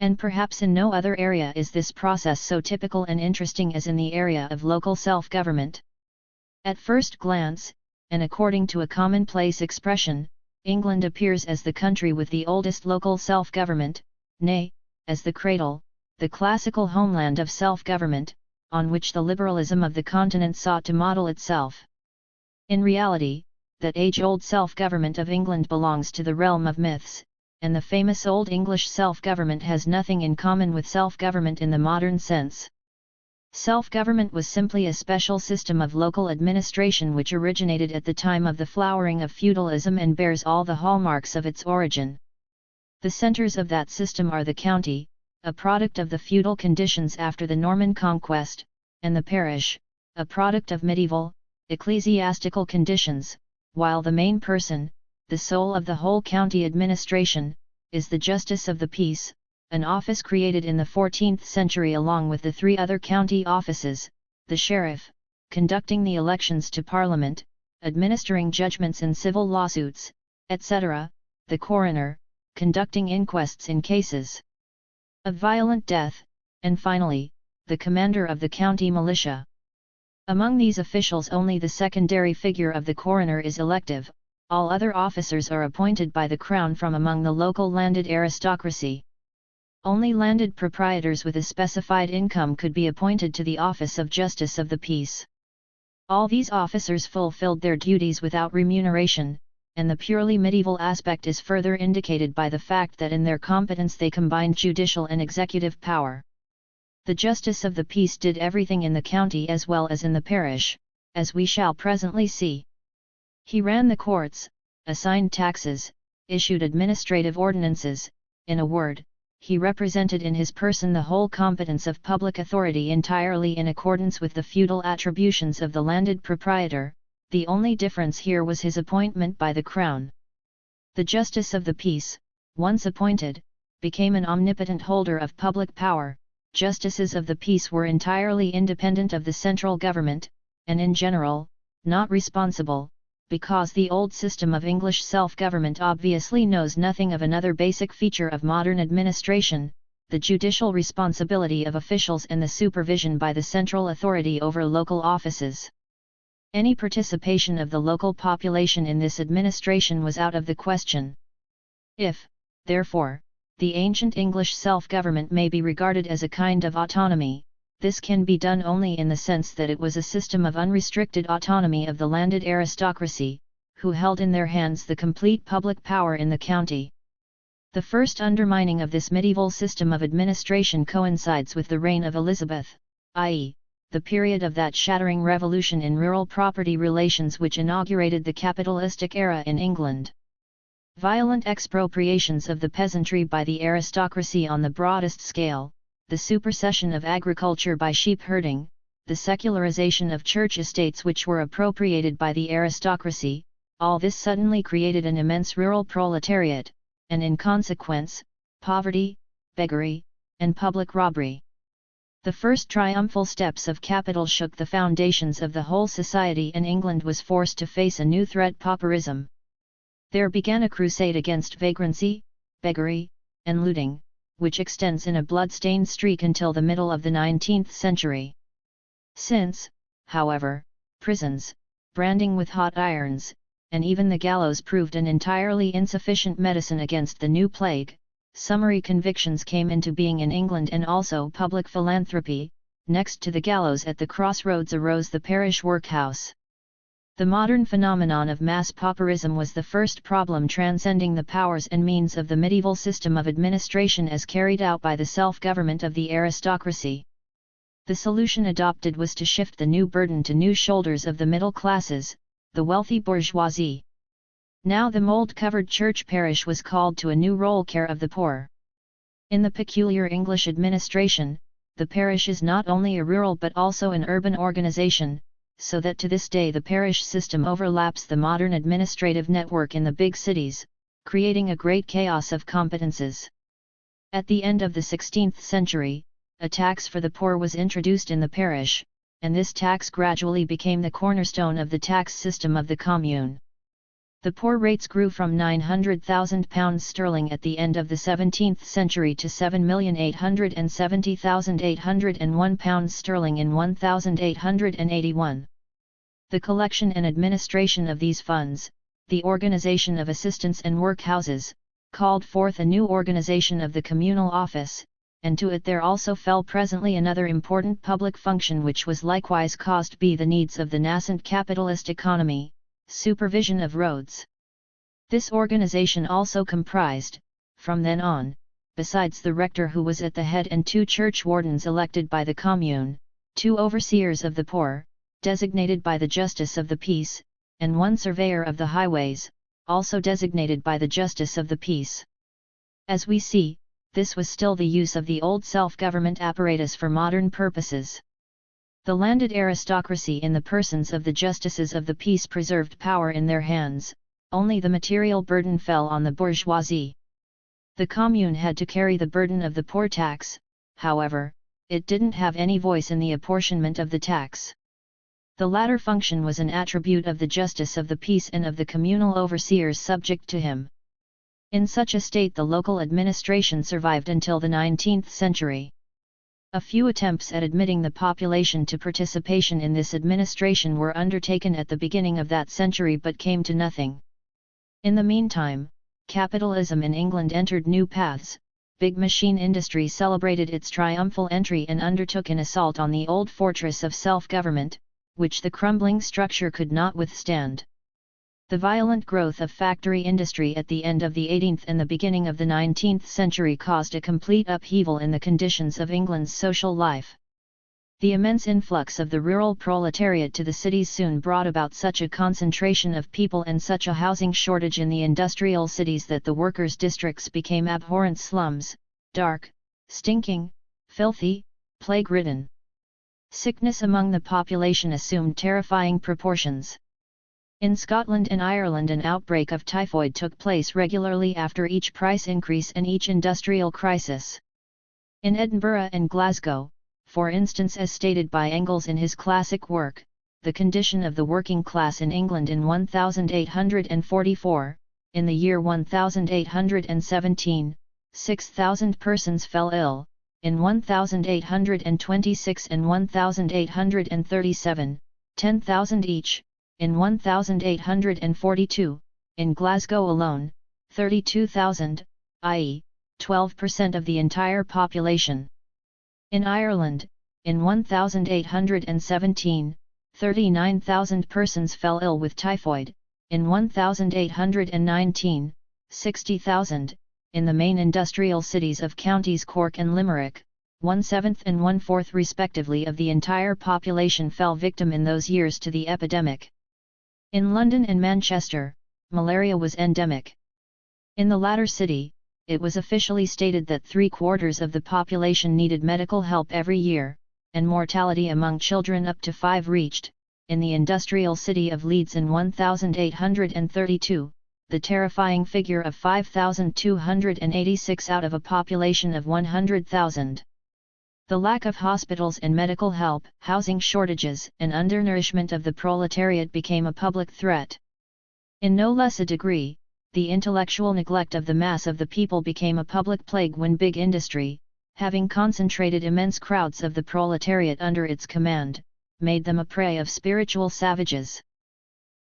And perhaps in no other area is this process so typical and interesting as in the area of local self-government. At first glance, and according to a commonplace expression, England appears as the country with the oldest local self-government, nay, as the cradle, the classical homeland of self-government, on which the liberalism of the continent sought to model itself. In reality, that age-old self-government of England belongs to the realm of myths, and the famous Old English self-government has nothing in common with self-government in the modern sense. Self-government was simply a special system of local administration which originated at the time of the flowering of feudalism and bears all the hallmarks of its origin. The centers of that system are the county, a product of the feudal conditions after the Norman conquest, and the parish, a product of medieval, ecclesiastical conditions, while the main person, the soul of the whole county administration, is the Justice of the Peace, an office created in the 14th century along with the three other county offices, the sheriff, conducting the elections to Parliament, administering judgments in civil lawsuits, etc., the coroner, conducting inquests in cases of violent death, and finally, the commander of the county militia. Among these officials only the secondary figure of the coroner is elective, all other officers are appointed by the crown from among the local landed aristocracy. Only landed proprietors with a specified income could be appointed to the office of Justice of the Peace. All these officers fulfilled their duties without remuneration, and the purely medieval aspect is further indicated by the fact that in their competence they combined judicial and executive power. The Justice of the Peace did everything in the county as well as in the parish, as we shall presently see. He ran the courts, assigned taxes, issued administrative ordinances, in a word, he represented in his person the whole competence of public authority entirely in accordance with the feudal attributions of the landed proprietor. The only difference here was his appointment by the crown. The Justice of the Peace, once appointed, became an omnipotent holder of public power. Justices of the peace were entirely independent of the central government, and in general, not responsible, because the old system of English self-government obviously knows nothing of another basic feature of modern administration, the judicial responsibility of officials and the supervision by the central authority over local offices. Any participation of the local population in this administration was out of the question. If, therefore, the ancient English self-government may be regarded as a kind of autonomy, this can be done only in the sense that it was a system of unrestricted autonomy of the landed aristocracy, who held in their hands the complete public power in the county. The first undermining of this medieval system of administration coincides with the reign of Elizabeth, i.e., the period of that shattering revolution in rural property relations which inaugurated the capitalistic era in England. Violent expropriations of the peasantry by the aristocracy on the broadest scale, the supersession of agriculture by sheep herding, the secularization of church estates which were appropriated by the aristocracy, all this suddenly created an immense rural proletariat, and in consequence, poverty, beggary, and public robbery. The first triumphal steps of capital shook the foundations of the whole society, and England was forced to face a new threat: pauperism. There began a crusade against vagrancy, beggary, and looting, which extends in a blood-stained streak until the middle of the 19th century. Since, however, prisons, branding with hot irons, and even the gallows proved an entirely insufficient medicine against the new plague, summary convictions came into being in England and also public philanthropy. Next to the gallows at the crossroads arose the parish workhouse. The modern phenomenon of mass pauperism was the first problem transcending the powers and means of the medieval system of administration as carried out by the self-government of the aristocracy. The solution adopted was to shift the new burden to new shoulders of the middle classes, the wealthy bourgeoisie. Now the mold-covered church parish was called to a new role: care of the poor. In the peculiar English administration, the parish is not only a rural but also an urban organization, so that to this day the parish system overlaps the modern administrative network in the big cities, creating a great chaos of competences. At the end of the 16th century, a tax for the poor was introduced in the parish, and this tax gradually became the cornerstone of the tax system of the commune. The poor rates grew from £900,000 sterling at the end of the 17th century to £7,870,801 sterling in 1881. The collection and administration of these funds, the organisation of assistants and workhouses, called forth a new organisation of the communal office, and to it there also fell presently another important public function which was likewise caused by the needs of the nascent capitalist economy: supervision of roads. This organization also comprised, from then on, besides the rector who was at the head and two church wardens elected by the commune, 2 overseers of the poor, designated by the justice of the peace, and 1 surveyor of the highways, also designated by the justice of the peace. As we see, this was still the use of the old self-government apparatus for modern purposes. The landed aristocracy in the persons of the justices of the peace preserved power in their hands, only the material burden fell on the bourgeoisie. The commune had to carry the burden of the poor tax, however, it didn't have any voice in the apportionment of the tax. The latter function was an attribute of the justice of the peace and of the communal overseers subject to him. In such a state the local administration survived until the 19th century. A few attempts at admitting the population to participation in this administration were undertaken at the beginning of that century but came to nothing. In the meantime, capitalism in England entered new paths. Big machine industry celebrated its triumphal entry and undertook an assault on the old fortress of self-government, which the crumbling structure could not withstand. The violent growth of factory industry at the end of the 18th and the beginning of the 19th century caused a complete upheaval in the conditions of England's social life. The immense influx of the rural proletariat to the cities soon brought about such a concentration of people and such a housing shortage in the industrial cities that the workers' districts became abhorrent slums, dark, stinking, filthy, plague-ridden. Sickness among the population assumed terrifying proportions. In Scotland and Ireland an outbreak of typhoid took place regularly after each price increase and each industrial crisis. In Edinburgh and Glasgow, for instance, as stated by Engels in his classic work, The Condition of the Working Class in England in 1844, in the year 1817, 6,000 persons fell ill, in 1826 and 1837, 10,000 each, in 1842, in Glasgow alone, 32,000, i.e., 12% of the entire population. In Ireland, in 1817, 39,000 persons fell ill with typhoid, in 1819, 60,000, in the main industrial cities of counties Cork and Limerick, 1/7 and 1/4 respectively of the entire population fell victim in those years to the epidemic. In London and Manchester, malaria was endemic. In the latter city, it was officially stated that 3/4 of the population needed medical help every year, and mortality among children up to 5 reached, in the industrial city of Leeds in 1832, the terrifying figure of 5,286 out of a population of 100,000. The lack of hospitals and medical help, housing shortages, and undernourishment of the proletariat became a public threat. In no less a degree, the intellectual neglect of the mass of the people became a public plague when big industry, having concentrated immense crowds of the proletariat under its command, made them a prey of spiritual savages.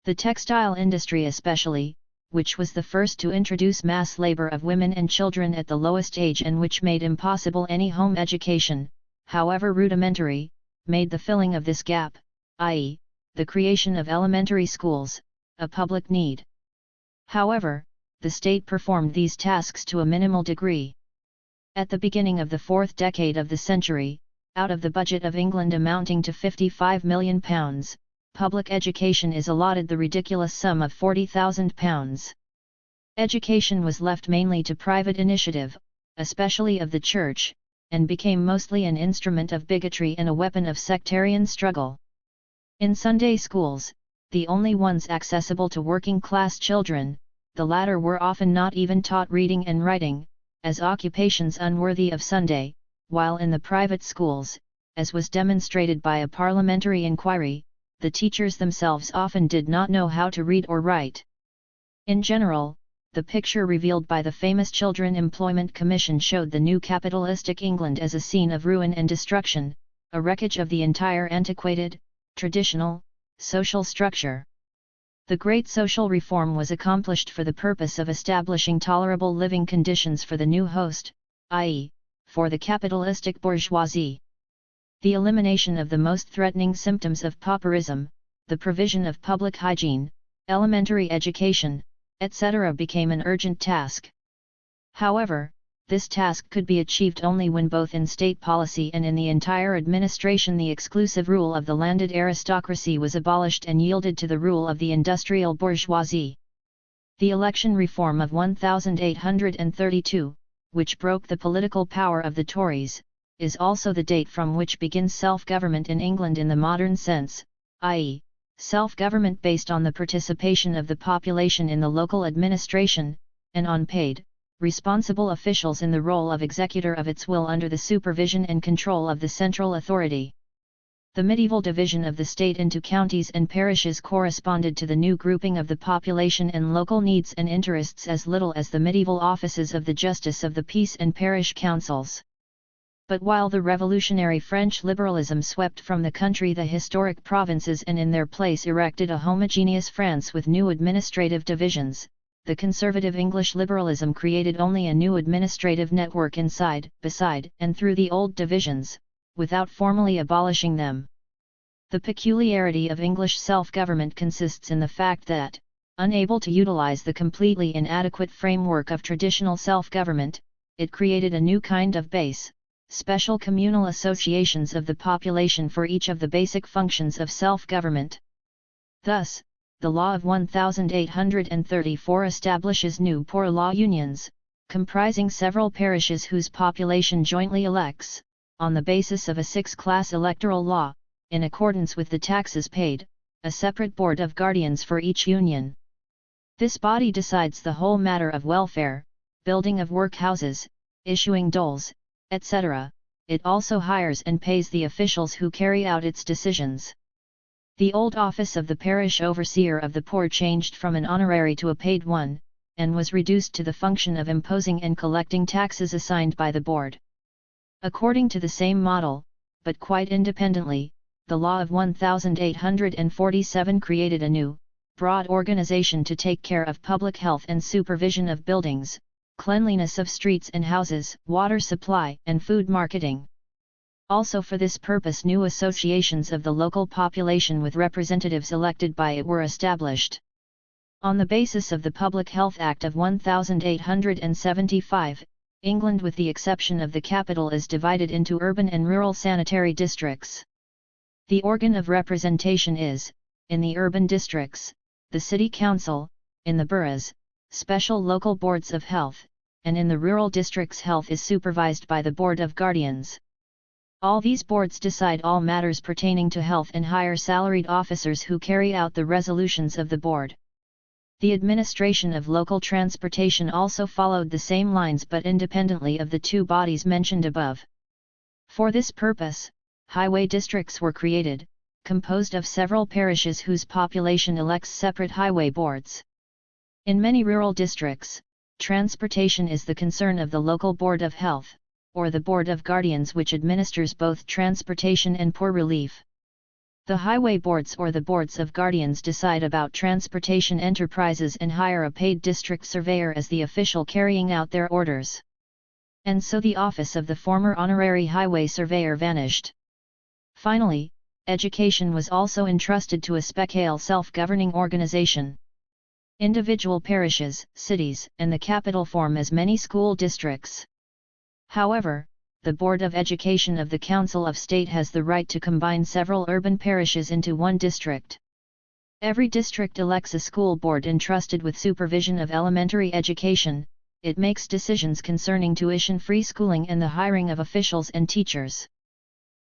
The textile industry especially, which was the first to introduce mass labor of women and children at the lowest age and which made impossible any home education, however rudimentary, made the filling of this gap, i.e., the creation of elementary schools, a public need. However, the state performed these tasks to a minimal degree. At the beginning of the 4th decade of the century, out of the budget of England amounting to £55 million, public education is allotted the ridiculous sum of £40,000. Education was left mainly to private initiative, especially of the Church, and became mostly an instrument of bigotry and a weapon of sectarian struggle. In Sunday schools, the only ones accessible to working-class children, the latter were often not even taught reading and writing, as occupations unworthy of Sunday, while in the private schools, as was demonstrated by a parliamentary inquiry, the teachers themselves often did not know how to read or write. In general, the picture revealed by the famous Children Employment Commission showed the new capitalistic England as a scene of ruin and destruction, a wreckage of the entire antiquated, traditional, social structure. The great social reform was accomplished for the purpose of establishing tolerable living conditions for the new host, i.e., for the capitalistic bourgeoisie. The elimination of the most threatening symptoms of pauperism, the provision of public hygiene, elementary education, etc. became an urgent task. However, this task could be achieved only when both in state policy and in the entire administration the exclusive rule of the landed aristocracy was abolished and yielded to the rule of the industrial bourgeoisie. The election reform of 1832, which broke the political power of the Tories, is also the date from which begins self-government in England in the modern sense, i.e., self-government based on the participation of the population in the local administration, and on paid, responsible officials in the role of executor of its will under the supervision and control of the central authority. The medieval division of the state into counties and parishes corresponded to the new grouping of the population and local needs and interests as little as the medieval offices of the justice of the peace and parish councils. But while the revolutionary French liberalism swept from the country the historic provinces and in their place erected a homogeneous France with new administrative divisions, the conservative English liberalism created only a new administrative network inside, beside, and through the old divisions, without formally abolishing them. The peculiarity of English self-government consists in the fact that, unable to utilize the completely inadequate framework of traditional self-government, it created a new kind of base, special communal associations of the population for each of the basic functions of self-government. Thus, the law of 1834 establishes new poor law unions, comprising several parishes whose population jointly elects, on the basis of a six-class electoral law, in accordance with the taxes paid, a separate board of guardians for each union. This body decides the whole matter of welfare, building of workhouses, issuing doles, etc. It also hires and pays the officials who carry out its decisions. The old office of the parish overseer of the poor changed from an honorary to a paid one, and was reduced to the function of imposing and collecting taxes assigned by the board. According to the same model, but quite independently, the law of 1847 created a new, broad organization to take care of public health and supervision of buildings, cleanliness of streets and houses, water supply, and food marketing. Also for this purpose new associations of the local population with representatives elected by it were established. On the basis of the Public Health Act of 1875, England with the exception of the capital is divided into urban and rural sanitary districts. The organ of representation is, in the urban districts, the city council, in the boroughs, special local boards of health, and in the rural districts health is supervised by the Board of Guardians. All these boards decide all matters pertaining to health and hire salaried officers who carry out the resolutions of the board. The administration of local transportation also followed the same lines but independently of the two bodies mentioned above. For this purpose, highway districts were created, composed of several parishes whose population elects separate highway boards. In many rural districts, transportation is the concern of the local Board of Health, or the Board of Guardians which administers both transportation and poor relief. The highway boards or the boards of guardians decide about transportation enterprises and hire a paid district surveyor as the official carrying out their orders. And so the office of the former honorary highway surveyor vanished. Finally, education was also entrusted to a special self-governing organization. Individual parishes, cities, and the capital form as many school districts. However, the Board of Education of the Council of State has the right to combine several urban parishes into one district. Every district elects a school board entrusted with supervision of elementary education. It makes decisions concerning tuition-free schooling and the hiring of officials and teachers.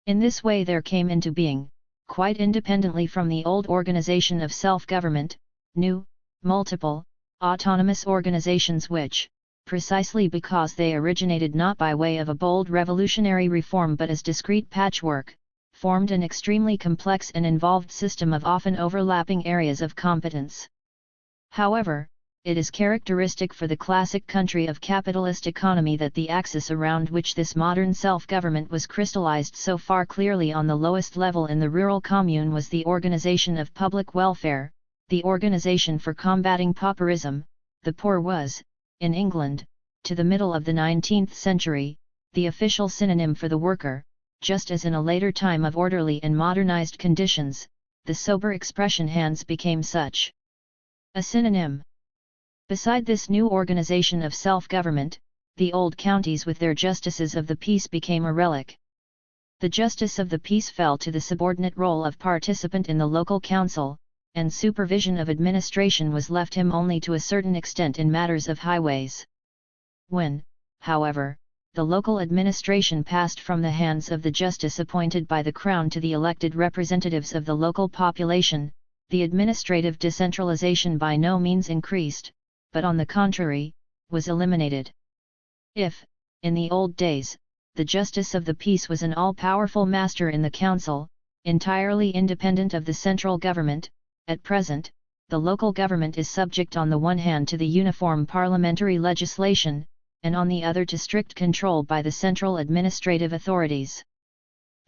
In this way there came into being, quite independently from the old organization of self-government, new, multiple, autonomous organizations which, precisely because they originated not by way of a bold revolutionary reform but as discrete patchwork, formed an extremely complex and involved system of often overlapping areas of competence. However, it is characteristic for the classic country of capitalist economy that the axis around which this modern self-government was crystallized so far clearly on the lowest level in the rural commune was the organization of public welfare, the organization for combating pauperism. The poor was, in England, to the middle of the 19th century, the official synonym for the worker, just as in a later time of orderly and modernized conditions, the sober expression hands became such a synonym. Beside this new organization of self-government, the old counties with their justices of the peace became a relic. The justice of the peace fell to the subordinate role of participant in the local council, and supervision of administration was left him only to a certain extent in matters of highways. When, however, the local administration passed from the hands of the justice appointed by the Crown to the elected representatives of the local population, the administrative decentralization by no means increased, but on the contrary, was eliminated. If, in the old days, the justice of the peace was an all-powerful master in the council, entirely independent of the central government, at present, the local government is subject on the one hand to the uniform parliamentary legislation, and on the other to strict control by the central administrative authorities.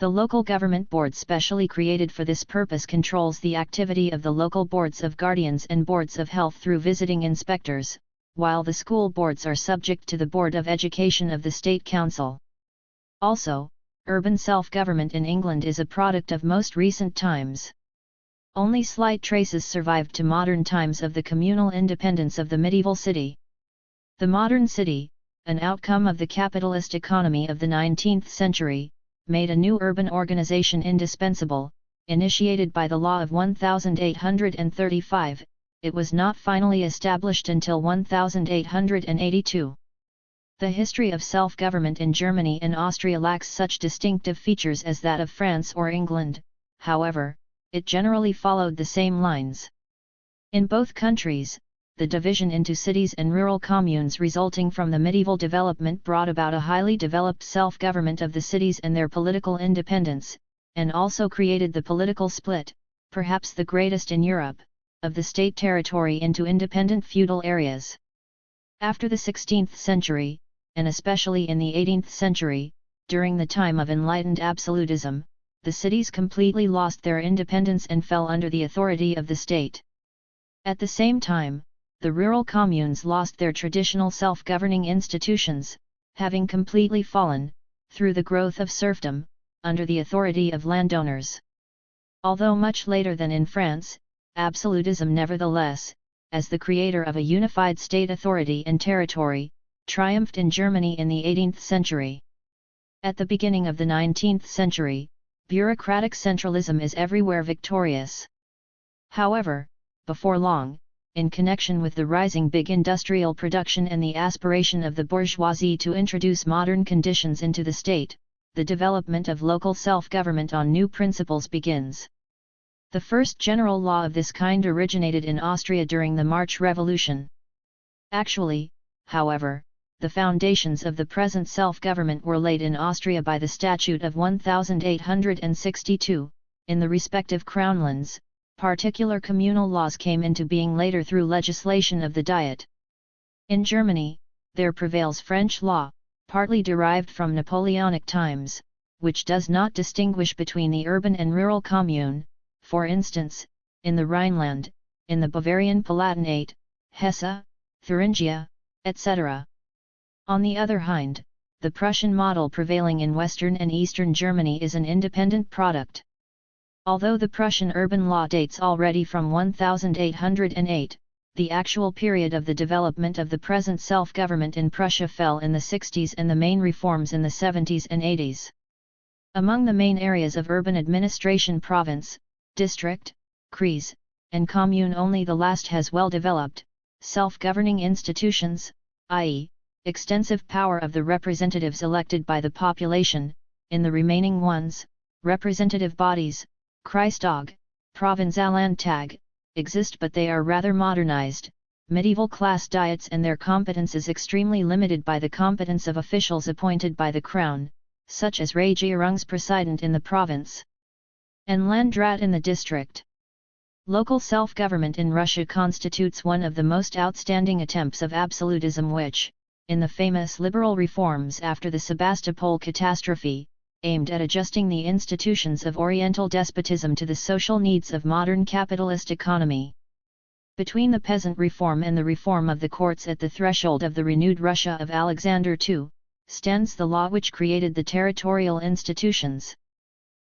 The local government board specially created for this purpose controls the activity of the local boards of guardians and boards of health through visiting inspectors, while the school boards are subject to the Board of Education of the State Council. Also, urban self-government in England is a product of most recent times. Only slight traces survived to modern times of the communal independence of the medieval city. The modern city, an outcome of the capitalist economy of the 19th century, made a new urban organization indispensable. Initiated by the law of 1835, it was not finally established until 1882. The history of self-government in Germany and Austria lacks such distinctive features as that of France or England, however, it generally followed the same lines. In both countries, the division into cities and rural communes resulting from the medieval development brought about a highly developed self-government of the cities and their political independence, and also created the political split, perhaps the greatest in Europe, of the state territory into independent feudal areas. After the 16th century, and especially in the 18th century, during the time of enlightened absolutism, the cities completely lost their independence and fell under the authority of the state. At the same time, the rural communes lost their traditional self-governing institutions, having completely fallen, through the growth of serfdom, under the authority of landowners. Although much later than in France, absolutism nevertheless, as the creator of a unified state authority and territory, triumphed in Germany in the 18th century. At the beginning of the 19th century, bureaucratic centralism is everywhere victorious. However, before long, in connection with the rising big industrial production and the aspiration of the bourgeoisie to introduce modern conditions into the state, the development of local self-government on new principles begins. The first general law of this kind originated in Austria during the March Revolution. Actually, however, the foundations of the present self-government were laid in Austria by the Statute of 1862, in the respective crownlands. Particular communal laws came into being later through legislation of the Diet. In Germany, there prevails French law, partly derived from Napoleonic times, which does not distinguish between the urban and rural commune, for instance, in the Rhineland, in the Bavarian Palatinate, Hesse, Thuringia, etc. On the other hand, the Prussian model prevailing in western and eastern Germany is an independent product. Although the Prussian urban law dates already from 1808, the actual period of the development of the present self-government in Prussia fell in the 60s and the main reforms in the 70s and 80s. Among the main areas of urban administration province, district, Kreis, and commune only the last has well developed, self-governing institutions, i.e., extensive power of the representatives elected by the population. In the remaining ones, representative bodies, Kreistag, Provinziallandtag, exist but they are rather modernized. Medieval class diets and their competence is extremely limited by the competence of officials appointed by the Crown, such as Regierungspräsident in the province and Landrat in the district. Local self-government in Russia constitutes one of the most outstanding attempts of absolutism which, in the famous liberal reforms after the Sebastopol catastrophe, aimed at adjusting the institutions of Oriental despotism to the social needs of modern capitalist economy. Between the peasant reform and the reform of the courts at the threshold of the renewed Russia of Alexander II, stands the law which created the territorial institutions.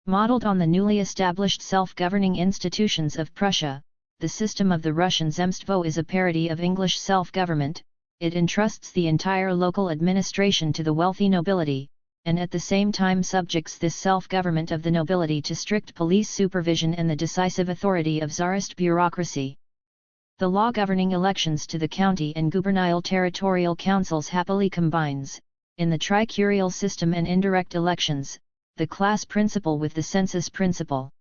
Modeled on the newly established self-governing institutions of Prussia, the system of the Russian Zemstvo is a parody of English self-government, it entrusts the entire local administration to the wealthy nobility, and at the same time subjects this self-government of the nobility to strict police supervision and the decisive authority of czarist bureaucracy. The law governing elections to the county and gubernial territorial councils happily combines, in the tricurial system and indirect elections, the class principle with the census principle.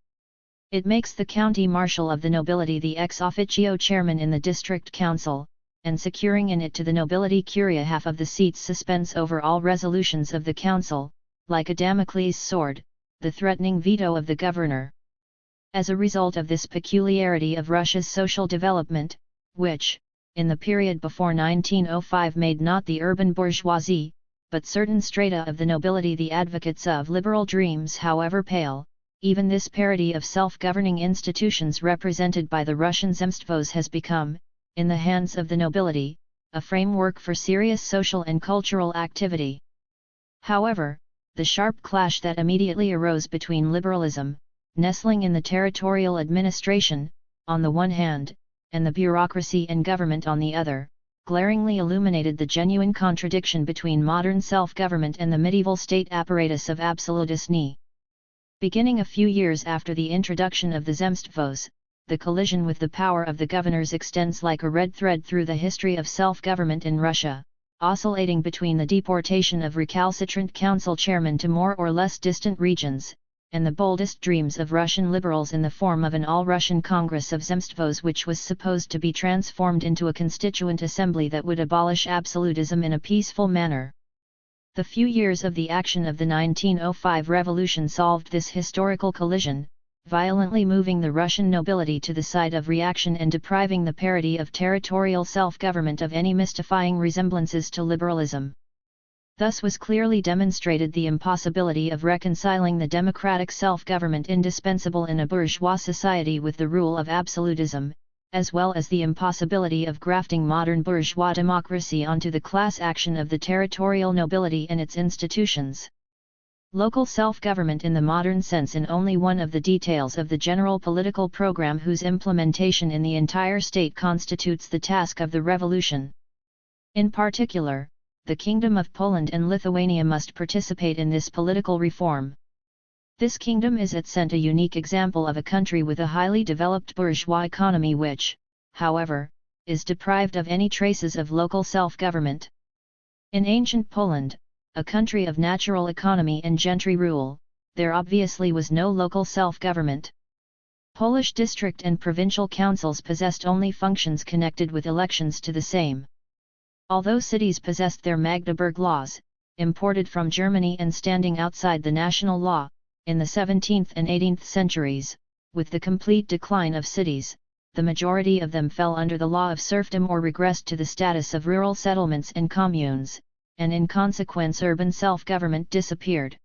It makes the county marshal of the nobility the ex officio chairman in the district council, and securing in it to the nobility curia half of the seats suspends over all resolutions of the council, like a Damocles sword, the threatening veto of the governor. As a result of this peculiarity of Russia's social development, which, in the period before 1905 made not the urban bourgeoisie, but certain strata of the nobility the advocates of liberal dreams however pale, even this parity of self-governing institutions represented by the Russian Zemstvos has become, in the hands of the nobility, a framework for serious social and cultural activity. However, the sharp clash that immediately arose between liberalism, nestling in the territorial administration, on the one hand, and the bureaucracy and government on the other, glaringly illuminated the genuine contradiction between modern self-government and the medieval state apparatus of absolutism. Beginning a few years after the introduction of the Zemstvos, the collision with the power of the governors extends like a red thread through the history of self-government in Russia, oscillating between the deportation of recalcitrant council chairmen to more or less distant regions, and the boldest dreams of Russian liberals in the form of an all-Russian Congress of Zemstvos which was supposed to be transformed into a constituent assembly that would abolish absolutism in a peaceful manner. The few years of the action of the 1905 revolution solved this historical collision, violently moving the Russian nobility to the side of reaction and depriving the parity of territorial self-government of any mystifying resemblances to liberalism. Thus was clearly demonstrated the impossibility of reconciling the democratic self-government indispensable in a bourgeois society with the rule of absolutism, as well as the impossibility of grafting modern bourgeois democracy onto the class action of the territorial nobility and its institutions. Local self-government in the modern sense in only one of the details of the general political program whose implementation in the entire state constitutes the task of the revolution. In particular, the Kingdom of Poland and Lithuania must participate in this political reform. This kingdom is at present a unique example of a country with a highly developed bourgeois economy which, however, is deprived of any traces of local self-government. In ancient Poland, a country of natural economy and gentry rule, there obviously was no local self-government. Polish district and provincial councils possessed only functions connected with elections to the same. Although cities possessed their Magdeburg laws, imported from Germany and standing outside the national law, in the 17th and 18th centuries, with the complete decline of cities, the majority of them fell under the law of serfdom or regressed to the status of rural settlements and communes, and in consequence urban self-government disappeared.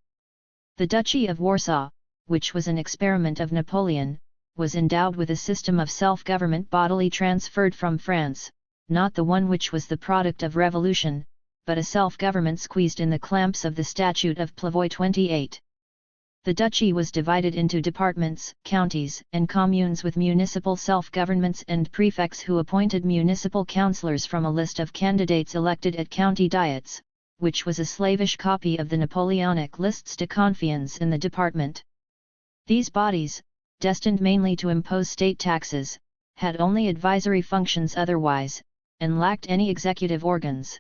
The Duchy of Warsaw, which was an experiment of Napoleon, was endowed with a system of self-government bodily transferred from France, not the one which was the product of revolution, but a self-government squeezed in the clamps of the Statute of Plavoy 28. The duchy was divided into departments, counties, and communes with municipal self-governments and prefects who appointed municipal councillors from a list of candidates elected at county diets, which was a slavish copy of the Napoleonic lists de confiance in the department. These bodies, destined mainly to impose state taxes, had only advisory functions otherwise, and lacked any executive organs.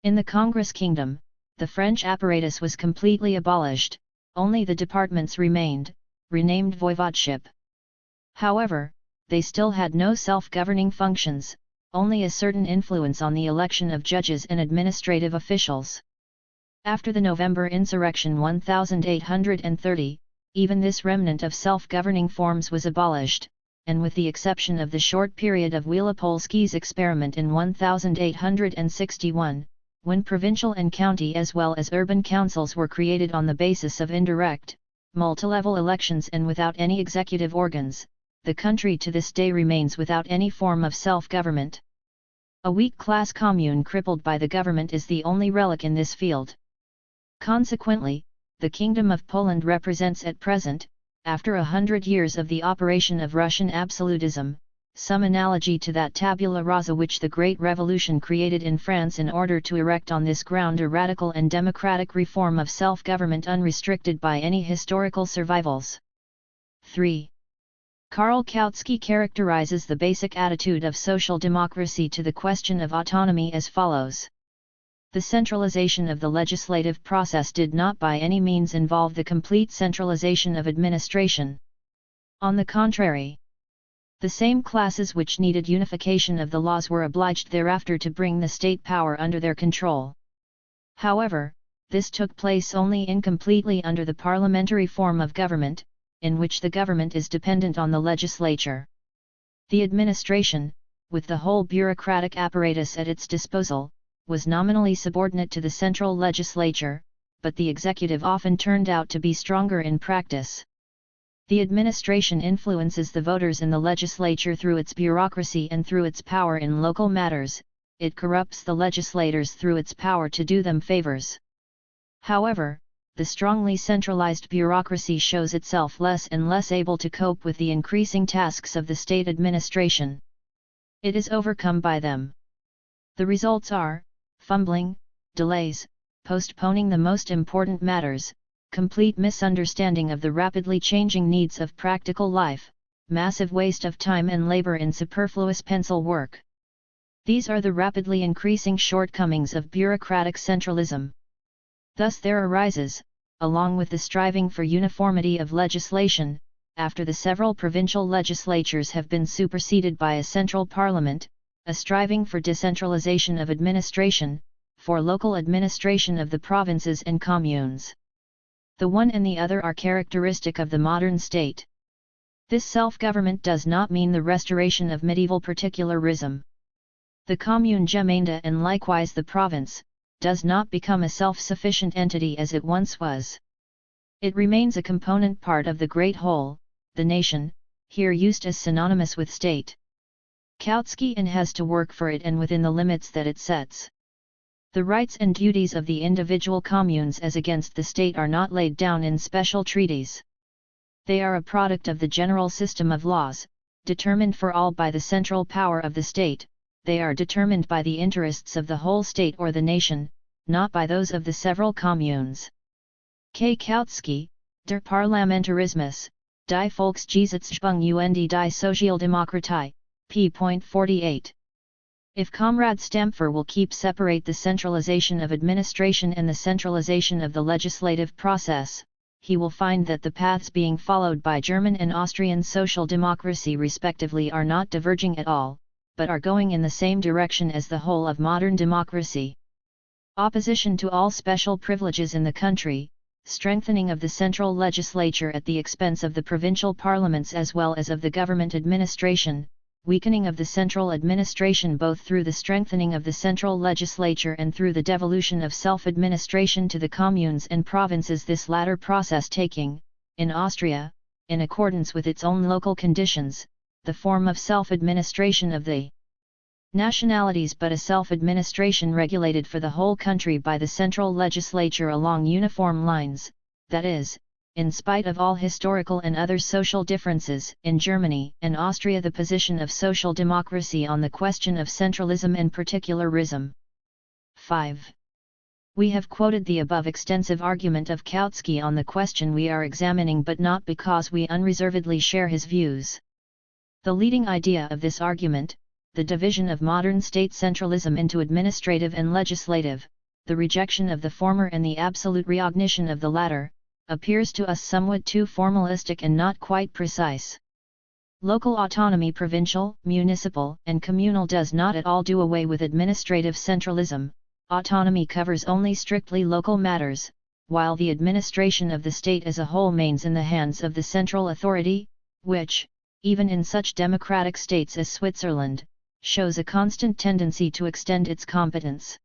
In the Congress Kingdom, the French apparatus was completely abolished. Only the departments remained, renamed voivodeship. However, they still had no self-governing functions, only a certain influence on the election of judges and administrative officials. After the November insurrection 1830, even this remnant of self-governing forms was abolished, and with the exception of the short period of Wielopolski's experiment in 1861, when provincial and county as well as urban councils were created on the basis of indirect, multilevel elections and without any executive organs, the country to this day remains without any form of self-government. A weak class commune crippled by the government is the only relic in this field. Consequently, the Kingdom of Poland represents at present, after 100 years of the operation of Russian absolutism, some analogy to that tabula rasa which the Great Revolution created in France in order to erect on this ground a radical and democratic reform of self-government unrestricted by any historical survivals. 3. Karl Kautsky characterizes the basic attitude of social democracy to the question of autonomy as follows. The centralization of the legislative process did not by any means involve the complete centralization of administration. On the contrary, the same classes which needed unification of the laws were obliged thereafter to bring the state power under their control. However, this took place only incompletely under the parliamentary form of government, in which the government is dependent on the legislature. The administration, with the whole bureaucratic apparatus at its disposal, was nominally subordinate to the central legislature, but the executive often turned out to be stronger in practice. The administration influences the voters in the legislature through its bureaucracy and through its power in local matters. It corrupts the legislators through its power to do them favors. However, the strongly centralized bureaucracy shows itself less and less able to cope with the increasing tasks of the state administration. It is overcome by them. The results are fumbling, delays, postponing the most important matters, complete misunderstanding of the rapidly changing needs of practical life, massive waste of time and labor in superfluous pencil work. These are the rapidly increasing shortcomings of bureaucratic centralism. Thus there arises, along with the striving for uniformity of legislation, after the several provincial legislatures have been superseded by a central parliament, a striving for decentralization of administration, for local administration of the provinces and communes. The one and the other are characteristic of the modern state. This self-government does not mean the restoration of medieval particularism. The commune gemeinde and likewise the province, does not become a self-sufficient entity as it once was. It remains a component part of the great whole, the nation, here used as synonymous with state. Kautsky and has to work for it and within the limits that it sets. The rights and duties of the individual communes as against the state are not laid down in special treaties. They are a product of the general system of laws, determined for all by the central power of the state. They are determined by the interests of the whole state or the nation, not by those of the several communes. K. Kautsky, Der Parlamentarismus, Die Volksgesetzgebung und die Sozialdemokratie, p.48. If Comrade Stampfer will keep separate the centralization of administration and the centralization of the legislative process, he will find that the paths being followed by German and Austrian social democracy respectively are not diverging at all, but are going in the same direction as the whole of modern democracy. Opposition to all special privileges in the country, strengthening of the central legislature at the expense of the provincial parliaments as well as of the government administration, weakening of the central administration both through the strengthening of the central legislature and through the devolution of self-administration to the communes and provinces, this latter process taking, in Austria, in accordance with its own local conditions, the form of self-administration of the nationalities but a self-administration regulated for the whole country by the central legislature along uniform lines, that is, in spite of all historical and other social differences. In Germany and Austria the position of social democracy on the question of centralism and particularism. 5. We have quoted the above extensive argument of Kautsky on the question we are examining but not because we unreservedly share his views. The leading idea of this argument, the division of modern state centralism into administrative and legislative, the rejection of the former and the absolute recognition of the latter, appears to us somewhat too formalistic and not quite precise. Local autonomy, provincial, municipal, and communal, does not at all do away with administrative centralism. Autonomy covers only strictly local matters, while the administration of the state as a whole remains in the hands of the central authority, which, even in such democratic states as Switzerland, shows a constant tendency to extend its competence.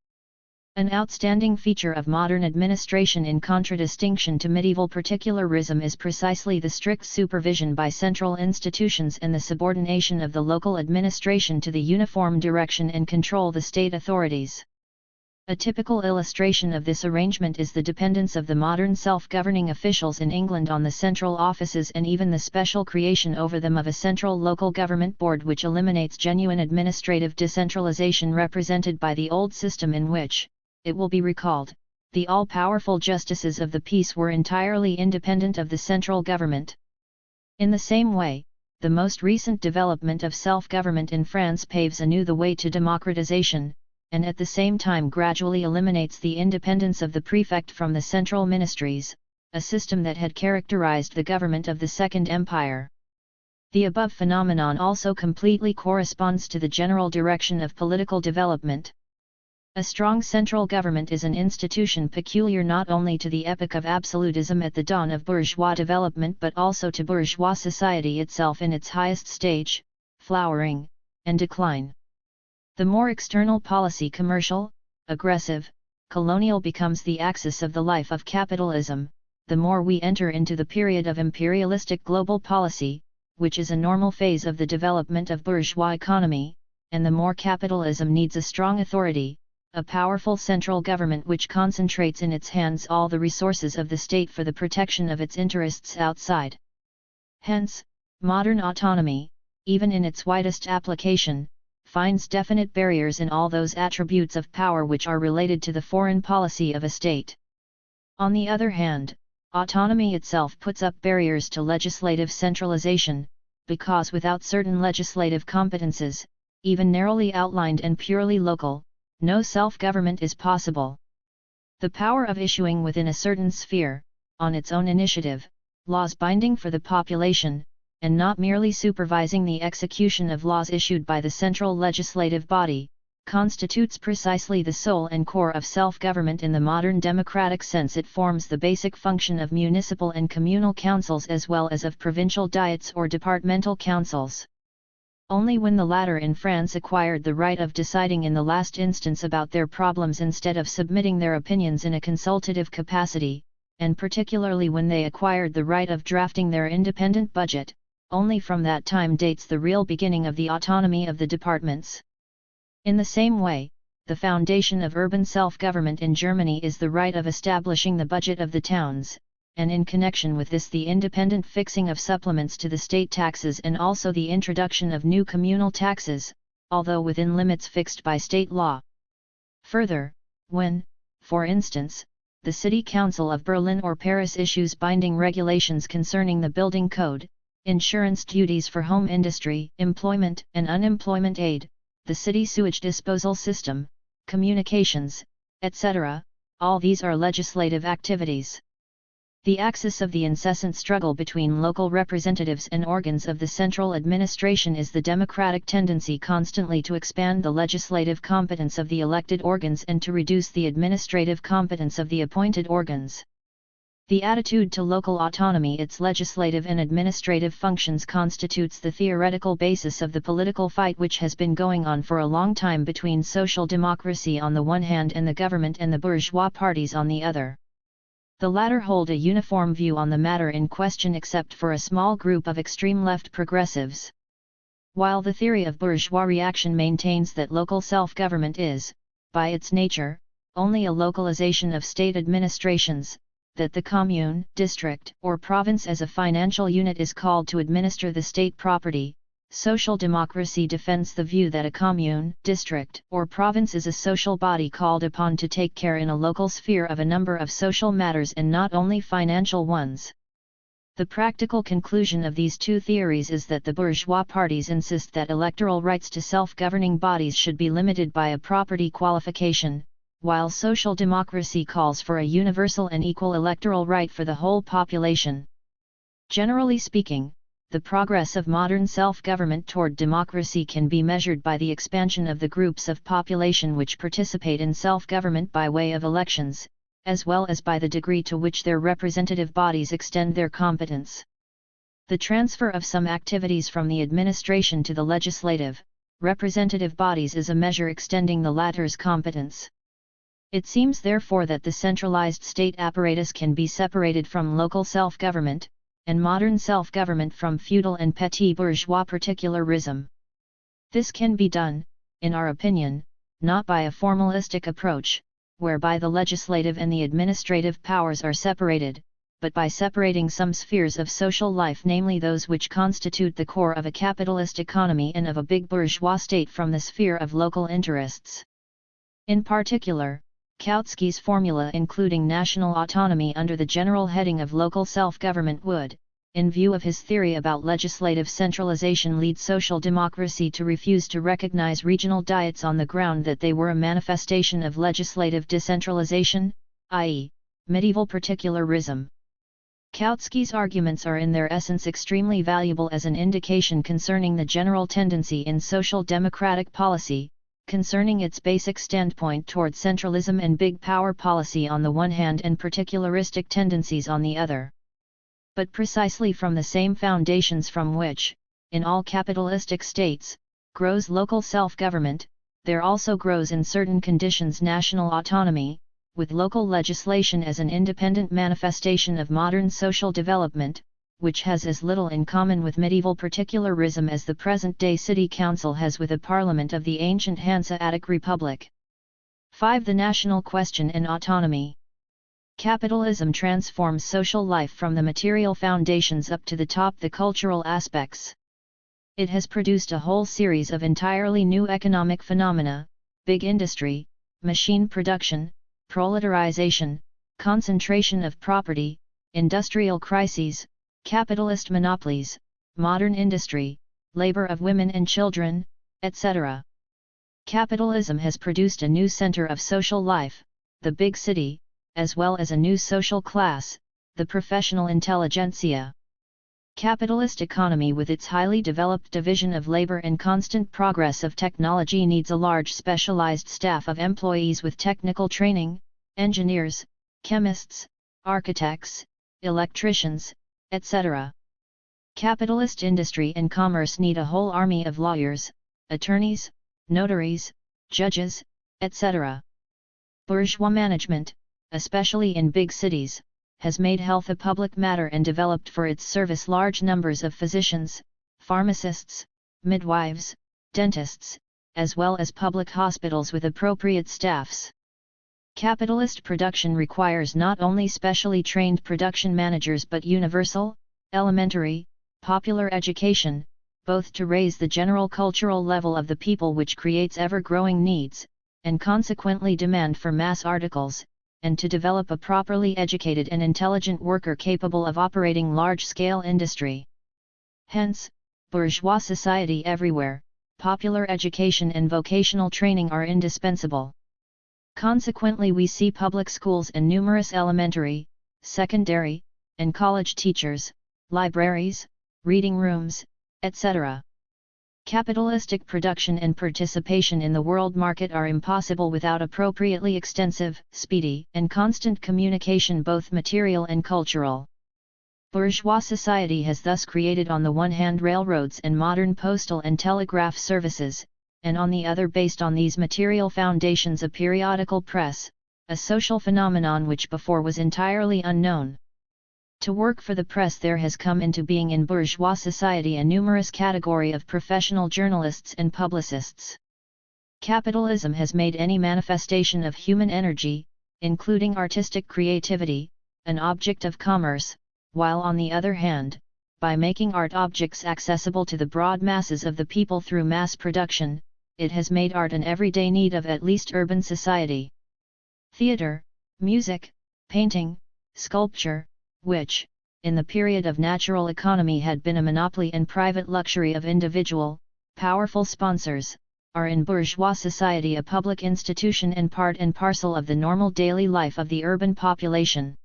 An outstanding feature of modern administration in contradistinction to medieval particularism is precisely the strict supervision by central institutions and the subordination of the local administration to the uniform direction and control the state authorities. A typical illustration of this arrangement is the dependence of the modern self-governing officials in England on the central offices and even the special creation over them of a central local government board, which eliminates genuine administrative decentralization represented by the old system, in which, it will be recalled, the all-powerful justices of the peace were entirely independent of the central government. In the same way, the most recent development of self-government in France paves anew the way to democratization, and at the same time gradually eliminates the independence of the prefect from the central ministries, a system that had characterized the government of the Second Empire. The above phenomenon also completely corresponds to the general direction of political development. A strong central government is an institution peculiar not only to the epoch of absolutism at the dawn of bourgeois development but also to bourgeois society itself in its highest stage, flowering, and decline. The more external policy, commercial, aggressive, colonial, becomes the axis of the life of capitalism, the more we enter into the period of imperialistic global policy, which is a normal phase of the development of bourgeois economy, and the more capitalism needs a strong authority, a powerful central government which concentrates in its hands all the resources of the state for the protection of its interests outside. Hence, modern autonomy, even in its widest application, finds definite barriers in all those attributes of power which are related to the foreign policy of a state. On the other hand, autonomy itself puts up barriers to legislative centralization, because without certain legislative competences, even narrowly outlined and purely local, no self-government is possible. The power of issuing within a certain sphere, on its own initiative, laws binding for the population, and not merely supervising the execution of laws issued by the central legislative body, constitutes precisely the soul and core of self-government in the modern democratic sense. It forms the basic function of municipal and communal councils as well as of provincial diets or departmental councils. Only when the latter in France acquired the right of deciding in the last instance about their problems instead of submitting their opinions in a consultative capacity, and particularly when they acquired the right of drafting their independent budget, only from that time dates the real beginning of the autonomy of the departments. In the same way, the foundation of urban self-government in Germany is the right of establishing the budget of the towns, and in connection with this the independent fixing of supplements to the state taxes and also the introduction of new communal taxes, although within limits fixed by state law. Further, when, for instance, the City Council of Berlin or Paris issues binding regulations concerning the building code, insurance duties for home industry, employment and unemployment aid, the city sewage disposal system, communications, etc., all these are legislative activities. The axis of the incessant struggle between local representatives and organs of the central administration is the democratic tendency constantly to expand the legislative competence of the elected organs and to reduce the administrative competence of the appointed organs. The attitude to local autonomy, its legislative and administrative functions, constitutes the theoretical basis of the political fight which has been going on for a long time between social democracy on the one hand and the government and the bourgeois parties on the other. The latter hold a uniform view on the matter in question except for a small group of extreme left progressives. While the theory of bourgeois reaction maintains that local self-government is, by its nature, only a localization of state administrations, that the commune, district, or province as a financial unit is called to administer the state property, social democracy defends the view that a commune, district, or province is a social body called upon to take care in a local sphere of a number of social matters and not only financial ones. The practical conclusion of these two theories is that the bourgeois parties insist that electoral rights to self-governing bodies should be limited by a property qualification, while social democracy calls for a universal and equal electoral right for the whole population. Generally speaking, the progress of modern self-government toward democracy can be measured by the expansion of the groups of population which participate in self-government by way of elections, as well as by the degree to which their representative bodies extend their competence. The transfer of some activities from the administration to the legislative, representative bodies is a measure extending the latter's competence. It seems therefore that the centralized state apparatus can be separated from local self-government, and modern self-government from feudal and petit bourgeois particularism. This can be done, in our opinion, not by a formalistic approach, whereby the legislative and the administrative powers are separated, but by separating some spheres of social life, namely those which constitute the core of a capitalist economy and of a big bourgeois state, from the sphere of local interests. In particular, Kautsky's formula including national autonomy under the general heading of local self-government would, in view of his theory about legislative centralization, lead social democracy to refuse to recognize regional diets on the ground that they were a manifestation of legislative decentralization, i.e., medieval particularism. Kautsky's arguments are in their essence extremely valuable as an indication concerning the general tendency in social democratic policy, concerning its basic standpoint toward centralism and big power policy on the one hand and particularistic tendencies on the other. But precisely from the same foundations from which, in all capitalistic states, grows local self-government, there also grows in certain conditions national autonomy, with local legislation as an independent manifestation of modern social development, which has as little in common with medieval particularism as the present-day city council has with a parliament of the ancient Hanseatic Republic. 5. The national question and autonomy. Capitalism transforms social life from the material foundations up to the top, the cultural aspects. It has produced a whole series of entirely new economic phenomena: big industry, machine production, proletarization, concentration of property, industrial crises, capitalist monopolies, modern industry, labor of women and children, etc. Capitalism has produced a new center of social life, the big city, as well as a new social class, the professional intelligentsia. Capitalist economy, with its highly developed division of labor and constant progress of technology, needs a large specialized staff of employees with technical training, engineers, chemists, architects, electricians, etc. Capitalist industry and commerce need a whole army of lawyers, attorneys, notaries, judges, etc. Bourgeois management, especially in big cities, has made health a public matter and developed for its service large numbers of physicians, pharmacists, midwives, dentists, as well as public hospitals with appropriate staffs. Capitalist production requires not only specially trained production managers but universal, elementary, popular education, both to raise the general cultural level of the people, which creates ever-growing needs, and consequently demand for mass articles, and to develop a properly educated and intelligent worker capable of operating large-scale industry. Hence, bourgeois society everywhere, popular education and vocational training are indispensable. Consequently, we see public schools and numerous elementary, secondary, and college teachers, libraries, reading rooms, etc. Capitalistic production and participation in the world market are impossible without appropriately extensive, speedy, and constant communication, both material and cultural. Bourgeois society has thus created on the one hand railroads and modern postal and telegraph services, and on the other, based on these material foundations, a periodical press, a social phenomenon which before was entirely unknown. To work for the press there has come into being in bourgeois society a numerous category of professional journalists and publicists. Capitalism has made any manifestation of human energy, including artistic creativity, an object of commerce, while on the other hand, by making art objects accessible to the broad masses of the people through mass production, it has made art an everyday need of at least urban society. Theatre, music, painting, sculpture, which, in the period of natural economy had been a monopoly and private luxury of individual, powerful sponsors, are in bourgeois society a public institution and part and parcel of the normal daily life of the urban population.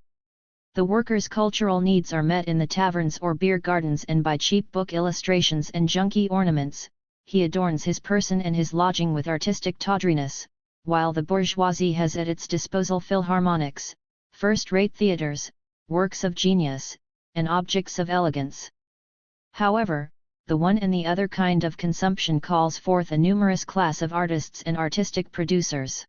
The worker's cultural needs are met in the taverns or beer gardens and by cheap book illustrations and junky ornaments. He adorns his person and his lodging with artistic tawdriness, while the bourgeoisie has at its disposal philharmonics, first-rate theatres, works of genius, and objects of elegance. However, the one and the other kind of consumption calls forth a numerous class of artists and artistic producers.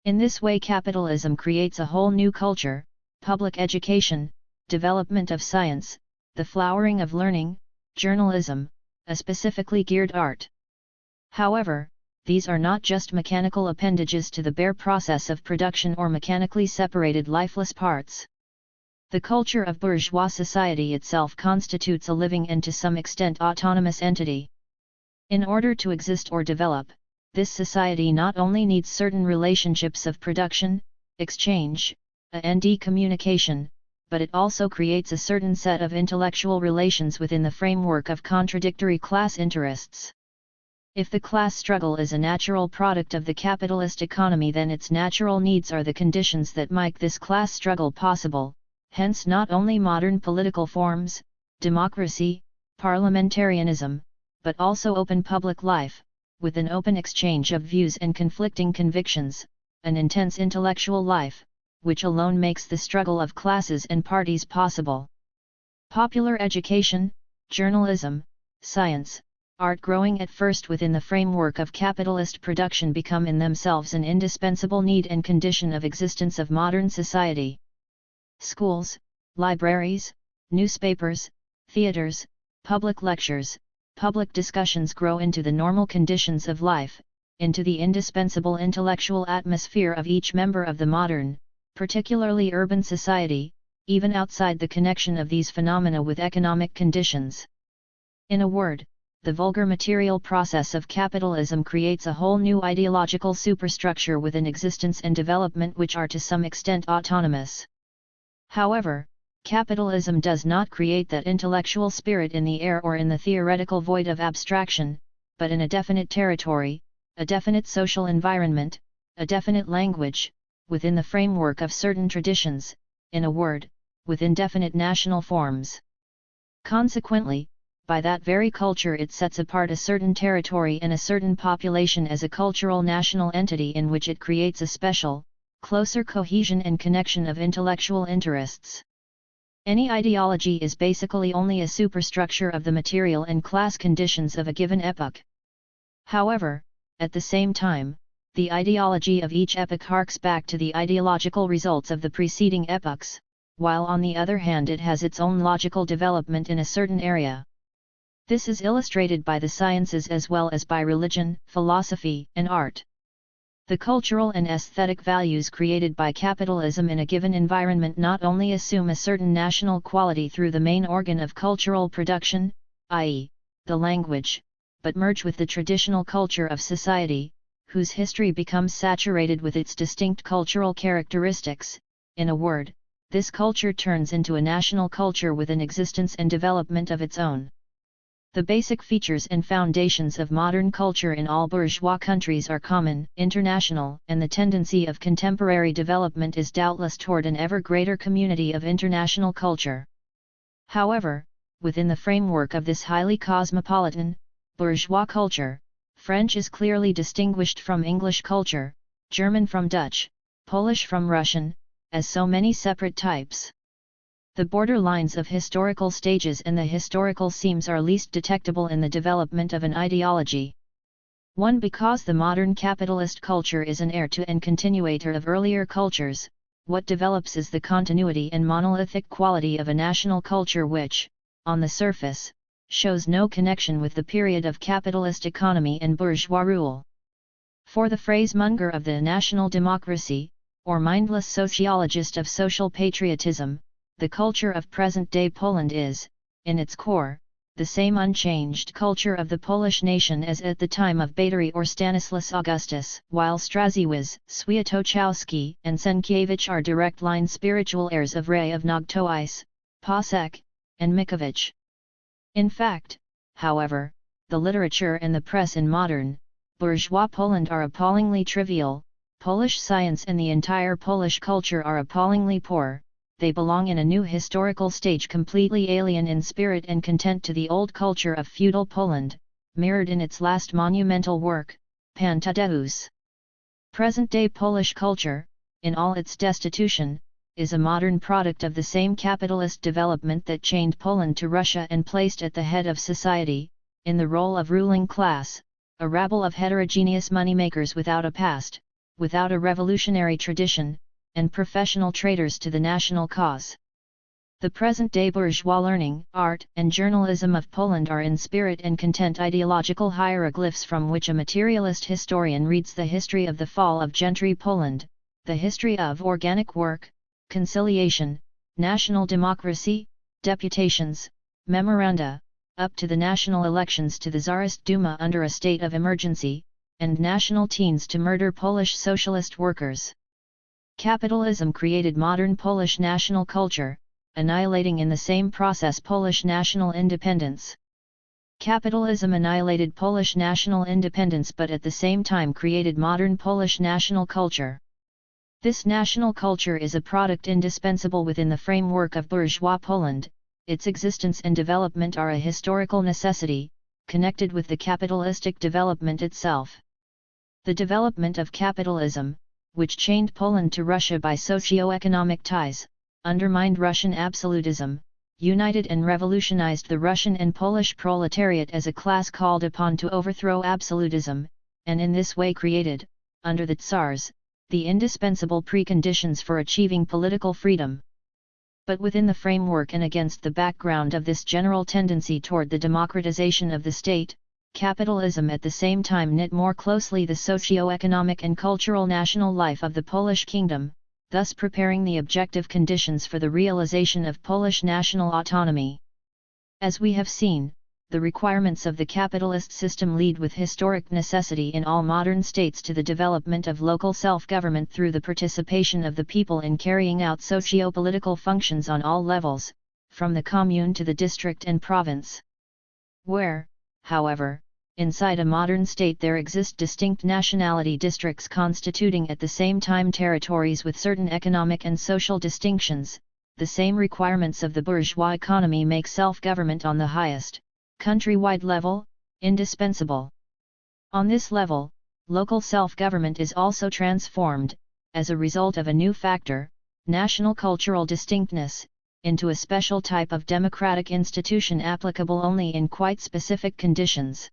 In this way capitalism creates a whole new culture, public education, development of science, the flowering of learning, journalism, a specifically geared art. However, these are not just mechanical appendages to the bare process of production or mechanically separated lifeless parts. The culture of bourgeois society itself constitutes a living and to some extent autonomous entity. In order to exist or develop, this society not only needs certain relationships of production, exchange, and communication, but it also creates a certain set of intellectual relations within the framework of contradictory class interests. If the class struggle is a natural product of the capitalist economy, then its natural needs are the conditions that make this class struggle possible, hence not only modern political forms, democracy, parliamentarianism, but also open public life, with an open exchange of views and conflicting convictions, an intense intellectual life, which alone makes the struggle of classes and parties possible. Popular education, journalism, science, art growing at first within the framework of capitalist production become in themselves an indispensable need and condition of existence of modern society. Schools, libraries, newspapers, theaters, public lectures, public discussions grow into the normal conditions of life, into the indispensable intellectual atmosphere of each member of the modern, particularly urban society, even outside the connection of these phenomena with economic conditions. In a word, the vulgar material process of capitalism creates a whole new ideological superstructure within existence and development which are to some extent autonomous. However, capitalism does not create that intellectual spirit in the air or in the theoretical void of abstraction, but in a definite territory, a definite social environment, a definite language, within the framework of certain traditions, in a word, within definite national forms. Consequently, by that very culture it sets apart a certain territory and a certain population as a cultural national entity in which it creates a special, closer cohesion and connection of intellectual interests. Any ideology is basically only a superstructure of the material and class conditions of a given epoch. However, at the same time, the ideology of each epoch harks back to the ideological results of the preceding epochs, while on the other hand it has its own logical development in a certain area. This is illustrated by the sciences as well as by religion, philosophy, and art. The cultural and aesthetic values created by capitalism in a given environment not only assume a certain national quality through the main organ of cultural production, i.e., the language, but merge with the traditional culture of society, whose history becomes saturated with its distinct cultural characteristics. In a word, this culture turns into a national culture with an existence and development of its own. The basic features and foundations of modern culture in all bourgeois countries are common, international, and the tendency of contemporary development is doubtless toward an ever greater community of international culture. However, within the framework of this highly cosmopolitan, bourgeois culture, French is clearly distinguished from English culture, German from Dutch, Polish from Russian, as so many separate types. The border lines of historical stages and the historical seams are least detectable in the development of an ideology. 1. Because the modern capitalist culture is an heir to and continuator of earlier cultures, what develops is the continuity and monolithic quality of a national culture which, on the surface, shows no connection with the period of capitalist economy and bourgeois rule. For the phrasemonger of the national democracy, or mindless sociologist of social patriotism, the culture of present-day Poland is, in its core, the same unchanged culture of the Polish nation as at the time of Batory or Stanislas Augustus, while Straziwicz, Świętochowski, and Sienkiewicz are direct-line spiritual heirs of Ray of Nogtowice, Pasek, and Mickiewicz. In fact, however, the literature and the press in modern, bourgeois Poland are appallingly trivial, Polish science and the entire Polish culture are appallingly poor. They belong in a new historical stage completely alien in spirit and content to the old culture of feudal Poland, mirrored in its last monumental work, Pan Tadeusz. Present-day Polish culture, in all its destitution, is a modern product of the same capitalist development that chained Poland to Russia and placed at the head of society, in the role of ruling class, a rabble of heterogeneous moneymakers without a past, without a revolutionary tradition, and professional traitors to the national cause. The present-day bourgeois learning, art, and journalism of Poland are in spirit and content ideological hieroglyphs from which a materialist historian reads the history of the fall of gentry Poland, the history of organic work, conciliation, national democracy, deputations, memoranda, up to the national elections to the Tsarist Duma under a state of emergency, and national teens to murder Polish socialist workers. Capitalism created modern Polish national culture, annihilating in the same process Polish national independence. Capitalism annihilated Polish national independence but at the same time created modern Polish national culture. This national culture is a product indispensable within the framework of bourgeois Poland. Its existence and development are a historical necessity, connected with the capitalistic development itself. The development of capitalism, which chained Poland to Russia by socio-economic ties, undermined Russian absolutism, united and revolutionized the Russian and Polish proletariat as a class called upon to overthrow absolutism, and in this way created, under the Tsars, the indispensable preconditions for achieving political freedom. But within the framework and against the background of this general tendency toward the democratization of the state, capitalism at the same time knit more closely the socio-economic and cultural national life of the Polish kingdom, thus preparing the objective conditions for the realization of Polish national autonomy. As we have seen, the requirements of the capitalist system lead with historic necessity in all modern states to the development of local self-government through the participation of the people in carrying out socio-political functions on all levels, from the commune to the district and province. Where, however, inside a modern state there exist distinct nationality districts constituting at the same time territories with certain economic and social distinctions, the same requirements of the bourgeois economy make self-government on the highest, countrywide level, indispensable. On this level, local self-government is also transformed, as a result of a new factor, national cultural distinctness, into a special type of democratic institution applicable only in quite specific conditions.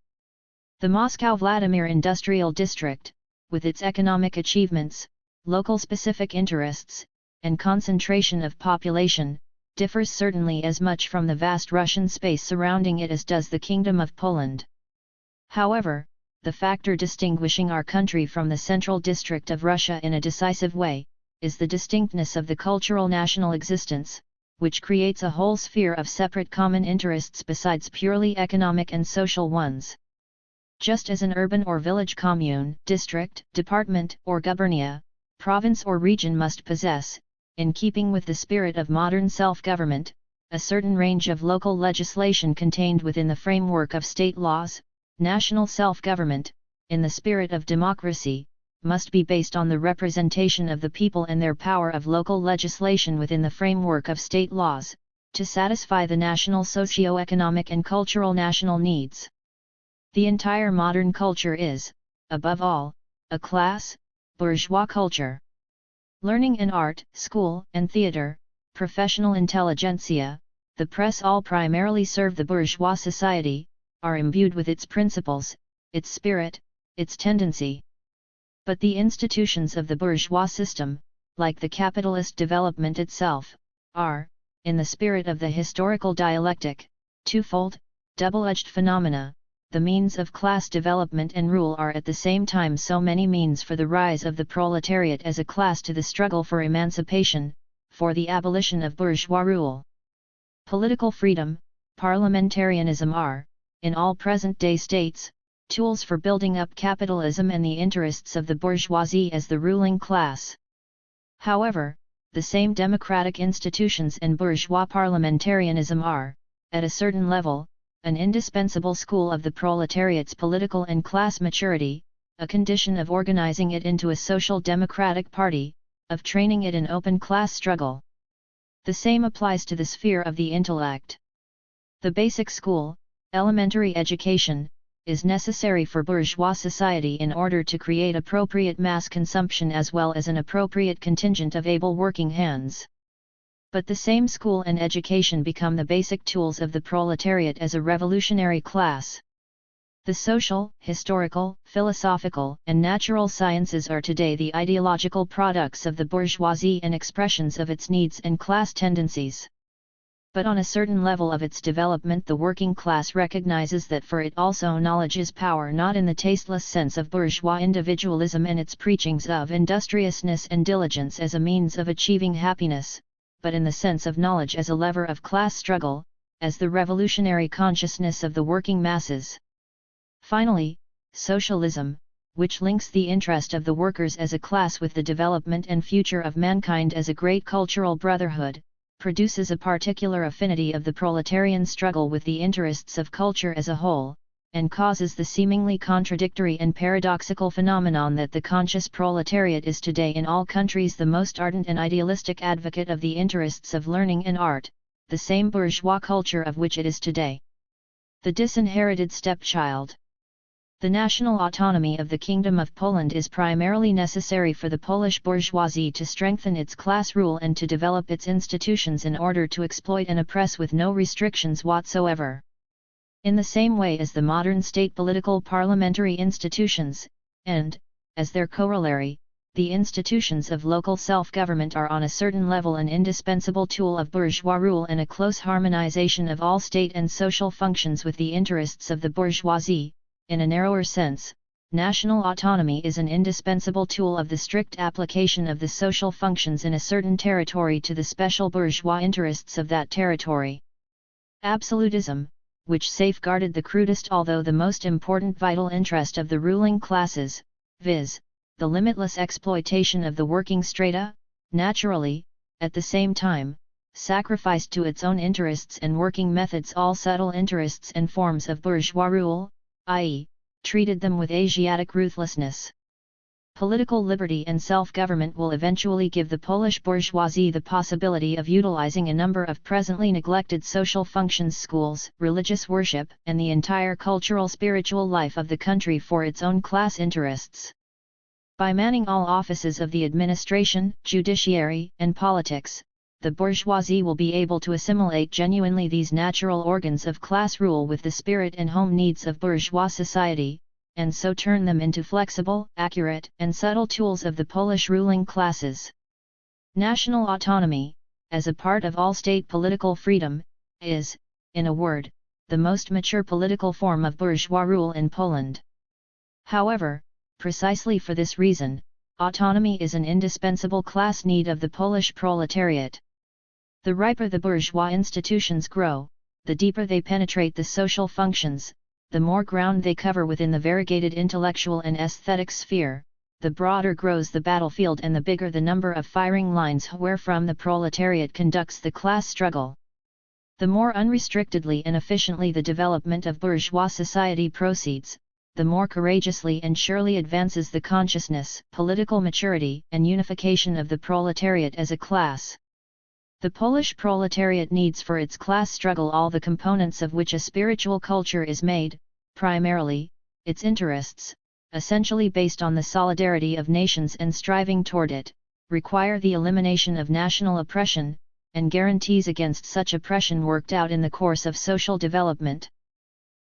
The Moscow-Vladimir Industrial District, with its economic achievements, local specific interests, and concentration of population, differs certainly as much from the vast Russian space surrounding it as does the Kingdom of Poland. However, the factor distinguishing our country from the central district of Russia in a decisive way, is the distinctness of the cultural national existence, which creates a whole sphere of separate common interests besides purely economic and social ones. Just as an urban or village commune, district, department or gubernia, province or region must possess, in keeping with the spirit of modern self-government, a certain range of local legislation contained within the framework of state laws, national self-government, in the spirit of democracy, must be based on the representation of the people and their power of local legislation within the framework of state laws, to satisfy the national socio-economic and cultural national needs. The entire modern culture is, above all, a class, bourgeois culture. Learning and art, school and theatre, professional intelligentsia, the press all primarily serve the bourgeois society, are imbued with its principles, its spirit, its tendency. But the institutions of the bourgeois system, like the capitalist development itself, are, in the spirit of the historical dialectic, twofold, double-edged phenomena. The means of class development and rule are at the same time so many means for the rise of the proletariat as a class to the struggle for emancipation, for the abolition of bourgeois rule. Political freedom, parliamentarianism are, in all present-day states, tools for building up capitalism and the interests of the bourgeoisie as the ruling class. However, the same democratic institutions and bourgeois parliamentarianism are, at a certain level, an indispensable school of the proletariat's political and class maturity, a condition of organizing it into a social democratic party, of training it in open class struggle. The same applies to the sphere of the intellect. The basic school, elementary education, is necessary for bourgeois society in order to create appropriate mass consumption as well as an appropriate contingent of able working hands. But the same school and education become the basic tools of the proletariat as a revolutionary class. The social, historical, philosophical, and natural sciences are today the ideological products of the bourgeoisie and expressions of its needs and class tendencies. But on a certain level of its development the working class recognizes that for it also knowledge is power, not in the tasteless sense of bourgeois individualism and its preachings of industriousness and diligence as a means of achieving happiness, but in the sense of knowledge as a lever of class struggle, as the revolutionary consciousness of the working masses. Finally, socialism, which links the interest of the workers as a class with the development and future of mankind as a great cultural brotherhood, produces a particular affinity of the proletarian struggle with the interests of culture as a whole, and causes the seemingly contradictory and paradoxical phenomenon that the conscious proletariat is today in all countries the most ardent and idealistic advocate of the interests of learning and art, the same bourgeois culture of which it is today the disinherited stepchild. The national autonomy of the Kingdom of Poland is primarily necessary for the Polish bourgeoisie to strengthen its class rule and to develop its institutions in order to exploit and oppress with no restrictions whatsoever. In the same way as the modern state political parliamentary institutions, and, as their corollary, the institutions of local self-government are on a certain level an indispensable tool of bourgeois rule and a close harmonization of all state and social functions with the interests of the bourgeoisie. In a narrower sense, national autonomy is an indispensable tool of the strict application of the social functions in a certain territory to the special bourgeois interests of that territory. Absolutism, which safeguarded the crudest although the most important vital interest of the ruling classes, viz., the limitless exploitation of the working strata, naturally, at the same time, sacrificed to its own interests and working methods all subtle interests and forms of bourgeois rule, i.e., treated them with Asiatic ruthlessness. Political liberty and self-government will eventually give the Polish bourgeoisie the possibility of utilizing a number of presently neglected social functions, schools, religious worship, and the entire cultural spiritual life of the country for its own class interests. By manning all offices of the administration, judiciary, and politics, the bourgeoisie will be able to assimilate genuinely these natural organs of class rule with the spirit and home needs of bourgeois society, and so turn them into flexible, accurate, and subtle tools of the Polish ruling classes. National autonomy, as a part of all state political freedom, is, in a word, the most mature political form of bourgeois rule in Poland. However, precisely for this reason, autonomy is an indispensable class need of the Polish proletariat. The riper the bourgeois institutions grow, the deeper they penetrate the social functions, the more ground they cover within the variegated intellectual and aesthetic sphere, the broader grows the battlefield and the bigger the number of firing lines wherefrom the proletariat conducts the class struggle. The more unrestrictedly and efficiently the development of bourgeois society proceeds, the more courageously and surely advances the consciousness, political maturity, and unification of the proletariat as a class. The Polish proletariat needs for its class struggle all the components of which a spiritual culture is made, primarily, its interests, essentially based on the solidarity of nations and striving toward it, require the elimination of national oppression, and guarantees against such oppression worked out in the course of social development.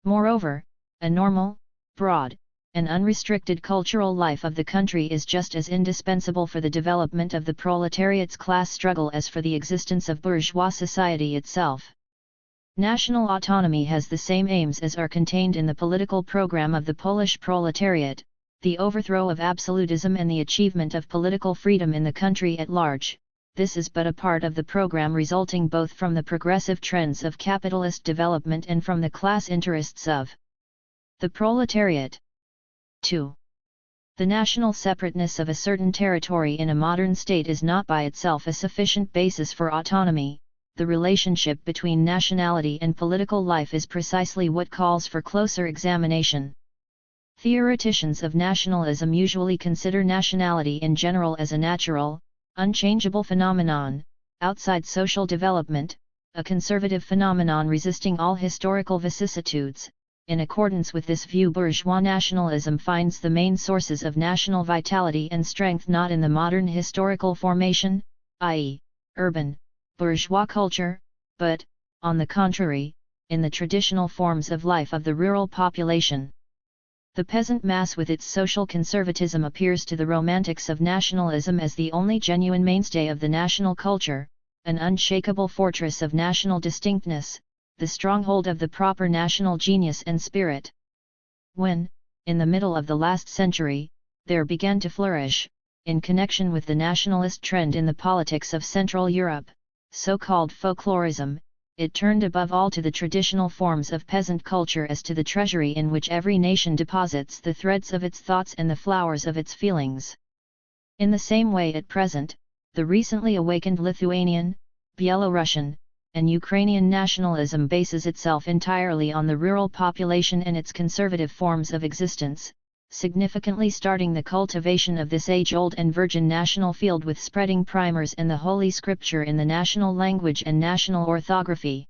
Moreover, a normal, broad, and unrestricted cultural life of the country is just as indispensable for the development of the proletariat's class struggle as for the existence of bourgeois society itself. National autonomy has the same aims as are contained in the political program of the Polish proletariat, the overthrow of absolutism and the achievement of political freedom in the country at large. This is but a part of the program resulting both from the progressive trends of capitalist development and from the class interests of the proletariat. 2. The national separateness of a certain territory in a modern state is not by itself a sufficient basis for autonomy. The relationship between nationality and political life is precisely what calls for closer examination. Theoreticians of nationalism usually consider nationality in general as a natural, unchangeable phenomenon, outside social development, a conservative phenomenon resisting all historical vicissitudes. In accordance with this view, bourgeois nationalism finds the main sources of national vitality and strength not in the modern historical formation, i.e., urban, bourgeois culture, but, on the contrary, in the traditional forms of life of the rural population. The peasant mass with its social conservatism appears to the romantics of nationalism as the only genuine mainstay of the national culture, an unshakable fortress of national distinctness, the stronghold of the proper national genius and spirit. When, in the middle of the last century, there began to flourish, in connection with the nationalist trend in the politics of Central Europe, so-called folklorism, it turned above all to the traditional forms of peasant culture as to the treasury in which every nation deposits the threads of its thoughts and the flowers of its feelings. In the same way at present, the recently awakened Lithuanian, Belarusian, and Ukrainian nationalism bases itself entirely on the rural population and its conservative forms of existence, significantly starting the cultivation of this age-old and virgin national field with spreading primers and the Holy Scripture in the national language and national orthography.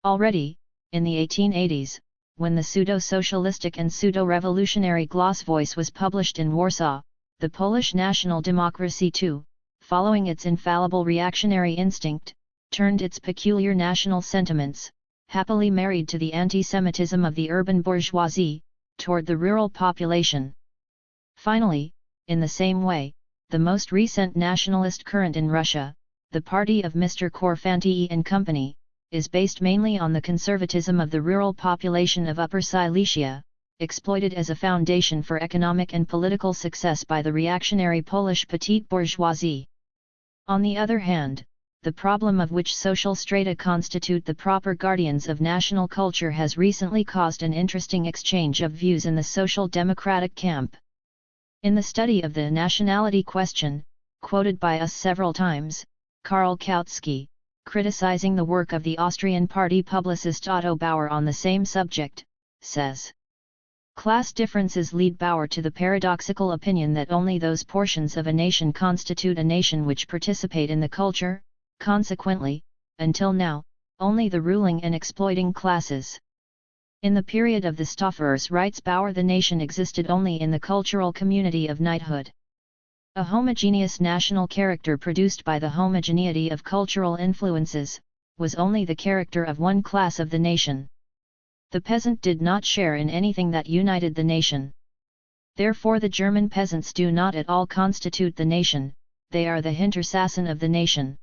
Already, in the 1880s, when the pseudo-socialistic and pseudo-revolutionary Gloss Voice was published in Warsaw, the Polish national democracy too, following its infallible reactionary instinct, turned its peculiar national sentiments, happily married to the anti-Semitism of the urban bourgeoisie, toward the rural population. Finally, in the same way, the most recent nationalist current in Russia, the party of Mr. Korfanty and Company, is based mainly on the conservatism of the rural population of Upper Silesia, exploited as a foundation for economic and political success by the reactionary Polish petite bourgeoisie. On the other hand, the problem of which social strata constitute the proper guardians of national culture has recently caused an interesting exchange of views in the social democratic camp. In the study of the nationality question, quoted by us several times, Karl Kautsky, criticizing the work of the Austrian party publicist Otto Bauer on the same subject, says, "Class differences lead Bauer to the paradoxical opinion that only those portions of a nation constitute a nation which participate in the culture. Consequently, until now, only the ruling and exploiting classes. In the period of the Stoffers," writes Bauer, the nation existed only in the cultural community of knighthood. A homogeneous national character produced by the homogeneity of cultural influences, was only the character of one class of the nation. The peasant did not share in anything that united the nation. Therefore the German peasants do not at all constitute the nation, they are the Hintersassen of the nation.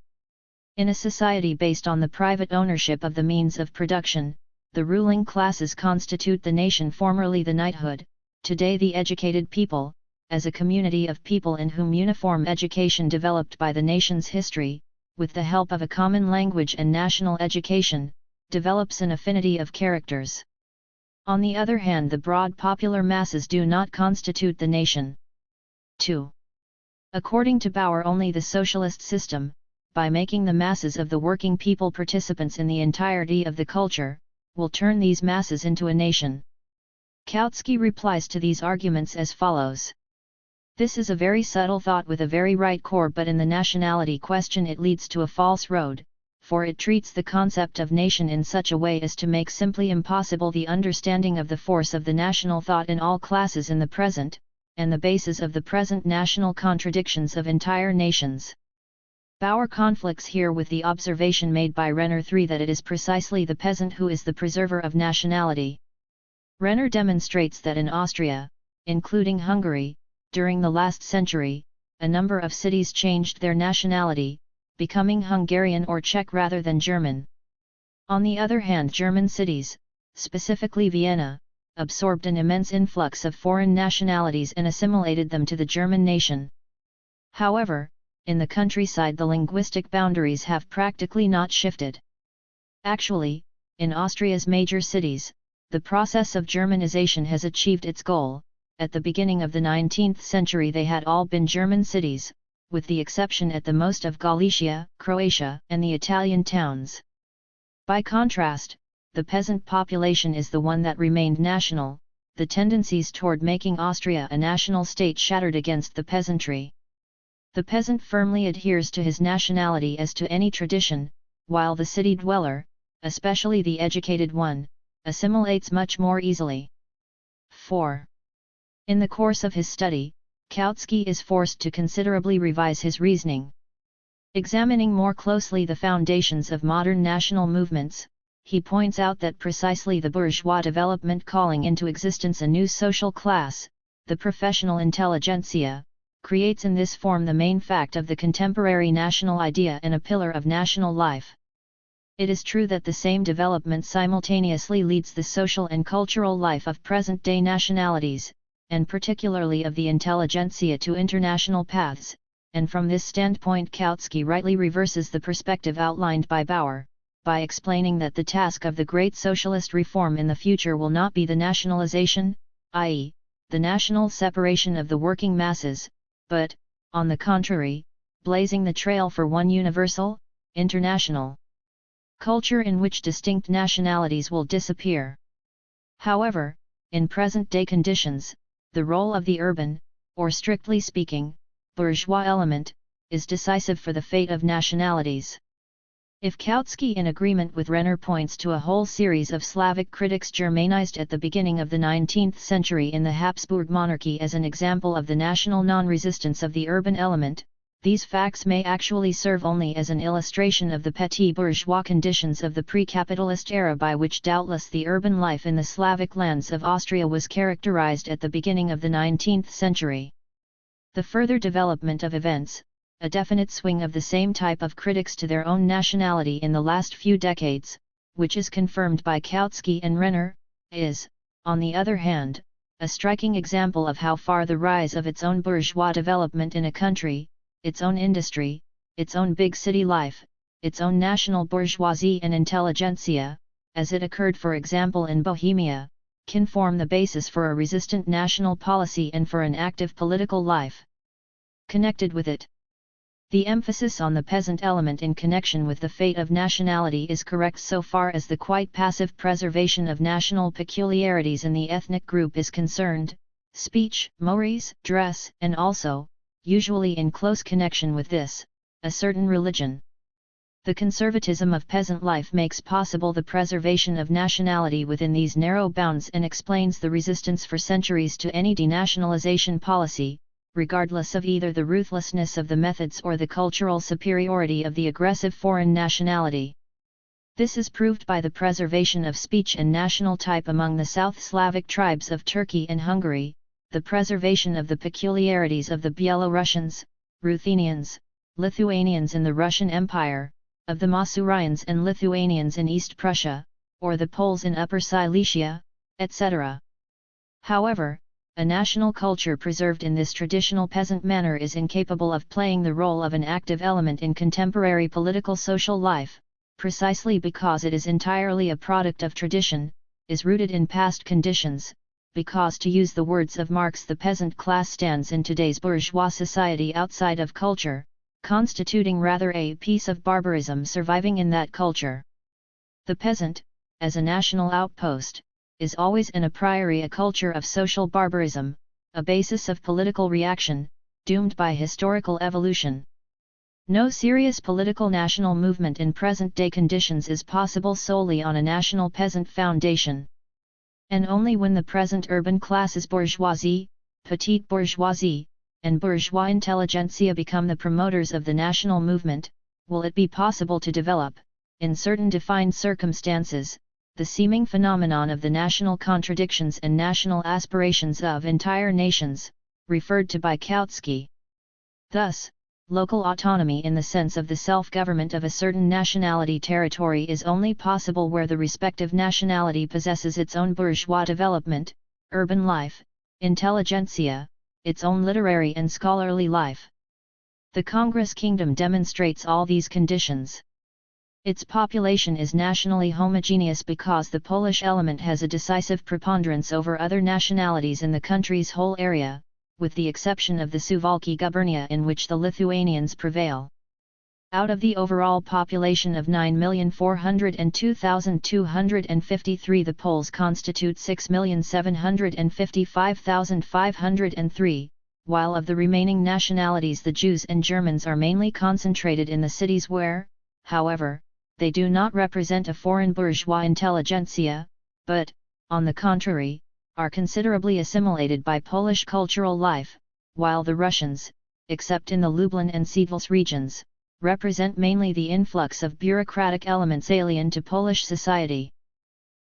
In a society based on the private ownership of the means of production, the ruling classes constitute the nation, formerly the knighthood, today the educated people, as a community of people in whom uniform education developed by the nation's history, with the help of a common language and national education, develops an affinity of characters. On the other hand, the broad popular masses do not constitute the nation. 2. According to Bauer, only the socialist system, by making the masses of the working people participants in the entirety of the culture, will turn these masses into a nation. Kautsky replies to these arguments as follows. This is a very subtle thought with a very right core, but in the nationality question it leads to a false road, for it treats the concept of nation in such a way as to make simply impossible the understanding of the force of the national thought in all classes in the present, and the basis of the present national contradictions of entire nations. Bauer conflicts here with the observation made by Renner III that it is precisely the peasant who is the preserver of nationality. Renner demonstrates that in Austria, including Hungary, during the last century, a number of cities changed their nationality, becoming Hungarian or Czech rather than German. On the other hand, German cities, specifically Vienna, absorbed an immense influx of foreign nationalities and assimilated them to the German nation. However, in the countryside the linguistic boundaries have practically not shifted. Actually, in Austria's major cities, the process of Germanization has achieved its goal. At the beginning of the 19th century they had all been German cities, with the exception at the most of Galicia, Croatia, and the Italian towns. By contrast, the peasant population is the one that remained national. The tendencies toward making Austria a national state shattered against the peasantry. The peasant firmly adheres to his nationality as to any tradition, while the city dweller, especially the educated one, assimilates much more easily. 4. In the course of his study, Kautsky is forced to considerably revise his reasoning. Examining more closely the foundations of modern national movements, he points out that precisely the bourgeois development calling into existence a new social class, the professional intelligentsia, creates in this form the main fact of the contemporary national idea and a pillar of national life. It is true that the same development simultaneously leads the social and cultural life of present-day nationalities, and particularly of the intelligentsia, to international paths, and from this standpoint Kautsky rightly reverses the perspective outlined by Bauer, by explaining that the task of the great socialist reform in the future will not be the nationalization, i.e., the national separation of the working masses, but, on the contrary, blazing the trail for one universal, international culture in which distinct nationalities will disappear. However, in present-day conditions, the role of the urban, or strictly speaking, bourgeois element, is decisive for the fate of nationalities. If Kautsky, in agreement with Renner, points to a whole series of Slavic critics Germanized at the beginning of the 19th century in the Habsburg monarchy as an example of the national non-resistance of the urban element, these facts may actually serve only as an illustration of the petit bourgeois conditions of the pre-capitalist era, by which doubtless the urban life in the Slavic lands of Austria was characterized at the beginning of the 19th century. The further development of events, a definite swing of the same type of critics to their own nationality in the last few decades, which is confirmed by Kautsky and Renner, is, on the other hand, a striking example of how far the rise of its own bourgeois development in a country, its own industry, its own big city life, its own national bourgeoisie and intelligentsia, as it occurred for example in Bohemia, can form the basis for a resistant national policy and for an active political life. Connected with it, the emphasis on the peasant element in connection with the fate of nationality is correct so far as the quite passive preservation of national peculiarities in the ethnic group is concerned, speech, mores, dress, and also, usually in close connection with this, a certain religion. The conservatism of peasant life makes possible the preservation of nationality within these narrow bounds and explains the resistance for centuries to any denationalization policy, regardless of either the ruthlessness of the methods or the cultural superiority of the aggressive foreign nationality. This is proved by the preservation of speech and national type among the South Slavic tribes of Turkey and Hungary, the preservation of the peculiarities of the Byelorussians, Ruthenians, Lithuanians in the Russian Empire, of the Masurians and Lithuanians in East Prussia, or the Poles in Upper Silesia, etc. However, a national culture preserved in this traditional peasant manner is incapable of playing the role of an active element in contemporary political social life, precisely because it is entirely a product of tradition, is rooted in past conditions, because, to use the words of Marx, the peasant class stands in today's bourgeois society outside of culture, constituting rather a piece of barbarism surviving in that culture. The peasant, as a national outpost, is always and a priori a culture of social barbarism, a basis of political reaction, doomed by historical evolution. No serious political national movement in present-day conditions is possible solely on a national peasant foundation. And only when the present urban classes bourgeoisie, petite bourgeoisie, and bourgeois intelligentsia become the promoters of the national movement, will it be possible to develop, in certain defined circumstances, the seeming phenomenon of the national contradictions and national aspirations of entire nations, referred to by Kautsky. Thus, local autonomy in the sense of the self-government of a certain nationality territory is only possible where the respective nationality possesses its own bourgeois development, urban life, intelligentsia, its own literary and scholarly life. The Congress Kingdom demonstrates all these conditions. Its population is nationally homogeneous because the Polish element has a decisive preponderance over other nationalities in the country's whole area, with the exception of the Suwalki gubernia in which the Lithuanians prevail. Out of the overall population of 9,402,253, the Poles constitute 6,755,503, while of the remaining nationalities the Jews and Germans are mainly concentrated in the cities where, however, they do not represent a foreign bourgeois intelligentsia, but, on the contrary, are considerably assimilated by Polish cultural life, while the Russians, except in the Lublin and Siedlce regions, represent mainly the influx of bureaucratic elements alien to Polish society.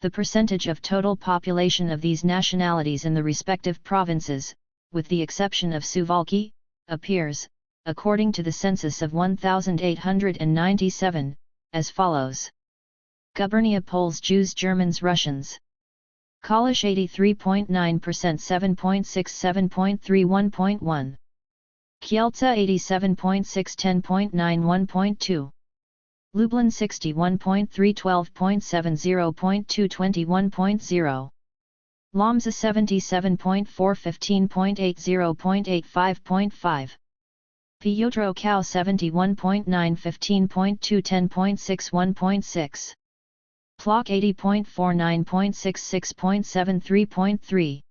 The percentage of total population of these nationalities in the respective provinces, with the exception of Suwalki, appears, according to the census of 1897, as follows. Gubernia Poles Jews Germans Russians. Kalish 83.9% 7.67.31.1. Kielce 87.6 10.91.2. Lublin 61.3 12.70.2 21.0. Lomza 77.4 15.80.85.5. Piotrkow 71.9 15.2 10.61.6. Plock 80.49.66.73.3.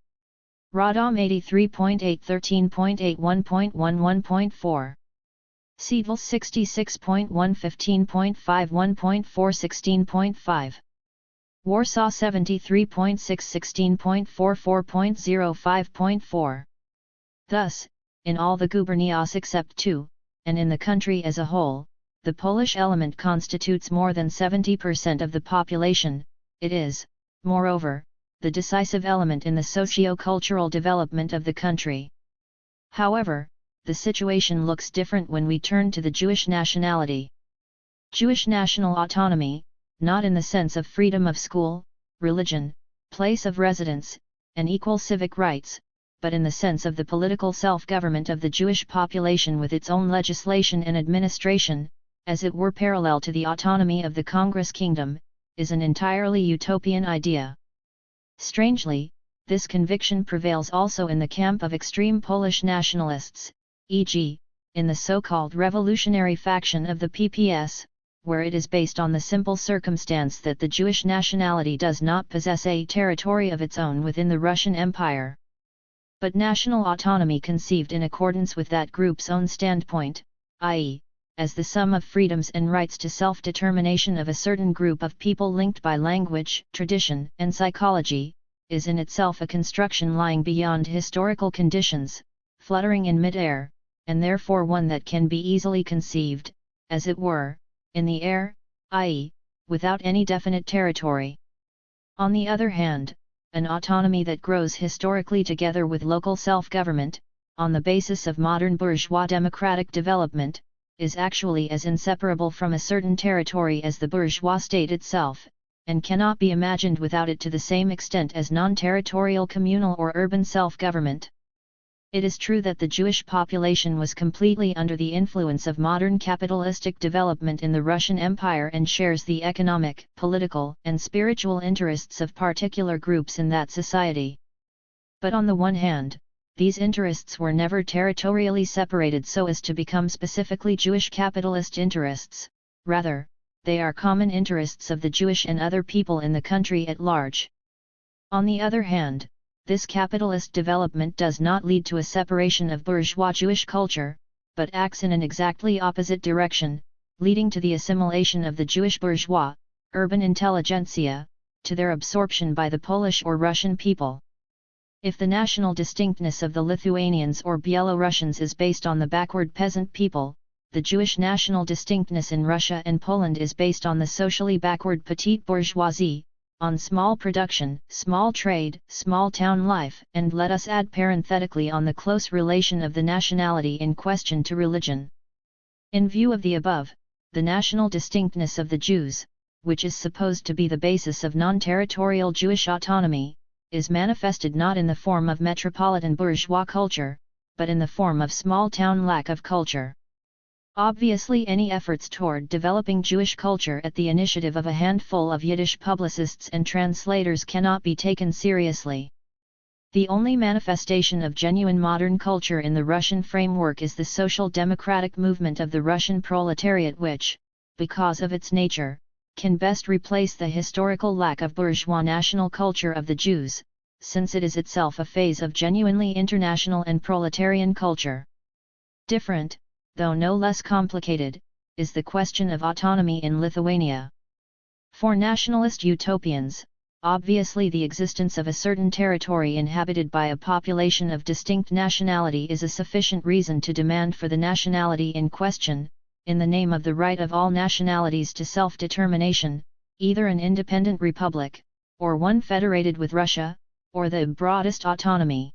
Radom 83.8 13.81.11.4. Seedville 66.1 15.51.4 16.5. Warsaw 73.6 16.44.05.4. Thus, in all the gubernias except 2, and in the country as a whole, the Polish element constitutes more than 70% of the population. It is, moreover, the decisive element in the socio-cultural development of the country. However, the situation looks different when we turn to the Jewish nationality. Jewish national autonomy, not in the sense of freedom of school, religion, place of residence, and equal civic rights, but in the sense of the political self-government of the Jewish population with its own legislation and administration, as it were parallel to the autonomy of the Congress Kingdom, is an entirely utopian idea. Strangely, this conviction prevails also in the camp of extreme Polish nationalists, e.g., in the so-called revolutionary faction of the PPS, where it is based on the simple circumstance that the Jewish nationality does not possess a territory of its own within the Russian Empire. But national autonomy conceived in accordance with that group's own standpoint, i.e., as the sum of freedoms and rights to self-determination of a certain group of people linked by language, tradition, and psychology, is in itself a construction lying beyond historical conditions, fluttering in mid-air, and therefore one that can be easily conceived, as it were, in the air, i.e., without any definite territory. On the other hand, an autonomy that grows historically together with local self-government, on the basis of modern bourgeois democratic development, is actually as inseparable from a certain territory as the bourgeois state itself, and cannot be imagined without it to the same extent as non-territorial communal or urban self-government. It is true that the Jewish population was completely under the influence of modern capitalistic development in the Russian Empire and shares the economic, political, and spiritual interests of particular groups in that society. But on the one hand, these interests were never territorially separated so as to become specifically Jewish capitalist interests, rather, they are common interests of the Jewish and other people in the country at large. On the other hand, this capitalist development does not lead to a separation of bourgeois Jewish culture, but acts in an exactly opposite direction, leading to the assimilation of the Jewish bourgeois, urban intelligentsia, to their absorption by the Polish or Russian people. If the national distinctness of the Lithuanians or Byelorussians is based on the backward peasant people, the Jewish national distinctness in Russia and Poland is based on the socially backward petite bourgeoisie, on small production, small trade, small town life, and let us add parenthetically on the close relation of the nationality in question to religion. In view of the above, the national distinctness of the Jews, which is supposed to be the basis of non-territorial Jewish autonomy, is manifested not in the form of metropolitan bourgeois culture, but in the form of small-town lack of culture. Obviously, any efforts toward developing Jewish culture at the initiative of a handful of Yiddish publicists and translators cannot be taken seriously. The only manifestation of genuine modern culture in the Russian framework is the social democratic movement of the Russian proletariat which, because of its nature, can best replace the historical lack of bourgeois national culture of the Jews, since it is itself a phase of genuinely international and proletarian culture. Different, though no less complicated, is the question of autonomy in Lithuania. For nationalist utopians, obviously the existence of a certain territory inhabited by a population of distinct nationality is a sufficient reason to demand for the nationality in question, in the name of the right of all nationalities to self-determination, either an independent republic, or one federated with Russia, or the broadest autonomy.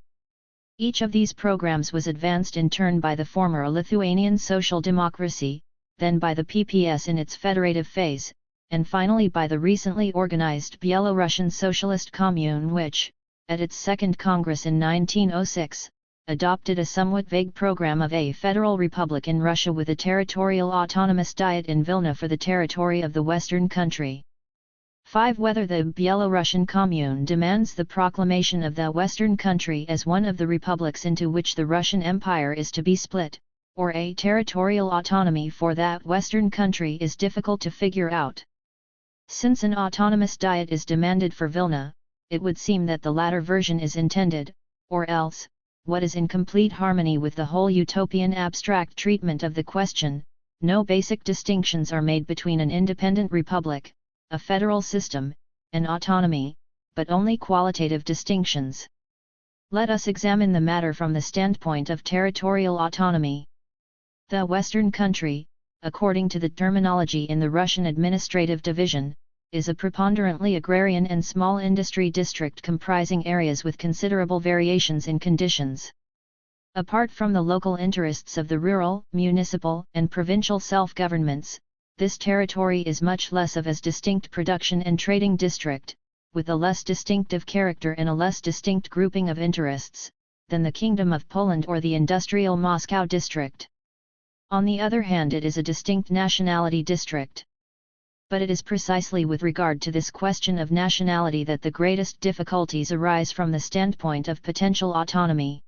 Each of these programs was advanced in turn by the former Lithuanian Social Democracy, then by the PPS in its federative phase, and finally by the recently organized Belarusian Socialist Commune which, at its second Congress in 1906, adopted a somewhat vague program of a federal republic in Russia with a territorial autonomous diet in Vilna for the territory of the Western country. 5. Whether the Belarusian Commune demands the proclamation of the Western country as one of the republics into which the Russian Empire is to be split, or a territorial autonomy for that Western country is difficult to figure out. Since an autonomous diet is demanded for Vilna, it would seem that the latter version is intended, or else, what is in complete harmony with the whole utopian abstract treatment of the question, no basic distinctions are made between an independent republic, a federal system, and autonomy, but only qualitative distinctions. Let us examine the matter from the standpoint of territorial autonomy. The Western country, according to the terminology in the Russian administrative division, is a preponderantly agrarian and small industry district comprising areas with considerable variations in conditions. Apart from the local interests of the rural, municipal, and provincial self-governments, this territory is much less of a distinct production and trading district, with a less distinctive character and a less distinct grouping of interests, than the Kingdom of Poland or the industrial Moscow district. On the other hand, it is a distinct nationality district. But it is precisely with regard to this question of nationality that the greatest difficulties arise from the standpoint of potential autonomy.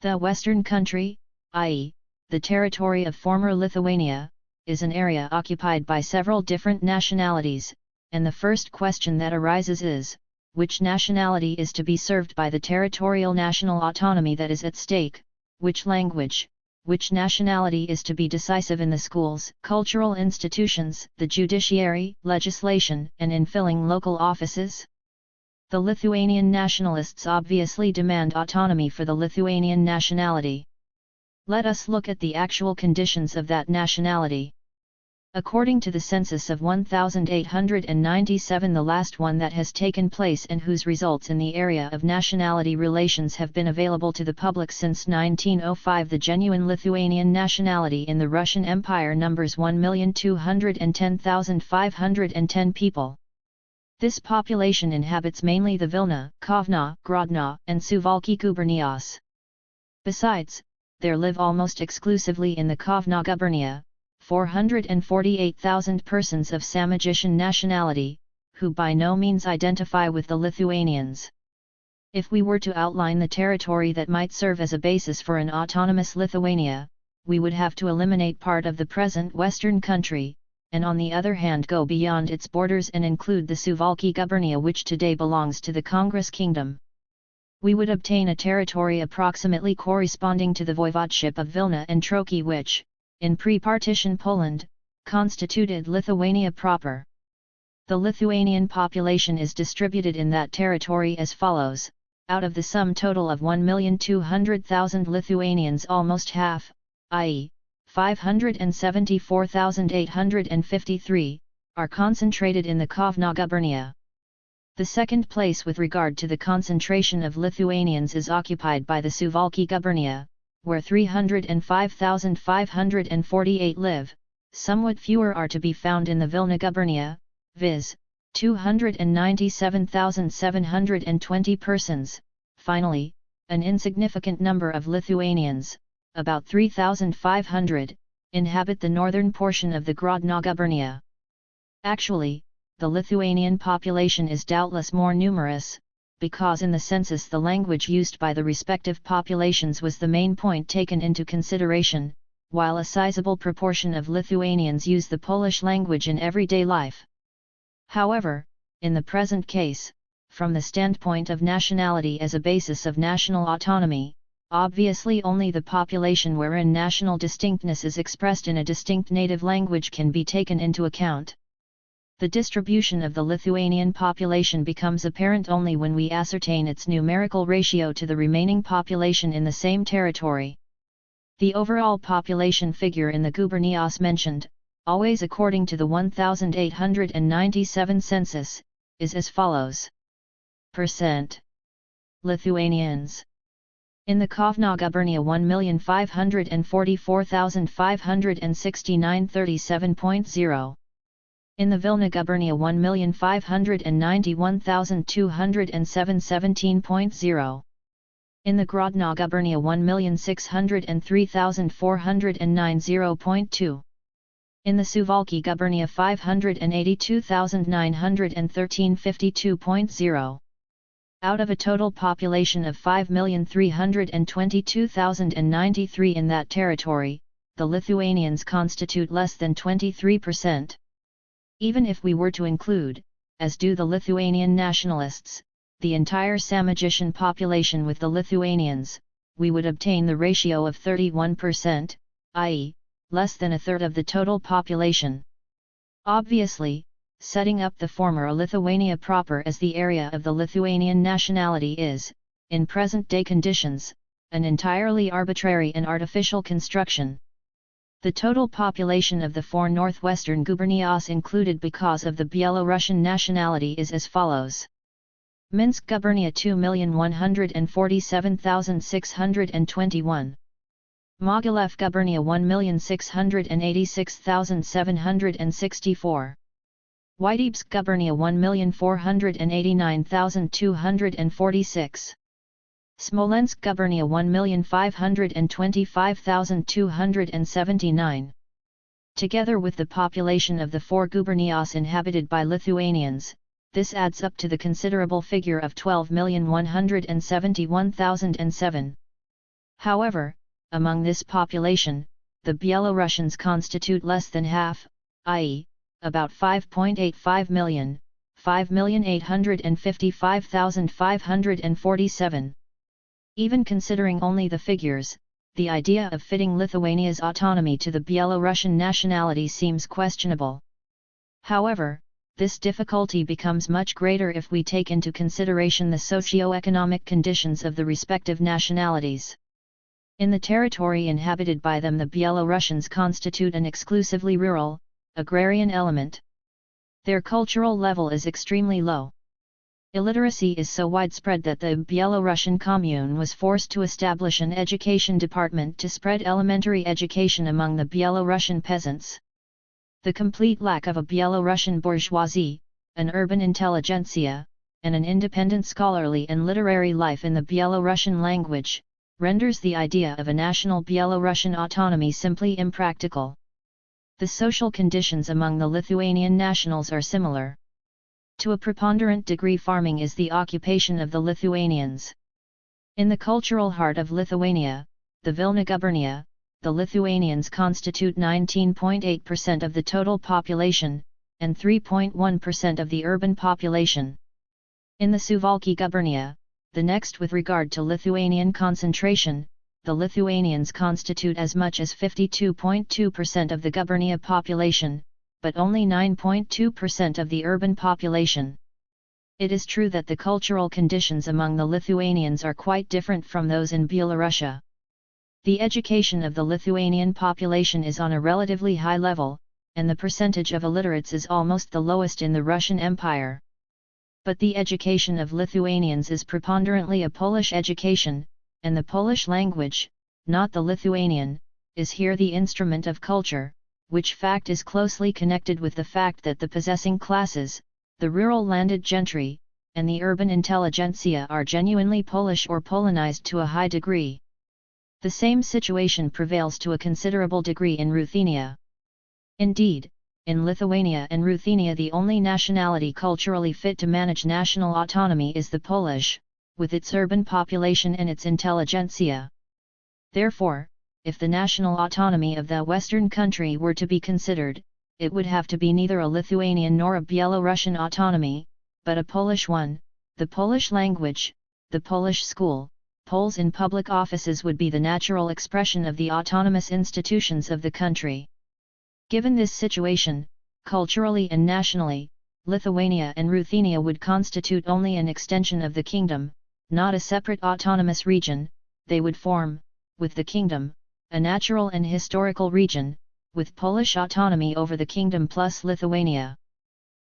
The Western country, i.e., the territory of former Lithuania, is an area occupied by several different nationalities, and the first question that arises is, which nationality is to be served by the territorial national autonomy that is at stake, which language, which nationality is to be decisive in the schools, cultural institutions, the judiciary, legislation, and in filling local offices? The Lithuanian nationalists obviously demand autonomy for the Lithuanian nationality. Let us look at the actual conditions of that nationality. According to the census of 1897, the last one that has taken place and whose results in the area of nationality relations have been available to the public since 1905, the genuine Lithuanian nationality in the Russian Empire numbers 1,210,510 people. This population inhabits mainly the Vilna, Kovna, Grodno, and Suwalki gubernias. Besides, there live almost exclusively in the Kovna gubernia 448,000 persons of Samogitian nationality, who by no means identify with the Lithuanians. If we were to outline the territory that might serve as a basis for an autonomous Lithuania, we would have to eliminate part of the present Western country, and on the other hand go beyond its borders and include the Suwalki gubernia which today belongs to the Congress Kingdom. We would obtain a territory approximately corresponding to the voivodeship of Vilna and Troki which, in pre-partition Poland, constituted Lithuania proper. The Lithuanian population is distributed in that territory as follows: out of the sum total of 1,200,000 Lithuanians, almost half, i.e., 574,853, are concentrated in the Kovna gubernia. The second place with regard to the concentration of Lithuanians is occupied by the Suwalki gubernia, where 305,548 live. Somewhat fewer are to be found in the Vilna gubernia, viz., 297,720 persons. Finally, an insignificant number of Lithuanians, about 3,500, inhabit the northern portion of the Grodno gubernia. Actually, the Lithuanian population is doubtless more numerous, because in the census the language used by the respective populations was the main point taken into consideration, while a sizable proportion of Lithuanians use the Polish language in everyday life. However, in the present case, from the standpoint of nationality as a basis of national autonomy, obviously only the population wherein national distinctness is expressed in a distinct native language can be taken into account. The distribution of the Lithuanian population becomes apparent only when we ascertain its numerical ratio to the remaining population in the same territory. The overall population figure in the gubernias mentioned, always according to the 1897 census, is as follows. % Lithuanians. In the Kovna gubernia 1,544,569 37.0. In the Vilna gubernia 1,591,207 17.0. In the Grodno gubernia 1,603,409 0.2. In the Suwalki gubernia 582,913 52.0. Out of a total population of 5,322,093 in that territory, the Lithuanians constitute less than 23%. Even if we were to include, as do the Lithuanian nationalists, the entire Samogitian population with the Lithuanians, we would obtain the ratio of 31%, i.e., less than a third of the total population. Obviously, setting up the former Lithuania proper as the area of the Lithuanian nationality is, in present-day conditions, an entirely arbitrary and artificial construction. The total population of the four northwestern gubernias included because of the Byelorussian nationality is as follows. Minsk gubernia 2,147,621. Mogilev gubernia 1,686,764. Vitebsk gubernia 1,489,246. Smolensk gubernia 1,525,279. Together with the population of the four gubernias inhabited by Lithuanians, this adds up to the considerable figure of 12,171,007. However, among this population, the Byelorussians constitute less than half, i.e., about 5.85 million, 5,855,547. Even considering only the figures, the idea of fitting Lithuania's autonomy to the Byelorussian nationality seems questionable. However, this difficulty becomes much greater if we take into consideration the socio-economic conditions of the respective nationalities. In the territory inhabited by them, the Byelorussians constitute an exclusively rural, agrarian element. Their cultural level is extremely low. Illiteracy is so widespread that the Byelorussian commune was forced to establish an education department to spread elementary education among the Byelorussian peasants. The complete lack of a Byelorussian bourgeoisie, an urban intelligentsia, and an independent scholarly and literary life in the Byelorussian language, renders the idea of a national Byelorussian autonomy simply impractical. The social conditions among the Lithuanian nationals are similar. To a preponderant degree, farming is the occupation of the Lithuanians. In the cultural heart of Lithuania, the Vilna gubernia, the Lithuanians constitute 19.8% of the total population, and 3.1% of the urban population. In the Suwalki gubernia, the next with regard to Lithuanian concentration, the Lithuanians constitute as much as 52.2% of the gubernia population, but only 9.2% of the urban population. It is true that the cultural conditions among the Lithuanians are quite different from those in Byelorussia. The education of the Lithuanian population is on a relatively high level, and the percentage of illiterates is almost the lowest in the Russian Empire. But the education of Lithuanians is preponderantly a Polish education, and the Polish language, not the Lithuanian, is here the instrument of culture, which fact is closely connected with the fact that the possessing classes, the rural landed gentry, and the urban intelligentsia are genuinely Polish or Polonized to a high degree. The same situation prevails to a considerable degree in Ruthenia. Indeed, in Lithuania and Ruthenia the only nationality culturally fit to manage national autonomy is the Polish, with its urban population and its intelligentsia. Therefore, if the national autonomy of the Western country were to be considered, it would have to be neither a Lithuanian nor a Byelorussian autonomy, but a Polish one. The Polish language, the Polish school, Poles in public offices would be the natural expression of the autonomous institutions of the country. Given this situation, culturally and nationally, Lithuania and Ruthenia would constitute only an extension of the kingdom, not a separate autonomous region. They would form, with the kingdom, a natural and historical region, with Polish autonomy over the kingdom plus Lithuania.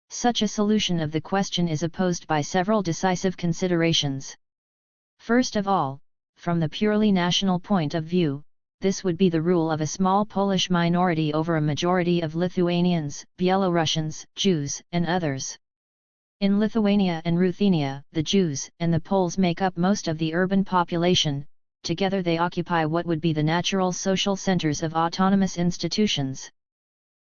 Such a solution of the question is opposed by several decisive considerations. First of all, from the purely national point of view, this would be the rule of a small Polish minority over a majority of Lithuanians, Byelorussians, Jews, and others. In Lithuania and Ruthenia, the Jews and the Poles make up most of the urban population. Together they occupy what would be the natural social centers of autonomous institutions.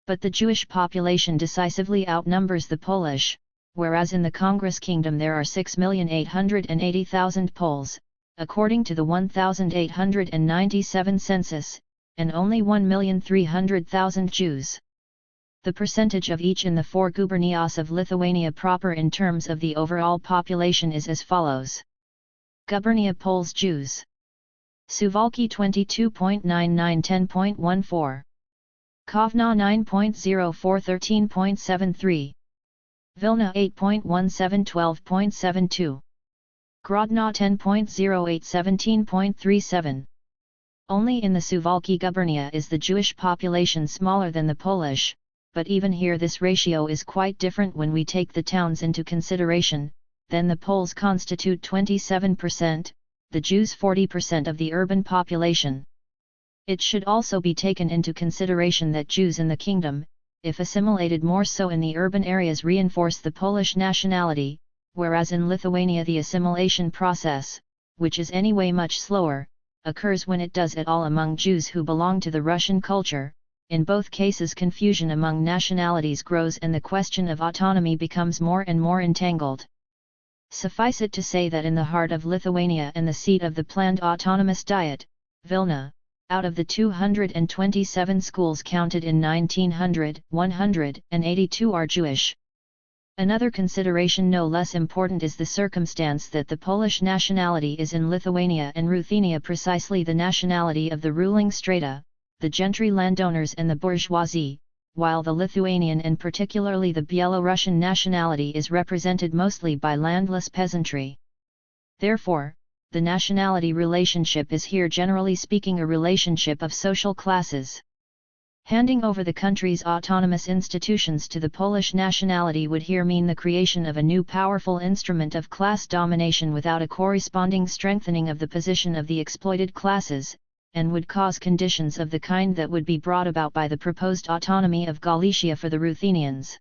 But the Jewish population decisively outnumbers the Polish, whereas in the Congress Kingdom there are 6,880,000 Poles, according to the 1897 census, and only 1,300,000 Jews. The percentage of each in the 4 gubernias of Lithuania proper in terms of the overall population is as follows. Gubernia Poles Jews. Suwałki 22.99 10.14. Kovno 9.04 13.73. Vilna 8.17 12.72. Grodno 10.08 17.37. Only in the Suwałki gubernia is the Jewish population smaller than the Polish, but even here this ratio is quite different when we take the towns into consideration. Then the Poles constitute 27%, the Jews 40% of the urban population. It should also be taken into consideration that Jews in the kingdom, if assimilated more so in the urban areas, reinforce the Polish nationality, whereas in Lithuania the assimilation process, which is anyway much slower, occurs when it does at all among Jews who belong to the Russian culture. In both cases confusion among nationalities grows and the question of autonomy becomes more and more entangled. Suffice it to say that in the heart of Lithuania and the seat of the planned autonomous Diet, Vilna, out of the 227 schools counted in 1900, 182 are Jewish. Another consideration no less important is the circumstance that the Polish nationality is in Lithuania and Ruthenia precisely the nationality of the ruling strata, the gentry landowners and the bourgeoisie, while the Lithuanian and particularly the Byelorussian nationality is represented mostly by landless peasantry. Therefore, the nationality relationship is here generally speaking a relationship of social classes. Handing over the country's autonomous institutions to the Polish nationality would here mean the creation of a new powerful instrument of class domination without a corresponding strengthening of the position of the exploited classes, and would cause conditions of the kind that would be brought about by the proposed autonomy of Galicia for the Ruthenians.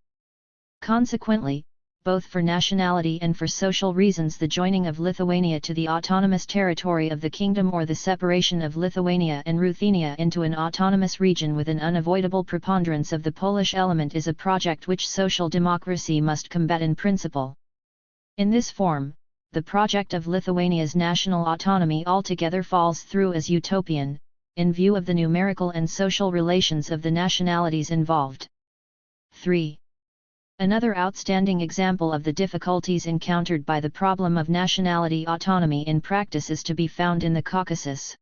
Consequently, both for nationality and for social reasons, the joining of Lithuania to the autonomous territory of the kingdom or the separation of Lithuania and Ruthenia into an autonomous region with an unavoidable preponderance of the Polish element is a project which social democracy must combat in principle. In this form, the project of Lithuania's national autonomy altogether falls through as utopian, in view of the numerical and social relations of the nationalities involved. 3. Another outstanding example of the difficulties encountered by the problem of nationality autonomy in practice is to be found in the Caucasus.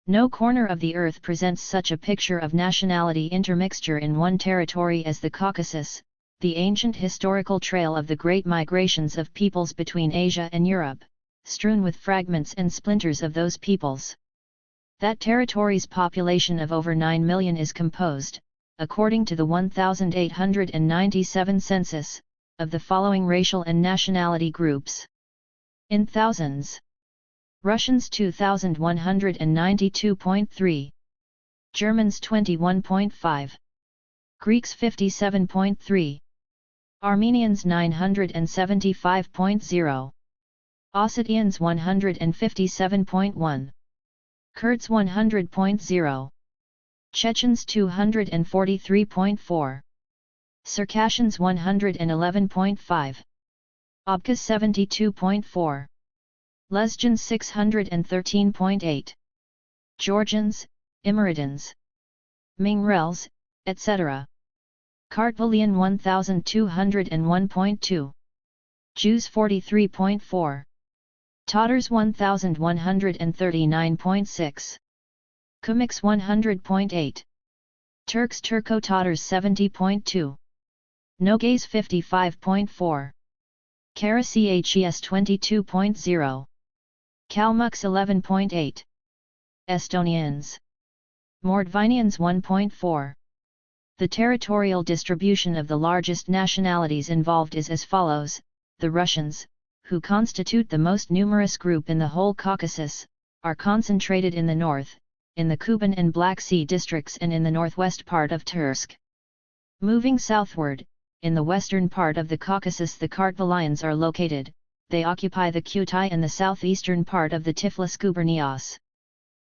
No corner of the earth presents such a picture of nationality intermixture in one territory as the Caucasus, the ancient historical trail of the great migrations of peoples between Asia and Europe, strewn with fragments and splinters of those peoples. That territory's population of over 9 million is composed, according to the 1897 census, of the following racial and nationality groups. In thousands: Russians 2,192.3, Germans 21.5, Greeks 57.3, Armenians 975.0, Ossetians 157.1, Kurds 100.0, Chechens 243.4, Circassians 111.5, Abkhaz 72.4, Lezgians 613.8, Georgians, Imeridans, Mingrels, etc. Kartvelian 1201.2, Jews 43.4, Tatars 1139.6, Kumyks 100.8, Turks Turco-Tatars 70.2, Nogays 55.4, Karacs 22.0, Kalmucks 11.8, Estonians, Mordvinians 1.4. The territorial distribution of the largest nationalities involved is as follows: the Russians, who constitute the most numerous group in the whole Caucasus, are concentrated in the north, in the Kuban and Black Sea districts and in the northwest part of Tursk. Moving southward, in the western part of the Caucasus the Kartvalians are located. They occupy the Kutai and the southeastern part of the Tiflis gubernias.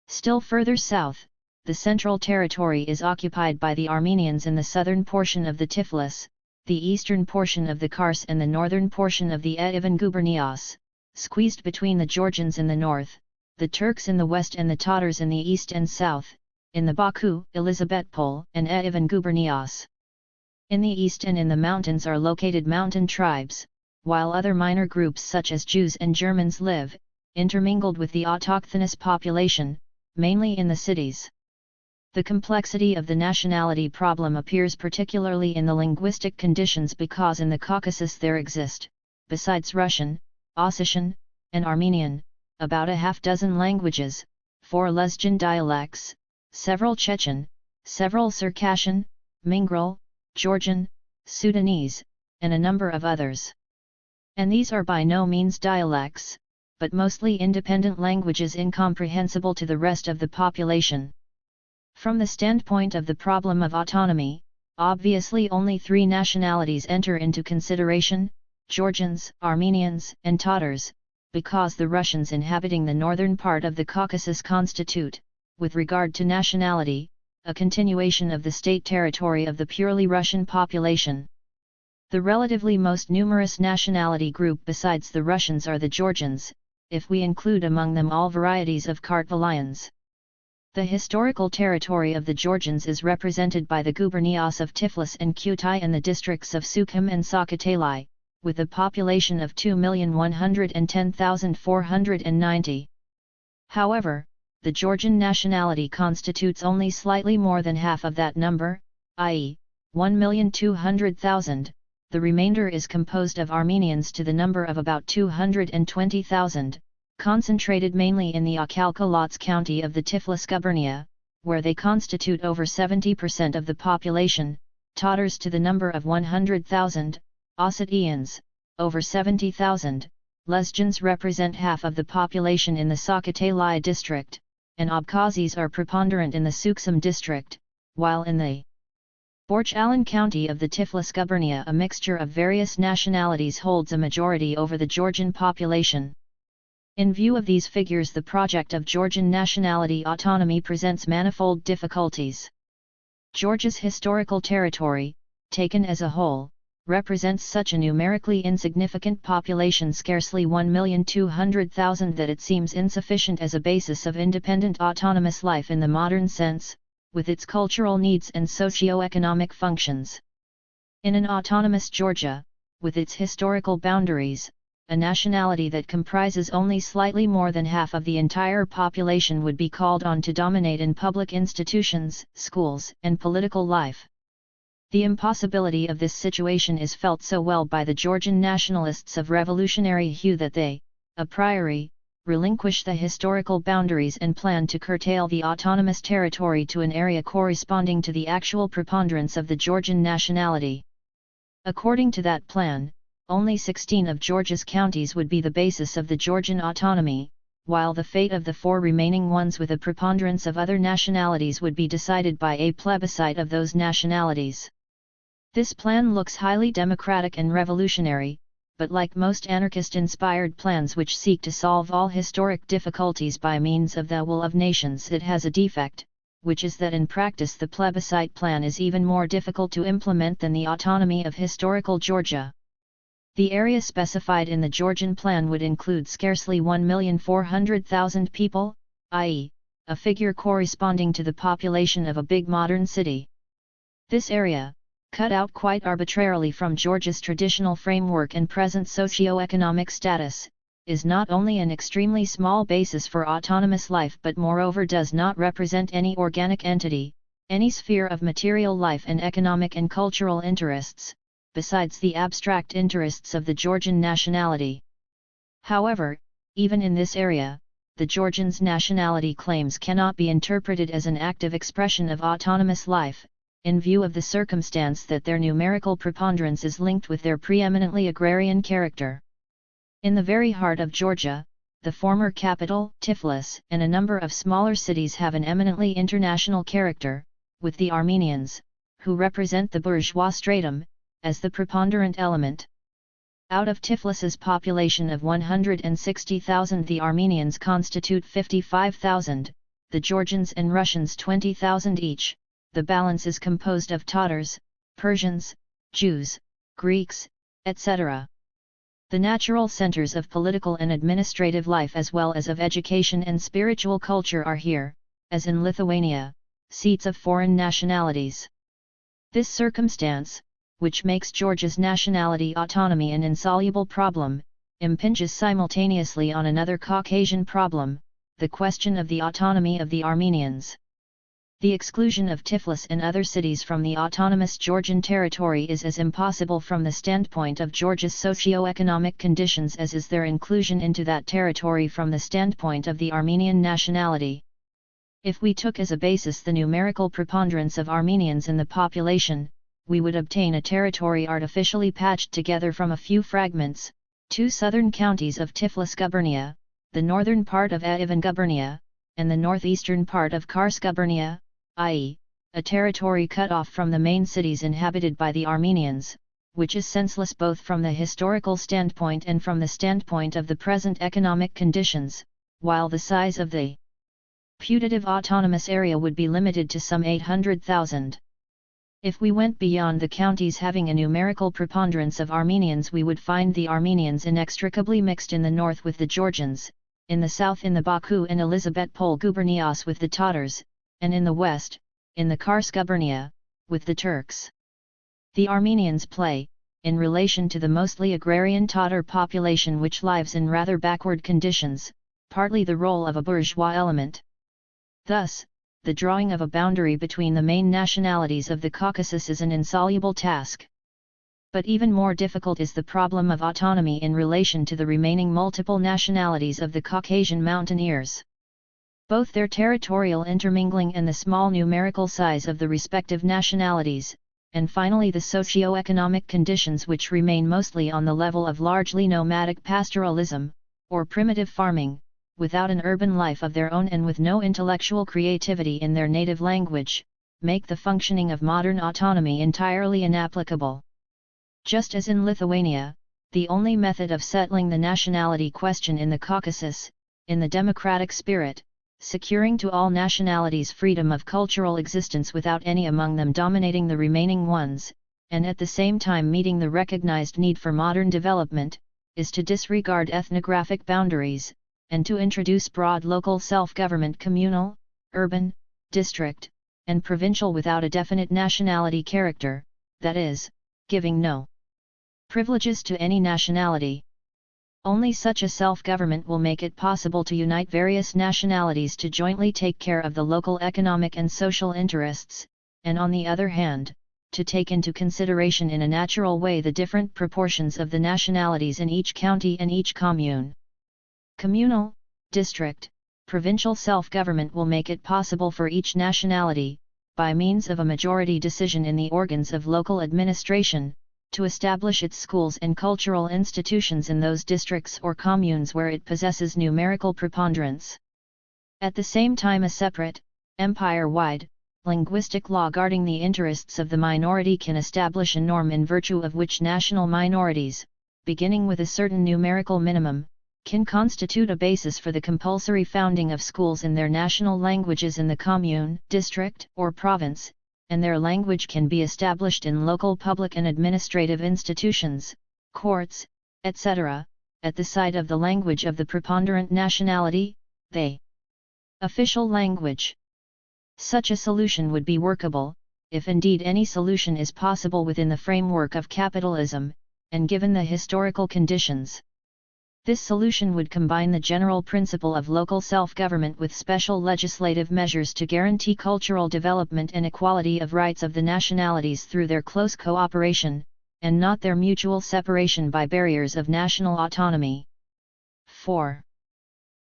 Still further south, the central territory is occupied by the Armenians in the southern portion of the Tiflis, the eastern portion of the Kars and the northern portion of the Yerevan gubernias, squeezed between the Georgians in the north, the Turks in the west and the Tatars in the east and south, in the Baku, Elizabetpol and Yerevan gubernias. In the east and in the mountains are located mountain tribes, while other minor groups such as Jews and Germans live, intermingled with the autochthonous population, mainly in the cities. The complexity of the nationality problem appears particularly in the linguistic conditions because in the Caucasus there exist, besides Russian, Ossetian, and Armenian, about a half-dozen languages, 4 Lezgian dialects, several Chechen, several Circassian, Mingrel, Georgian, Sudanese, and a number of others. And these are by no means dialects, but mostly independent languages incomprehensible to the rest of the population. From the standpoint of the problem of autonomy, obviously only 3 nationalities enter into consideration: Georgians, Armenians, and Tatars, because the Russians inhabiting the northern part of the Caucasus constitute, with regard to nationality, a continuation of the state territory of the purely Russian population. The relatively most numerous nationality group besides the Russians are the Georgians, if we include among them all varieties of Kartvalians. The historical territory of the Georgians is represented by the gubernias of Tiflis and Kutai and the districts of Sukhum and Sakatali, with a population of 2,110,490. However, the Georgian nationality constitutes only slightly more than half of that number, i.e., 1,200,000. The remainder is composed of Armenians to the number of about 220,000, concentrated mainly in the Akhalkalats county of the Tiflis gubernia, where they constitute over 70% of the population, Tatars to the number of 100,000, Ossetians, over 70,000, Lezgians represent half of the population in the Sakatali district, and Abkhazis are preponderant in the Sukhum district, while in the Borch-Alan county of the Tiflis gubernia a mixture of various nationalities holds a majority over the Georgian population. In view of these figures, the project of Georgian nationality autonomy presents manifold difficulties. Georgia's historical territory, taken as a whole, represents such a numerically insignificant population, scarcely 1,200,000, that it seems insufficient as a basis of independent autonomous life in the modern sense, with its cultural needs and socio-economic functions. In an autonomous Georgia, with its historical boundaries, a nationality that comprises only slightly more than half of the entire population would be called on to dominate in public institutions, schools, and political life. The impossibility of this situation is felt so well by the Georgian nationalists of revolutionary hue that they, a priori, relinquish the historical boundaries and plan to curtail the autonomous territory to an area corresponding to the actual preponderance of the Georgian nationality. According to that plan, only 16 of Georgia's counties would be the basis of the Georgian autonomy, while the fate of the 4 remaining ones with a preponderance of other nationalities would be decided by a plebiscite of those nationalities. This plan looks highly democratic and revolutionary, but like most anarchist-inspired plans which seek to solve all historic difficulties by means of the will of nations, it has a defect, which is that in practice the plebiscite plan is even more difficult to implement than the autonomy of historical Georgia. The area specified in the Georgian plan would include scarcely 1,400,000 people, i.e., a figure corresponding to the population of a big modern city. This area, cut out quite arbitrarily from Georgia's traditional framework and present socio-economic status, is not only an extremely small basis for autonomous life but moreover does not represent any organic entity, any sphere of material life and economic and cultural interests, besides the abstract interests of the Georgian nationality. However, even in this area, the Georgians' nationality claims cannot be interpreted as an active expression of autonomous life, in view of the circumstance that their numerical preponderance is linked with their preeminently agrarian character. In the very heart of Georgia, the former capital, Tiflis, and a number of smaller cities have an eminently international character, with the Armenians, who represent the bourgeois stratum, as the preponderant element. Out of Tiflis's population of 160,000, the Armenians constitute 55,000, the Georgians and Russians 20,000 each. The balance is composed of Tatars, Persians, Jews, Greeks, etc. The natural centers of political and administrative life as well as of education and spiritual culture are here, as in Lithuania, seats of foreign nationalities. This circumstance, which makes Georgia's nationality autonomy an insoluble problem, impinges simultaneously on another Caucasian problem, the question of the autonomy of the Armenians. The exclusion of Tiflis and other cities from the autonomous Georgian territory is as impossible from the standpoint of Georgia's socio-economic conditions as is their inclusion into that territory from the standpoint of the Armenian nationality. If we took as a basis the numerical preponderance of Armenians in the population, we would obtain a territory artificially patched together from a few fragments: two southern counties of Tiflis gubernia, the northern part of Ivan gubernia, and the northeastern part of Kars gubernia, i.e., a territory cut off from the main cities inhabited by the Armenians, which is senseless both from the historical standpoint and from the standpoint of the present economic conditions, while the size of the putative autonomous area would be limited to some 800,000. If we went beyond the counties having a numerical preponderance of Armenians, we would find the Armenians inextricably mixed in the north with the Georgians, in the south in the Baku and Elizabetpol gubernias with the Tatars, and in the west, in the Kars gubernia, with the Turks. The Armenians play, in relation to the mostly agrarian Tatar population which lives in rather backward conditions, partly the role of a bourgeois element. Thus, the drawing of a boundary between the main nationalities of the Caucasus is an insoluble task. But even more difficult is the problem of autonomy in relation to the remaining multiple nationalities of the Caucasian mountaineers. Both their territorial intermingling and the small numerical size of the respective nationalities, and finally the socio-economic conditions which remain mostly on the level of largely nomadic pastoralism, or primitive farming, without an urban life of their own and with no intellectual creativity in their native language, make the functioning of modern autonomy entirely inapplicable. Just as in Lithuania, the only method of settling the nationality question in the Caucasus, in the democratic spirit, securing to all nationalities freedom of cultural existence without any among them dominating the remaining ones, and at the same time meeting the recognized need for modern development, is to disregard ethnographic boundaries, and to introduce broad local self-government communal, urban, district, and provincial without a definite nationality character, that is, giving no privileges to any nationality. Only such a self-government will make it possible to unite various nationalities to jointly take care of the local economic and social interests, and on the other hand, to take into consideration in a natural way the different proportions of the nationalities in each county and each commune. Communal, district, provincial self-government will make it possible for each nationality, by means of a majority decision in the organs of local administration, to establish its schools and cultural institutions in those districts or communes where it possesses numerical preponderance. At the same time, a separate, empire-wide, linguistic law guarding the interests of the minority can establish a norm in virtue of which national minorities, beginning with a certain numerical minimum, can constitute a basis for the compulsory founding of schools in their national languages in the commune, district, or province, and their language can be established in local public and administrative institutions, courts, etc., at the side of the language of the preponderant nationality, the official language. Such a solution would be workable, if indeed any solution is possible within the framework of capitalism, and given the historical conditions. This solution would combine the general principle of local self-government with special legislative measures to guarantee cultural development and equality of rights of the nationalities through their close cooperation, and not their mutual separation by barriers of national autonomy. 4.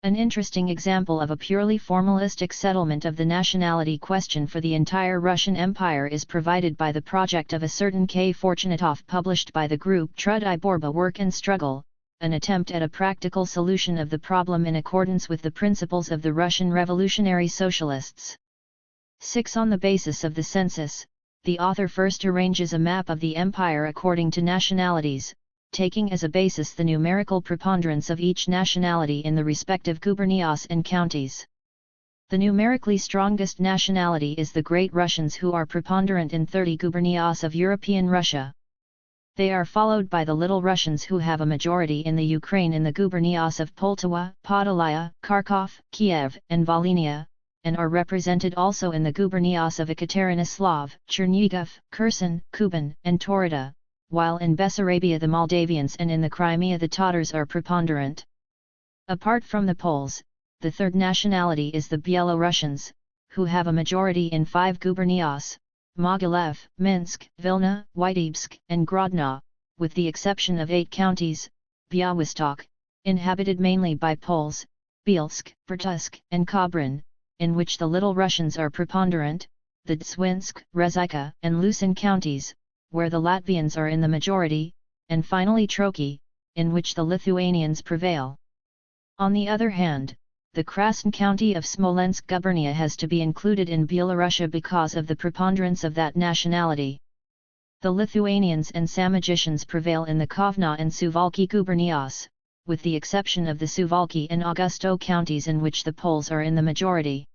An interesting example of a purely formalistic settlement of the nationality question for the entire Russian Empire is provided by the project of a certain K. Fortunatov published by the group Trud I Borba Work and Struggle, an attempt at a practical solution of the problem in accordance with the principles of the Russian Revolutionary Socialists. 6. On the basis of the census, the author first arranges a map of the empire according to nationalities, taking as a basis the numerical preponderance of each nationality in the respective gubernias and counties. The numerically strongest nationality is the Great Russians, who are preponderant in 30 gubernias of European Russia. They are followed by the Little Russians, who have a majority in the Ukraine in the gubernias of Poltava, Podolaya, Kharkov, Kiev, and Volhynia, and are represented also in the gubernias of Ekaterinoslav, Chernigov, Kherson, Kuban, and Taurida, while in Bessarabia the Moldavians and in the Crimea the Tatars are preponderant. Apart from the Poles, the third nationality is the Byelorussians, who have a majority in 5 gubernias, Mogilev, Minsk, Vilna, Vitebsk, and Grodno, with the exception of 8 counties, Białystok, inhabited mainly by Poles, Bielsk, Vertusk, and Kobrin, in which the Little Russians are preponderant, the Dzwinsk, Rezika, and Lusin counties, where the Latvians are in the majority, and finally Troki, in which the Lithuanians prevail. On the other hand, the Krasny county of Smolensk gubernia has to be included in Byelorussia because of the preponderance of that nationality. The Lithuanians and Samogitians prevail in the Kovna and Suwalki gubernias, with the exception of the Suwalki and Augusto counties, in which the Poles are in the majority.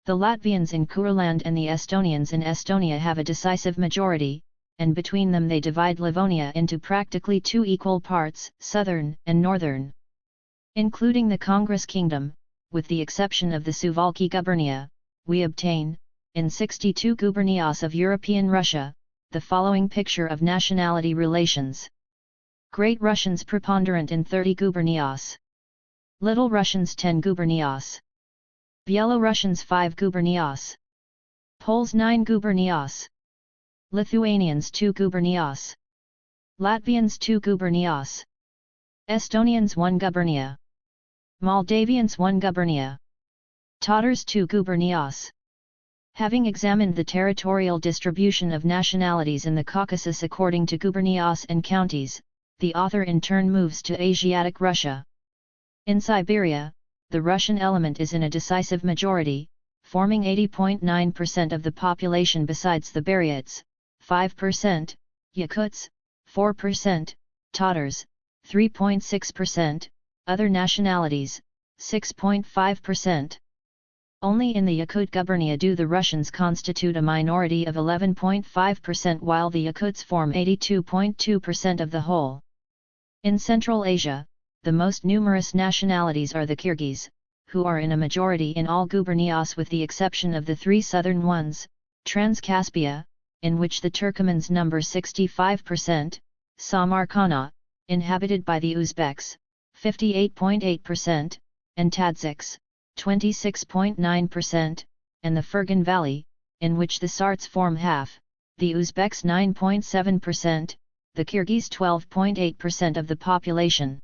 The Latvians in Courland and the Estonians in Estonia have a decisive majority, and between them they divide Livonia into practically 2 equal parts, southern and northern. Including the Congress Kingdom, with the exception of the Suwalki gubernia, we obtain, in 62 gubernias of European Russia, the following picture of nationality relations. Great Russians preponderant in 30 gubernias. Little Russians 10 gubernias. Byelorussians 5 gubernias. Poles 9 gubernias. Lithuanians 2 gubernias. Latvians 2 gubernias. Estonians 1 gubernia. Moldavians 1 gubernia. Tatars 2 gubernias. Having examined the territorial distribution of nationalities in the Caucasus according to gubernias and counties, the author in turn moves to Asiatic Russia. In Siberia, the Russian element is in a decisive majority, forming 80.9% of the population besides the Buryats, 5%, Yakuts, 4%, Tatars, 3.6%, other nationalities, 6.5%. Only in the Yakut gubernia do the Russians constitute a minority of 11.5%, while the Yakuts form 82.2% of the whole. In Central Asia, the most numerous nationalities are the Kyrgyz, who are in a majority in all gubernias with the exception of the 3 southern ones, Transcaspia, in which the Turkomans number 65%, Samarkand, inhabited by the Uzbeks, 58.8%, and Tadshiks, 26.9%, and the Fergan Valley, in which the Sarts form half, the Uzbeks 9.7%, the Kyrgyz 12.8% of the population.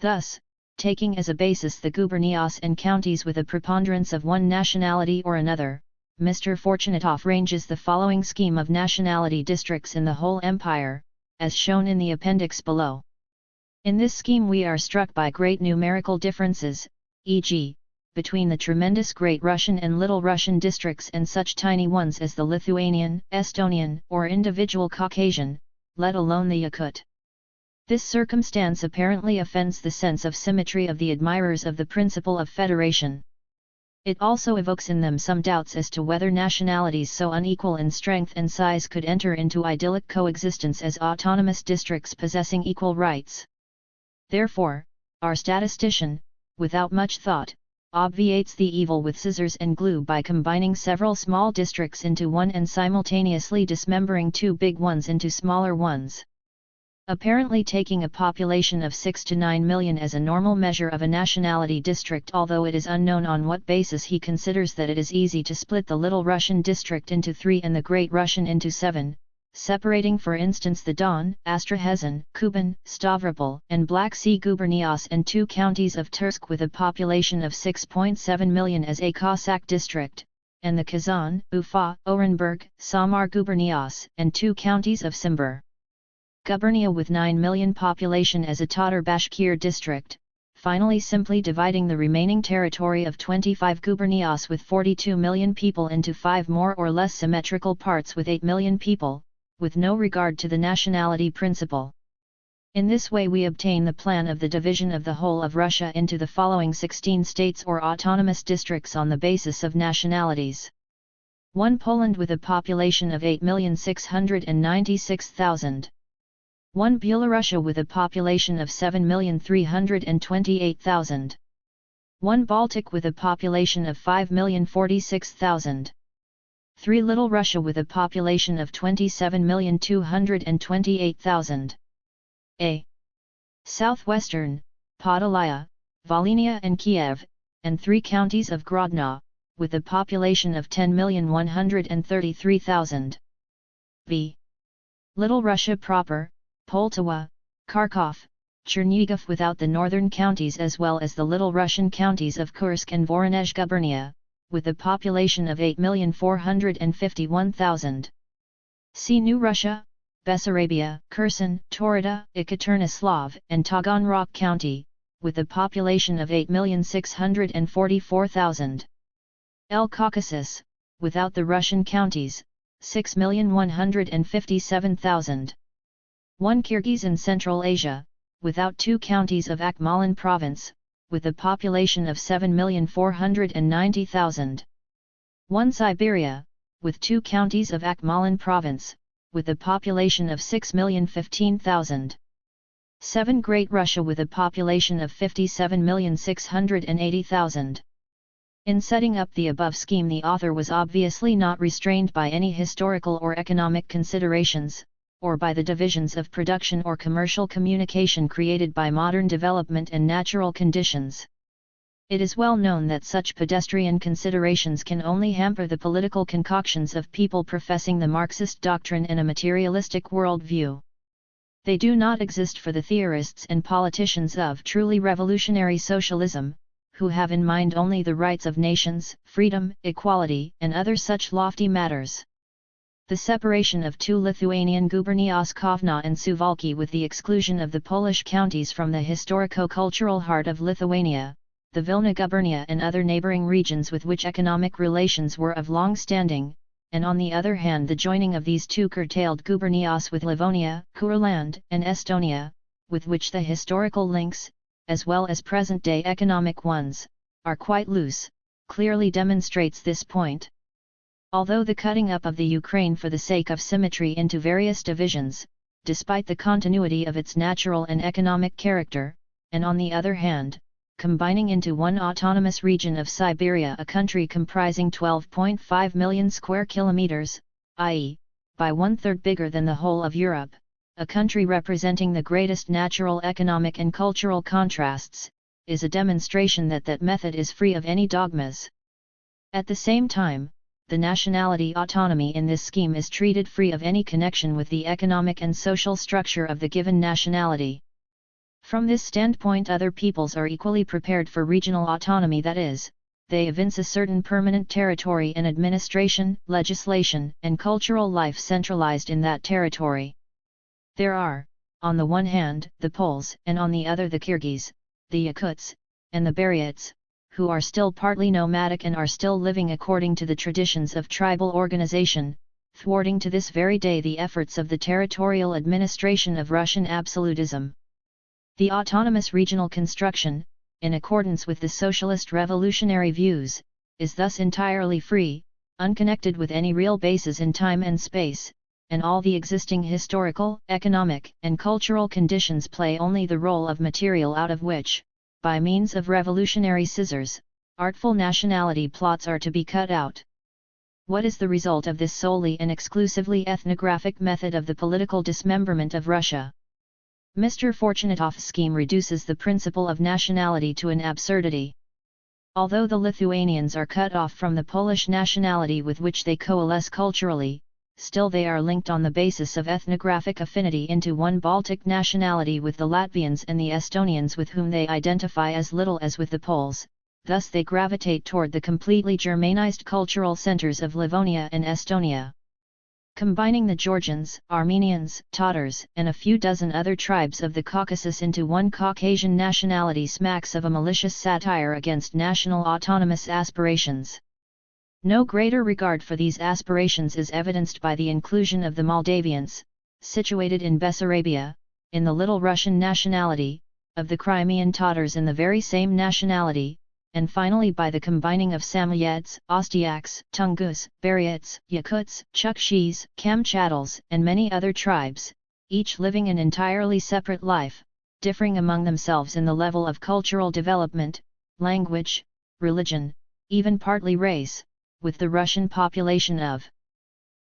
Thus, taking as a basis the gubernias and counties with a preponderance of one nationality or another, Mr. Fortunatov ranges the following scheme of nationality districts in the whole empire, as shown in the appendix below. In this scheme we are struck by great numerical differences, e.g., between the tremendous Great Russian and Little Russian districts and such tiny ones as the Lithuanian, Estonian, or individual Caucasian, let alone the Yakut. This circumstance apparently offends the sense of symmetry of the admirers of the principle of federation. It also evokes in them some doubts as to whether nationalities so unequal in strength and size could enter into idyllic coexistence as autonomous districts possessing equal rights. Therefore, our statistician, without much thought, obviates the evil with scissors and glue by combining several small districts into one and simultaneously dismembering 2 big ones into smaller ones. Apparently taking a population of 6 to 9 million as a normal measure of a nationality district, although it is unknown on what basis he considers that it is easy to split the Little Russian district into 3 and the Great Russian into 7, separating for instance the Don, Astrakhan, Kuban, Stavropol and Black Sea gubernias and 2 counties of Tersk with a population of 6.7 million as a Cossack district, and the Kazan, Ufa, Orenburg, Samar gubernias and 2 counties of Simbir. Gubernia with 9 million population as a Tatar Bashkir district, finally simply dividing the remaining territory of 25 gubernias with 42 million people into 5 more or less symmetrical parts with 8 million people, with no regard to the nationality principle. In this way we obtain the plan of the division of the whole of Russia into the following 16 states or autonomous districts on the basis of nationalities. 1 Poland with a population of 8,696,000. 1 Belarusia with a population of 7,328,000. 1 Baltic with a population of 5,046,000. 3 Little Russia with a population of 27,228,000. A. Southwestern, Podolaya, Volhynia and Kiev, and 3 counties of Grodno, with a population of 10,133,000. B. Little Russia proper, Poltawa, Kharkov, Chernigov without the northern counties as well as the Little Russian counties of Kursk and Voronezh Gubernia, with a population of 8,451,000. C. New Russia, Bessarabia, Kherson, Taurida, Ekaterinoslav and Taganrog County, with a population of 8,644,000. L. Caucasus, without the Russian counties, 6,157,000. 1 Kyrgyz in Central Asia, without 2 counties of Akmolen Province, with a population of 7,490,000. 1 Siberia, with 2 counties of Akmolen Province, with a population of 6,015,000. 7 Great Russia with a population of 57,680,000. In setting up the above scheme, the author was obviously not restrained by any historical or economic considerations, or by the divisions of production or commercial communication created by modern development and natural conditions. It is well known that such pedestrian considerations can only hamper the political concoctions of people professing the Marxist doctrine in a materialistic worldview. They do not exist for the theorists and politicians of truly revolutionary socialism, who have in mind only the rights of nations, freedom, equality, and other such lofty matters. The separation of 2 Lithuanian gubernias Kovna and Suwalki with the exclusion of the Polish counties from the historico-cultural heart of Lithuania, the Vilna gubernia and other neighboring regions with which economic relations were of long standing, and on the other hand the joining of these 2 curtailed gubernias with Livonia, Courland, and Estonia, with which the historical links, as well as present-day economic ones, are quite loose, clearly demonstrates this point. Although the cutting up of the Ukraine for the sake of symmetry into various divisions, despite the continuity of its natural and economic character, and on the other hand, combining into one autonomous region of Siberia, a country comprising 12.5 million square kilometers, i.e., by 1/3 bigger than the whole of Europe, a country representing the greatest natural, economic and cultural contrasts, is a demonstration that that method is free of any dogmas. At the same time, the nationality autonomy in this scheme is treated free of any connection with the economic and social structure of the given nationality. From this standpoint, other peoples are equally prepared for regional autonomy, that is, they evince a certain permanent territory and administration, legislation, and cultural life centralized in that territory. There are, on the one hand, the Poles, and on the other the Kyrgyz, the Yakuts, and the Buryats, who are still partly nomadic and are still living according to the traditions of tribal organization, thwarting to this very day the efforts of the territorial administration of Russian absolutism. The autonomous regional construction, in accordance with the socialist revolutionary views, is thus entirely free, unconnected with any real bases in time and space, and all the existing historical, economic, and cultural conditions play only the role of material out of which, by means of revolutionary scissors, artful nationality plots are to be cut out. What is the result of this solely and exclusively ethnographic method of the political dismemberment of Russia? Mr. Fortunatov's scheme reduces the principle of nationality to an absurdity. Although the Lithuanians are cut off from the Polish nationality with which they coalesce culturally, still they are linked on the basis of ethnographic affinity into one Baltic nationality with the Latvians and the Estonians, with whom they identify as little as with the Poles. Thus they gravitate toward the completely Germanized cultural centers of Livonia and Estonia. combining the Georgians, Armenians, Tatars, and a few dozen other tribes of the Caucasus into one Caucasian nationality smacks of a malicious satire against national autonomous aspirations. No greater regard for these aspirations is evidenced by the inclusion of the Moldavians, situated in Bessarabia, in the Little Russian nationality, of the Crimean Tatars in the very same nationality, and finally by the combining of Samoyeds, Ostyaks, Tungus, Buryats, Yakuts, Chukchis, Kamchatals, and many other tribes, each living an entirely separate life, differing among themselves in the level of cultural development, language, religion, even partly race, with the Russian population of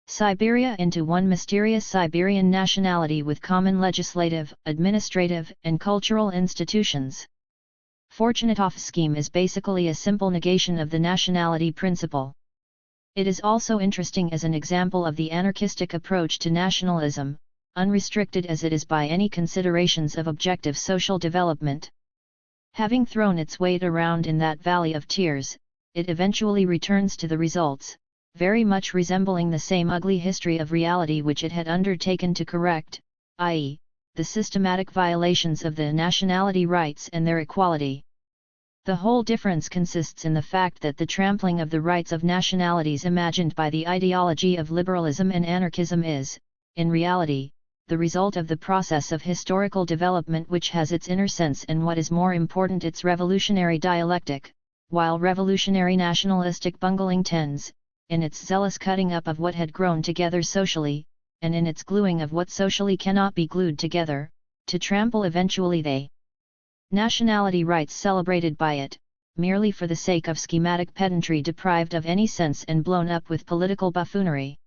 Siberia into one mysterious Siberian nationality with common legislative, administrative, and cultural institutions. Fortunatov's scheme is basically a simple negation of the nationality principle. It is also interesting as an example of the anarchistic approach to nationalism, unrestricted as it is by any considerations of objective social development. Having thrown its weight around in that valley of tears, it eventually returns to the results, very much resembling the same ugly history of reality which it had undertaken to correct, i.e., the systematic violations of the nationality rights and their equality. The whole difference consists in the fact that the trampling of the rights of nationalities imagined by the ideology of liberalism and anarchism is, in reality, the result of the process of historical development which has its inner sense and what is more important its revolutionary dialectic, while revolutionary nationalistic bungling tends, in its zealous cutting up of what had grown together socially, and in its gluing of what socially cannot be glued together, to trample eventually the nationality rights celebrated by it, merely for the sake of schematic pedantry deprived of any sense and blown up with political buffoonery.